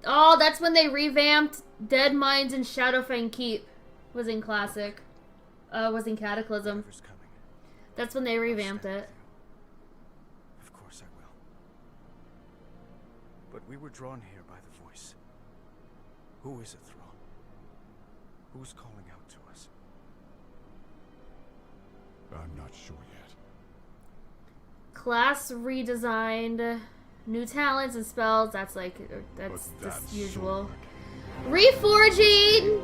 C: Oh, that's when they revamped Dead Mines and Shadowfang Keep. Was in Classic. Was in Cataclysm. That's when they revamped it.
G: Of course I will. But we were drawn here by the voice. Who is it, Thrall? Who's calling out to us?
O: I'm not sure yet.
C: Class redesigned. New talents and spells. That's usual. Reforging!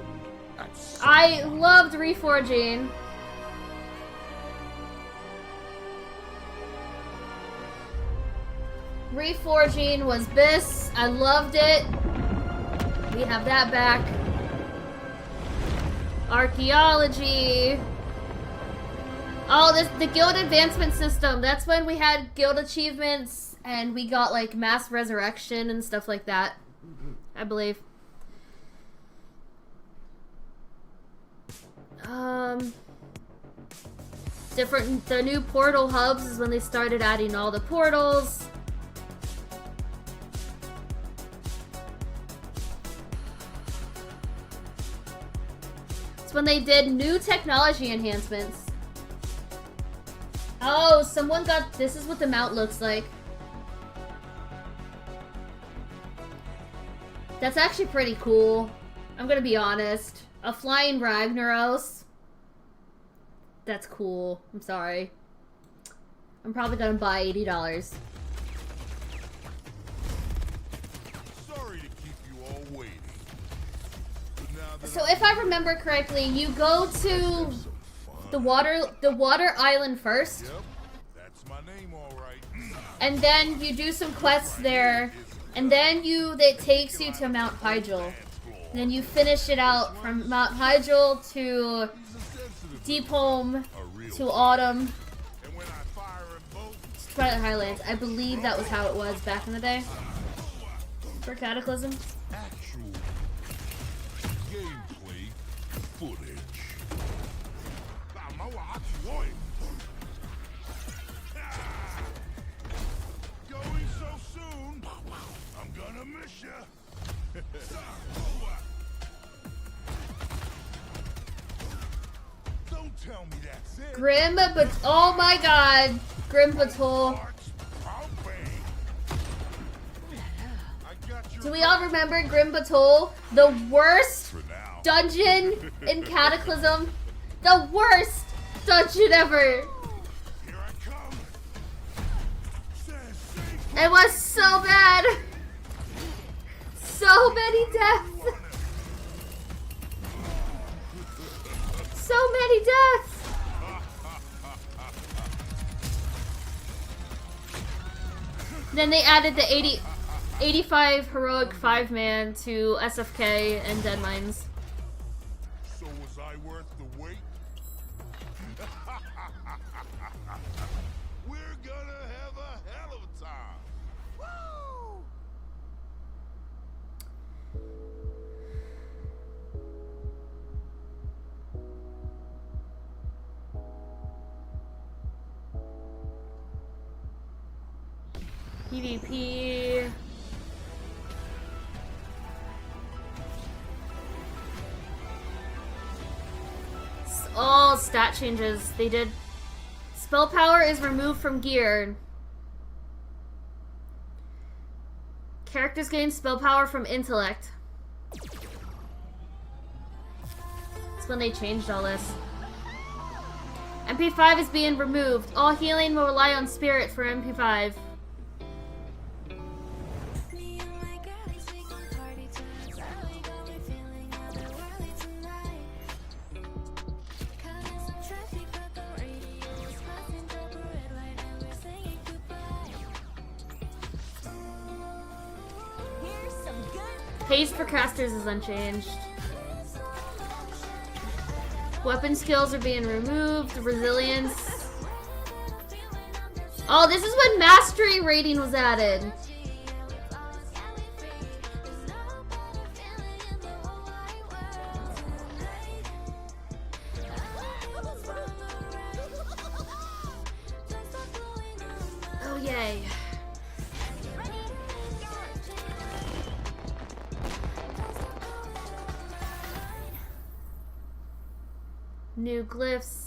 C: I loved Reforging. Reforging was Biss. I loved it. We have that back. Archaeology. Oh, the guild advancement system. That's when we had guild achievements and we got like mass resurrection and stuff like that. I believe. The new portal hubs is when they started adding all the portals. It's when they did new technology enhancements. Oh, someone got... This is what the mount looks like. That's actually pretty cool. I'm gonna be honest. A flying Ragnaros. That's cool. I'm sorry. I'm probably gonna buy $80.
O: Sorry to keep you all waiting.
C: So if I remember correctly, you go to the water island first.
O: Yep, that's my name, all right.
C: And then you do some quests there, and then it takes you to Mount Hyjal. And then you finish it out from Mount Hyjal to Deep Home to Autumn. Twilight Highlands. I believe that was how it was back in the day. For Cataclysm.
O: Actual gameplay footage. Going so soon, I'm gonna miss ya. Don't tell me that's it.
C: Grim, but oh my god, Grim Patrol. Do we all remember Grim Patrol? The worst dungeon in Cataclysm. The worst dungeon ever. It was so bad. So many deaths. So many deaths. Then they added the 85 heroic 5-man to SFK and Deadmines.
O: So was I worth the wait? We're gonna have a hell of a time. Woo!
C: PvP. All stat changes they did. Spell power is removed from gear. Characters gain spell power from intellect. That's when they changed all this. MP5 is being removed. All healing will rely on spirit for MP5. Haste for casters is unchanged. Weapon skills are being removed. Resilience. Oh, this is when mastery rating was added. Oh, yay. New glyphs.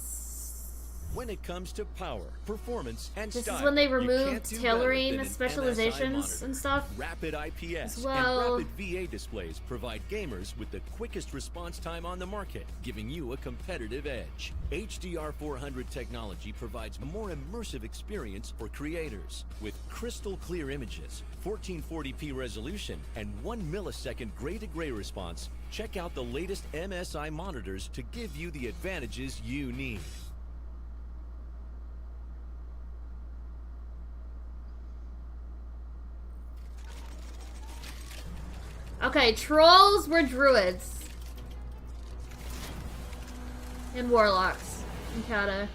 K: When it comes to power, performance, and
C: This
K: style,
C: is when they
K: you can't
C: removed
K: do
C: tailoring
K: better than an
C: specializations
K: MSI
C: and stuff.
K: Rapid IPS
C: as well.
K: and rapid VA displays provide gamers with the quickest response time on the market, giving you a competitive edge. HDR400 technology provides more immersive experience for creators. With crystal clear images, 1440p resolution, and 1 millisecond gray-to-gray response, check out the latest MSI monitors to give you the advantages you need.
C: Okay, trolls were druids. And warlocks. In Kata.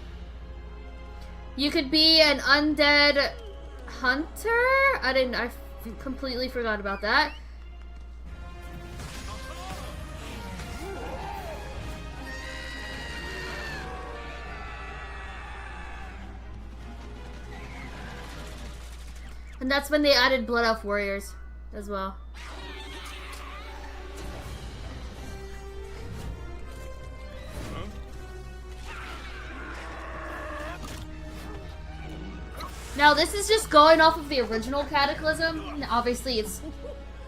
C: You could be an undead hunter? I completely forgot about that. And that's when they added Blood Elf Warriors as well. Now this is just going off of the original Cataclysm. Obviously it's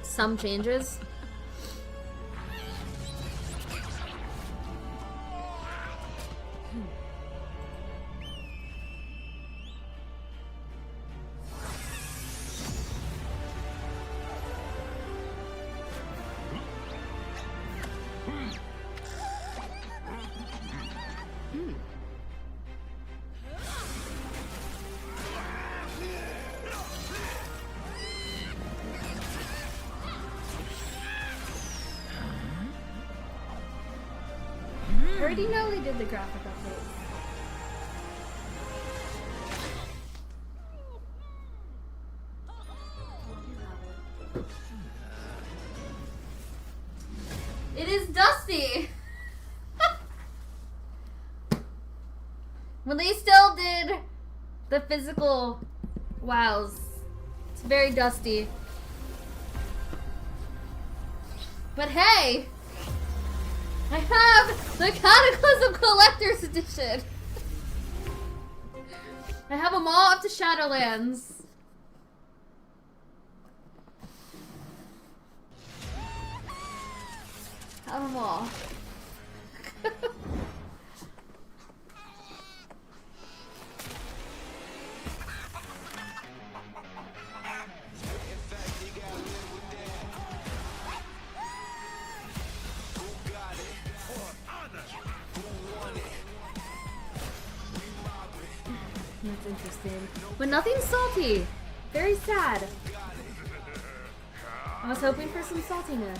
C: some changes. I already know they did the graphic update. It is Dusty! When they still did the physical wows. It's very dusty. But hey! I have the Cataclysm Collector's Edition! I have them all up to Shadowlands. Have them all. That's interesting. But nothing's salty. Very sad. I was hoping for some saltiness.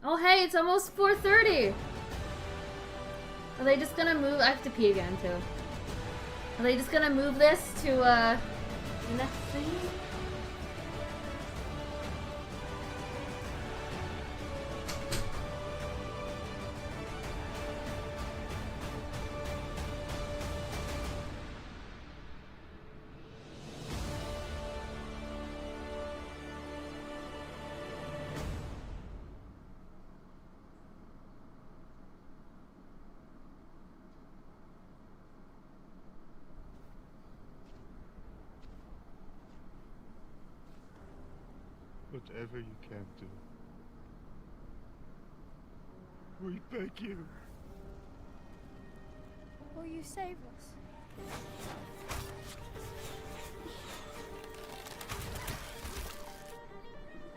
C: Oh hey, it's almost 4:30. Are they just gonna move? I have to pee again too. Are they just gonna move this to next thing?
Z: Whatever you can do. We beg you.
L: Will you save us?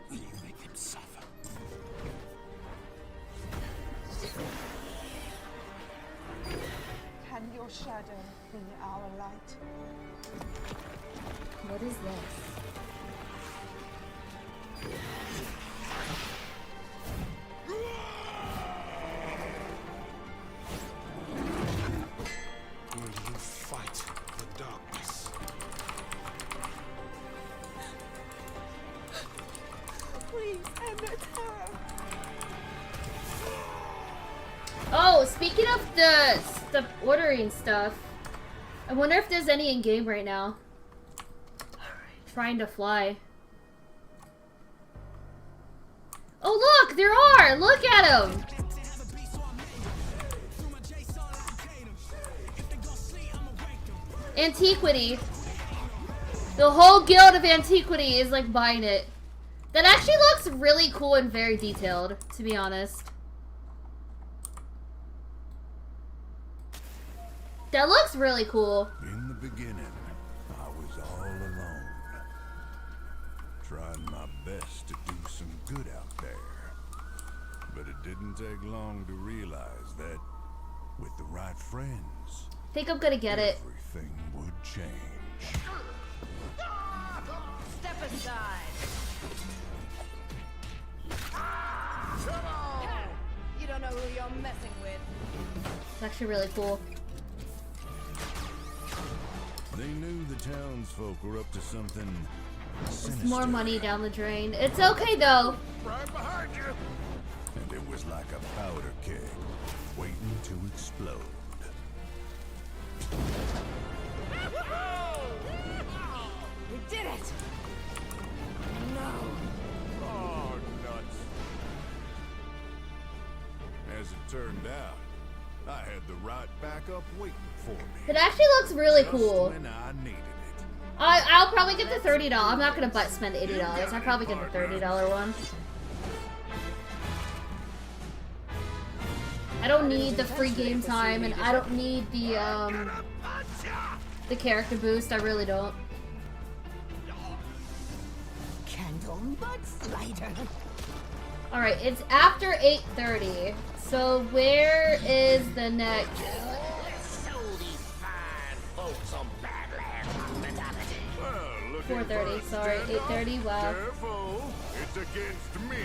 F: Will you make them suffer?
M: Can your shadow be our light?
C: What is this?
F: Will you fight the darkness?
M: Please end their terror.
C: Oh, speaking of the ordering stuff, I wonder if there's any in game right now. Trying to fly. Oh look, there are! Look at them! Antiquity. The whole guild of Antiquity is like buying it. That actually looks really cool and very detailed, to be honest. That looks really cool.
O: In the beginning, I was all alone. Trying my best to do some good out there. But it didn't take long to realize that with the right friends,
C: I think I'm gonna get it.
O: everything would change.
E: Step aside. You don't know who you're messing with.
C: It's actually really cool.
O: They knew the townsfolk were up to something sinister.
C: More money down the drain. It's okay though.
O: Right behind you. And it was like a powder keg waiting to explode.
E: We did it! No.
O: Oh, nuts. As it turned out, I had the right backup waiting for me.
C: It actually looks really cool.
O: When I needed it.
C: I'll probably get the $30. I'm not gonna spend $80. I'll probably get the $30 one. I don't need the free game time, and I don't need the character boost. I really don't.
M: Candle butt slider.
C: Alright, it's after 8:30. So where is the next?
F: Let's show these fine folks some Badlands hospitality.
O: Well, looking
C: 4:30,
O: for
C: sorry,
O: a standoff?
C: 8:30, wow.
O: Careful, it's against me.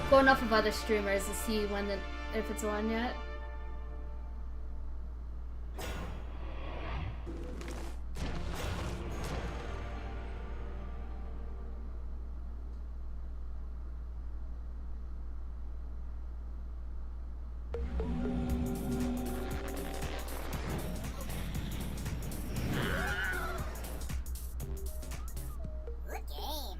C: Going off of other streamers to see when if it's on yet.
F: Good game.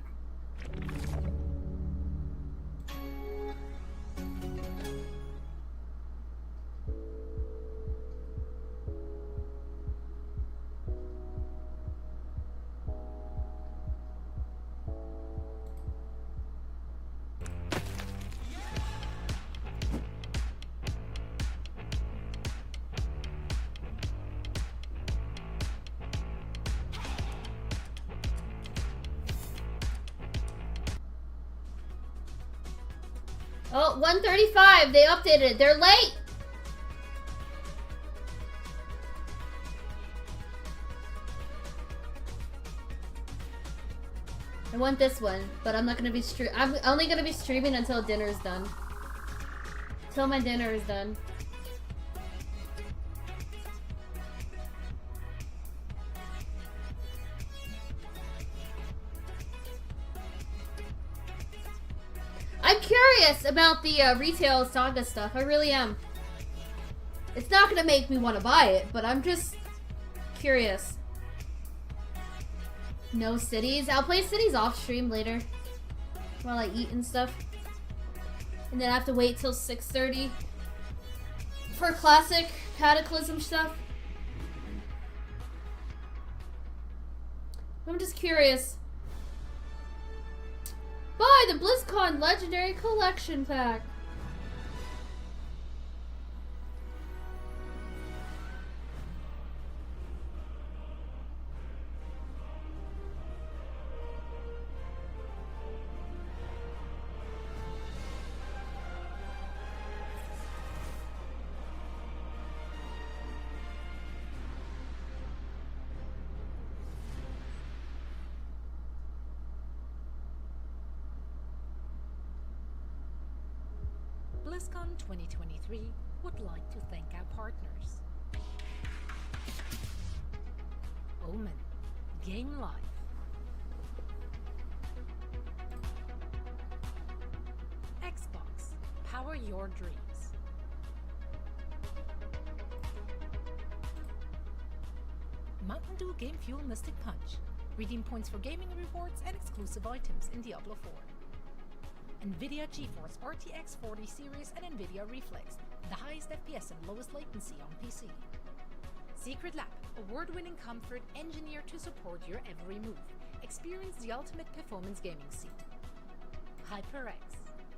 C: Oh, 1:35. They updated it. They're late. I want this one, but I'm not gonna be I'm only gonna be streaming until dinner's done. Until my dinner is done. I'm curious about the retail Saga stuff. I really am. It's not gonna make me want to buy it, but I'm just curious. No cities. I'll play cities off stream later while I eat and stuff, and then I have to wait till 6:30 for classic Cataclysm stuff. I'm just curious. Buy the Blizzcon Legendary Collection Pack.
H: Blizzcon 2023 would like to thank our partners. Omen, Game Life. Xbox, power your dreams. Mountain Dew Game Fuel Mystic Punch. Redeem points for gaming rewards and exclusive items in Diablo 4. NVIDIA GeForce RTX 40 series and NVIDIA Reflex, the highest FPS and lowest latency on PC. Secret Lab, award-winning comfort engineered to support your every move. Experience the ultimate performance gaming seat. HyperX,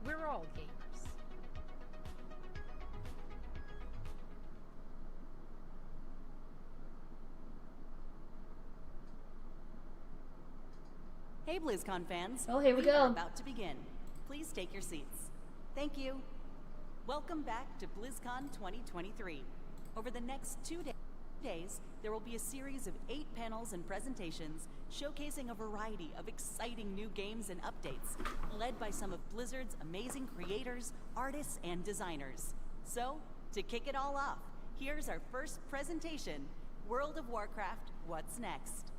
H: we're all gamers.
I: Hey BlizzCon fans.
C: Oh, here we
I: are
C: go.
I: about to begin. Please take your seats. Thank you. Welcome back to BlizzCon 2023. Over the next 2 days, there will be a series of 8 panels and presentations showcasing a variety of exciting new games and updates, led by some of Blizzard's amazing creators, artists, and designers. So, to kick it all off, here's our first presentation, World of Warcraft, What's Next?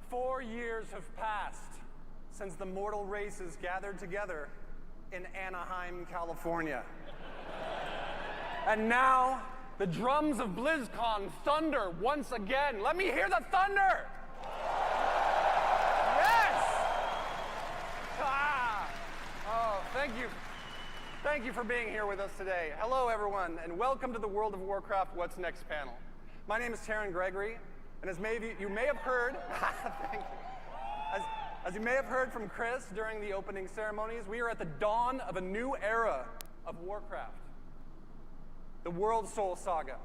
B: Four years have passed since the mortal races gathered together in Anaheim, California. And now, the drums of BlizzCon thunder once again. Let me hear the thunder! Yes! Ah! Oh, thank you. Thank you for being here with us today. Hello, everyone, and welcome to the World of Warcraft What's Next panel. My name is Taryn Gregory, and as you may have heard, thank you. As you may have heard from Chris during the opening ceremonies, we are at the dawn of a new era of Warcraft. The World Soul Saga.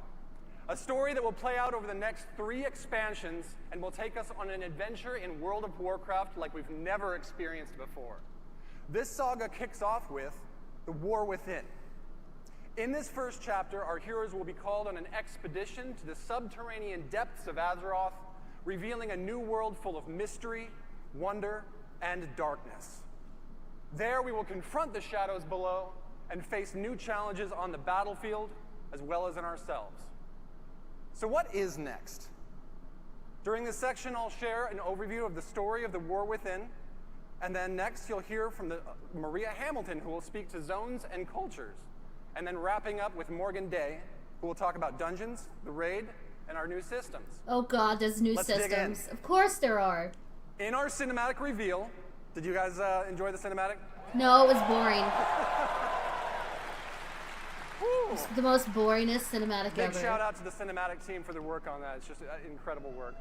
B: A story that will play out over the next 3 expansions and will take us on an adventure in World of Warcraft like we've never experienced before. This saga kicks off with the War Within. In this first chapter, our heroes will be called on an expedition to the subterranean depths of Azeroth, revealing a new world full of mystery, wonder, and darkness. There we will confront the shadows below and face new challenges on the battlefield as well as in ourselves. So what is next? During this section, I'll share an overview of the story of the War Within, and then next you'll hear from Maria Hamilton, who will speak to zones and cultures, and then wrapping up with Morgan Day, who will talk about dungeons, the raid, and our new systems.
C: Oh God, there's new systems. Of course there are.
B: In our cinematic reveal, did you guys enjoy the cinematic?
C: No, it was boring. It's the most boringest cinematic ever.
B: Big shout out to the cinematic team for their work on that. It's just incredible work.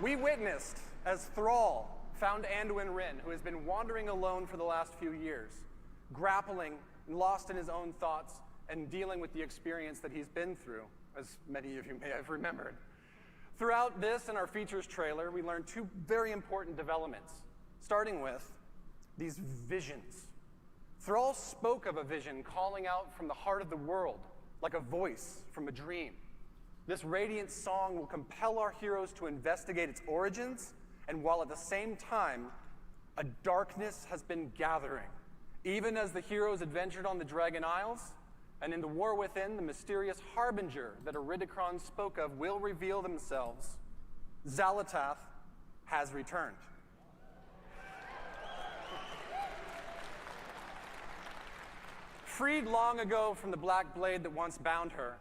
B: We witnessed as Thrall found Anduin Wrynn, who has been wandering alone for the last few years, grappling, lost in his own thoughts, and dealing with the experience that he's been through, as many of you may have remembered. Throughout this and our features trailer, we learned 2 very important developments, starting with these visions. Thrall spoke of a vision calling out from the heart of the world, like a voice from a dream. This radiant song will compel our heroes to investigate its origins, and while at the same time, a darkness has been gathering. Even as the heroes adventured on the Dragon Isles, and in the War Within, the mysterious harbinger that Iridikron spoke of will reveal themselves. Xal'atath has returned. Freed long ago from the black blade that once bound her,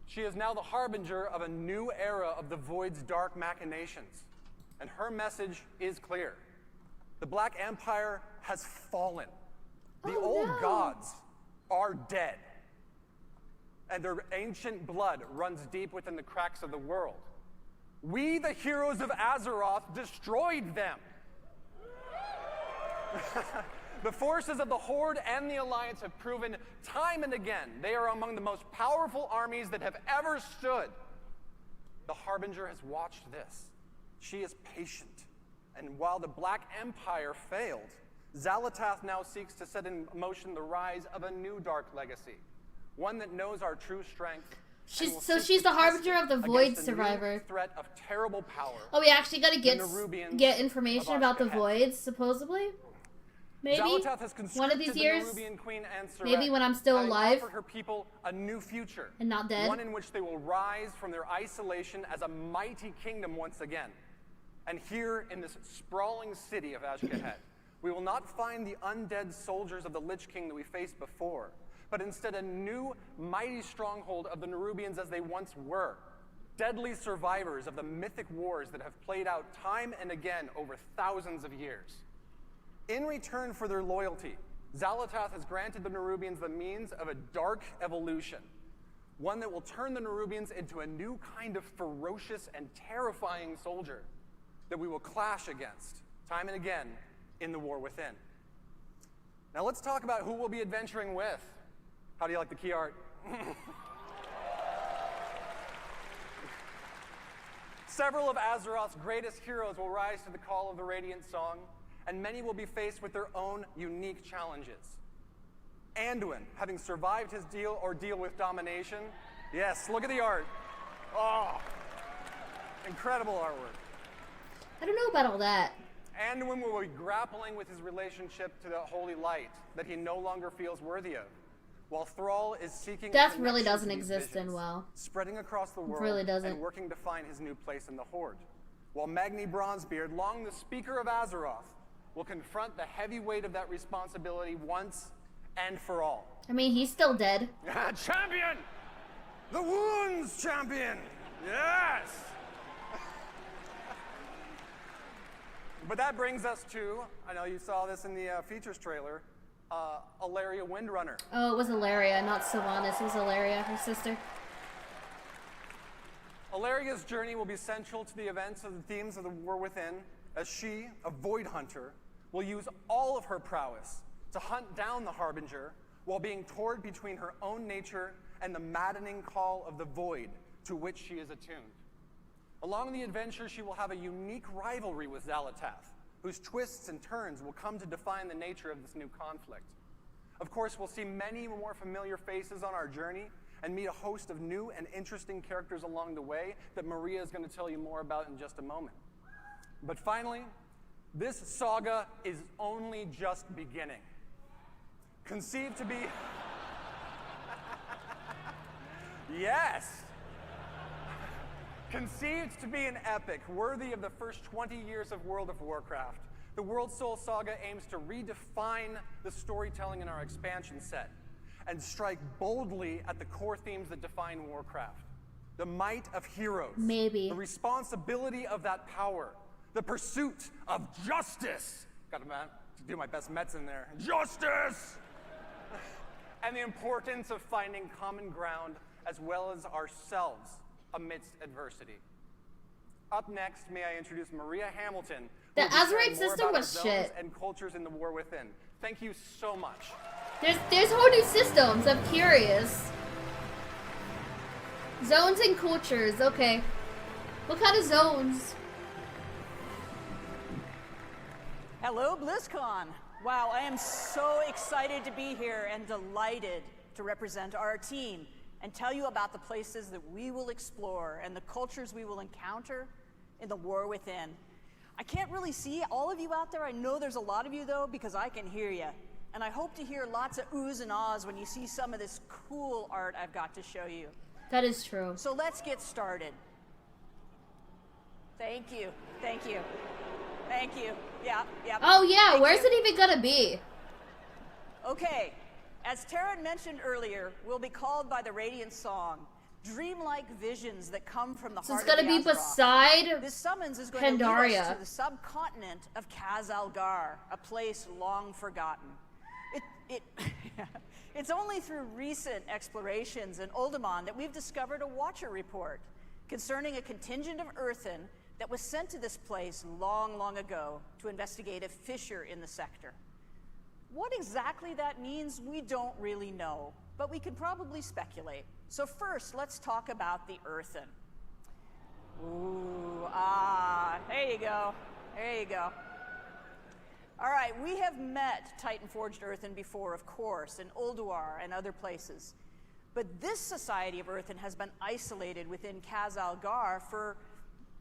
B: she is now the harbinger of a new era of the Void's dark machinations. And her message is clear. The Black Empire has fallen. The old gods are dead. And their ancient blood runs deep within the cracks of the world. We, the heroes of Azeroth, destroyed them. The forces of the Horde and the Alliance have proven time and again they are among the most powerful armies that have ever stood. The Harbinger has watched this. She is patient. And while the Black Empire failed, Xal'atath now seeks to set in motion the rise of a new dark legacy, one that knows our true strength.
C: She's the harbinger of the Void survivor.
B: Threat of terrible power.
C: Oh, we actually got to get information about the Voids, supposedly. Maybe one of these years. Maybe when I'm still alive.
B: Offer her people a new future
C: and not dead.
B: One in which they will rise from their isolation as a mighty kingdom once again. And here in this sprawling city of Ashkahet, we will not find the undead soldiers of the Lich King that we faced before, but instead a new, mighty stronghold of the Nerubians as they once were. Deadly survivors of the mythic wars that have played out time and again over thousands of years. In return for their loyalty, Xal'atath has granted the Nerubians the means of a dark evolution, one that will turn the Nerubians into a new kind of ferocious and terrifying soldier that we will clash against time and again in the War Within. Now let's talk about who we'll be adventuring with. How do you like the key art? Several of Azeroth's greatest heroes will rise to the call of the Radiant Song, and many will be faced with their own unique challenges. Anduin, having survived his ordeal with domination. Yes, look at the art. Oh, incredible artwork.
C: I don't know about all that.
B: Anduin will be grappling with his relationship to the Holy Light that he no longer feels worthy of, while Thrall is seeking
C: Death really doesn't exist in WoW.
B: Spreading across the world
C: really doesn't.
B: And working to find his new place in the Horde. While Magni Bronzebeard, long the Speaker of Azeroth, will confront the heavy weight of that responsibility once and for all.
C: I mean, he's still dead.
B: Champion! The Wounds Champion! Yes! But that brings us to, I know you saw this in the features trailer, Alaria Windrunner.
C: Oh, it was Alaria, not Sylvanas. It was Alaria, her sister.
B: Ilaria's journey will be central to the events of the themes of the War Within, as she, a Void Hunter, will use all of her prowess to hunt down the Harbinger while being torn between her own nature and the maddening call of the Void to which she is attuned. Along the adventure, she will have a unique rivalry with Xalatath, whose twists and turns will come to define the nature of this new conflict. Of course, we'll see many more familiar faces on our journey and meet a host of new and interesting characters along the way that Maria is going to tell you more about in just a moment. But finally, this saga is only just beginning. Conceived to be... Yes! Conceived to be an epic worthy of the first 20 years of World of Warcraft, the World Soul Saga aims to redefine the storytelling in our expansion set and strike boldly at the core themes that define Warcraft. The might of heroes.
C: Maybe.
B: The responsibility of that power. The pursuit of justice. Got to do my best Mets in there. Justice! And the importance of finding common ground as well as ourselves amidst adversity. Up next, may I introduce Maria Hamilton.
C: The
B: who will be
C: Azerite
B: sharing more
C: system
B: about
C: was
B: our zones
C: shit.
B: and cultures in the War Within. Thank you so much.
C: There's whole new systems. I'm curious. Zones and cultures. Okay. What kind of zones?
N: Hello, Blizzcon. Wow, I am so excited to be here and delighted to represent our team and tell you about the places that we will explore and the cultures we will encounter in the War Within. I can't really see all of you out there. I know there's a lot of you, though, because I can hear you. And I hope to hear lots of oohs and ahs when you see some of this cool art I've got to show you.
C: That is true.
N: So let's get started. Thank you. Thank you. Thank you. Yeah.
C: Oh yeah,
N: Thank
C: where's
N: you.
C: it even gonna be?
N: Okay, as Taryn mentioned earlier, we'll be called by the Radiant Song, dreamlike visions that come from the
C: So it's
N: heart of
C: gonna
N: the
C: be
N: Azeroth.
C: beside
N: This summons is going to lead
C: Pandaria.
N: us to the subcontinent of Khazalgar, a place long forgotten. It's only through recent explorations in Uldaman that we've discovered a Watcher report concerning a contingent of Earthen that was sent to this place long, long ago to investigate a fissure in the sector. What exactly that means, we don't really know, but we can probably speculate. So first, let's talk about the Earthen. Ooh, there you go. There you go. All right, we have met Titan-forged Earthen before, of course, in Ulduar and other places. But this society of Earthen has been isolated within Khazalgar for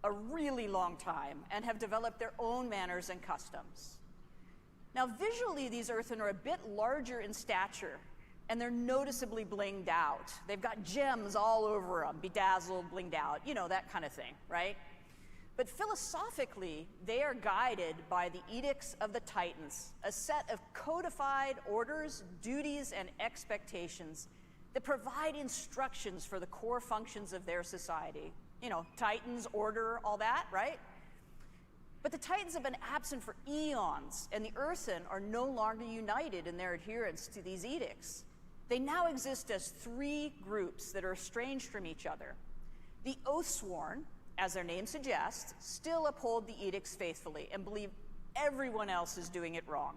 N: a really long time and have developed their own manners and customs. Now, visually, these Earthen are a bit larger in stature, and they're noticeably blinged out. They've got gems all over them, bedazzled, blinged out, you know, that kind of thing, right? But philosophically, they are guided by the Edicts of the Titans, a set of codified orders, duties, and expectations that provide instructions for the core functions of their society. You know, Titans, order, all that, right? But the Titans have been absent for eons, and the Earthen are no longer united in their adherence to these edicts. They now exist as three groups that are estranged from each other. The Oathsworn, as their name suggests, still uphold the edicts faithfully and believe everyone else is doing it wrong.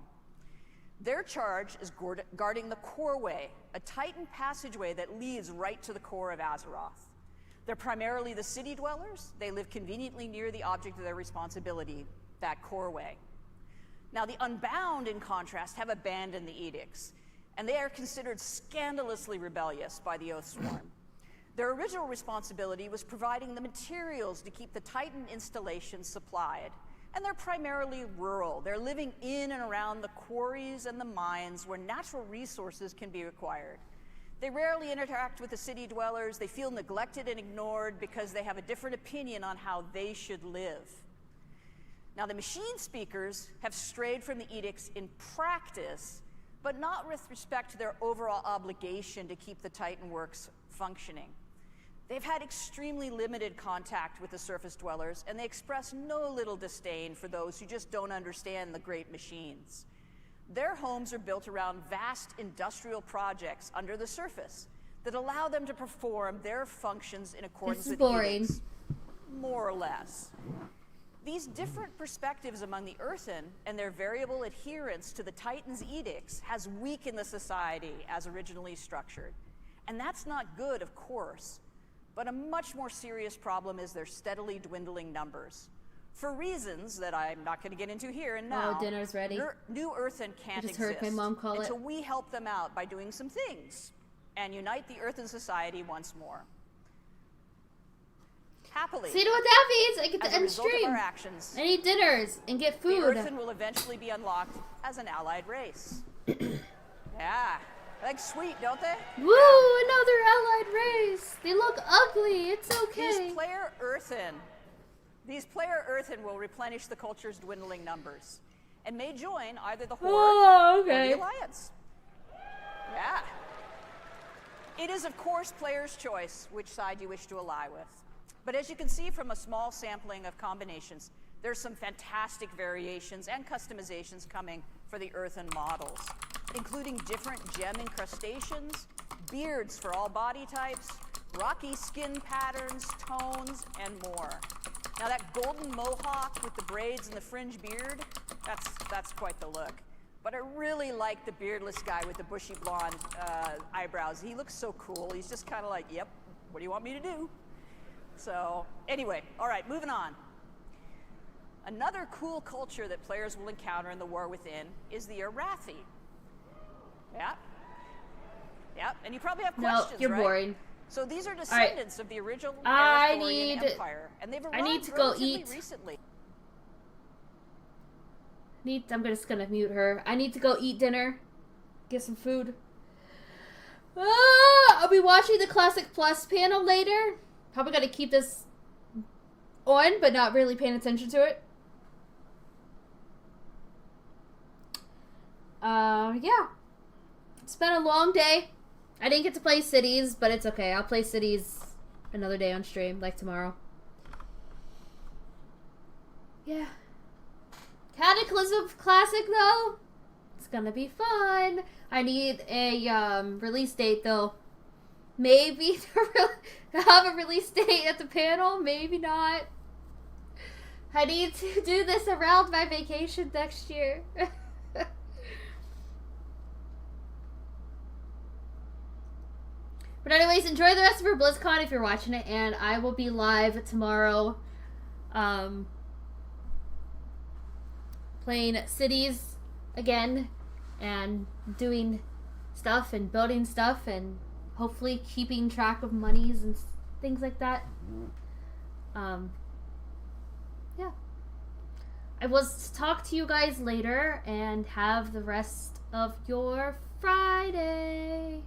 N: Their charge is guarding the Core Way, a Titan passageway that leads right to the core of Azeroth. They're primarily the city dwellers. They live conveniently near the object of their responsibility, that Core Way. Now, the Unbound, in contrast, have abandoned the edicts, and they are considered scandalously rebellious by the Oathsworn. Their original responsibility was providing the materials to keep the Titan installations supplied, and they're primarily rural. They're living in and around the quarries and the mines where natural resources can be acquired. They rarely interact with the city dwellers. They feel neglected and ignored because they have a different opinion on how they should live. Now, the machine speakers have strayed from the edicts in practice, but not with respect to their overall obligation to keep the Titan works functioning. They've had extremely limited contact with the surface dwellers, and they express no little disdain for those who just don't understand the great machines. Their homes are built around vast industrial projects under the surface that allow them to perform their functions in accordance
C: This is
N: with
C: boring.
N: edicts, more or less. These different perspectives among the Earthen and their variable adherence to the Titan's edicts has weakened the society as originally structured. And that's not good, of course, but a much more serious problem is their steadily dwindling numbers. For reasons that I'm not going to get into here and now,
C: dinner's ready.
N: New Earthen can't
C: I just heard
N: exist
C: my mom call
N: until
C: it.
N: we help them out by doing some things and unite the Earthen society once more. Happily.
C: So you know what that means? I get
N: as
C: to
N: a
C: end
N: result of
C: stream.
N: our actions,
C: I need dinners and get
N: the
C: food.
N: Earthen will eventually be unlocked as an allied race. Yeah. Like sweet, don't they?
C: Woo! Another allied race. They look ugly. It's okay.
N: These player Earthen will replenish the culture's dwindling numbers and may join either the Horde
C: Oh,
N: or
C: okay.
N: the Alliance. Yeah. It is, of course, player's choice which side you wish to ally with. But as you can see from a small sampling of combinations, there's some fantastic variations and customizations coming for the Earthen models, including different gem incrustations, beards for all body types, rocky skin patterns, tones, and more. Now that golden mohawk with the braids and the fringe beard, that's quite the look. But I really like the beardless guy with the bushy blonde eyebrows. He looks so cool. He's just kind of like, yep, what do you want me to do? So anyway, all right, moving on. Another cool culture that players will encounter in the War Within is the Arathi. Yeah. Yeah, and you probably have questions,
C: No, you're
N: right?
C: boring.
N: So these are descendants of the original
C: I
N: Arathorian
C: need-
N: Empire, and they've
C: I
N: arrived
C: need to go
N: relatively
C: eat.
N: recently.
C: I'm just gonna mute her. I need to go eat dinner. Get some food. I'll be watching the Classic Plus panel later. Probably gotta keep this on, but not really paying attention to it. Yeah. It's been a long day. I didn't get to play Cities, but it's okay. I'll play Cities another day on stream, like tomorrow. Yeah. Cataclysm Classic, though. It's gonna be fun. I need a release date, though. Maybe have a release date at the panel. Maybe not. I need to do this around my vacation next year. But anyways, enjoy the rest of your BlizzCon if you're watching it, and I will be live tomorrow, playing Cities again, and doing stuff, and building stuff, and hopefully keeping track of monies and things like that. Yeah. I will talk to you guys later, and have the rest of your Friday.